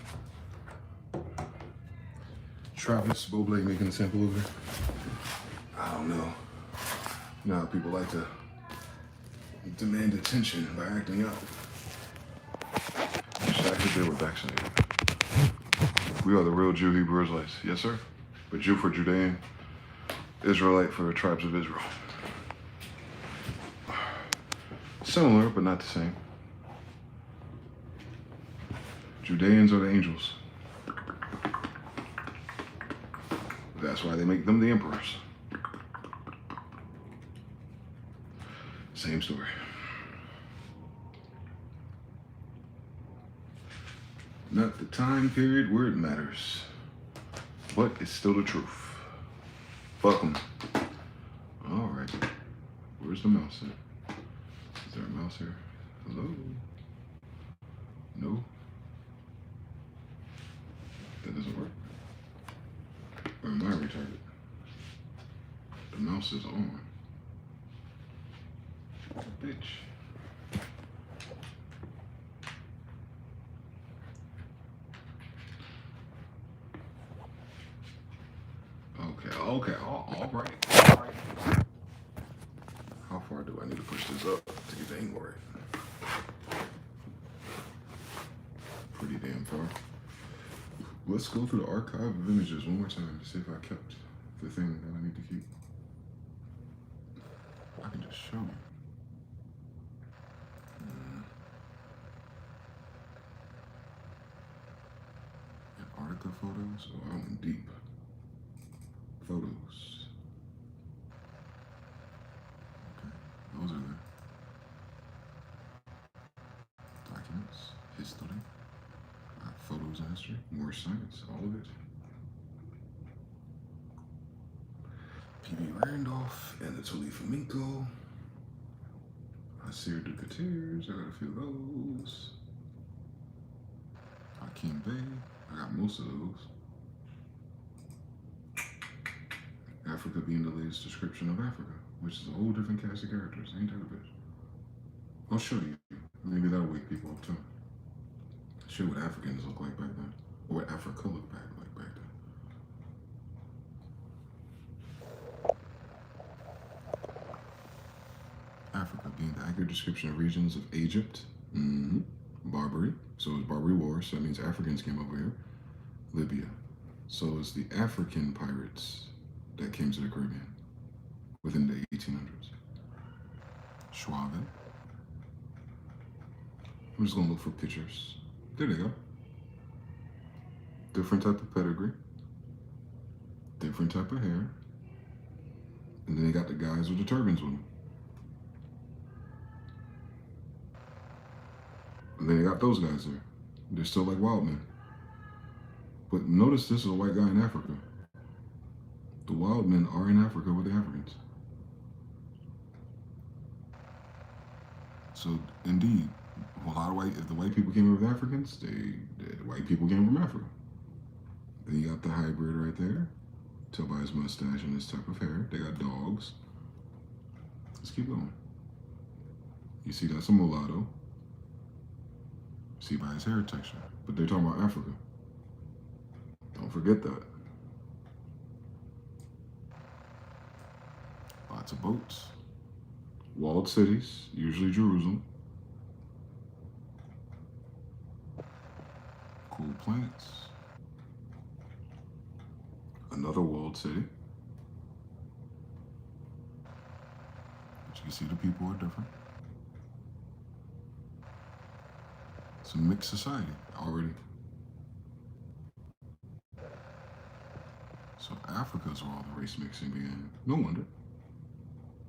Travis Bowblade making a sample over there. I don't know. You know how people like to demand attention by acting up. Actually, I could they were vaccinated. We are the real Jew, Hebrew Israelites. Yes, sir. But Jew for Judean, Israelite for the tribes of Israel. Similar, but not the same. Judeans are the angels. That's why they make them the emperors. Same story. Not the time period where it matters, but it's still the truth. Fuck 'em. All right. Where's the mouse at? Is there a mouse here? Hello? No? That doesn't work. Or am I retarded? The mouse is on. Bitch. Okay, all right. How far do I need to push this up to get the angle right? Pretty damn far. Let's go through the archive of images one more time to see if I kept the thing that I need to keep. I can just show you. Antarctica photos? Oh, I went deep. Photos. Okay, those are there. Documents, history, photos and history, more science, all of it. P.B. Randolph and the Tolifa-Minko. Asir Ducateers, I got a few of those. Hakeem Bey, I got most of those. Africa being the latest description of Africa, which is a whole different cast of characters, ain't that a bitch? I'll show you. Maybe that'll wake people up too. Show what Africans look like back then, or what Africa looked like back then. Africa being the accurate description of regions of Egypt, Barbary, so it's Barbary War, so that means Africans came over here. Libya, so it's the African pirates that came to the Caribbean within the 1800s. Schwabe. I'm just gonna look for pictures. There they go. Different type of pedigree, different type of hair, and then they got the guys with the turbans with them. And then they got those guys there. They're still like wild men. But notice this is a white guy in Africa. The wild men are in Africa with the Africans. So indeed, a lot of if the white people came over with Africans, the white people came from Africa. Then you got the hybrid right there. Tell by his mustache and his type of hair. They got dogs. Let's keep going. You see that's a mulatto. See by his hair texture. But they're talking about Africa. Don't forget that. Lots of boats. Walled cities, usually Jerusalem. Cool plants. Another walled city. But you can see the people are different. It's a mixed society already. So Africa's where all the race mixing began. No wonder.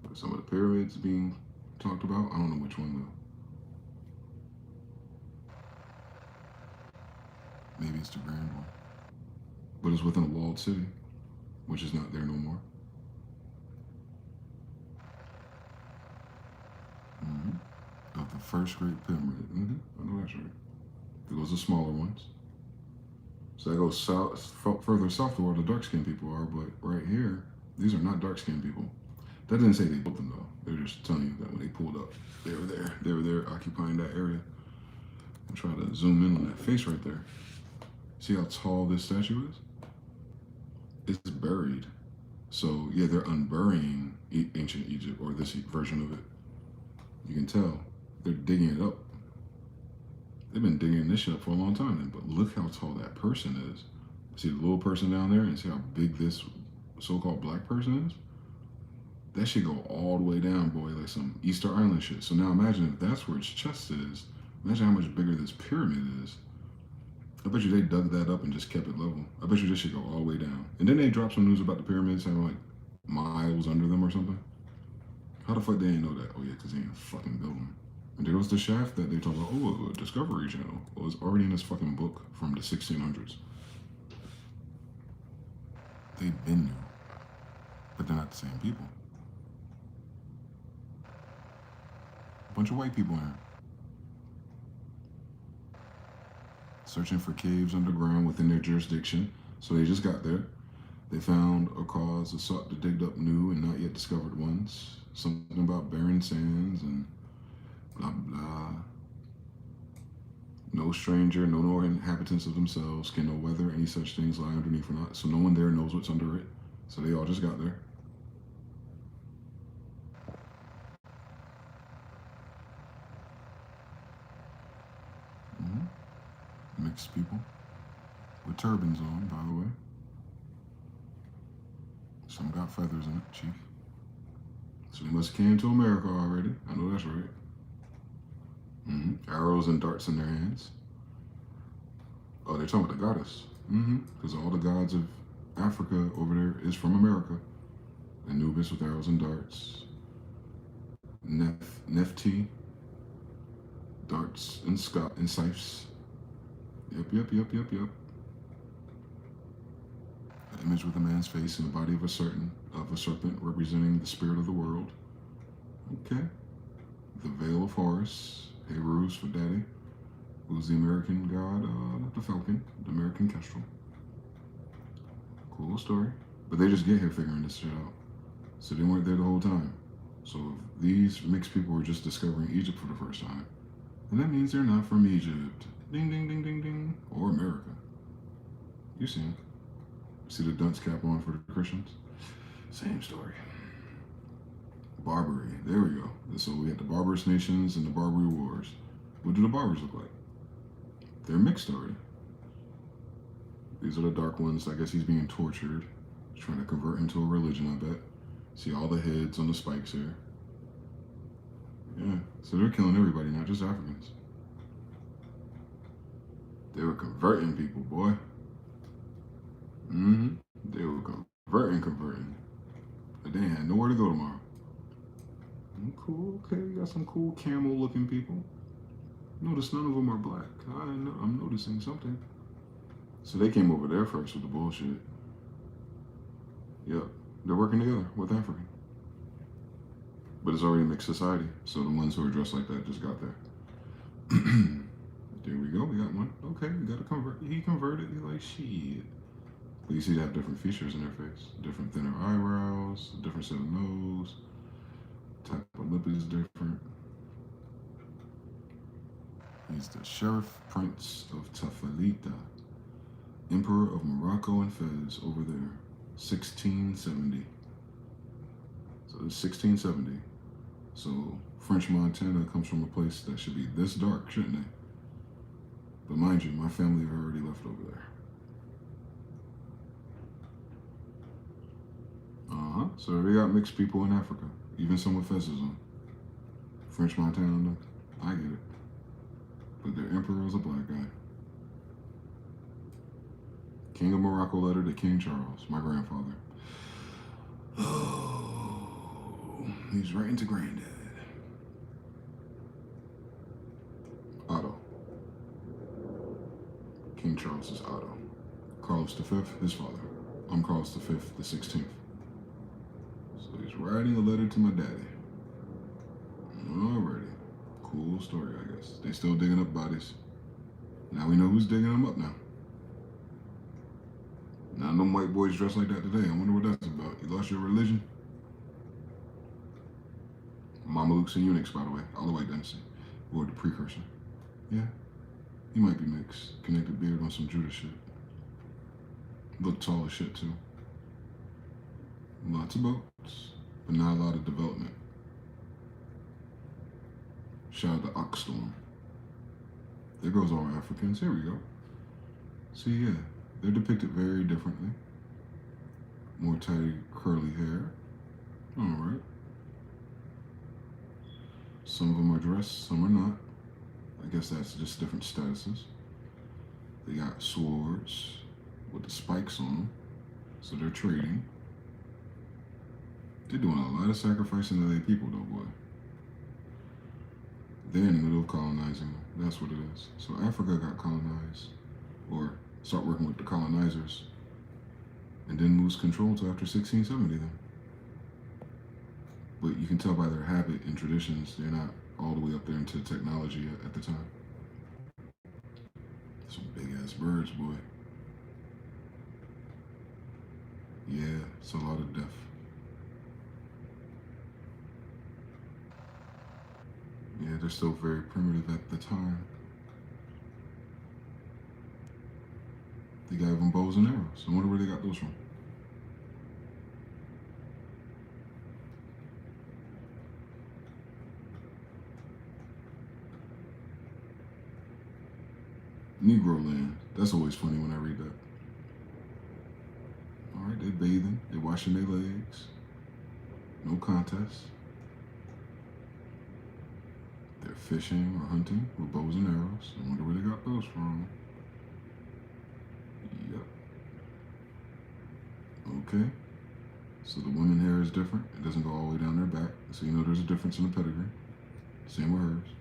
But some of the pyramids being talked about, I don't know which one though. Maybe it's the grand one. But it's within a walled city, which is not there no more. Of the first great pyramid. I know that's right. Those are smaller ones. So that goes south, further south to where the dark-skinned people are. But right here, these are not dark-skinned people. That didn't say they built them though. They're just telling you that when they pulled up, they were there. They were there occupying that area. And try to zoom in on that face right there. See how tall this statue is? It's buried. So yeah, they're unburying ancient Egypt, or this version of it. You can tell they're digging it up. They've been digging this shit up for a long time then, but look how tall that person is. See the little person down there, and see how big this so-called black person is? That should go all the way down, boy, like some Easter Island shit. So now imagine if that's where its chest is. Imagine how much bigger this pyramid is. I bet you they dug that up and just kept it level. I bet you this should go all the way down. And then they dropped some news about the pyramids having like miles under them or something. How the fuck they didn't know that? Oh yeah, because they ain't fucking build them. And there was the shaft that they talk about, oh, a Discovery Channel. Well, it's already in this fucking book from the 1600s. They've been new, but they're not the same people. A bunch of white people in here. Searching for caves underground within their jurisdiction. So they just got there. They found a cause and sought to dig up new and not yet discovered ones. Something about barren sands and blah, blah. No stranger, no inhabitants of themselves can know whether any such things lie underneath or not. So no one there knows what's under it. So they all just got there. Mixed people with turbans on, by the way. Some got feathers in it, chief. So they must have came to America already. I know that's right. Arrows and darts in their hands. Oh, they're talking about the goddess. Because all the gods of Africa over there is from America. Anubis with arrows and darts. Nephti, darts and scythes. Yep. An image with a man's face and the body of a serpent representing the spirit of the world. Okay. The Veil of Horus, Horus for daddy, who's the American god, the falcon, the American kestrel. Cool story. But they just get here figuring this shit out. So they weren't there the whole time. So if these mixed people were just discovering Egypt for the first time, then that means they're not from Egypt. Ding, ding, ding, ding, ding. Or America. You see them. See the dunce cap on for the Christians? Same story. Barbary. There we go. So we had the barbarous nations and the Barbary Wars. What do the barbers look like? They're mixed already. These are the dark ones. I guess he's being tortured. He's trying to convert into a religion, I bet. See all the heads on the spikes here. Yeah. So they're killing everybody, not just Africans. They were converting people, boy. They were converting. But they had nowhere to go tomorrow. Cool, okay, you got some cool camel-looking people. Notice none of them are black. I'm noticing something. So they came over there first with the bullshit. Yep, they're working together with Africa. But it's already a mixed society, so the ones who are dressed like that just got there. There we go, we got one. Okay, we got to convert. He converted, he like, shit. But you see they have different features in their face. Different thinner eyebrows, different set of nose. Type of lip is different. He's the Sheriff Prince of Tafalita, Emperor of Morocco and Fez over there. 1670. So it's 1670. So French Montana comes from a place that should be this dark, shouldn't it? But mind you, my family have already left over there. So they got mixed people in Africa. Even some with fezzes on. French Montana, I get it. But their emperor was a black guy. King of Morocco letter to King Charles, my grandfather. Oh, he's writing to granddad. Otto. King Charles is Otto. Carlos V, his father. I'm Carlos V, the 16th. So he's writing a letter to my daddy. Alrighty. Cool story, I guess. They still digging up bodies. Now we know who's digging them up now. Now, them white boys dress like that today. I wonder what that's about. You lost your religion? Mamelukes and eunuchs, by the way. All the white dynasty. Or the precursor. Yeah. He might be mixed. Connected beard on some Judas shit. Look tall as shit, too. Lots of boats, but not a lot of development. Shout out to Oxstorm. There goes all Africans. Here we go. See, yeah, they're depicted very differently. More tidy, curly hair. All right. Some of them are dressed, some are not. I guess that's just different statuses. They got swords with the spikes on them, so they're trading. They're doing a lot of sacrificing to their people, though, boy. They're in the middle of colonizing them. That's what it is. So Africa got colonized, or start working with the colonizers, and didn't lose control until after 1670 then. But you can tell by their habit and traditions, they're not all the way up there into technology at the time. Some big ass birds, boy. Yeah, it's a lot of death. Yeah, they're still very primitive at the time. They got even bows and arrows. I wonder where they got those from. Negro land. That's always funny when I read that. All right, they're bathing. They're washing their legs. No contest. They're fishing or hunting with bows and arrows. I wonder where they got those from. Yep. Okay. So the women hair is different. It doesn't go all the way down their back. So you know there's a difference in the pedigree. Same with hers.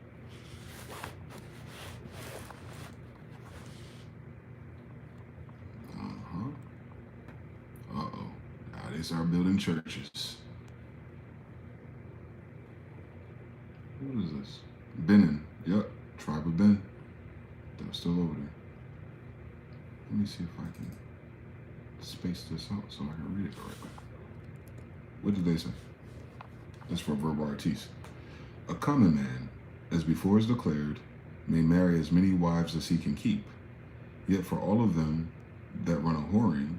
Uh-oh. Now they start building churches. What is this? Benin. Yep. Tribe of Ben. They're still over there. Let me see if I can space this out so I can read it correctly. What did they say? That's for verbal artiste. A common man, as before is declared, may marry as many wives as he can keep. Yet for all of them that run a whoring,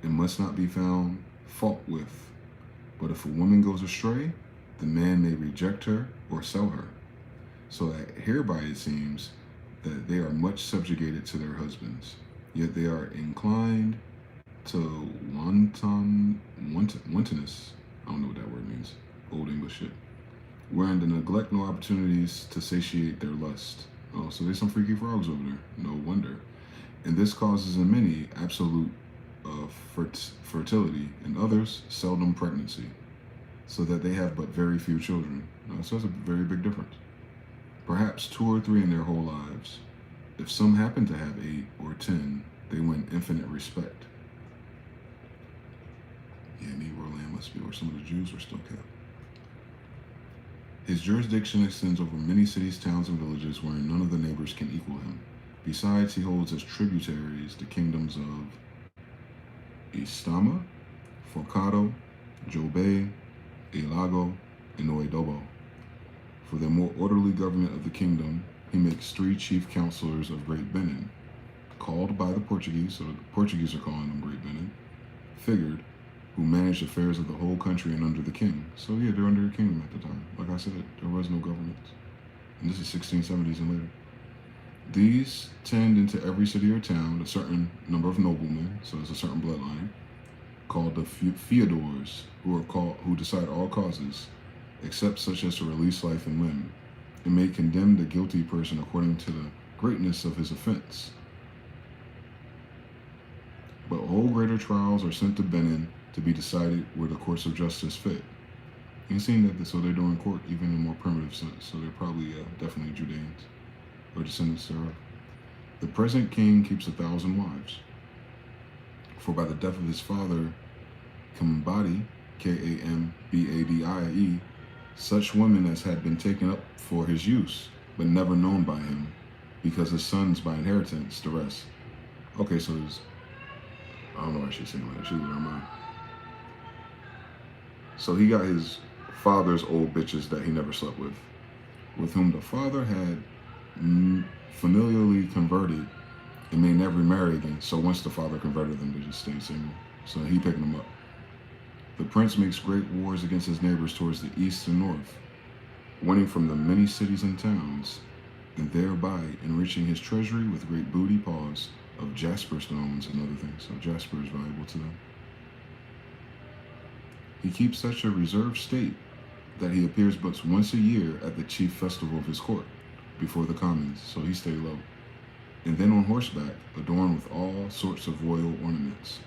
it must not be found fault with. But if a woman goes astray, the man may reject her or sell her. So that hereby it seems that they are much subjugated to their husbands, yet they are inclined to wantonness. I don't know what that word means. Old English shit. Wherein they neglect no opportunities to satiate their lust. Oh, so there's some freaky frogs over there. No wonder. And this causes in many absolute fertility, and others seldom pregnancy, so that they have but very few children. So that's a very big difference. Perhaps 2 or 3 in their whole lives. If some happen to have 8 or 10, they win infinite respect. Yeah, Negro land must be where some of the Jews were still kept. His jurisdiction extends over many cities, towns, and villages wherein none of the neighbors can equal him. Besides, he holds as tributaries the kingdoms of Istama, Forcado, Jobe, Elago, and Oedobo. For the more orderly government of the kingdom, he makes 3 chief counselors of Great Benin, called by the Portuguese, so the Portuguese are calling them Great Benin, figured, who manage affairs of the whole country and under the king. So yeah, they're under a kingdom at the time. Like I said, there was no government. And this is 1670s and later. These tend into every city or town a certain number of noblemen, so there's a certain bloodline, called the feodors, who decide all causes, except such as to release life and limb, and may condemn the guilty person according to the greatness of his offense. But all greater trials are sent to Benin to be decided where the courts of justice fit. You've seen that, so they're doing court even in a more primitive sense, so they're probably definitely Judeans, or descendants thereof. The present king keeps 1,000 wives, for by the death of his father, Kambadi, Kambadie, such women as had been taken up for his use, but never known by him, because his sons by inheritance, the rest. Okay, so there's I don't know why she's saying like that. She's in her mind. So he got his father's old bitches that he never slept with whom the father had familially converted, and they never marry again. So once the father converted them, they just stayed single. So he picking them up. The prince makes great wars against his neighbors towards the east and north, winning from them many cities and towns, and thereby enriching his treasury with great booty paws of jasper stones and other things. So jasper is valuable to them. He keeps such a reserved state that he appears but once a year at the chief festival of his court, before the commons, so he stayed low. And then on horseback, adorned with all sorts of royal ornaments.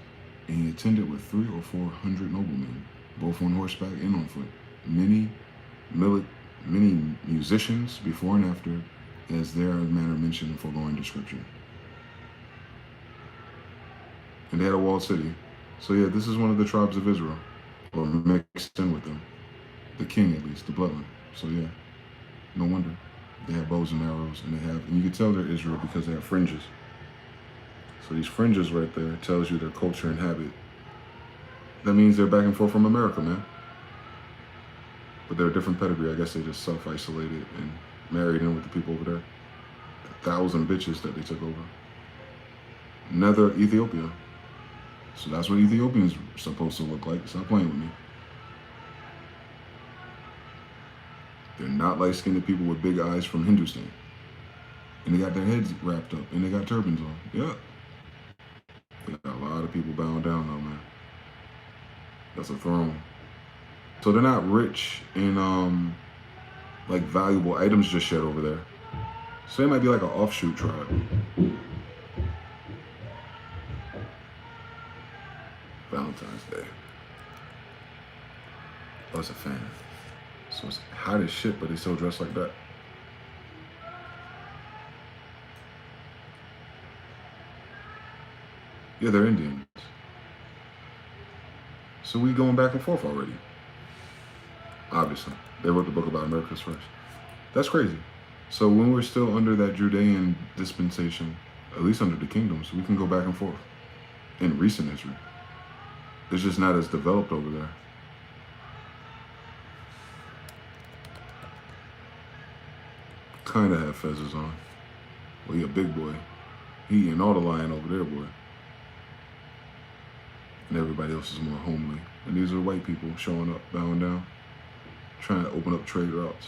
And he attended with 300 or 400 noblemen, both on horseback and on foot. Many musicians before and after, as their manner mentioned in foregoing description. And they had a walled city. So yeah, this is one of the tribes of Israel, or mixed in with them. The king, at least, the bloodline. So yeah, no wonder. They have bows and arrows, and you can tell they're Israel because they have fringes. So these fringes right there tells you their culture and habit. That means they're back and forth from America, man. But they're a different pedigree. I guess they just self-isolated and married in with the people over there. 1,000 bitches that they took over. Nether Ethiopia. So that's what Ethiopians are supposed to look like. Stop playing with me. They're not light-skinned people with big eyes from Hindustan. And they got their heads wrapped up, and they got turbans on. Yeah. They got a lot of people bowing down though, man. That's a throne. So they're not rich in like valuable items just yet over there. So they might be like an offshoot tribe. Valentine's Day. Oh, it's a fan. So it's hot as shit, but they still dress like that. Yeah, they're Indians. So we going back and forth already. Obviously. They wrote the book about Americas first. That's crazy. So when we're still under that Judean dispensation, at least under the kingdoms, we can go back and forth in recent history. It's just not as developed over there. Kind of have fezzes on. Well, he a big boy. He eating all the lion over there, boy. And everybody else is more homely. And these are white people showing up, bowing down, trying to open up trade routes.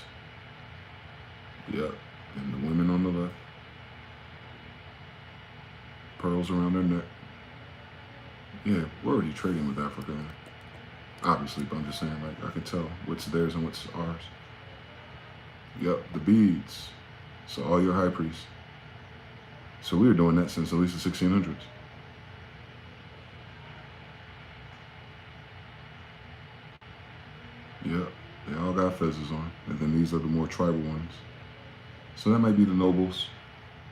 Yep, and the women on the left. Pearls around their neck. Yeah, we're already trading with Africa. Obviously, but I'm just saying, like, I can tell what's theirs and what's ours. Yep, the beads. So all your high priests. So we were doing that since at least the 1600s. Yep, they all got fezzes on. And then these are the more tribal ones. So that might be the nobles.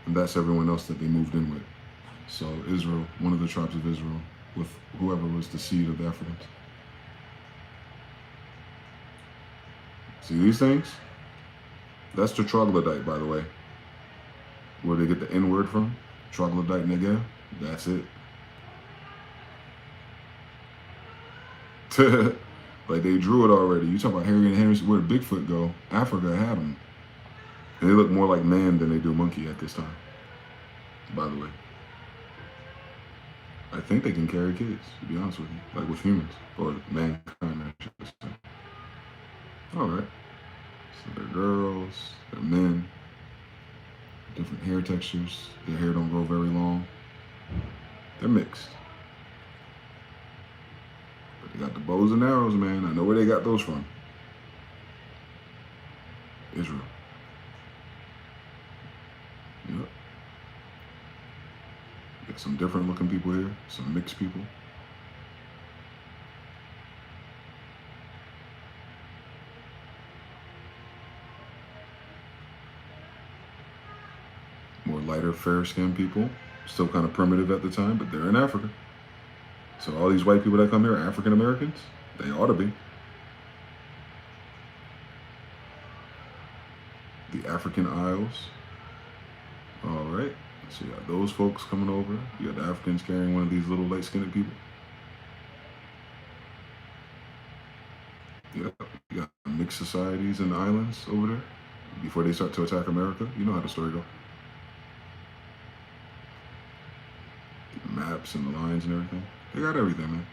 And that's everyone else that they moved in with. So Israel, one of the tribes of Israel, with whoever was the seed of the Africans. See these things? That's the troglodyte, by the way. Where they get the N word from? Troglodyte nigga. That's it. Like they drew it already. You talk about Harry and Henry, where did Bigfoot go? Africa had them. And they look more like man than they do monkey at this time, by the way. I think they can carry kids, to be honest with you. Like with humans, or mankind, I should say. All right. So they're girls, they're men, different hair textures. Their hair don't grow very long. They're mixed. But they got the bows and arrows, man. I know where they got those from. Israel. Yep. Got some different looking people here, some mixed people. More lighter, fair-skinned people. Still kind of primitive at the time, but they're in Africa. So all these white people that come here are African Americans? They ought to be. The African Isles. All right. So you got those folks coming over. You got the Africans carrying one of these little light-skinned people. Yep. You got mixed societies in the islands over there before they start to attack America. You know how the story goes. Maps and the lines and everything. They got everything, man.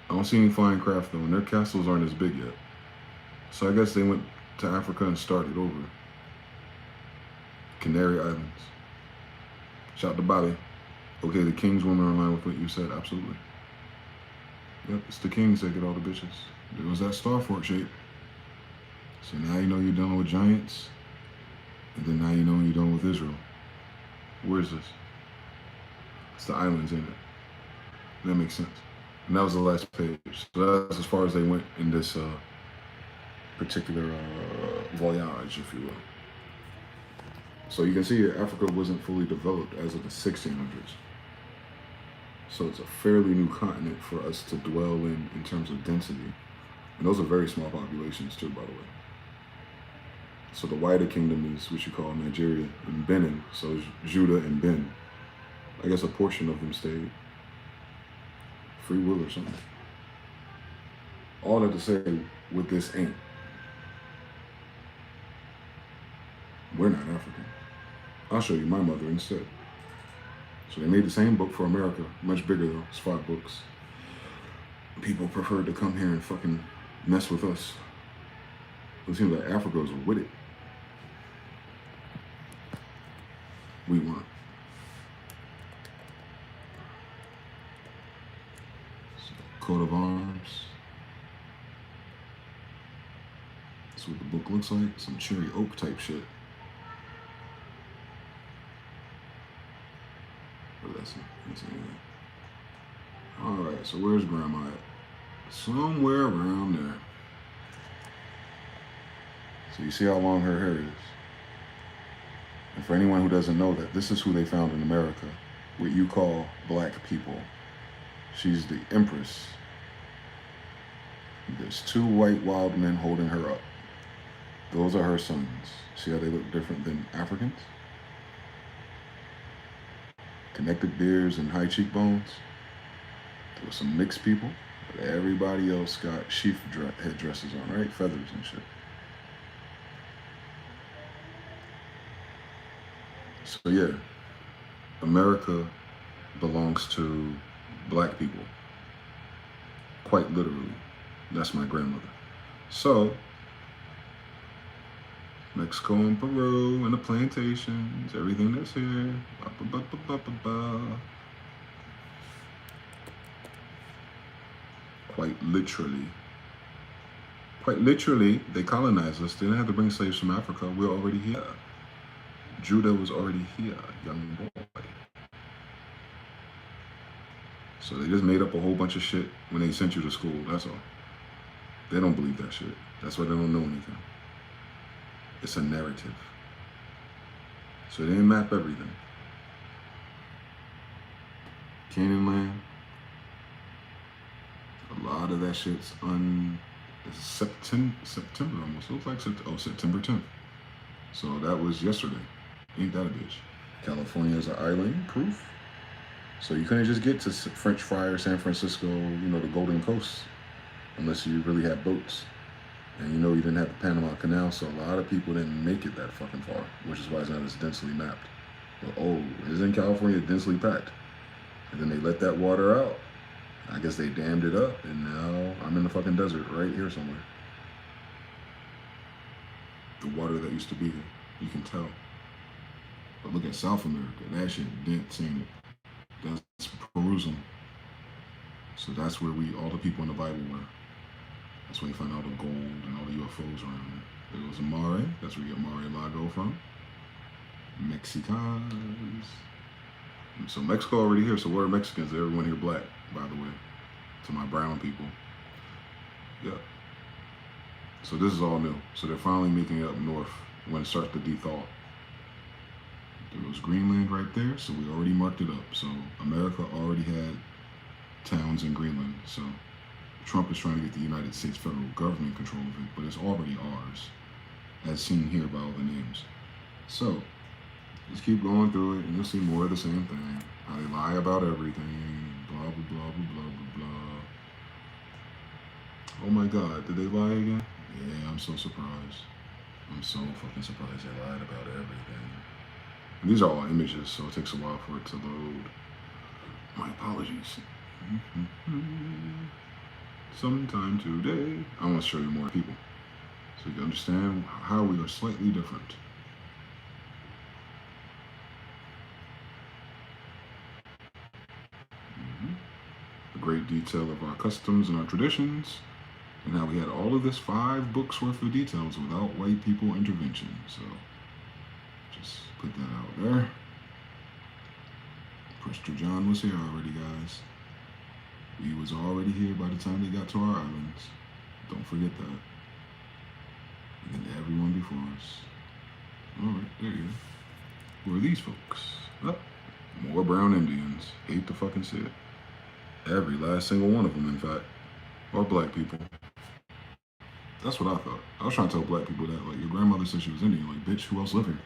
I don't see any flying craft though, and their castles aren't as big yet. So I guess they went to Africa and started over. Canary Islands. Shout out to Bobby. Okay, the King's woman are in line with what you said, absolutely. Yep, it's the Kings that get all the bitches. There was that Star Fork shape. So now you know you're dealing with giants, and then now you know you're dealing with Israel. Where is this? It's the islands, ain't it? That makes sense. And that was the last page. So that's as far as they went in this particular voyage, if you will. So you can see that Africa wasn't fully developed as of the 1600s. So it's a fairly new continent for us to dwell in terms of density. And those are very small populations too, by the way. So the wider kingdom is what you call Nigeria and Benin. So Judah and Ben. I guess a portion of them stayed. Free will or something. All that to say, what this ain't. We're not African. I'll show you my mother instead. So they made the same book for America, much bigger though, it's 5 books. People preferred to come here and fucking mess with us. It seems like Africa was with it. We weren't. So, coat of arms. That's what the book looks like, some cherry oak type shit. But that's anything. Alright, so where's Grandma at? Somewhere around there. So you see how long her hair is. And for anyone who doesn't know that, this is who they found in America, what you call black people. She's the Empress. There's 2 white wild men holding her up. Those are her sons. See how they look different than Africans? Connected beards and high cheekbones. There were some mixed people, but everybody else got sheaf headdresses on, right? Feathers and shit. So yeah, America belongs to black people. Quite literally. That's my grandmother. So, Mexico and Peru and the plantations, everything that's here. Quite literally, they colonized us. They didn't have to bring slaves from Africa. We're already here. Judah was already here, young boy. So they just made up a whole bunch of shit when they sent you to school, that's all. They don't believe that shit. That's why they don't know anything. It's a narrative. So they didn't map everything. Canaan land. A lot of that shit's it's September almost. It looks like September 10th. So that was yesterday. Ain't that a bitch? California is an island, proof. So you couldn't just get to French Fry or San Francisco, you know, the Golden Coast, unless you really had boats. And you know you didn't have the Panama Canal, so a lot of people didn't make it that fucking far, which is why it's not as densely mapped. But oh, isn't California densely packed? And then they let that water out. I guess they dammed it up, and now I'm in the fucking desert right here somewhere. The water that used to be here, you can tell. But look at South America, that shit dense, ain't it? That's Perusian. So that's where all the people in the Bible were. That's where you find all the gold and all the UFOs around there. There goes Mare, that's where you get Mar-a-Lago from. Mexicans. So Mexico already here, so where are Mexicans? Everyone here black, by the way, to my brown people. Yeah. So this is all new. So they're finally making it up north when it starts to de-thaw. There was Greenland right there, so we already marked it up. So America already had towns in Greenland. So Trump is trying to get the United States federal government control of it, but it's already ours, as seen here by all the names. So Just keep going through it, and you'll see more of the same thing. How they lie about everything. Blah, blah, blah, blah, blah, blah, blah. Oh my God, did they lie again? Yeah, I'm so surprised. I'm so fucking surprised they lied about everything. And these are all images, so it takes a while for it to load. My apologies. Sometime today, I want to show you more people so you can understand how we are slightly different. A great detail of our customs and our traditions, and how we had all of this 5 books worth of details without white people intervention. So just put that out there. Prester John was here already, guys. He was already here by the time they got to our islands. Don't forget that. And then everyone before us. Alright, there you go. Who are these folks? Oh, more brown Indians. Hate to fucking see it. Every last single one of them, in fact. Or black people. That's what I thought. I was trying to tell black people that, like, your grandmother said she was Indian. Like, bitch, who else live here?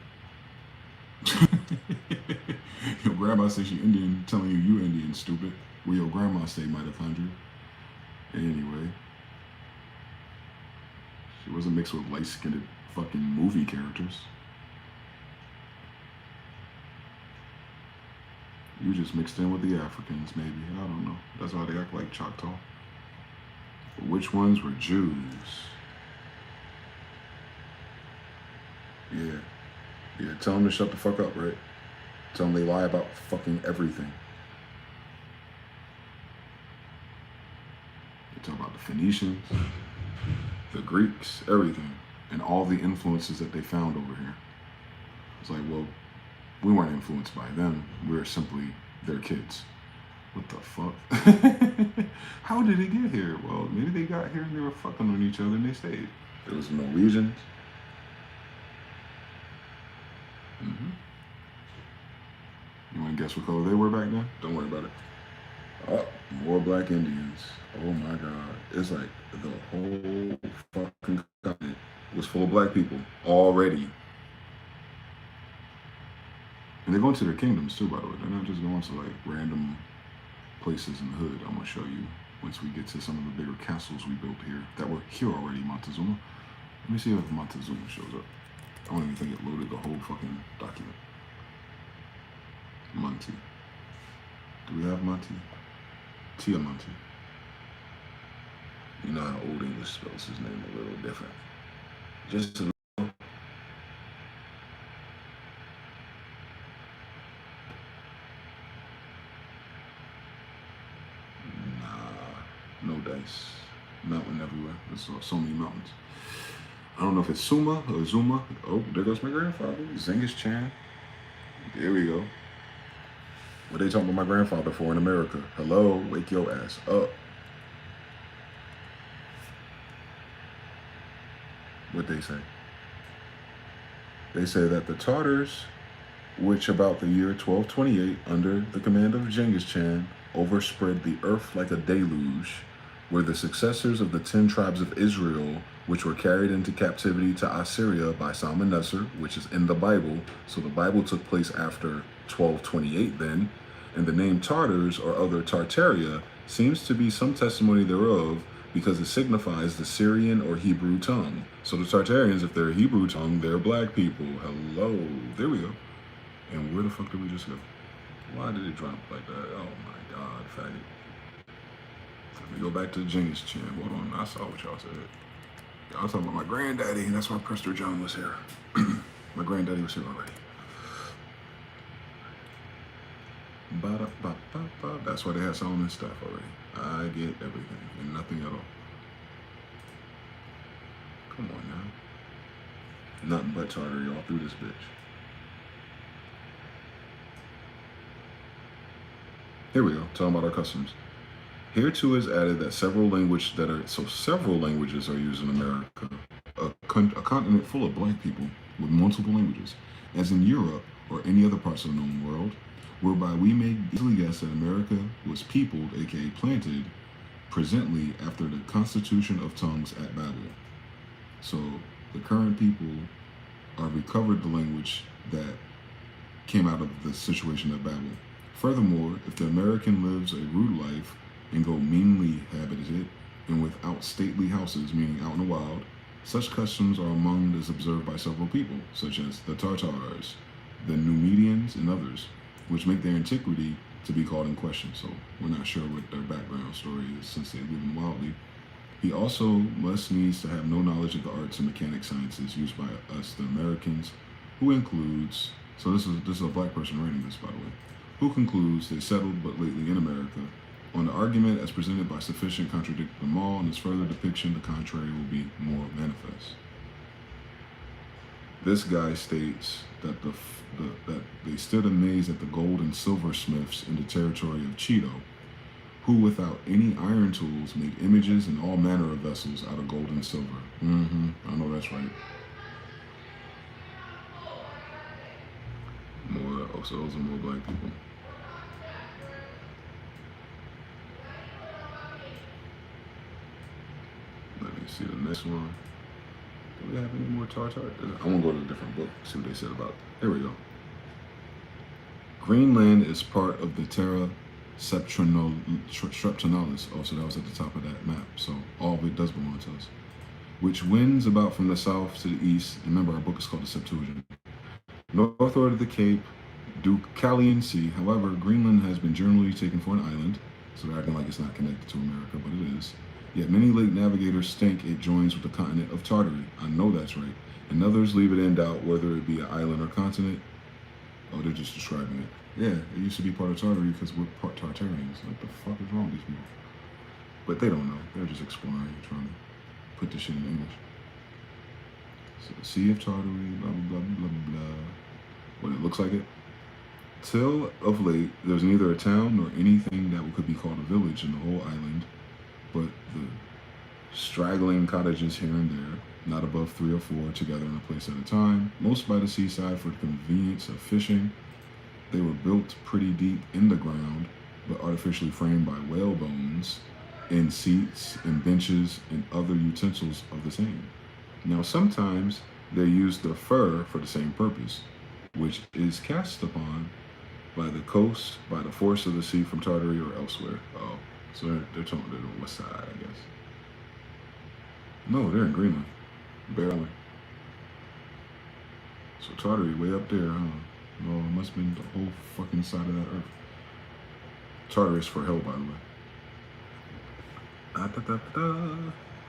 Your grandma says she Indian, telling you Indian, stupid. Where your grandma say mitochondria. Anyway. She wasn't mixed with light-skinned fucking movie characters. You just mixed in with the Africans, maybe. I don't know. That's why they act like Choctaw. But which ones were Jews? Yeah, tell them to shut the fuck up, right? Tell them they lie about fucking everything. They talk about the Phoenicians, the Greeks, everything, and all the influences that they found over here. It's like, well, we weren't influenced by them. We were simply their kids. What the fuck? How did they get here? Well, maybe they got here and they were fucking on each other and they stayed. There was Norwegians. You want to guess what color they were back then? Don't worry about it. Oh, more black Indians. Oh my God. It's like the whole fucking continent was full of black people already. And they're going to their kingdoms too, by the way. They're not just going to like random places in the hood. I'm going to show you once we get to some of the bigger castles we built here that were here already, Montezuma. Let me see if Montezuma shows up. I don't even think it loaded the whole fucking document. Monty. Do we have Monty? Tia Monty. You know how Old English spells his name a little different. Just a little. Nah, no dice. Mountain everywhere. There's so many mountains. I don't know if it's Suma or Zuma. Oh, there goes my grandfather, Genghis Khan. There we go. What they talking about my grandfather for in America? Hello, wake your ass up. What they say? They say that the Tartars, which about the year 1228, under the command of Genghis Khan, overspread the earth like a deluge, were the successors of the 10 tribes of Israel, which were carried into captivity to Assyria by Salmanassar, which is in the Bible. So the Bible took place after 1228 then, and the name Tartars or other Tartaria seems to be some testimony thereof, because it signifies the Syrian or Hebrew tongue. So the Tartarians, if they're Hebrew tongue, they're black people. Hello, there we go. And where the fuck did we just go? Why did it drop like that? Oh my God, faggot. Let me go back to Genghis Khan. Hold on, I saw what y'all said. Y'all talking about my granddaddy, and that's why Prester John was here. My granddaddy was here already. Ba-da-ba-ba-ba. That's why they had Solomon's stuff already. I get everything and nothing at all. Come on now. Nothing but Tartar, y'all, through this bitch. Here we go, talking about our customs. Here too is added that several languages are used in America, a continent full of black people with multiple languages, as in Europe or any other parts of the known world, whereby we may easily guess that America was peopled, aka planted, presently after the constitution of tongues at Babel. So the current people are recovered the language that came out of the situation at Babel. Furthermore, if the American lives a rude life and go meanly habited and without stately houses, meaning out in the wild, such customs are among those observed by several people, such as the Tartars, the Numidians, and others, which make their antiquity to be called in question. So we're not sure what their background story is since they live in wildly. He also must needs to have no knowledge of the arts and mechanic sciences used by us, the Americans, who includes, so this is a black person writing this, by the way, who concludes they settled but lately in America. On the argument as presented by sufficient contradict them all, and its further depiction, the contrary will be more manifest. This guy states that that they stood amazed at the gold and silver smiths in the territory of Cheeto, who without any iron tools made images and all manner of vessels out of gold and silver. I know that's right. More, so those are more black people. Let me see the next one. Do we have any more Tartar? I want to go to a different book, see what they said about it. There we go. Greenland is part of the Terra Septentrionalis. Oh, so that was at the top of that map. So all of it does belong to us. Which winds about from the south to the east. Remember, our book is called the Septuagint. Northward of the Cape, Deucalion Sea. However, Greenland has been generally taken for an island. So they're acting like it's not connected to America, but it is. Yet many late navigators think it joins with the continent of Tartary. I know that's right. And others leave it in doubt whether it be an island or continent. Oh, they're just describing it. Yeah, it used to be part of Tartary because we're part Tartarians. What the fuck is wrong with these people? But they don't know. They're just exploring, trying to put this shit in English. So the Sea of Tartary, blah, blah, blah, blah, blah. What it looks like it. Till of late, there's neither a town nor anything that could be called a village in the whole island, but the straggling cottages here and there, not above 3 or 4 together in a place at a time, most by the seaside for the convenience of fishing. They were built pretty deep in the ground, but artificially framed by whale bones, and seats and benches and other utensils of the same. Now sometimes they use the fur for the same purpose, which is cast upon by the coast, by the force of the sea from Tartary or elsewhere. Oh, so they're talking to the west side, I guess. No, they're in Greenland, barely. So Tartary way up there, huh? No, it must have been the whole fucking side of that earth. Tartary is for hell, by the way.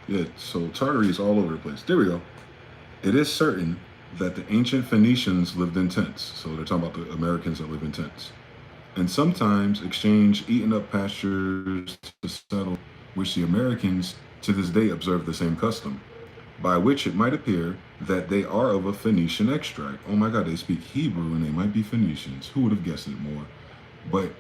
Yeah, so Tartary is all over the place. There we go. It is certain that the ancient Phoenicians lived in tents. So they're talking about the Americans that live in tents. And sometimes exchange eaten up pastures to settle, which the Americans to this day observe the same custom, by which it might appear that they are of a Phoenician extract. Oh my God, they speak Hebrew and they might be Phoenicians. Who would have guessed it more? But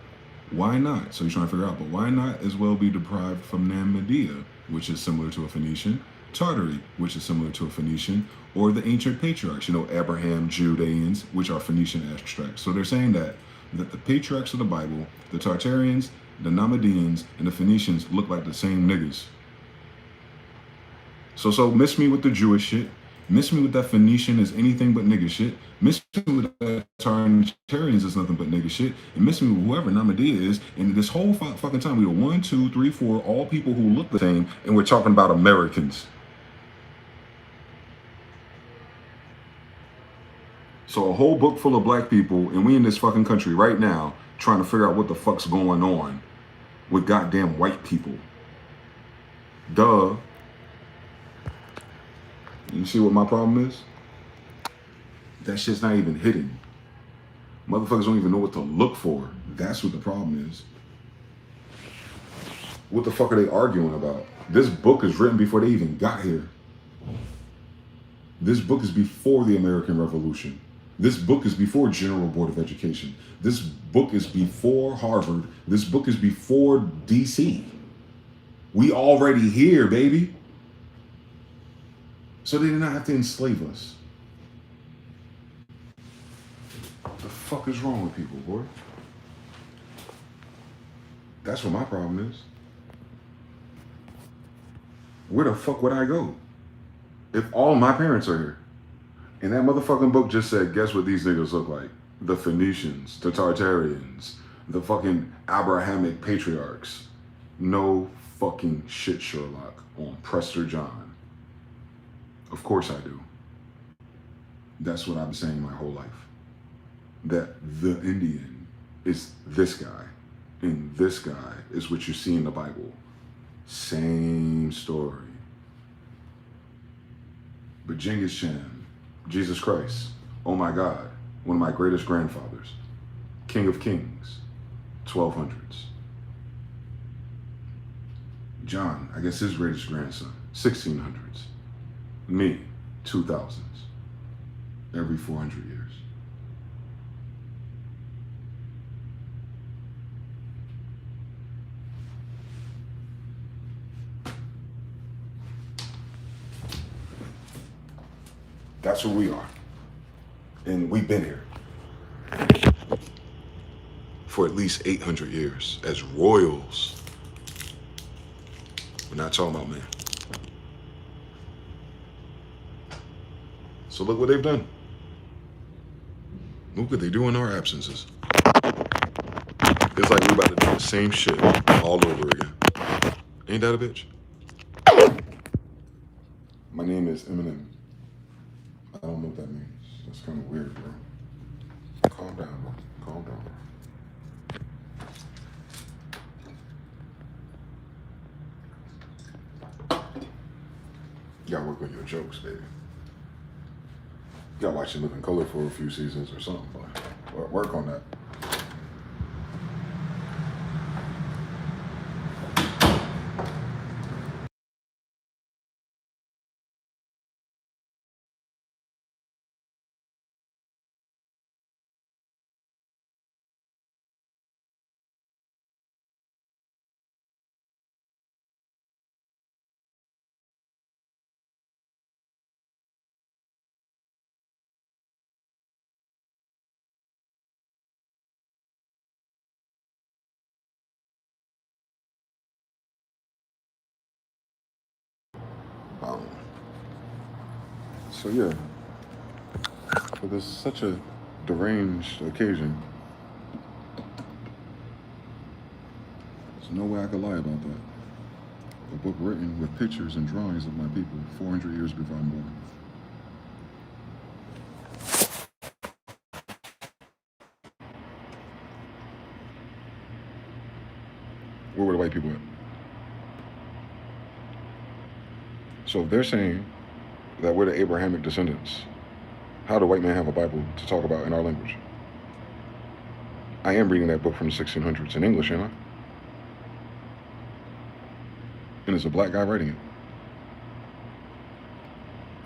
why not? So you're trying to figure out, but why not as well be deprived from Namibia, which is similar to a Phoenician, Tartary, which is similar to a Phoenician, or the ancient patriarchs, Abraham, Judeans, which are Phoenician extracts. So they're saying that the patriarchs of the Bible, the Tartarians, the Namibians, and the Phoenicians look like the same niggas. So miss me with the Jewish shit. Miss me with that Phoenician is anything but nigga shit. Miss me with that Tartarians is nothing but nigga shit. And miss me with whoever Namidia is. And this whole fucking time, we were 1, 2, 3, 4, all people who look the same, and we're talking about Americans. So a whole book full of black people, and we in this fucking country right now trying to figure out what the fuck's going on with goddamn white people. Duh. You see what my problem is? That shit's not even hitting. Motherfuckers don't even know what to look for. That's what the problem is. What the fuck are they arguing about? This book is written before they even got here. This book is before the American Revolution. This book is before General Board of Education. This book is before Harvard. This book is before DC. We already here, baby. So they did not have to enslave us. What the fuck is wrong with people, boy? That's what my problem is. Where the fuck would I go if all my parents are here? And that motherfucking book just said, guess what these niggas look like? the Phoenicians, the Tartarians, the fucking Abrahamic patriarchs. No fucking shit, Sherlock, on Prester John. Of course I do. That's what I've been saying my whole life. That the Indian is this guy, and this guy is what you see in the Bible. Same story. But Genghis Khan, Jesus Christ, oh my God, one of my greatest grandfathers, King of Kings, 1200s. John, I guess his greatest grandson, 1600s. Me, 2000s. Every 400 years. That's who we are. And we've been here for at least 800 years as royals. We're not talking about man. So look what they've done. Look what they do in our absences. It's like we're about to do the same shit all over again. Ain't that a bitch? My name is Eminem. I don't know what that means. That's kind of weird, bro. Calm down, bro. Calm down. You gotta work on your jokes, baby. You gotta watch it live in color for a few seasons or something, but work on that. So yeah, for this such a deranged occasion, there's no way I could lie about that. A book written with pictures and drawings of my people 400 years before I'm born. Where were the white people at? So if they're saying that we're the Abrahamic descendants, how do white men have a Bible to talk about in our language? I am reading that book from the 1600s in English, ain't I? And it's a black guy writing it.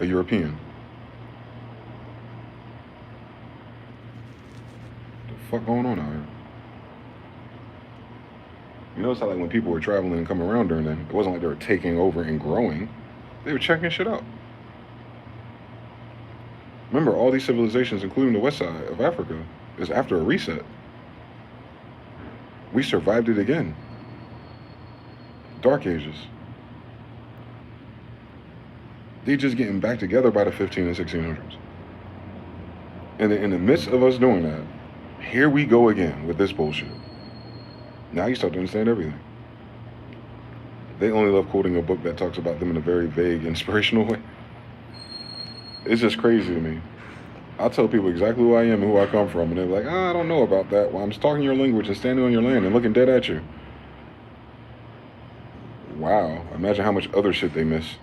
A European. What the fuck going on out here? You notice how like when people were traveling and coming around during then, it wasn't like they were taking over and growing. They were checking shit out. Remember, all these civilizations, including the west side of Africa, is after a reset. We survived it again. Dark Ages. They just getting back together by the 15 and 1600s. And in the midst of us doing that, here we go again with this bullshit. Now you start to understand everything. They only love quoting a book that talks about them in a very vague, inspirational way. It's just crazy to me. I'll tell people exactly who I am and who I come from, and they're like, I don't know about that. Well, I'm just talking your language and standing on your land and looking dead at you. Wow, imagine how much other shit they miss.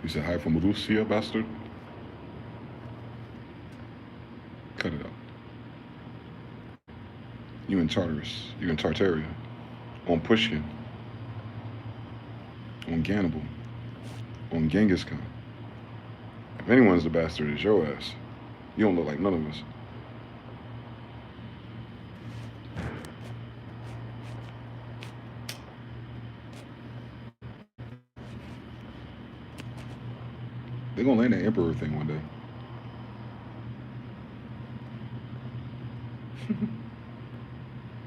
You said hi from Russia, bastard? Cut it out. You in Tartarus, you in Tartaria, on Pushkin, on Gannibal, on Genghis Khan. If anyone's the bastard, it's your ass. You don't look like none of us. They're gonna land that emperor thing one day.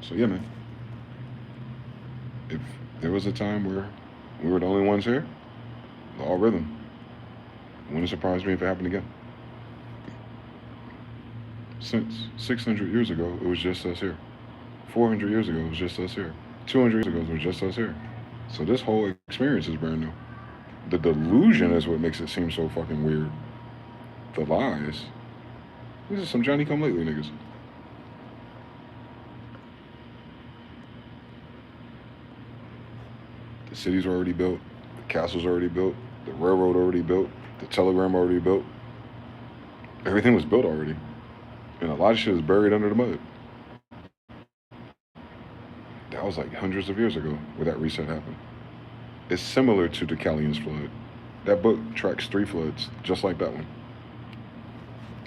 So yeah, man. If there was a time where We were the only ones here. All rhythm. Wouldn't surprise me if it happened again. Since 600 years ago, it was just us here. 400 years ago, it was just us here. 200 years ago, it was just us here. So this whole experience is brand new. The delusion is what makes it seem so fucking weird. The lies. These are some Johnny-come-lately niggas. The cities are already built. The castles are already built. The railroad already built. The telegram already built. Everything was built already. And a lot of shit is buried under the mud. That was like hundreds of years ago where that reset happened. It's similar to Deucalion's flood. That book tracks 3 floods, just like that one.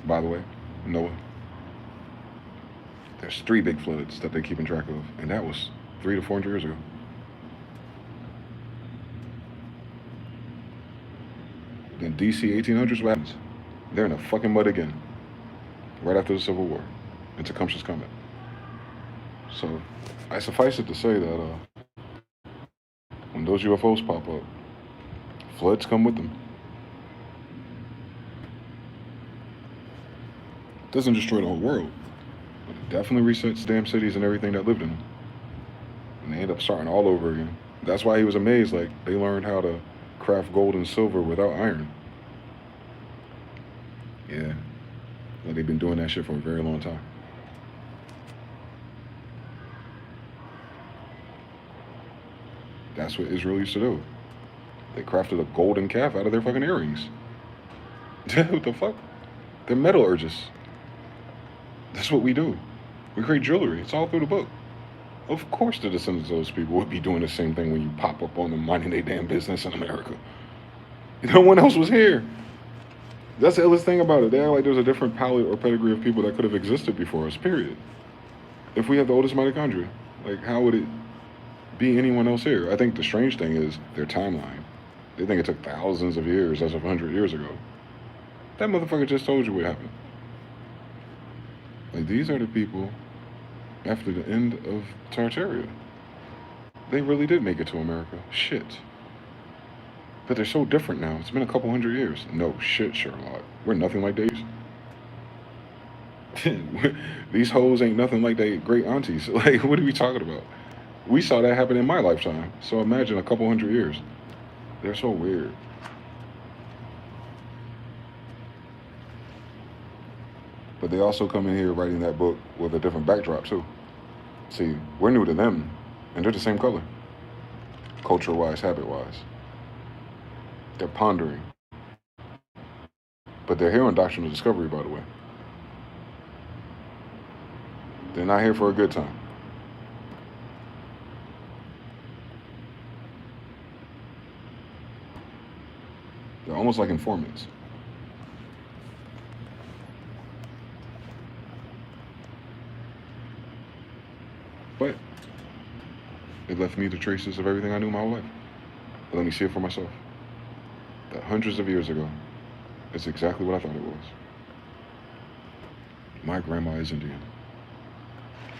By the way, Noah. There's 3 big floods that they're keeping track of, and that was 300 to 400 years ago. Then DC 1800s, what happens? They're in the fucking mud again. Right after the Civil War. And Tecumseh's coming. So, I suffice it to say that when those UFOs pop up, floods come with them. It doesn't destroy the whole world, but it definitely resets damn cities and everything that lived in them. And they end up starting all over again. That's why he was amazed, like, they learned how to craft gold and silver without iron. Yeah. Like, they've been doing that shit for a very long time. That's what Israel used to do. They crafted a golden calf out of their fucking earrings. What the fuck? They're metallurgists. That's what we do. We create jewelry. It's all through the book. Of course the descendants of those people would be doing the same thing when you pop up on them minding their damn business in America. No one else was here. That's the illest thing about it. They act like there's a different palette or pedigree of people that could have existed before us, period. If we have the oldest mitochondria, like, how would it be anyone else here? I think the strange thing is their timeline. They think it took thousands of years as of 100 years ago. That motherfucker just told you what happened. Like, these are the people after the end of Tartaria. They really did make it to America. Shit. But they're so different now. It's been a couple hundred years. No shit, Sherlock. We're nothing like these. These hoes ain't nothing like they great aunties. Like, what are we talking about? We saw that happen in my lifetime. So imagine a couple hundred years. They're so weird. But they also come in here writing that book with a different backdrop too. See, we're new to them, and they're the same color. Culture-wise, habit-wise. They're pondering. But they're here on doctrinal discovery, by the way. They're not here for a good time. They're almost like informants. But it left me the traces of everything I knew my whole life. But let me see it for myself. That hundreds of years ago, it's exactly what I thought it was. My grandma is Indian.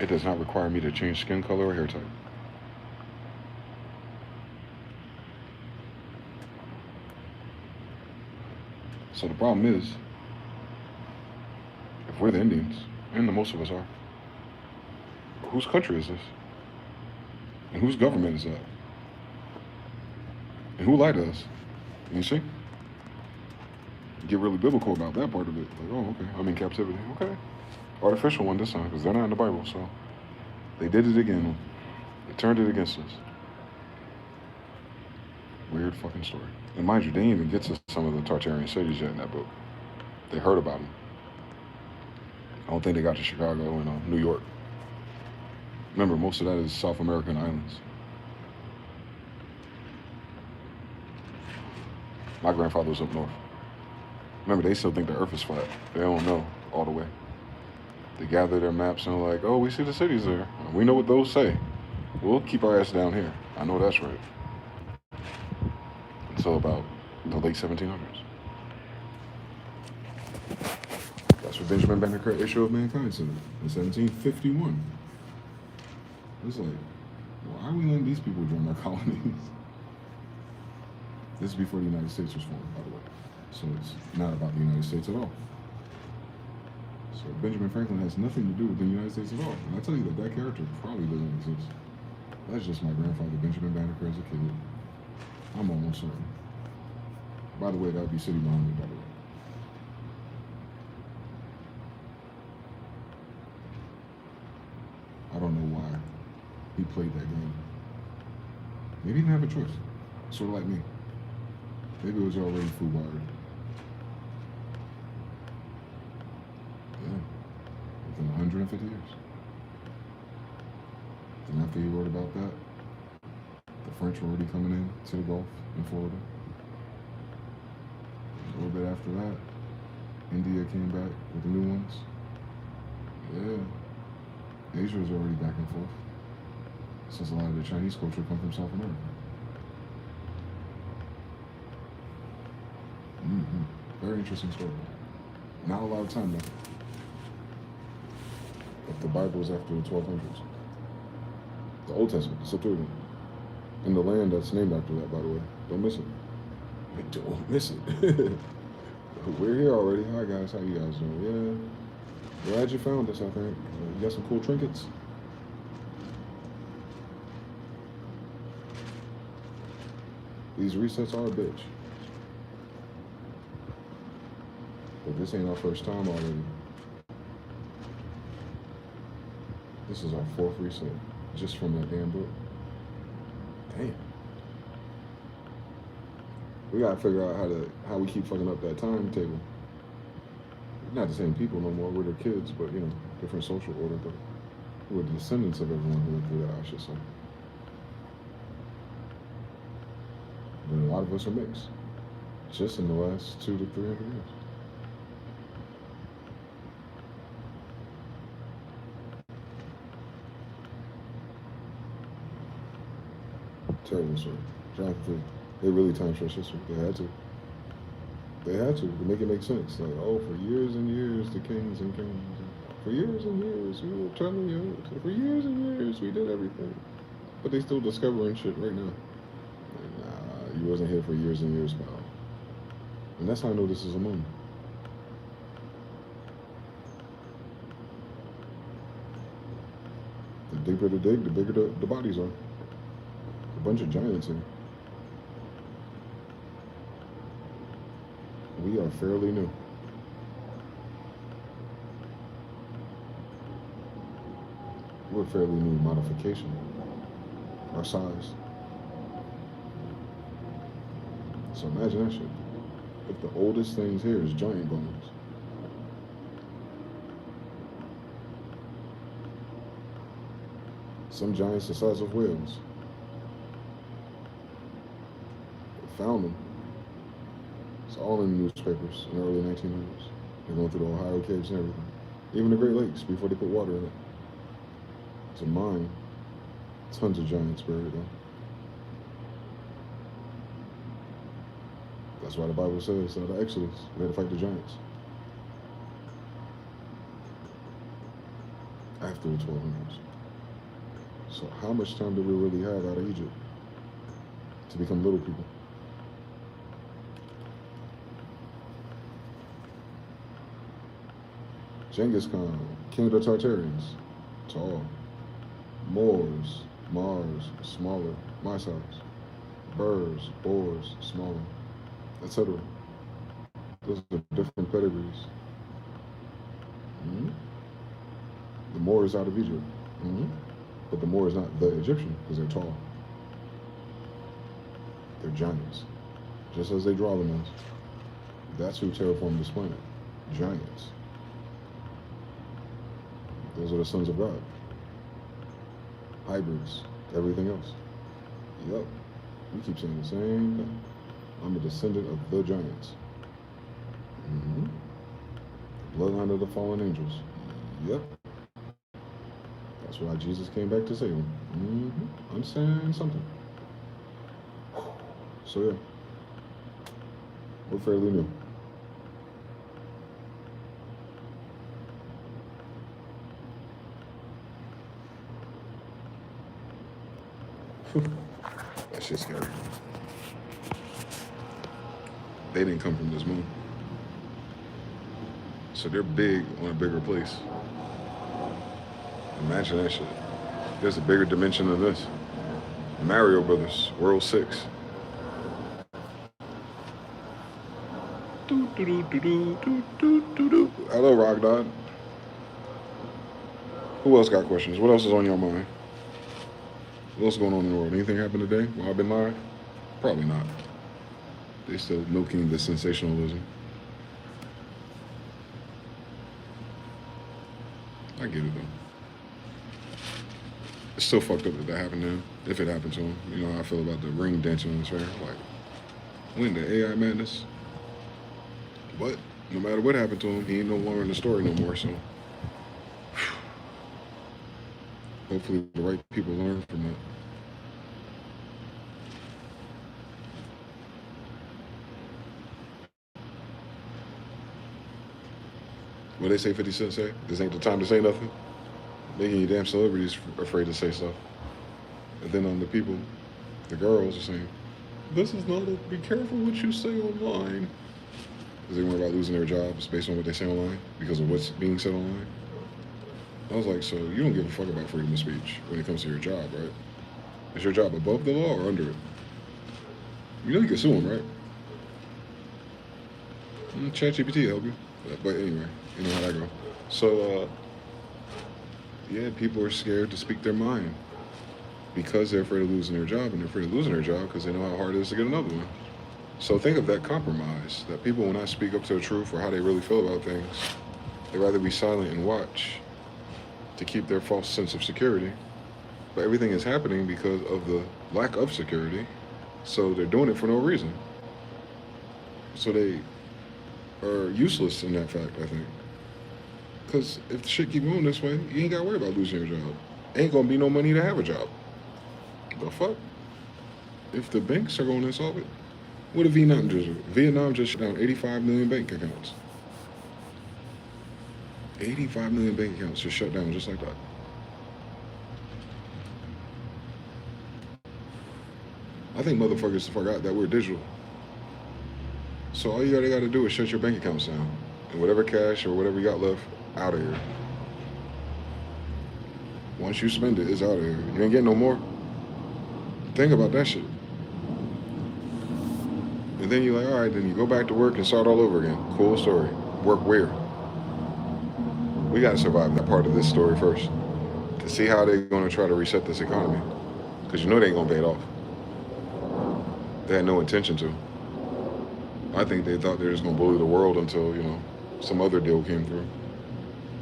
It does not require me to change skin color or hair type. So the problem is, if we're the Indians, and the most of us are, whose country is this? And whose government is that? And who lied to us? You see? Get really biblical about that part of it. Like, oh, okay, I'm in captivity. Okay. Artificial one this time, because they're not in the Bible, so they did it again. They turned it against us. Weird fucking story. And mind you, they didn't even get to some of the Tartarian cities yet in that book. They heard about them. I don't think they got to Chicago and New York. Remember, most of that is South American islands. My grandfather was up north. Remember, they still think the earth is flat. They don't know all the way. They gather their maps and are like, oh, we see the cities there. We know what those say. We'll keep our ass down here. I know that's right. Until about the late 1700s. That's what Benjamin Banneker issue of Mankind said in 1751. It's like, why are we letting these people join our colonies? This is before the United States was formed, by the way. So it's not about the United States at all. So Benjamin Franklin has nothing to do with the United States at all. And I tell you that character probably doesn't exist. That's just my grandfather, Benjamin Banneker, as a kid. I'm almost certain. By the way, that would be City Muhammad, by the way. I don't know why he played that game. Maybe he didn't have a choice. Sort of like me. Maybe it was already food wired. Yeah. Within 150 years. And after he wrote about that, the French were already coming in to the Gulf in Florida. A little bit after that, India came back with the new ones. Yeah. Asia was already back and forth. Since a lot of the Chinese culture come from South America. Very interesting story. Not a lot of time left. But the Bible is after the 1200s. The Old Testament, the Septuagint. And the land that's named after that, by the way. Don't miss it. Don't miss it. We're here already. Hi guys, how you guys doing? Yeah. Glad you found us, I think. You got some cool trinkets? These resets are a bitch. But this ain't our first time already. This is our 4th reset, just from that damn book. Damn. We gotta figure out how we keep fucking up that timetable. We're not the same people no more. We're their kids, but you know, different social order. But we're the descendants of everyone who went through that, I should say. But a lot of us are mixed, just in the last 200 to 300 years. Terrible story. They really time stretched history. They had to. They had to make it make sense. Like, oh, for years and years, the kings and kings. For years and years, we were telling you. For years and years, we did everything. But they still discovering shit right now. Like, nah, you wasn't here for years and years, pal. And that's how I know this is a moon. The deeper the dig, the bigger the bodies are. A bunch of giants here. We are fairly new. We're fairly new modification. Our size. So imagine that shit. If the oldest things here is giant bones. Some giants the size of whales. Found them. It's all in the newspapers in the early 1900s. They're going through the Ohio caves and everything. Even the Great Lakes before they put water in it. It's a mine. Tons of giants buried there. That's why the Bible says in the Exodus, we had to fight the giants. After the 1200s. So how much time do we really have out of Egypt to become little people? Genghis Khan, king of the Tartarians, tall. Moors, Mars, smaller, my size. Burrs, Boers, smaller, etc. Those are different pedigrees. The Moor is out of Egypt. But the Moor is not the Egyptian because they're tall. They're giants, just as they draw them as. That's who terraformed this planet, giants. Those are the sons of God. Hybrids, everything else. Yep, we keep saying the same thing. I'm a descendant of the giants. Bloodline of the fallen angels. Yep. That's why Jesus came back to save them. I'm saying something. So yeah, we're fairly new. That shit's scary. They didn't come from this moon. So they're big on a bigger place. Imagine that shit. There's a bigger dimension than this. Mario Brothers, World 6. Hello, Rock Dog. Who else got questions? What else is on your mind? What else is going on in the world? Anything happened today while I've been live? Probably not. They still milking the sensationalism. I get it though. It's still fucked up that happened to him. If it happened to him, you know how I feel about the ring dancing on his hair. Like, when the AI madness. But no matter what happened to him, he ain't no longer in the story no more. So hopefully the right people learn from that. What they say 50 Cent say? This ain't the time to say nothing. Making you damn celebrities afraid to say stuff. And then the people, the girls are saying, this is not be careful what you say online. Because they worry about losing their jobs based on what they say online, because of what's being said online. I was like, so you don't give a fuck about freedom of speech when it comes to your job, right? Is your job above the law or under it? You know you can sue them, right? ChatGPT help you. But anyway, you know how that go. So, yeah, people are scared to speak their mind because they're afraid of losing their job, and they're afraid of losing their job because they know how hard it is to get another one. So think of that compromise, that people will not speak up to the truth or how they really feel about things. They'd rather be silent and watch to keep their false sense of security. But everything is happening because of the lack of security, so they're doing it for no reason. So they are useless in that fact, I think. Because if the shit keep going this way, you ain't got to worry about losing your job. Ain't going to be no money to have a job. The fuck? If the banks are going to solve it, what if Vietnam just shut down 85 million bank accounts? 85 million bank accounts just shut down just like that. I think motherfuckers forgot that we're digital. So all you got to do is shut your bank accounts down. And whatever cash or whatever you got left, out of here. Once you spend it, it's out of here. You ain't getting no more. Think about that shit. And then you're like, all right, then you go back to work and start all over again. Cool story. Work where? We got to survive that part of this story first to see how they're going to try to reset this economy. Because you know they ain't going to pay it off. They had no intention to. I think they thought they were just going to bully the world until, you know, some other deal came through.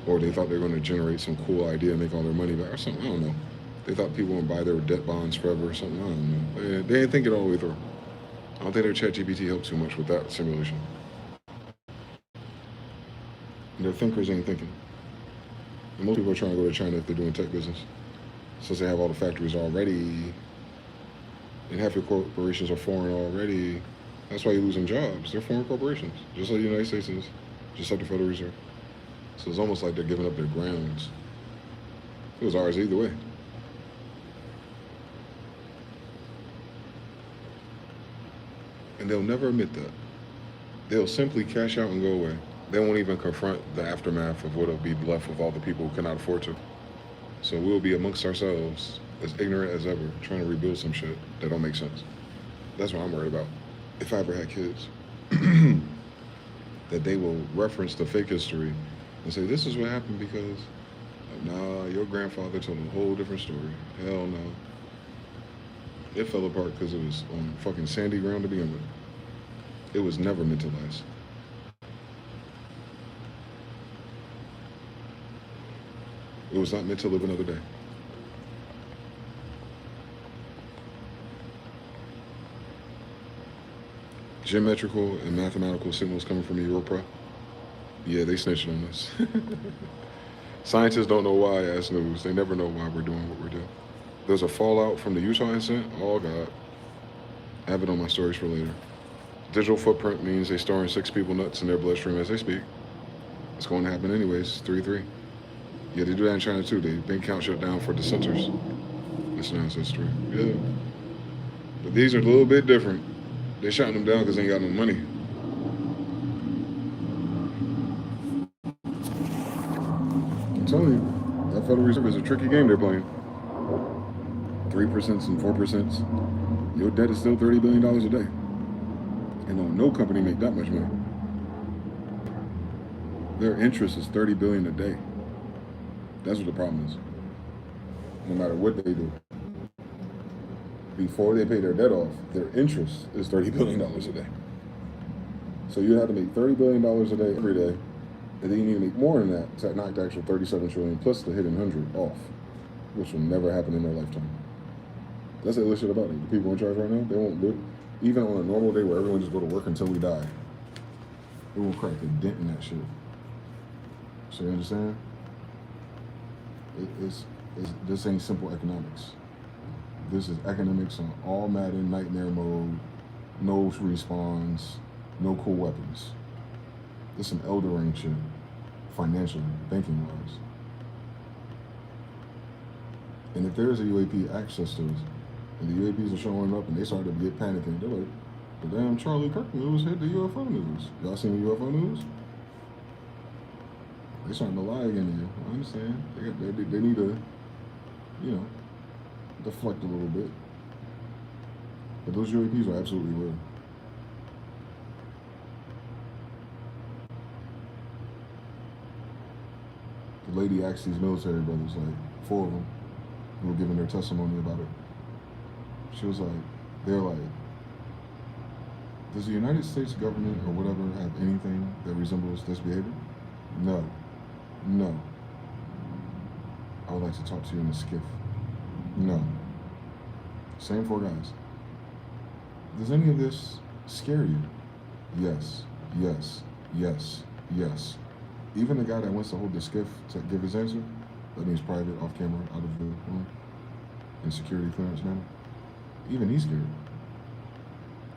Or they thought they were going to generate some cool idea and make all their money back or something. I don't know. They thought people would buy their debt bonds forever or something. I don't know. They didn't think it all the way through. I don't think their ChatGPT helped too much with that simulation. Their thinkers ain't thinking. And most people are trying to go to China if they're doing tech business. Since they have all the factories already, and half your corporations are foreign already, that's why you're losing jobs. They're foreign corporations, just like the United States is, just like the Federal Reserve. So it's almost like they're giving up their grounds. It was ours either way. And they'll never admit that. They'll simply cash out and go away. They won't even confront the aftermath of what'll be left of all the people who cannot afford to. So we'll be amongst ourselves, as ignorant as ever, trying to rebuild some shit that don't make sense. That's what I'm worried about. If I ever had kids, that they will reference the fake history and say, this is what happened because, nah, your grandfather told a whole different story. Hell no. It fell apart because it was on fucking sandy ground to begin with. It was never meant to last. It was not meant to live another day. Geometrical and mathematical signals coming from Europa. Yeah, they snitched on us. Scientists don't know why, ask news. They never know why we're doing what we're doing. There's a fallout from the Utah incident. Oh, God. I have it on my stories for later. Digital footprint means they're storing 6 people nuts in their bloodstream as they speak. It's going to happen anyways, 3-3. Yeah, they do that in China too. They bank account shut down for dissenters. That's now history. Yeah. But these are a little bit different. They're shutting them down because they ain't got no money. I'm telling you, that Federal Reserve is a tricky game they're playing. 3% and 4%. Your debt is still $30 billion a day. And no company make that much money. Their interest is $30 billion a day. That's what the problem is. No matter what they do, before they pay their debt off, their interest is $30 billion a day. So you have to make $30 billion a day every day, and then you need to make more than that to knock the actual $37 trillion plus the hidden 100 off, which will never happen in their lifetime. That's the other shit about it. The people in charge right now, they won't do it. Even on a normal day where everyone just go to work until we die, it won't crack a dent in that shit. So you understand? This ain't simple economics. This is economics on all Madden nightmare mode, no respawns, no cool weapons. This is some Elder Ring shit, financially, banking wise. And if there is a UAP access to us, and the UAPs are showing up and they start to get panicking, they're like, the damn Charlie Kirk news hit the UFO news. Y'all seen the UFO news? They starting to lie again to you. I understand. They need to, deflect a little bit. But those UAPs are absolutely real. The lady asked these military brothers, like 4 of them, who were giving their testimony about it. She was like, they're like, does the United States government or whatever have anything that resembles this behavior? No. I would like to talk to you in a skiff. No. Same 4 guys. Does any of this scare you? Yes. Even the guy that wants to hold the skiff to give his answer, that means private, off camera, out of the room, in security clearance manner, even he's scared.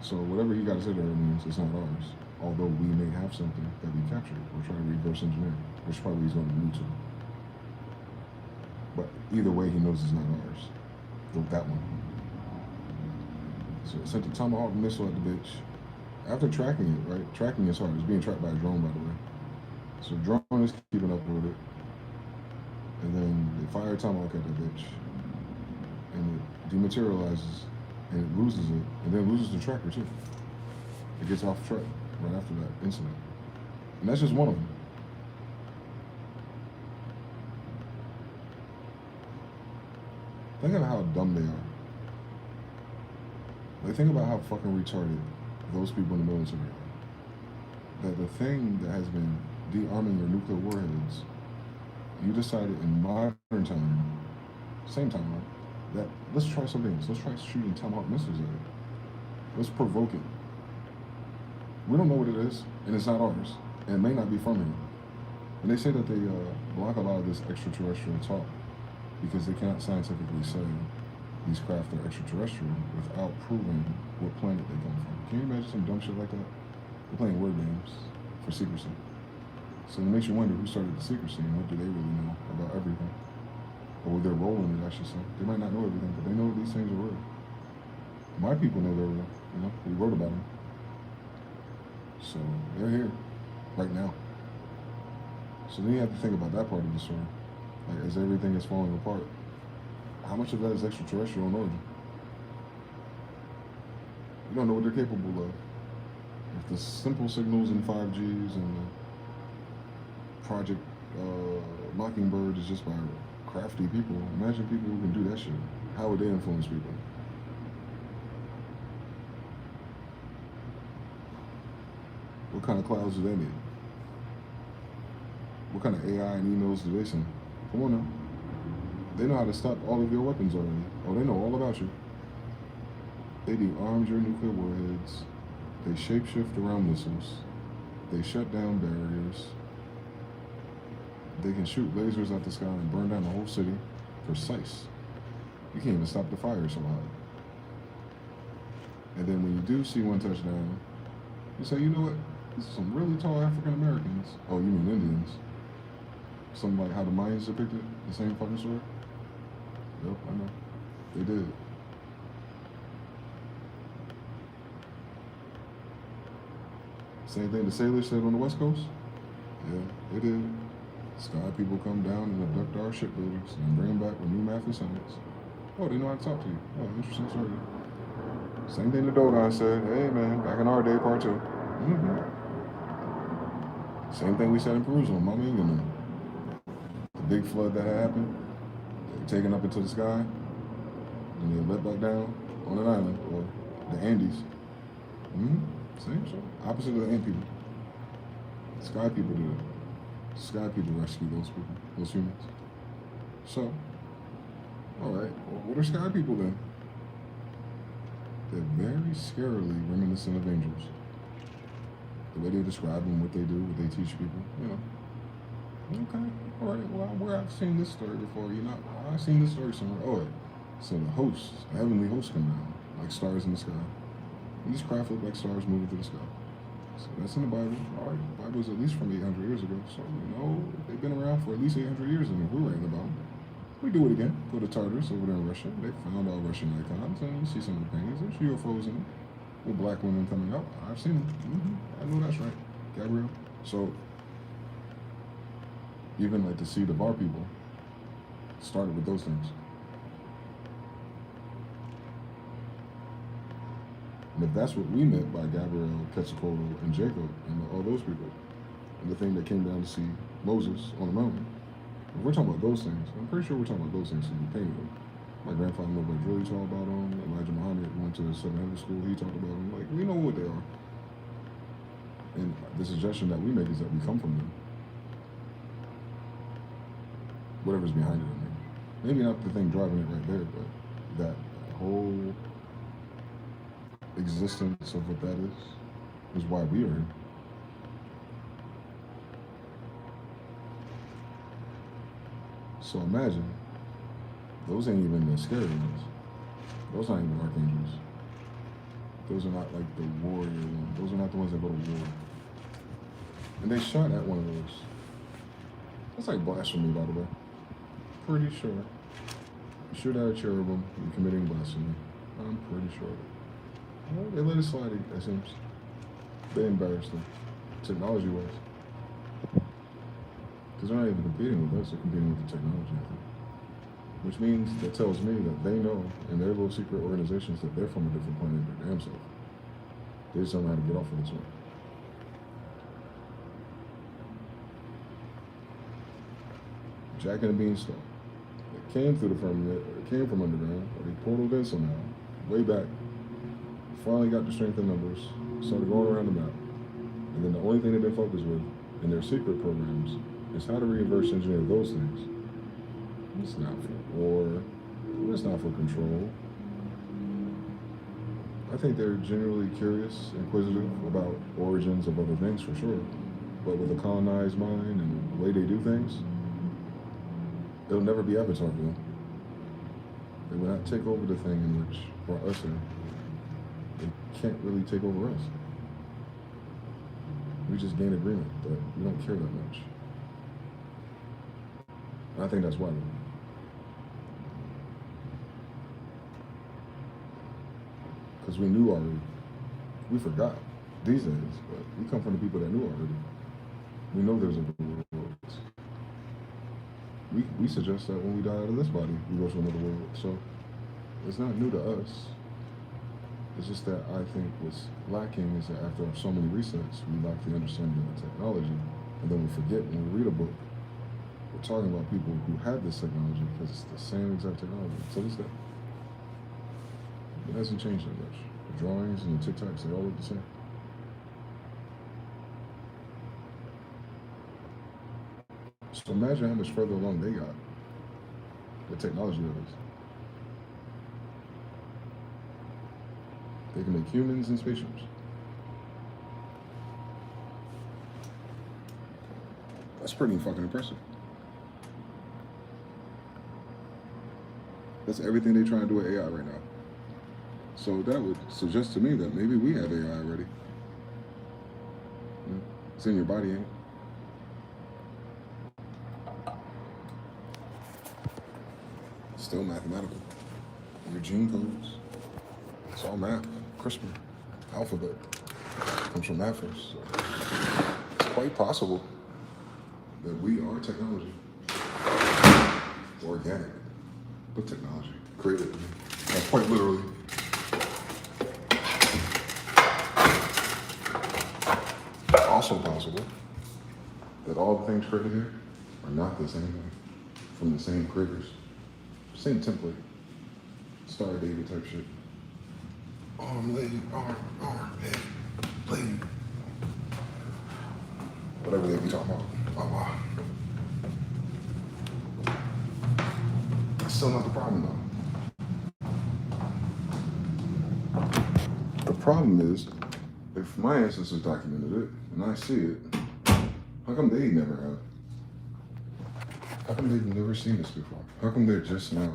So whatever he got to say to her means it's not ours. Although we may have something that we captured or try to reverse engineer, which probably he's going to do too. But either way, he knows it's not ours. That one. So it sent a Tomahawk missile at the bitch. After tracking it, right? Tracking is hard. It's being tracked by a drone, by the way. So the drone is keeping up with it. And then they fire a Tomahawk at the bitch. And it dematerializes. And it loses it. And then loses the tracker too. It gets off track right after that incident. And that's just one of them. Think about how dumb they are. Like, think about how fucking retarded those people in the military are. That the thing that has been de-arming your nuclear warheads, you decided in modern time, same time, right, that let's try something else. Let's try shooting Tomahawk missiles at it. Let's provoke it. We don't know what it is, and it's not ours, and it may not be from here. And they say that they block a lot of this extraterrestrial talk because they cannot scientifically say these craft are extraterrestrial without proving what planet they come from. Can you imagine some dumb shit like that? They're playing word games for secrecy. So it makes you wonder who started the secrecy and what do they really know about everything. Or their role in it, I should say. They might not know everything, but they know these things are real. My people know they're real, we wrote about them. So they're here, right now. So then you have to think about that part of the story. Like, as everything is falling apart, how much of that is extraterrestrial in origin? You don't know what they're capable of. If the simple signals in 5Gs and the Project Mockingbird is just by crafty people, imagine people who can do that shit. How would they influence people? What kind of clouds do they need? What kind of AI and emails do they send? Come on now. They know how to stop all of your weapons already. Oh, they know all about you. They de-armed your nuclear warheads. They shapeshift around missiles. They shut down barriers. They can shoot lasers out the sky and burn down the whole city. Precise. You can't even stop the fire so hot. And then when you do see one touchdown, you say, you know what? This is some really tall African Americans. Oh, you mean Indians? Something like how the Mayans depicted the same fucking story? Yep, I know. They did. Same thing the sailors said on the West Coast? Yeah, they did. Sky people come down and abduct our shipbuilders and bring them back with new math and science. Oh, they know how to talk to you. Oh, interesting story. Same thing the Dogon said. Hey, man, back in our day, part 2. Mm-hmm. Same thing we said in Jerusalem, Mama England. The big flood that had happened, they were taken up into the sky, and they let back down on an island, or the Andes. Mm-hmm. Same shit. Opposite of the ant people. Sky people did it. Sky people rescued those people, those humans. So, all right, well, what are sky people then? They're very scarily reminiscent of angels. The way they describe them, what they do, what they teach people, you know. Okay, all right, well, where I've seen this story before, you know, I've seen this story somewhere. Oh, so the hosts, the heavenly hosts come down, like stars in the sky. And these craft look like stars moving through the sky. So that's in the Bible. All right, the Bible's at least from 800 years ago. So, you know, they've been around for at least 800 years, and if we're writing about them, we do it again. Go to Tartarus over there in Russia. They found all Russian icons, and you see some of the paintings. There's UFOs in them with black women coming out. I've seen them. Mm-hmm. I know that's right. Gabriel. So, even like the seed of our people started with those things. And if that's what we meant by Gabriel, Quetzalcoatl, and Jacob, and all those people, and the thing that came down to see Moses on the mountain, if we're talking about those things, I'm pretty sure we're talking about those things because we painted them. My grandfather knew about Julie talked about them. Elijah Muhammad went to the 700 school, he talked about them. Like, we know what they are. And the suggestion that we make is that we come from them. Whatever's behind it, I mean. Maybe not the thing driving it right there, but that whole existence of what that is why we are here. So imagine, those ain't even the scary ones. Those aren't even archangels. Those are not like the warrior ones. Those are not the ones that go to war. And they shot at one of those. That's like blasphemy, by the way. Pretty sure. You shoot at a cherubim, you're committing blasphemy. I'm pretty sure. Well, they let it slide, it seems. They embarrassed them, technology-wise. Because they're not even competing with us, they're competing with the technology, I think. Which means, that tells me that they know, in their little secret organizations, that they're from a different planet their damn self. They just don't know how to get off of this one. Jack and the Beanstalk. It came through the firmament, it came from underground, or they portaled in somehow, way back. Finally got the strength in numbers, started going around the map. And then the only thing they've been focused with in their secret programs is how to reverse engineer those things. It's not for war, it's not for control. I think they're genuinely curious, inquisitive about origins of other things for sure. But with a colonized mind and the way they do things, it'll never be Avatar for them. They will not take over the thing in which brought us in. They can't really take over us. We just gain agreement that we don't care that much. And I think that's why. Because we knew already. We forgot these days, but we come from the people that knew already. We know there's a world. We suggest that when we die out of this body, we go to another world. So it's not new to us. It's just that I think what's lacking is that after so many resets, we lack the understanding of the technology. And then we forget when we read a book, we're talking about people who had this technology because it's the same exact technology to this day. It hasn't changed that much. The drawings and the TikToks, they all look the same. So imagine how much further along they got, the technology of it. They can make humans and spaceships. That's pretty fucking impressive. That's everything they try to do with AI right now. So that would suggest to me that maybe we have AI already. It's in your body, ain't it? Still mathematical. Your gene codes. It's all math. CRISPR. Alphabet. Comes from math first. So it's quite possible that we are technology. Organic, but technology. Created. That's quite literally. Also possible that all the things created here are not the same thing, from the same creators, same template, Star David type shit. Arm, leg, arm, head, leg. Whatever they be talking about. That's still not the problem though. The problem is, if my ancestors documented it, and I see it, how come they never have? How come they've never seen this before? How come they're just now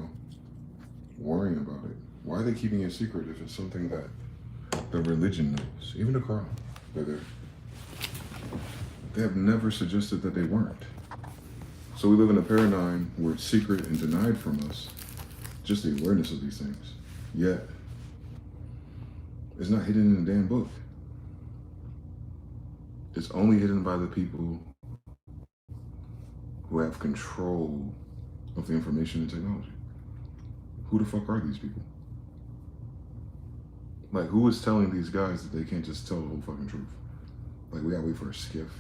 worrying about it? Why are they keeping it secret if it's something that the religion knows? Even the Quran, they have never suggested that they weren't. So we live in a paradigm where it's secret and denied from us, just the awareness of these things. Yet, it's not hidden in the damn book. It's only hidden by the people who have control of the information and technology. Who the fuck are these people? Like, who is telling these guys that they can't just tell the whole fucking truth? Like, we gotta wait for a skiff.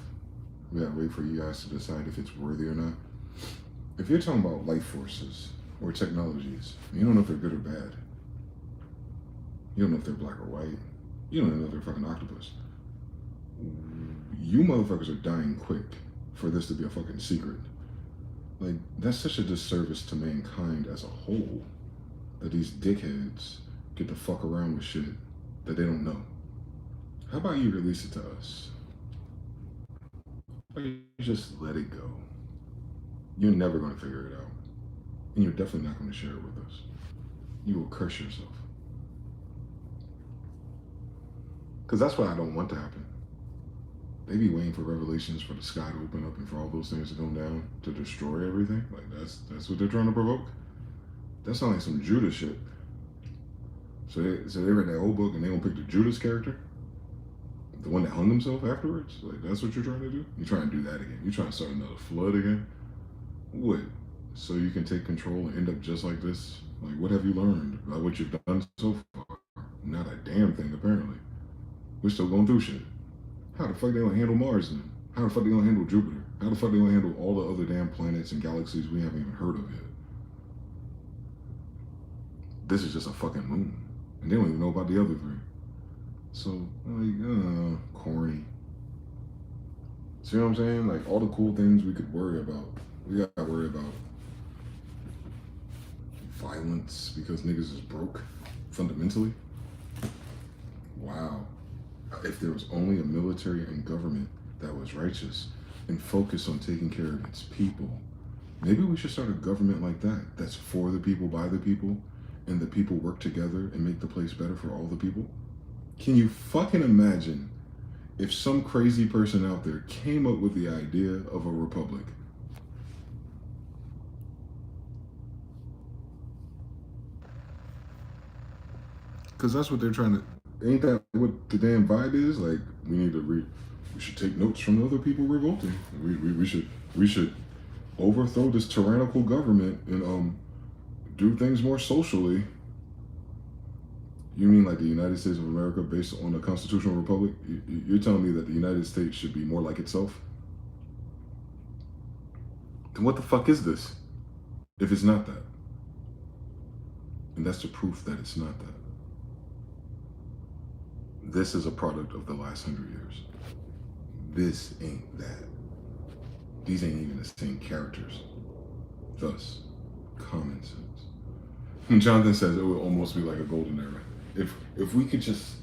We gotta wait for you guys to decide if it's worthy or not. If you're talking about life forces or technologies, you don't know if they're good or bad. You don't know if they're black or white. You don't know if they're fucking octopus. You motherfuckers are dying quick for this to be a fucking secret. Like, that's such a disservice to mankind as a whole, that these dickheads get to fuck around with shit that they don't know. How about you release it to us? Or you just let it go. You're never going to figure it out. And you're definitely not going to share it with us. You will curse yourself. Because that's what I don't want to happen. They be waiting for revelations for the sky to open up and for all those things to come down to destroy everything. Like, that's what they're trying to provoke. That sounds like some Judas shit. So they read that old book and they gonna pick the Judas character? The one that hung himself afterwards? Like, that's what you're trying to do? You're trying to do that again. You're trying to start another flood again? What? So you can take control and end up just like this? Like, what have you learned about what you've done so far? Not a damn thing, apparently. We're still going through shit. How the fuck they gonna handle Mars then? How the fuck they gonna handle Jupiter? How the fuck they gonna handle all the other damn planets and galaxies we haven't even heard of yet? This is just a fucking moon. And they don't even know about the other three. So, like, corny. See what I'm saying? Like, all the cool things we could worry about, we gotta worry about violence because niggas is broke, fundamentally. Wow. If there was only a military and government that was righteous and focused on taking care of its people, maybe we should start a government like that, that's for the people, by the people, and the people work together and make the place better for all the people. Can you fucking imagine if some crazy person out there came up with the idea of a republic? Because that's what they're trying to. Ain't that what the damn vibe is? Like, we should take notes from the other people revolting. We should overthrow this tyrannical government and do things more socially. You mean like the United States of America based on a constitutional republic? You're telling me that the United States should be more like itself? Then what the fuck is this? If it's not that. And that's the proof that it's not that. This is a product of the last 100 years. This ain't that. These ain't even the same characters. Thus, common sense. When Jonathan says it would almost be like a golden era. If we could just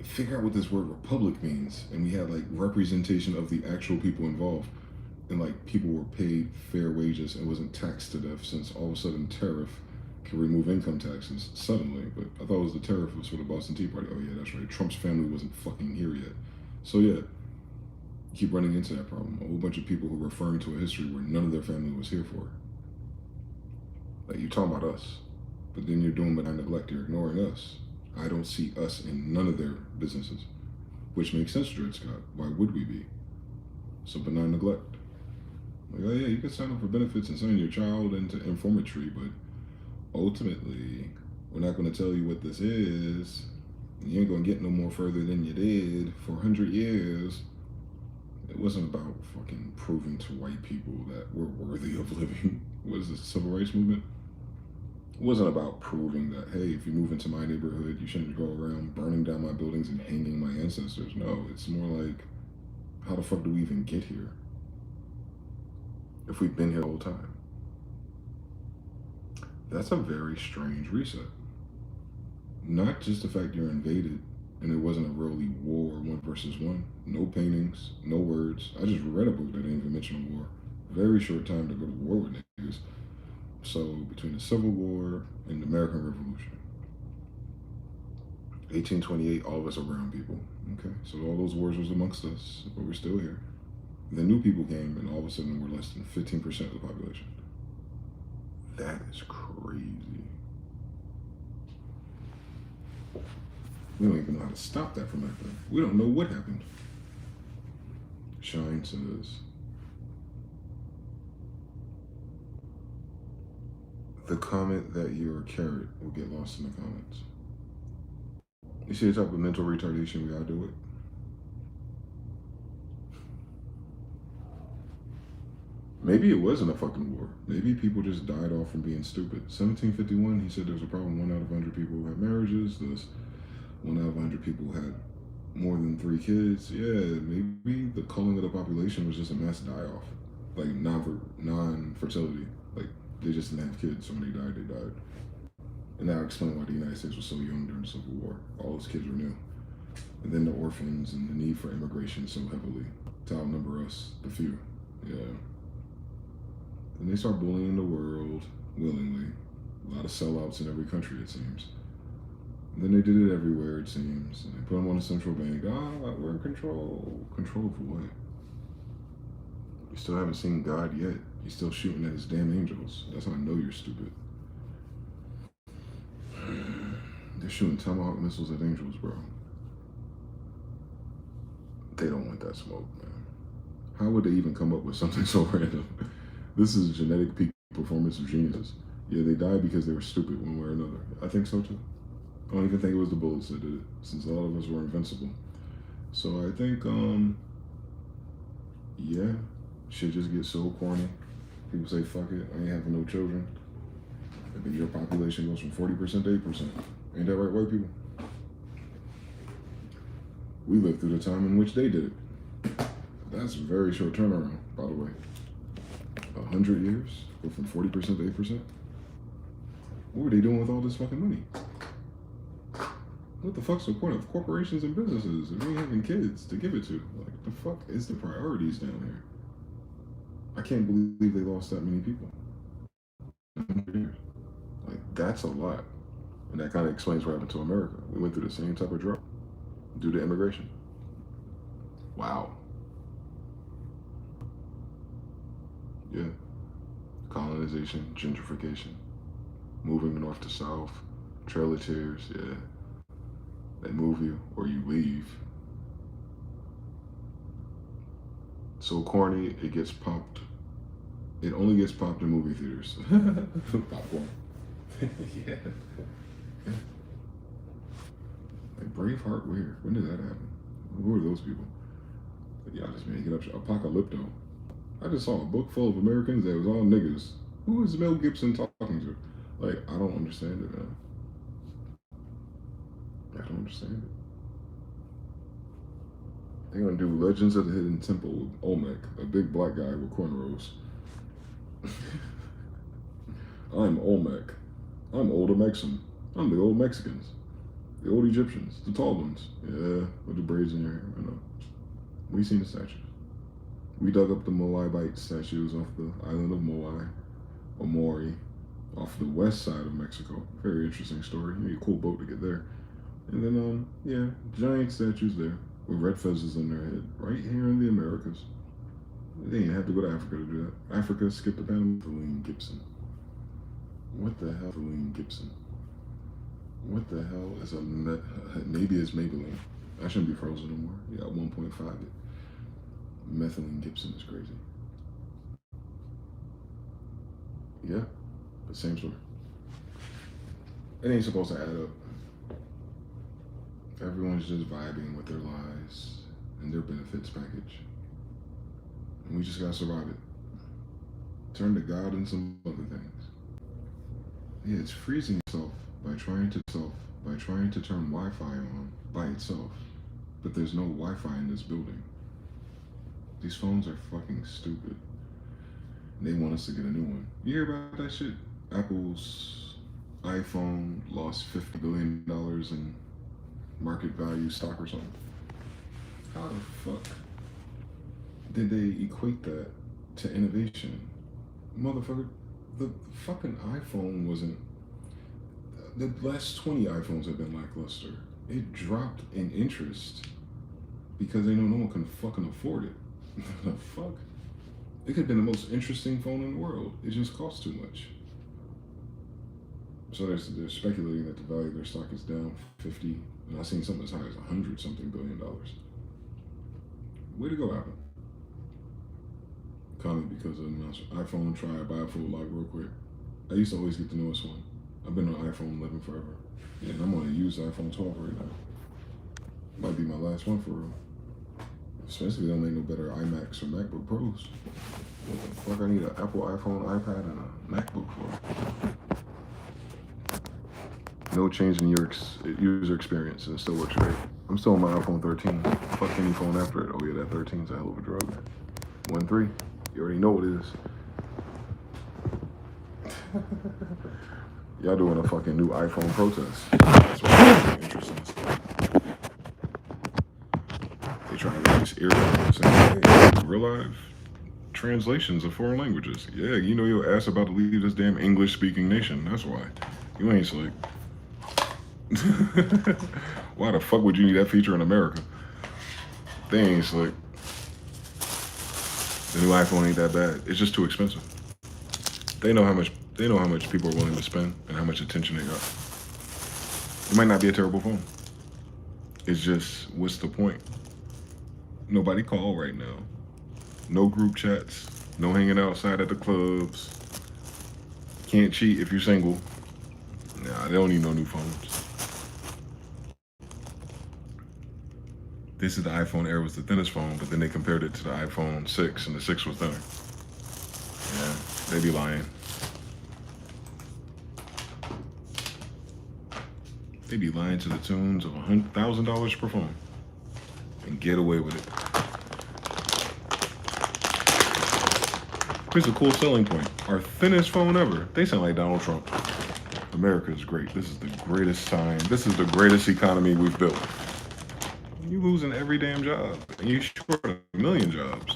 figure out what this word republic means, and we had like representation of the actual people involved, and like people were paid fair wages and wasn't taxed to death, since all of a sudden tariff can remove income taxes suddenly. But I thought it was the tariff was for the Boston Tea Party. Oh yeah, that's right. Trump's family wasn't fucking here yet. So yeah, keep running into that problem. A whole bunch of people who are referring to a history where none of their family was here for. Like, you're talking about us, but then you're doing benign neglect. You're ignoring us. I don't see us in none of their businesses, which makes sense, Dred Scott. Why would we be? So benign neglect. Like, oh yeah, you can sign up for benefits and send your child into infirmary, but ultimately, we're not going to tell you what this is. You ain't going to get no more further than you did for 100 years. It wasn't about fucking proving to white people that we're worthy of living. What is this, the civil rights movement? It wasn't about proving that, hey, if you move into my neighborhood, you shouldn't go around burning down my buildings and hanging my ancestors. No, it's more like, how the fuck do we even get here? If we've been here the whole time. That's a very strange reset. Not just the fact you're invaded and it wasn't a really war, one versus one. No paintings, no words. I just read a book that didn't even mention a war. Very short time to go to war with niggas. So between the Civil War and the American Revolution, 1828, all of us are brown people. Okay, so all those wars was amongst us, but we're still here. The new people came, and all of a sudden we're less than 15% of the population. That is crazy. We don't even know how to stop that from happening. We don't know what happened. Shine says, the comment that you're a carrot will get lost in the comments. You see the type of mental retardation we gotta deal with? Maybe it wasn't a fucking war. Maybe people just died off from being stupid. 1751, he said there's a problem 1 out of 100 people who have marriages. There's 1 out of 100 people had more than 3 kids. Yeah, maybe the culling of the population was just a mass die-off. Like non-fertility. Like they just didn't have kids, so when they died. And that explains why the United States was so young during the Civil War. All those kids were new. And then the orphans and the need for immigration so heavily to outnumber us, the few. Yeah. And they start bullying the world willingly. A lot of sellouts in every country, it seems. And then they did it everywhere, it seems. And they put them on the central bank. We're in control. Control of what? You still haven't seen God yet. You're still shooting at his damn angels. That's how I know you're stupid. They're shooting tomahawk missiles at angels, bro. They don't want that smoke, man. How would they even come up with something so random? This is genetic peak performance of geniuses. Yeah, they died because they were stupid one way or another. I think so too. I don't even think it was the bullets that did it, since a lot of us were invincible. So I think, yeah, shit just gets so corny. People say, fuck it, I ain't having no children. And then your population goes from 40% to 8%. Ain't that right, white people? We lived through the time in which they did it. That's a very short turnaround, by the way. 100 years? Go from 40% to 8%? What were they doing with all this fucking money? What the fuck's the point of corporations and businesses if we ain't having kids to give it to? Like, the fuck is the priorities down here? I can't believe they lost that many people. 100 years. Like, that's a lot. And that kind of explains what happened to America. We went through the same type of drought due to immigration. Wow. Yeah. Colonization, gentrification, moving north to south, Trail of Tears, yeah. They move you or you leave. So corny, it gets popped. It only gets popped in movie theaters. Popcorn. Yeah. Like Braveheart, where? When did that happen? Who are those people? Y'all just making up shit. Apocalypto. I just saw a book full of Americans that was all niggas. Who is Mel Gibson talking to? Like, I don't understand it, man. I don't understand it. They're gonna do Legends of the Hidden Temple with Olmec, a big black guy with cornrows. I'm Olmec. I'm Old Mexican. I'm the old Mexicans. The old Egyptians. The tall ones. Yeah, with the braids in your hair. I know. We seen the statues. We dug up the Moabite statues off the island of Moai, or Mori, off the west side of Mexico. Very interesting story. You need a cool boat to get there. And then, yeah, giant statues there with red feathers on their head, right here in the Americas. They didn't have to go to Africa to do that. Africa skipped the Panama. Feline Gibson. What the hell, Feline Gibson? What the hell is maybe it's Maybelline. I shouldn't be frozen no more. Yeah, 1.5. Methylene Gibson is crazy. Yeah, the same story. It ain't supposed to add up. Everyone's just vibing with their lives and their benefits package. And we just gotta survive it. Turn to God and some other things. Yeah, it's freezing itself by trying to turn Wi-Fi on by itself. But there's no Wi-Fi in this building. These phones are fucking stupid. They want us to get a new one. You hear about that shit? Apple's iPhone lost $50 billion in market value stock or something. How the fuck did they equate that to innovation? Motherfucker, the fucking iPhone wasn't. The last 20 iPhones have been lackluster. It dropped in interest because they know no one can fucking afford it. The fuck? It could have been the most interesting phone in the world. It just costs too much. So they're speculating that the value of their stock is down 50, and I've seen something as high as $100-something billion. Way to go, Apple. Comment because of the announcement. iPhone, try it, buy a full log real quick. I used to always get the newest one. I've been on iPhone 11 forever. Yeah, and I'm on a used iPhone 12 right now. Might be my last one for real. Especially they don't make no better iMacs or MacBook Pros. What the fuck I need an Apple iPhone, iPad, and a MacBook for? No change in your user experience, and it still works great. I'm still on my iPhone 13. Fuck any phone after it. Oh yeah, that 13's a hell of a drug. 1.3. You already know what it is. Y'all doing a fucking new iPhone protest. That's what's interesting stuff. They trying to release earphones saying, hey, real life translations of foreign languages. Yeah, you know your ass about to leave this damn English-speaking nation. That's why. You ain't slick. Why the fuck would you need that feature in America? They ain't slick. The new iPhone ain't that bad. It's just too expensive. They know how much people are willing to spend and how much attention they got. It might not be a terrible phone. It's just, what's the point? Nobody call right now. No group chats. No hanging outside at the clubs. Can't cheat if you're single. Nah, they don't need no new phones. This is the iPhone Air was the thinnest phone, but then they compared it to the iPhone 6, and the 6 was thinner. Yeah, they be lying. They be lying to the tunes of $100,000 per phone and get away with it. Here's a cool selling point. Our thinnest phone ever. They sound like Donald Trump. America is great. This is the greatest time. This is the greatest economy we've built. You losing every damn job, and you short 1 million jobs.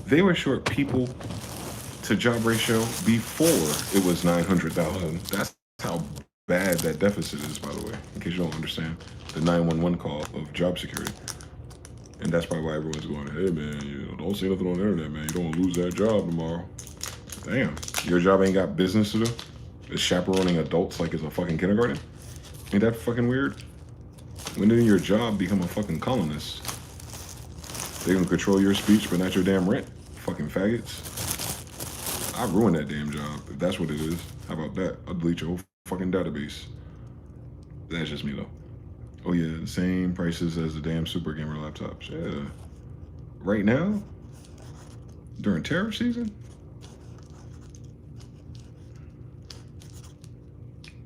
They were short people to job ratio before it was 900,000. That's how bad that deficit is, by the way, in case you don't understand the 911 call of job security. And that's probably why everyone's going, hey man, you don't say nothing on the internet, man. You don't want to lose that job tomorrow. Damn, your job ain't got business to do? It's chaperoning adults like it's a fucking kindergarten? Ain't that fucking weird? When did your job become a fucking colonist? They can control your speech, but not your damn rent. Fucking faggots. I ruined that damn job, if that's what it is. How about that? I'll delete your whole fucking database. That's just me, though. Oh, yeah, the same prices as the damn super gamer laptops. Yeah. Right now? During tariff season?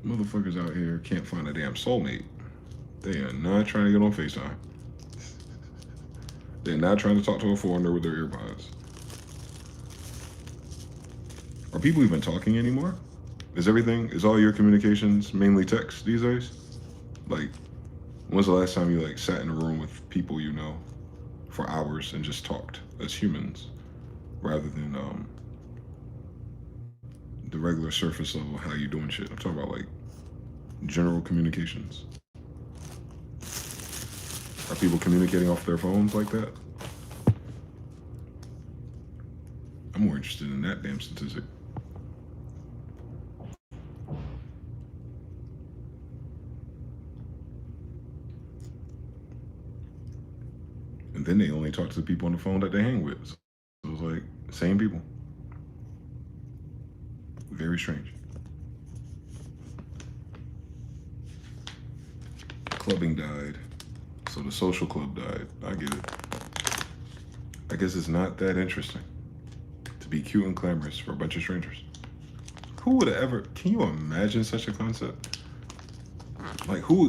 Motherfuckers out here can't find a damn soulmate. They are not trying to get on FaceTime. They're not trying to talk to a foreigner with their earbuds. Are people even talking anymore? Is all your communications mainly text these days? Like, when's the last time you like sat in a room with people you know for hours and just talked as humans rather than the regular surface level how you doing shit? I'm talking about like general communications. Are people communicating off their phones like that? I'm more interested in that damn statistic. And then they only talk to the people on the phone that they hang with. So it's like, same people. Very strange. Clubbing died. So the social club died. I get it. I guess it's not that interesting to be cute and glamorous for a bunch of strangers. Who would have ever, can you imagine such a concept? Like who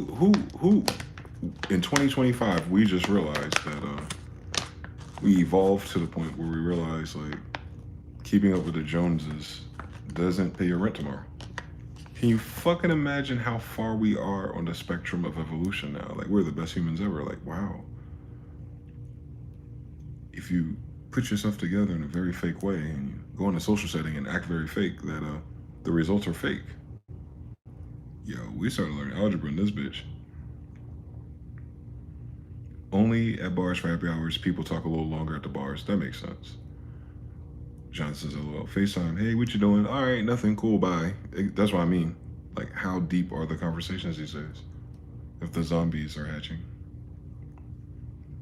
in 2025, we just realized that we evolved to the point where we realized like keeping up with the Joneses doesn't pay your rent tomorrow. Can you fucking imagine how far we are on the spectrum of evolution now? Like we're the best humans ever. Like, wow. If you put yourself together in a very fake way and you go in a social setting and act very fake, that the results are fake. Yo, we started learning algebra in this bitch. Only at bars for happy hours, people talk a little longer at the bars. That makes sense. John says, LOL. FaceTime, hey, what you doing? All right, nothing, cool, bye. That's what I mean. Like, how deep are the conversations these days? If the zombies are hatching.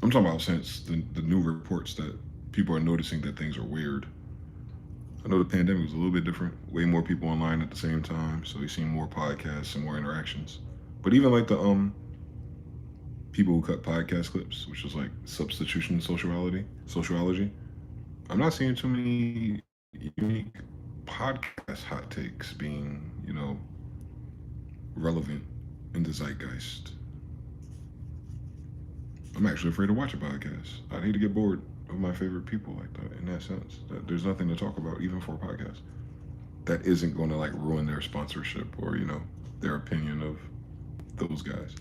I'm talking about since the new reports that people are noticing that things are weird. I know the pandemic was a little bit different. Way more people online at the same time, so we've seen more podcasts and more interactions. But even like the people who cut podcast clips, which is like substitution sociology. I'm not seeing too many unique podcast hot takes being, you know, relevant in the zeitgeist. I'm actually afraid to watch a podcast. I'd hate to get bored of my favorite people like that, in that sense. That there's nothing to talk about, even for a podcast, that isn't going to like ruin their sponsorship or, you know, their opinion of those guys.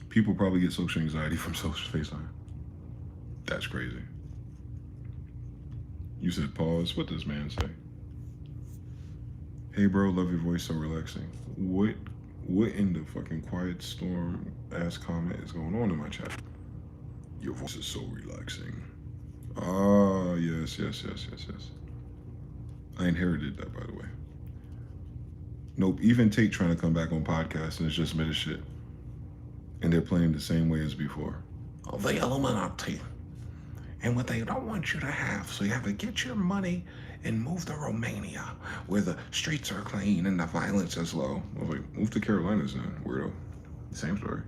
People probably get social anxiety from social FaceTime. That's crazy. You said pause. What does man say? Hey bro, love your voice, so relaxing. What in the fucking quiet storm ass comment is going on in my chat? Your voice is so relaxing. Ah, yes. I inherited that, by the way. Nope, even Tate trying to come back on podcasts and it's just meta shit. And they're playing the same way as before. Oh, the Illuminati. And what they don't want you to have. So you have to get your money and move to Romania, where the streets are clean and the violence is low. I was like, move to Carolinas then, weirdo. Same story.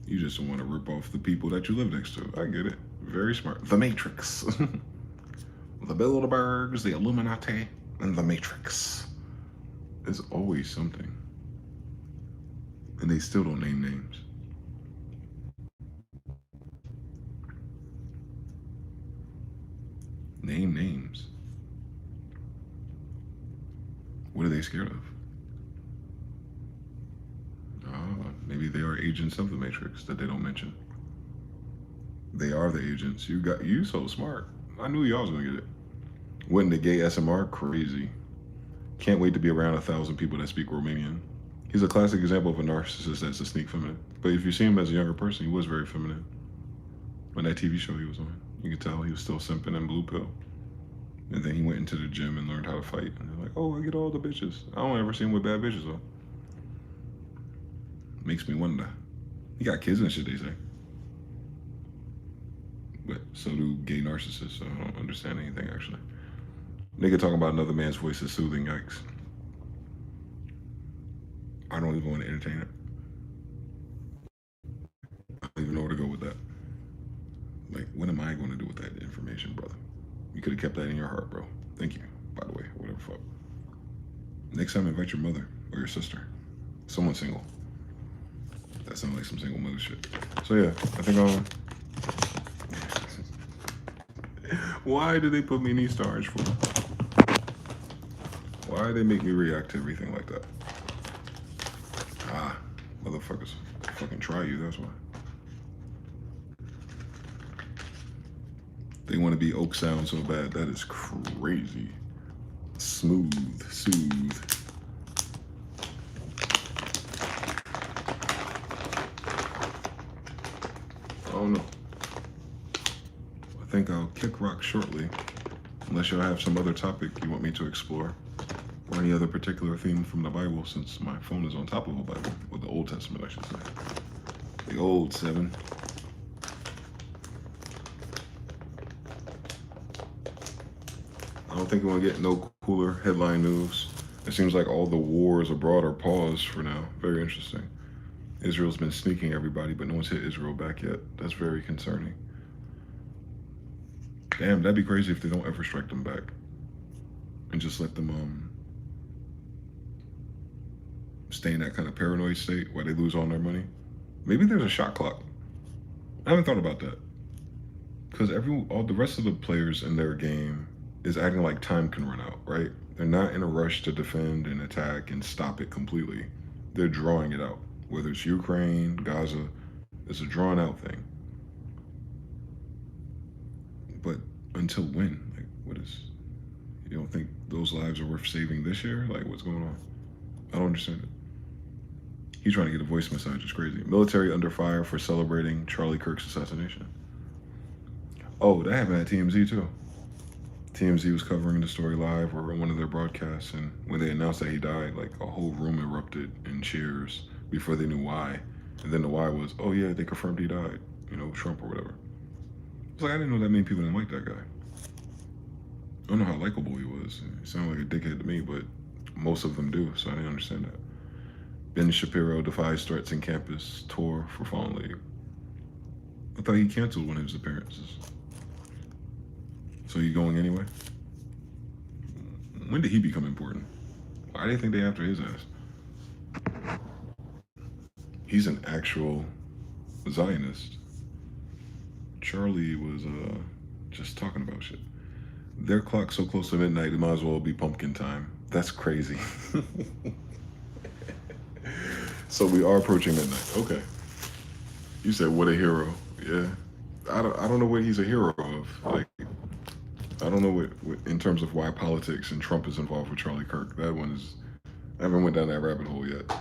You just want to rip off the people that you live next to. I get it. Very smart. The Matrix. The Bilderbergs, the Illuminati, and the Matrix. There's always something. And they still don't name names. Name names. What are they scared of? Maybe they are agents of the Matrix that they don't mention. They are the agents. You so smart. I knew y'all was gonna get it. Went into gay SMR, crazy. Can't wait to be around 1,000 people that speak Romanian. He's a classic example of a narcissist that's a sneak feminine. But if you see him as a younger person, he was very feminine. On that TV show he was on, you could tell he was still simping and blue pill. And then he went into the gym and learned how to fight. And they're like, oh, I get all the bitches. I don't ever see him with bad bitches though. Makes me wonder. He got kids and shit, they say. But so do gay narcissists, so I don't understand anything actually. Nigga talking about another man's voice is soothing, yikes. I don't even want to entertain it. I don't even know where to go with that. Like, what am I going to do with that information, brother? You could have kept that in your heart, bro. Thank you, by the way, whatever fuck. Next time, invite your mother or your sister. Someone single. That sounds like some single mother shit. So yeah, I think why did they put me in these stars for? Why did they make me react to everything like that? Motherfuckers fucking try you, that's why. They want to be Oak Sound so bad. That is crazy. Smooth, soothe. I don't know. I think I'll kick rock shortly, unless y'all have some other topic you want me to explore, or any other particular theme from the Bible, since my phone is on top of a Bible, or the Old Testament, I should say. The Old 7. don't think we're gonna get no cooler headline news. It seems like all the wars abroad are paused for now. Very interesting. Israel's been sneaking everybody, but no one's hit Israel back yet. That's very concerning. Damn, that'd be crazy if they don't ever strike them back and just let them stay in that kind of paranoid state while they lose all their money. Maybe there's a shot clock. I haven't thought about that because all the rest of the players in their game is acting like time can run out, right? They're not in a rush to defend and attack and stop it completely. They're drawing it out. Whether it's Ukraine, Gaza, it's a drawn out thing. But until when? Like, you don't think those lives are worth saving this year? Like, what's going on? I don't understand it. He's trying to get a voice message. It's crazy. Military under fire for celebrating Charlie Kirk's assassination. Oh, that happened at TMZ too. TMZ was covering the story live or in one of their broadcasts, and when they announced that he died, like a whole room erupted in cheers before they knew why. And then the why was, oh yeah, they confirmed he died. You know, Trump or whatever. It's like, I didn't know that many people didn't like that guy. I don't know how likable he was. He sounded like a dickhead to me, but most of them do, so I didn't understand that. Ben Shapiro defies threats in campus tour for Fallen League. I thought he canceled one of his appearances. So you going anyway? When did he become important? Why do you think they after his ass? He's an actual Zionist. Charlie was just talking about shit. Their clock's so close to midnight, it might as well be pumpkin time. That's crazy. So we are approaching midnight. Okay. You said, what a hero. Yeah. I don't know what he's a hero of. Like, I don't know what in terms of why politics and Trump is involved with Charlie Kirk. That one is, I haven't went down that rabbit hole yet.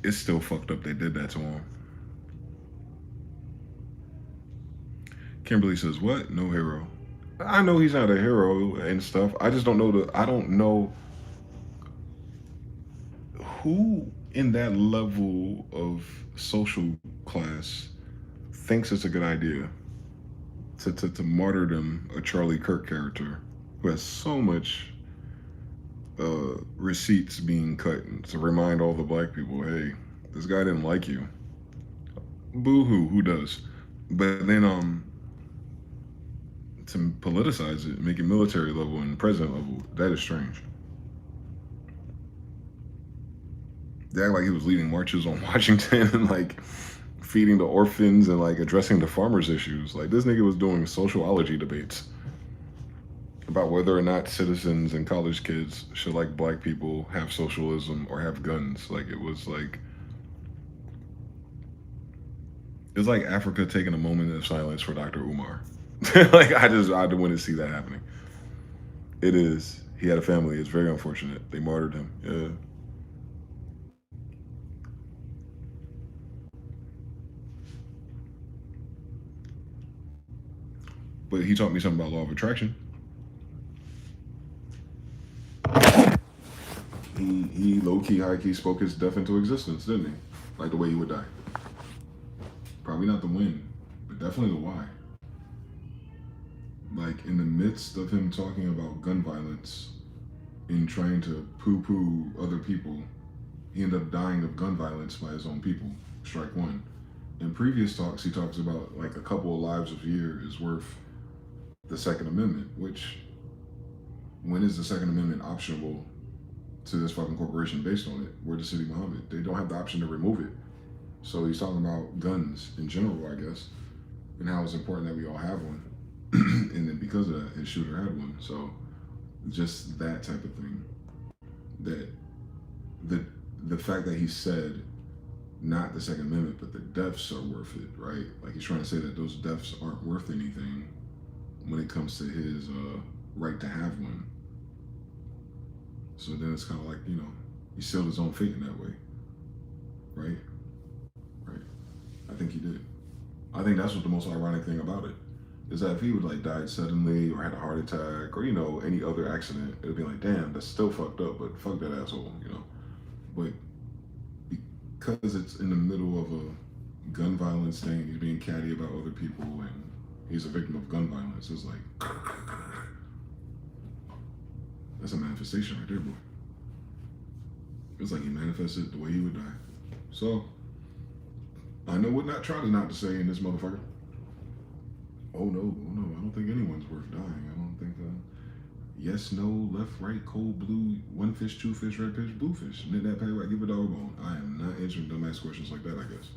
It's still fucked up they did that to him. Kimberly says, what? No hero. I know he's not a hero and stuff. I just don't know I don't know who in that level of social class thinks it's a good idea to martyrdom a Charlie Kirk character who has so much receipts being cut to remind all the black people, hey, this guy didn't like you. Boo-hoo, who does? But then to politicize it, make it military level and president level, that is strange. They act like he was leading marches on Washington and like feeding the orphans and like addressing the farmers' issues. Like this nigga was doing sociology debates about whether or not citizens and college kids should, like black people, have socialism or have guns. Like it was like Africa taking a moment of silence for Dr. Umar. Like I wouldn't see that happening. It is. He had a family. It's very unfortunate. They martyred him. Yeah. But he taught me something about law of attraction. He low-key, high-key spoke his death into existence, didn't he? Like the way he would die. Probably not the when, but definitely the why. Like in the midst of him talking about gun violence and trying to poo-poo other people, he ended up dying of gun violence by his own people. Strike one. In previous talks, he talks about like a couple of lives a year is worth the Second Amendment, which when is the Second Amendment optional to this fucking corporation based on it? We're the City Muhammad. They don't have the option to remove it. So he's talking about guns in general, I guess, and how it's important that we all have one. And then because of that, his shooter had one. So just that type of thing. That the fact that he said not the Second Amendment, but the deaths are worth it, right? Like he's trying to say that those deaths aren't worth anything when it comes to his right to have one. So then it's kind of like, you know, he sealed his own fate in that way, right? Right. I think he did. I think that's what the most ironic thing about it is that if he would like died suddenly or had a heart attack or, you know, any other accident, it would be like, damn, that's still fucked up, but fuck that asshole, you know? But because it's in the middle of a gun violence thing. He's being catty about other people, and he's a victim of gun violence. It's like that's a manifestation right there, boy. It's like he manifested the way he would die. So I know what not try to not to say in this motherfucker. Oh no, I don't think anyone's worth dying. I don't think yes, no, left, right, cold, blue, one fish, two fish, red fish, blue fish. And then that pay right, give a dog bone. I am not answering dumbass questions like that, I guess.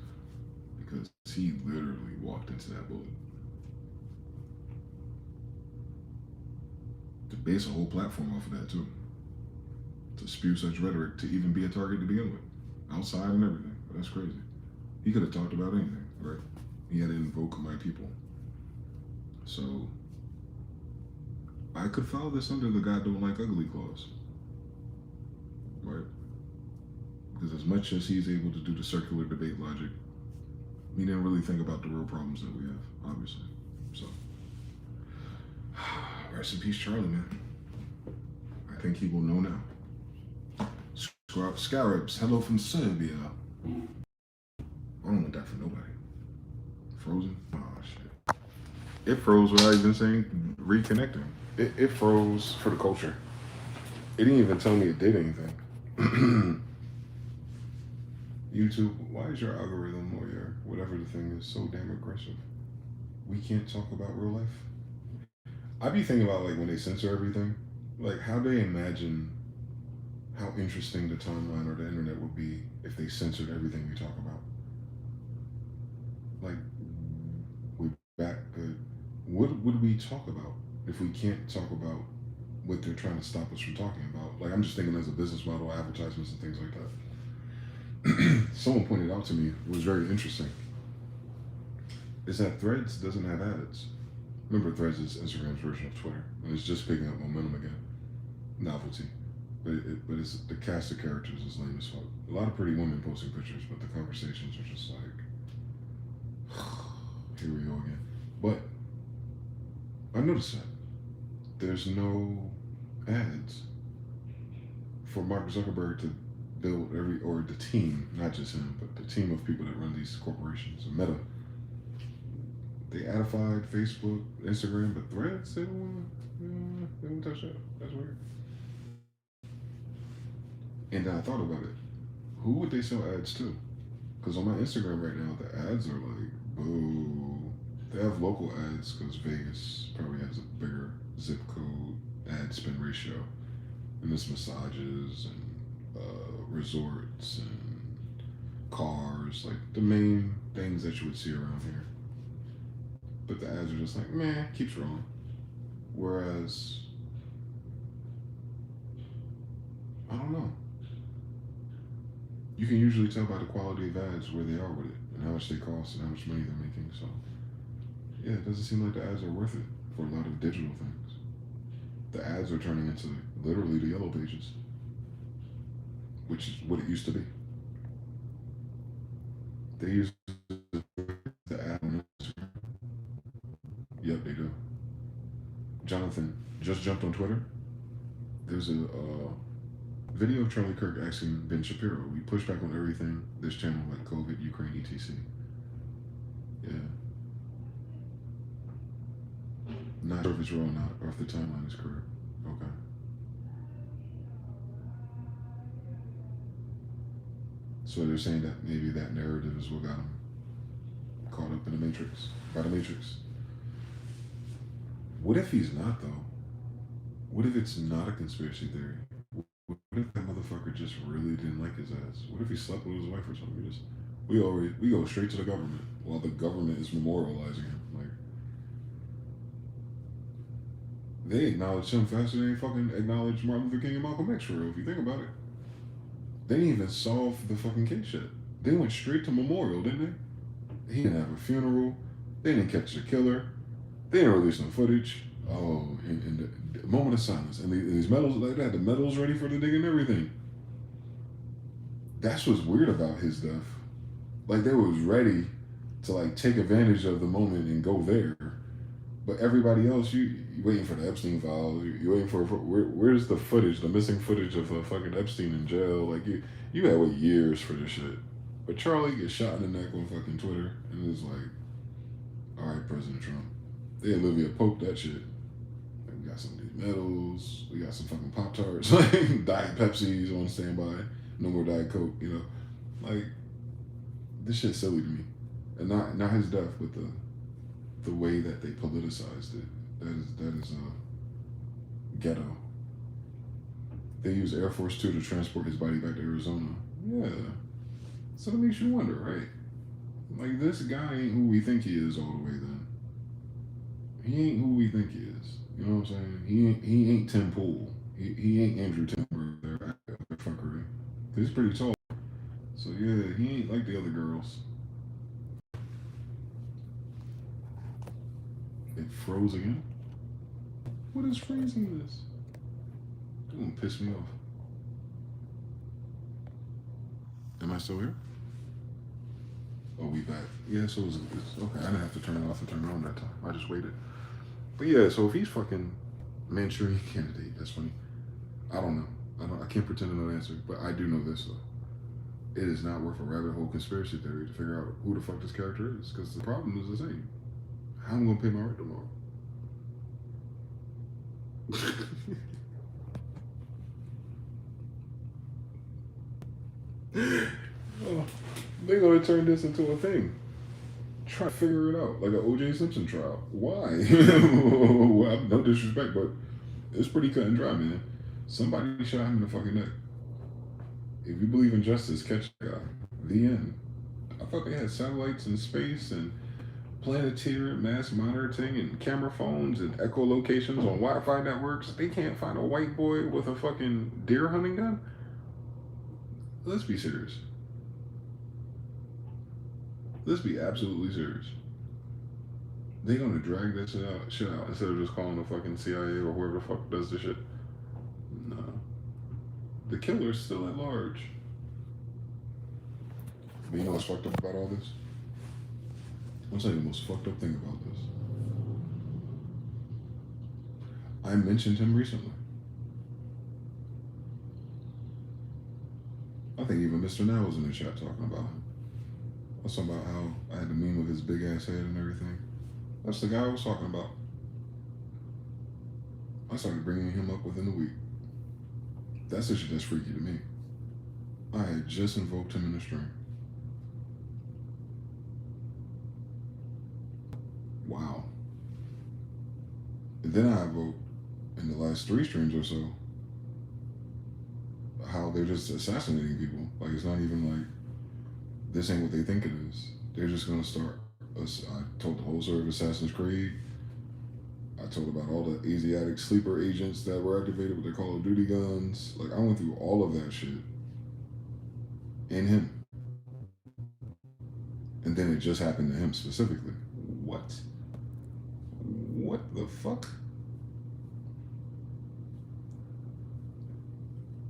Because he literally walked into that bullet. To base a whole platform off of that too. To spew such rhetoric, to even be a target to begin with. Outside and everything. But that's crazy. He could have talked about anything, right? He had to invoke my people. So I could file this under the God don't like ugly clause. Right? Because as much as he's able to do the circular debate logic, he didn't really think about the real problems that we have, obviously. So rest in peace, Charlie, man. I think he will know now. Scarabs, hello from Serbia. I don't want that for nobody. Frozen? Oh, shit. It froze without even saying reconnecting. It froze for the culture. It didn't even tell me it did anything. YouTube, why is your algorithm or your whatever the thing is so damn aggressive? We can't talk about real life. I be thinking about like when they censor everything, like how they imagine how interesting the timeline or the internet would be if they censored everything we talk about. Like, we back good. What would we talk about if we can't talk about what they're trying to stop us from talking about? Like, I'm just thinking as a business model, advertisements and things like that. Someone pointed out to me, was very interesting, is that Threads doesn't have ads. Remember, Threads is Instagram's version of Twitter, and it's just picking up momentum again. Novelty. But it's the cast of characters is lame as fuck. A lot of pretty women posting pictures, but the conversations are just like, here we go again. But I noticed that there's no ads for Mark Zuckerberg to build or the team, not just him, but the team of people that run these corporations. Meta, they adified Facebook, Instagram, but Threads, they don't touch that. That's weird. And then I thought about it. Who would they sell ads to? Because on my Instagram right now, the ads are like, boo. They have local ads because Vegas probably has a bigger zip code ad spend ratio. And there's massages and resorts and cars, like the main things that you would see around here. But the ads are just like, meh, keeps rolling. Whereas, I don't know. You can usually tell by the quality of ads where they are with it and how much they cost and how much money they're making. So, yeah, it doesn't seem like the ads are worth it for a lot of digital things. The ads are turning into literally the yellow pages, which is what it used to be. They use the ad on Instagram. Yep, they do. Jonathan just jumped on Twitter. There's a video of Charlie Kirk asking Ben Shapiro. We push back on everything this channel, like COVID, Ukraine, etc. Yeah. Not sure if it's real or not, or if the timeline is correct. Okay. So they're saying that maybe that narrative is what got him caught up in the Matrix, by the Matrix. What if he's not, though? What if it's not a conspiracy theory? What if that motherfucker just really didn't like his ass? What if he slept with his wife or something? We go straight to the government while the government is memorializing him. Like, they acknowledge him faster than they fucking acknowledge Martin Luther King and Malcolm X, for real, if you think about it. They didn't even solve the fucking case yet. They went straight to memorial, didn't they? He didn't have a funeral. They didn't catch the killer. They didn't release no footage. Oh, and the moment of silence. And these medals, like that, the medals ready for the dig and everything. That's what's weird about his death. Like, they was ready to, like, take advantage of the moment and go there. But everybody else, you waiting for the Epstein file. You waiting for where's the footage, the missing footage of fucking Epstein in jail? Like, you had to wait years for this shit. But Charlie gets shot in the neck on fucking Twitter, and it's like, all right, President Trump. They Olivia Pope that shit. Like, we got some of these medals. We got some fucking Pop Tarts, like Diet Pepsis on standby. No more Diet Coke. You know, like this shit's silly to me, and not his death, but the way that they politicized it. That is ghetto. They used Air Force 2 to transport his body back to Arizona. Yeah. So that makes you wonder, right? Like, this guy ain't who we think he is all the way then. He ain't who we think he is. You know what I'm saying? He ain't Tim Pool. He ain't Andrew Timber there. Fuckery. He's pretty tall. So yeah, he ain't like the other girls. It froze again? What is freezing this? It's gonna piss me off. Am I still here? Oh, we back. Yeah, so it's okay. I didn't have to turn it off and turn it on that time. I just waited. But yeah, so if he's fucking Manchurian candidate, that's funny. I don't know. I can't pretend to know the answer, but I do know this though. It is not worth a rabbit hole conspiracy theory to figure out who the fuck this character is, because the problem is the same. How am I gonna pay my rent tomorrow? Oh, they're gonna turn this into a thing. Try to figure it out, like an O.J. Simpson trial. Why? Well, no disrespect, but it's pretty cut and dry, man. Somebody shot him in the fucking neck. If you believe in justice, catch that guy. The end. I thought they had satellites in space and planetary mass monitoring and camera phones and echolocations on Wi-Fi networks. They can't find a white boy with a fucking deer hunting gun? Let's be serious. Let's be absolutely serious. They gonna drag that shit out instead of just calling the fucking CIA or whoever the fuck does this shit. No. The killer's still at large. But you know what's fucked up about all this? I'll tell you the most fucked up thing about this. I mentioned him recently. I think even Mr. Now was in the chat talking about him. I was talking about how I had the meme of his big ass head and everything. That's the guy I was talking about. I started bringing him up within a week. That's the shit that's freaky to me. I had just invoked him in the stream. Wow. And then I invoked in the last 3 streams or so how they're just assassinating people. Like, it's not even like this ain't what they think it is. They're just gonna start. I told the whole story of Assassin's Creed. I told about all the Asiatic sleeper agents that were activated with their Call of Duty guns. Like, I went through all of that shit in him. And then it just happened to him specifically. What? What the fuck?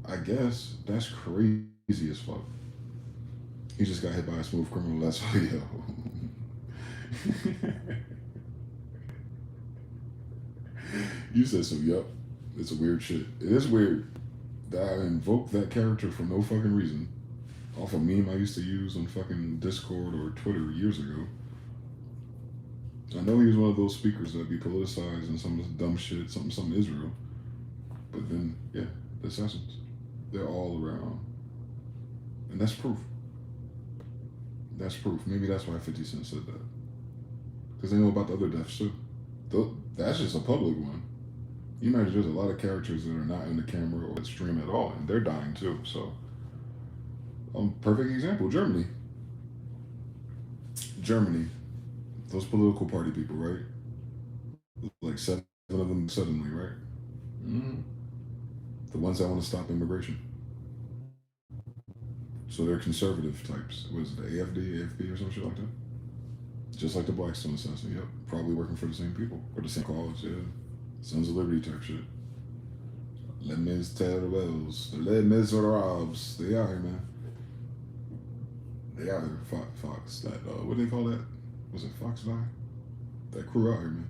I guess that's crazy as fuck. He just got hit by a smooth criminal. That's video. You said so. Yup. It's a weird shit. It is weird that I invoked that character for no fucking reason. Off a meme I used to use on fucking Discord or Twitter years ago. I know he was one of those speakers that be politicized and some dumb shit, something Israel. But then, yeah, the assassins. They're all around. And that's proof. That's proof. Maybe that's why 50 Cent said that. Because they know about the other deaths too. That's just a public one. You imagine there's a lot of characters that are not in the camera or stream at all, and they're dying too. So, perfect example, Germany. Germany. Those political party people, right? Like 7 of them suddenly, right? Mm-hmm. The ones that want to stop immigration. So they're conservative types. Was it the AFD or some shit like that? Just like the Blackstone assassin, yep. Probably working for the same people. Or the same cause, yeah. Sons of Liberty type shit. Les Miserables. Les Miserables. They out here, man. They out here. Fox. That, what do they call that? Was it Fox Die? That crew out here, man.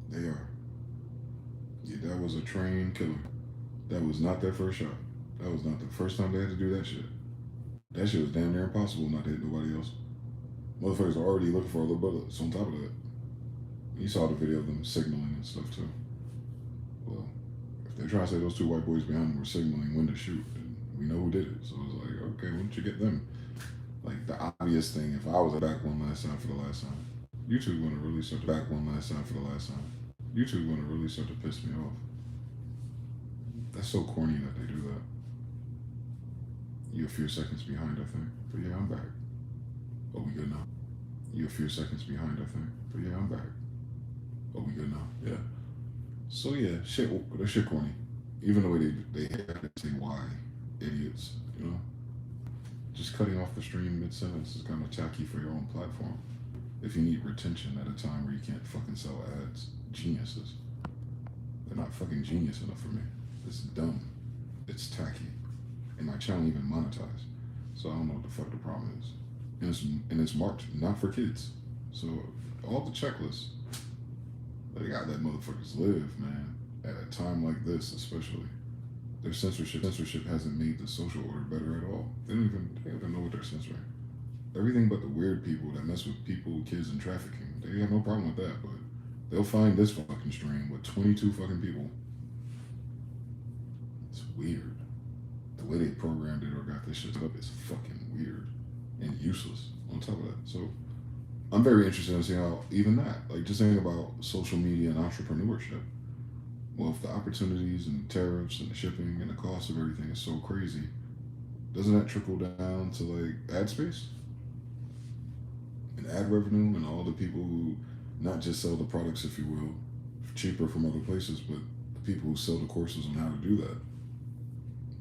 They are. Yeah, that was a trained killer. That was not their first shot. That was not the first time they had to do that shit. That shit was damn near impossible not to hit nobody else. Motherfuckers are already looking for a little bullets on top of that. You saw the video of them signaling and stuff too. Well, if they try to say those two white boys behind them were signaling when to shoot, then we know who did it. So it's like, okay, why don't you get them? Like the obvious thing, if I was back one last time for the last time, YouTube gonna really start to back one last time for the last time. YouTube gonna really start to piss me off. That's so corny that they do that. You're a few seconds behind, I think. But yeah, I'm back. Oh, we good now? You're a few seconds behind, I think. But yeah, I'm back. Oh, we good now? Yeah. So yeah, that shit corny. Even the way they have to say why, idiots, you know? Just cutting off the stream mid-sentence is kind of tacky for your own platform. If you need retention at a time where you can't fucking sell ads, geniuses. They're not fucking genius enough for me. It's dumb. It's tacky. And my channel even monetized. So I don't know what the fuck the problem is. And it's marked not for kids. So all the checklists, they got let motherfuckers live, man. At a time like this, especially. Their censorship hasn't made the social order better at all. They don't even know what they're censoring. Everything but the weird people that mess with people, kids, and trafficking. They have no problem with that, but they'll find this fucking stream with 22 fucking people. It's weird. The way they programmed it or got this shit up is fucking weird and useless on top of that. So I'm very interested in seeing how even that, like just thinking about social media and entrepreneurship. Well, if the opportunities and the tariffs and the shipping and the cost of everything is so crazy, doesn't that trickle down to like ad space and ad revenue and all the people who not just sell the products, if you will, cheaper from other places, but the people who sell the courses on how to do that?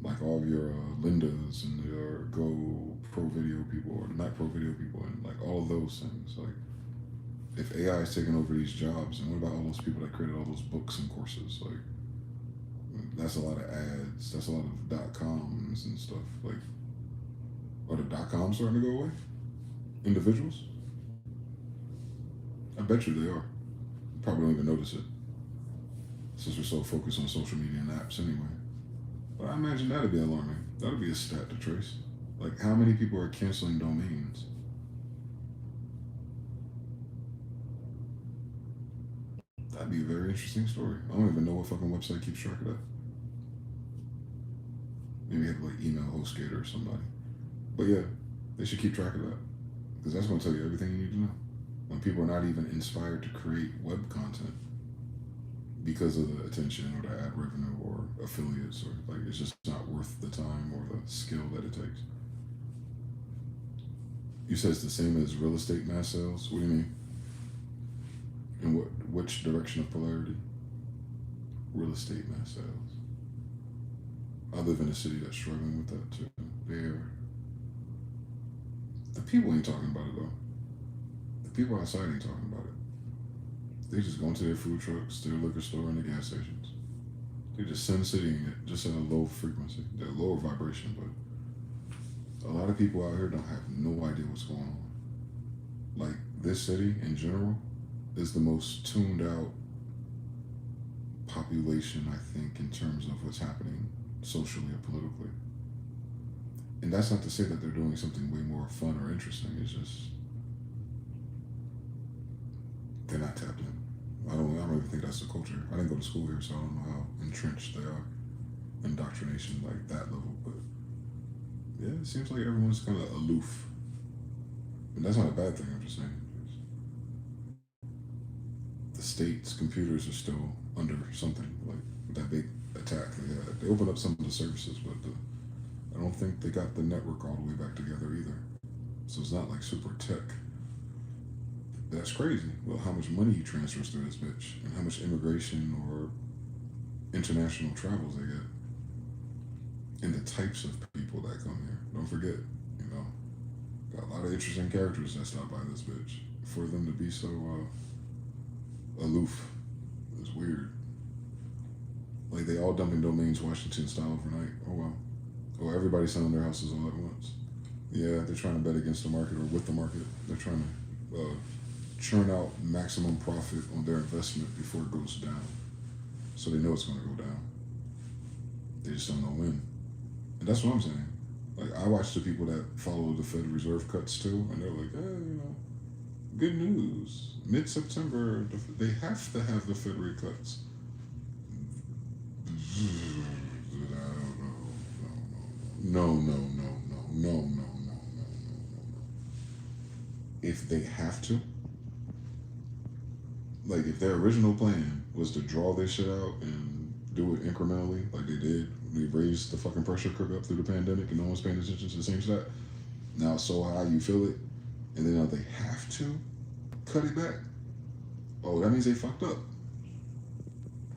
Like all of your Lindas and your Go Pro Video people or the Mac Pro Video people and like all of those things. Like if AI is taking over these jobs, and what about all those people that created all those books and courses? Like that's a lot of ads. That's a lot of .coms and stuff. Like are the .coms starting to go away? Individuals? I bet you they are. Probably don't even notice it since we're so focused on social media and apps anyway. But I imagine that'd be alarming. That'd be a stat to trace. Like, how many people are canceling domains? That'd be a very interesting story. I don't even know what fucking website keeps track of that. Maybe have like email HostGator or somebody. But yeah, they should keep track of that because that's going to tell you everything you need to know. When people are not even inspired to create web content because of the attention or the ad revenue or affiliates, or like it's just not worth the time or the skill that it takes. You said it's the same as real estate mass sales. What do you mean? In which direction of polarity? Real estate mass sales. I live in a city that's struggling with that too. The people ain't talking about it though. The people outside ain't talking about it. They just go into their food trucks, their liquor store, and the gas stations. They just sitting it just at a low frequency, they're lower vibration, but a lot of people out here don't have no idea what's going on. Like this city in general is the most tuned out population, I think, in terms of what's happening socially or politically. And that's not to say that they're doing something way more fun or interesting. It's just they're not tapped in. I don't even think that's the culture. I didn't go to school here, so I don't know how entrenched they are. Indoctrination like that level, but yeah, it seems like everyone's kind of aloof. And that's not a bad thing, I'm just saying. The state's computers are still under something, like that big attack they had. They opened up some of the services, but I don't think they got the network all the way back together either. So it's not like super tech. That's crazy. Well, how much money he transfers through this bitch, and how much immigration or international travels they get, and the types of people that come here. Don't forget, got a lot of interesting characters that stop by this bitch. For them to be so aloof is weird. Like they all dumping domains Washington style overnight. Oh wow. Or everybody selling their houses all at once. Yeah, they're trying to bet against the market or with the market. They're trying to churn out maximum profit on their investment before it goes down. So they know it's going to go down. They just don't know when. And that's what I'm saying. Like I watch the people that follow the Fed Reserve cuts too, and they're like, good news. Mid-September, they have to have the Fed rate cuts. No, no, no, no, no, no, no, no, no, no. If they have to, like if their original plan was to draw this shit out and do it incrementally, like they did, they raised the fucking pressure cooker up through the pandemic and no one's paying attention to the same shit. Now it's so high you feel it, and then now they have to cut it back. Oh, that means they fucked up.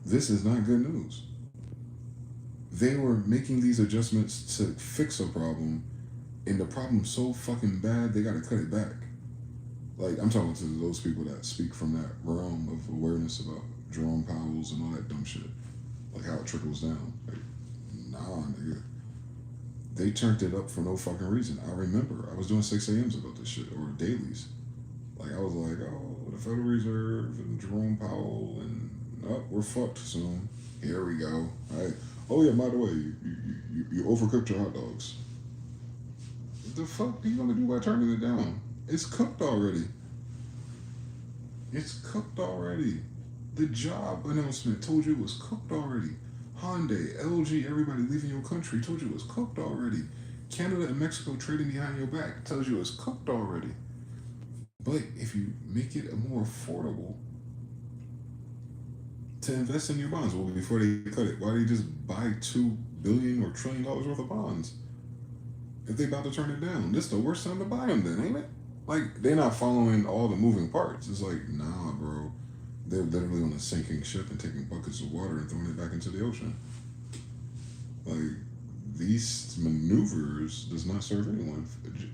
This is not good news. They were making these adjustments to fix a problem, and the problem's so fucking bad they gotta cut it back. Like I'm talking to those people that speak from that realm of awareness about Jerome Powell's and all that dumb shit, like how it trickles down. Like, nah, nigga, they turned it up for no fucking reason. I remember I was doing 6 a.m.s about this shit or dailies. Like I was like, oh, the Federal Reserve and Jerome Powell, and oh, we're fucked soon. Here we go. All right. Oh yeah, by the way, you overcooked your hot dogs. The fuck are you gonna do by turning it down? It's cooked already. It's cooked already. The job announcement told you it was cooked already. Hyundai, LG, everybody leaving your country told you it was cooked already. Canada and Mexico trading behind your back tells you it's cooked already. But if you make it more affordable to invest in your bonds, well, before they cut it, why do you just buy $2 billion or $1 trillion worth of bonds? If they about to turn it down, this the worst time to buy them then, ain't it? Like, they're not following all the moving parts. It's like, nah, bro. They're literally on a sinking ship and taking buckets of water and throwing it back into the ocean. Like, these maneuvers does not serve anyone.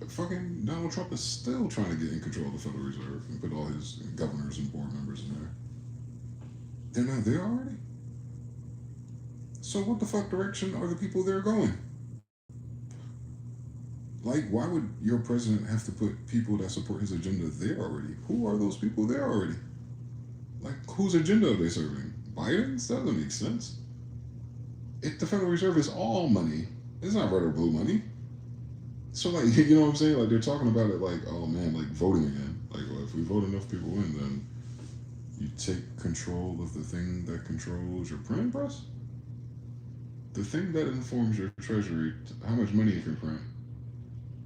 Fucking Donald Trump is still trying to get in control of the Federal Reserve and put all his governors and board members in there. They're not there already? So what the fuck direction are the people there going? Like, why would your president have to put people that support his agenda there already? Who are those people there already? Like, whose agenda are they serving? Biden's? That doesn't make sense. If the Federal Reserve is all money, it's not red or blue money. So, like, you know what I'm saying? Like, they're talking about it like, oh man, like voting again. Like, well, if we vote enough people in, then you take control of the thing that controls your printing press? The thing that informs your treasury, how much money you can print,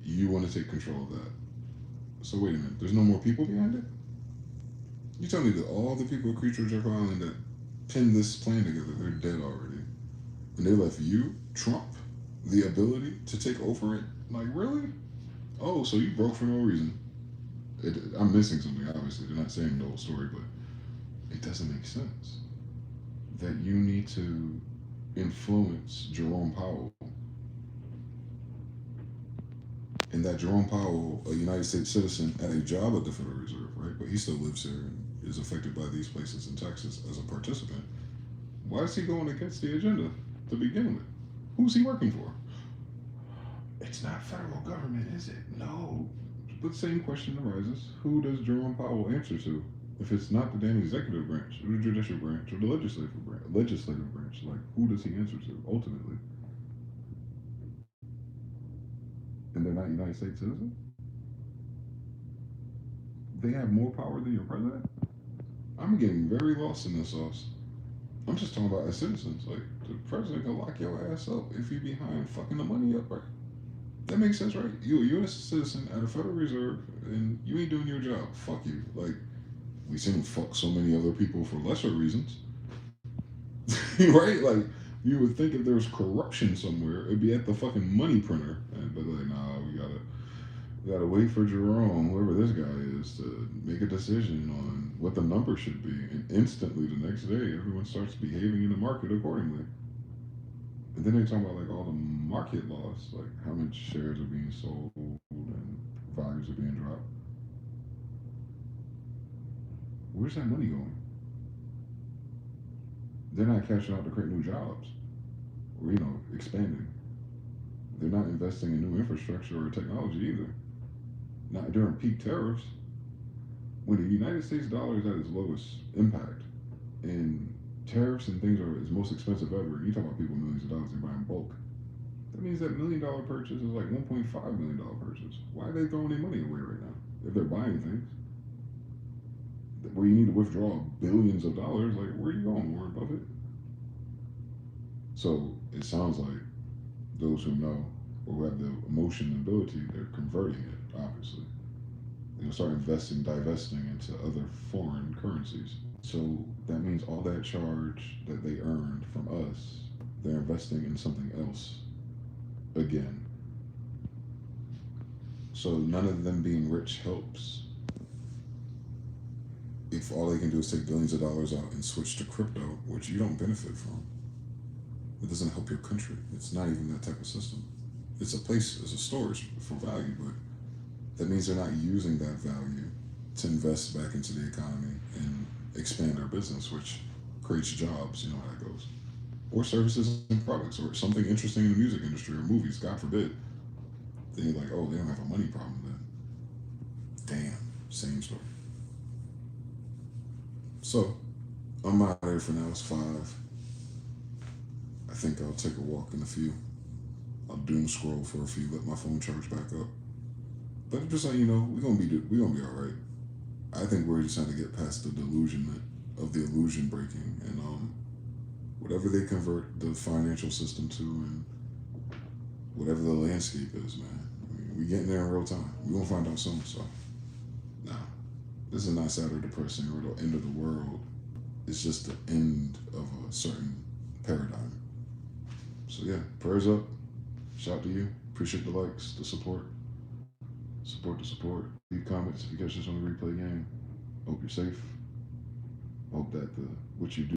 you want to take control of that. So wait a minute, there's no more people behind it? You tell me that all the people at Creature Jekyll Island that pinned this plan together, they're dead already. And they left you, Trump, the ability to take over it? Like, really? Oh, so you broke for no reason. I'm missing something, obviously. They're not saying the whole story, but it doesn't make sense that you need to influence Jerome Powell. And that Jerome Powell, a United States citizen, had a job at the Federal Reserve, right? But he still lives here and is affected by these places in Texas as a participant. Why is he going against the agenda to begin with? Who's he working for? It's not federal government, is it? No. But the same question arises. Who does Jerome Powell answer to? If it's not the damn executive branch, or the judicial branch, or the legislative branch, like, who does he answer to, ultimately? And they're not United States citizens? They have more power than your president? I'm getting very lost in this sauce. I'm just talking about as citizens. Like, the president can lock your ass up if you behind fucking the money up, right? That makes sense, right? You a U.S. citizen at a Federal Reserve, and you ain't doing your job. Fuck you. Like, we seen him fuck so many other people for lesser reasons. Right? Like, you would think if there was corruption somewhere, it'd be at the fucking money printer. But like, nah, we gotta wait for Jerome, whoever this guy is, to make a decision on what the number should be. And instantly the next day, everyone starts behaving in the market accordingly. And then they talk about like all the market loss, like how much shares are being sold and values are being dropped. Where's that money going? They're not cashing out to create new jobs or, expanding. They're not investing in new infrastructure or technology either. Not during peak tariffs. When the United States dollar is at its lowest impact and tariffs and things are its most expensive ever, you talk about people millions of dollars, they buy in bulk. That means that $1 million purchase is like $1.5 million purchase. Why are they throwing their money away right now? If they're buying things where you need to withdraw billions of dollars, like where are you going, Warren Buffett? So it sounds like those who know or who have the emotion and ability, they're converting it, obviously. They'll start investing, divesting into other foreign currencies. So that means all that charge that they earned from us, they're investing in something else again. So none of them being rich helps if all they can do is take billions of dollars out and switch to crypto, which you don't benefit from. It doesn't help your country. It's not even that type of system. It's a place, it's a storage for value, but that means they're not using that value to invest back into the economy and expand their business, which creates jobs, you know how that goes. Or services and products, or something interesting in the music industry or movies, God forbid. Then you're like, oh, they don't have a money problem then. Damn, same story. So, I'm out of here for now. It's 5. I think I'll take a walk in a few. I'll doom scroll for a few, let my phone charge back up. But just so you know, we're gonna be all right. I think we're just trying to get past the delusionment of the illusion breaking and whatever they convert the financial system to and whatever the landscape is, man. I mean, we getting there in real time. We're gonna find out soon. So, nah, this is not sad or depressing or the end of the world. It's just the end of a certain paradigm. So yeah, prayers up. Shout to you. Appreciate the likes, the support. Support. Leave comments if you catch this on the replay game. Hope you're safe. Hope that what you do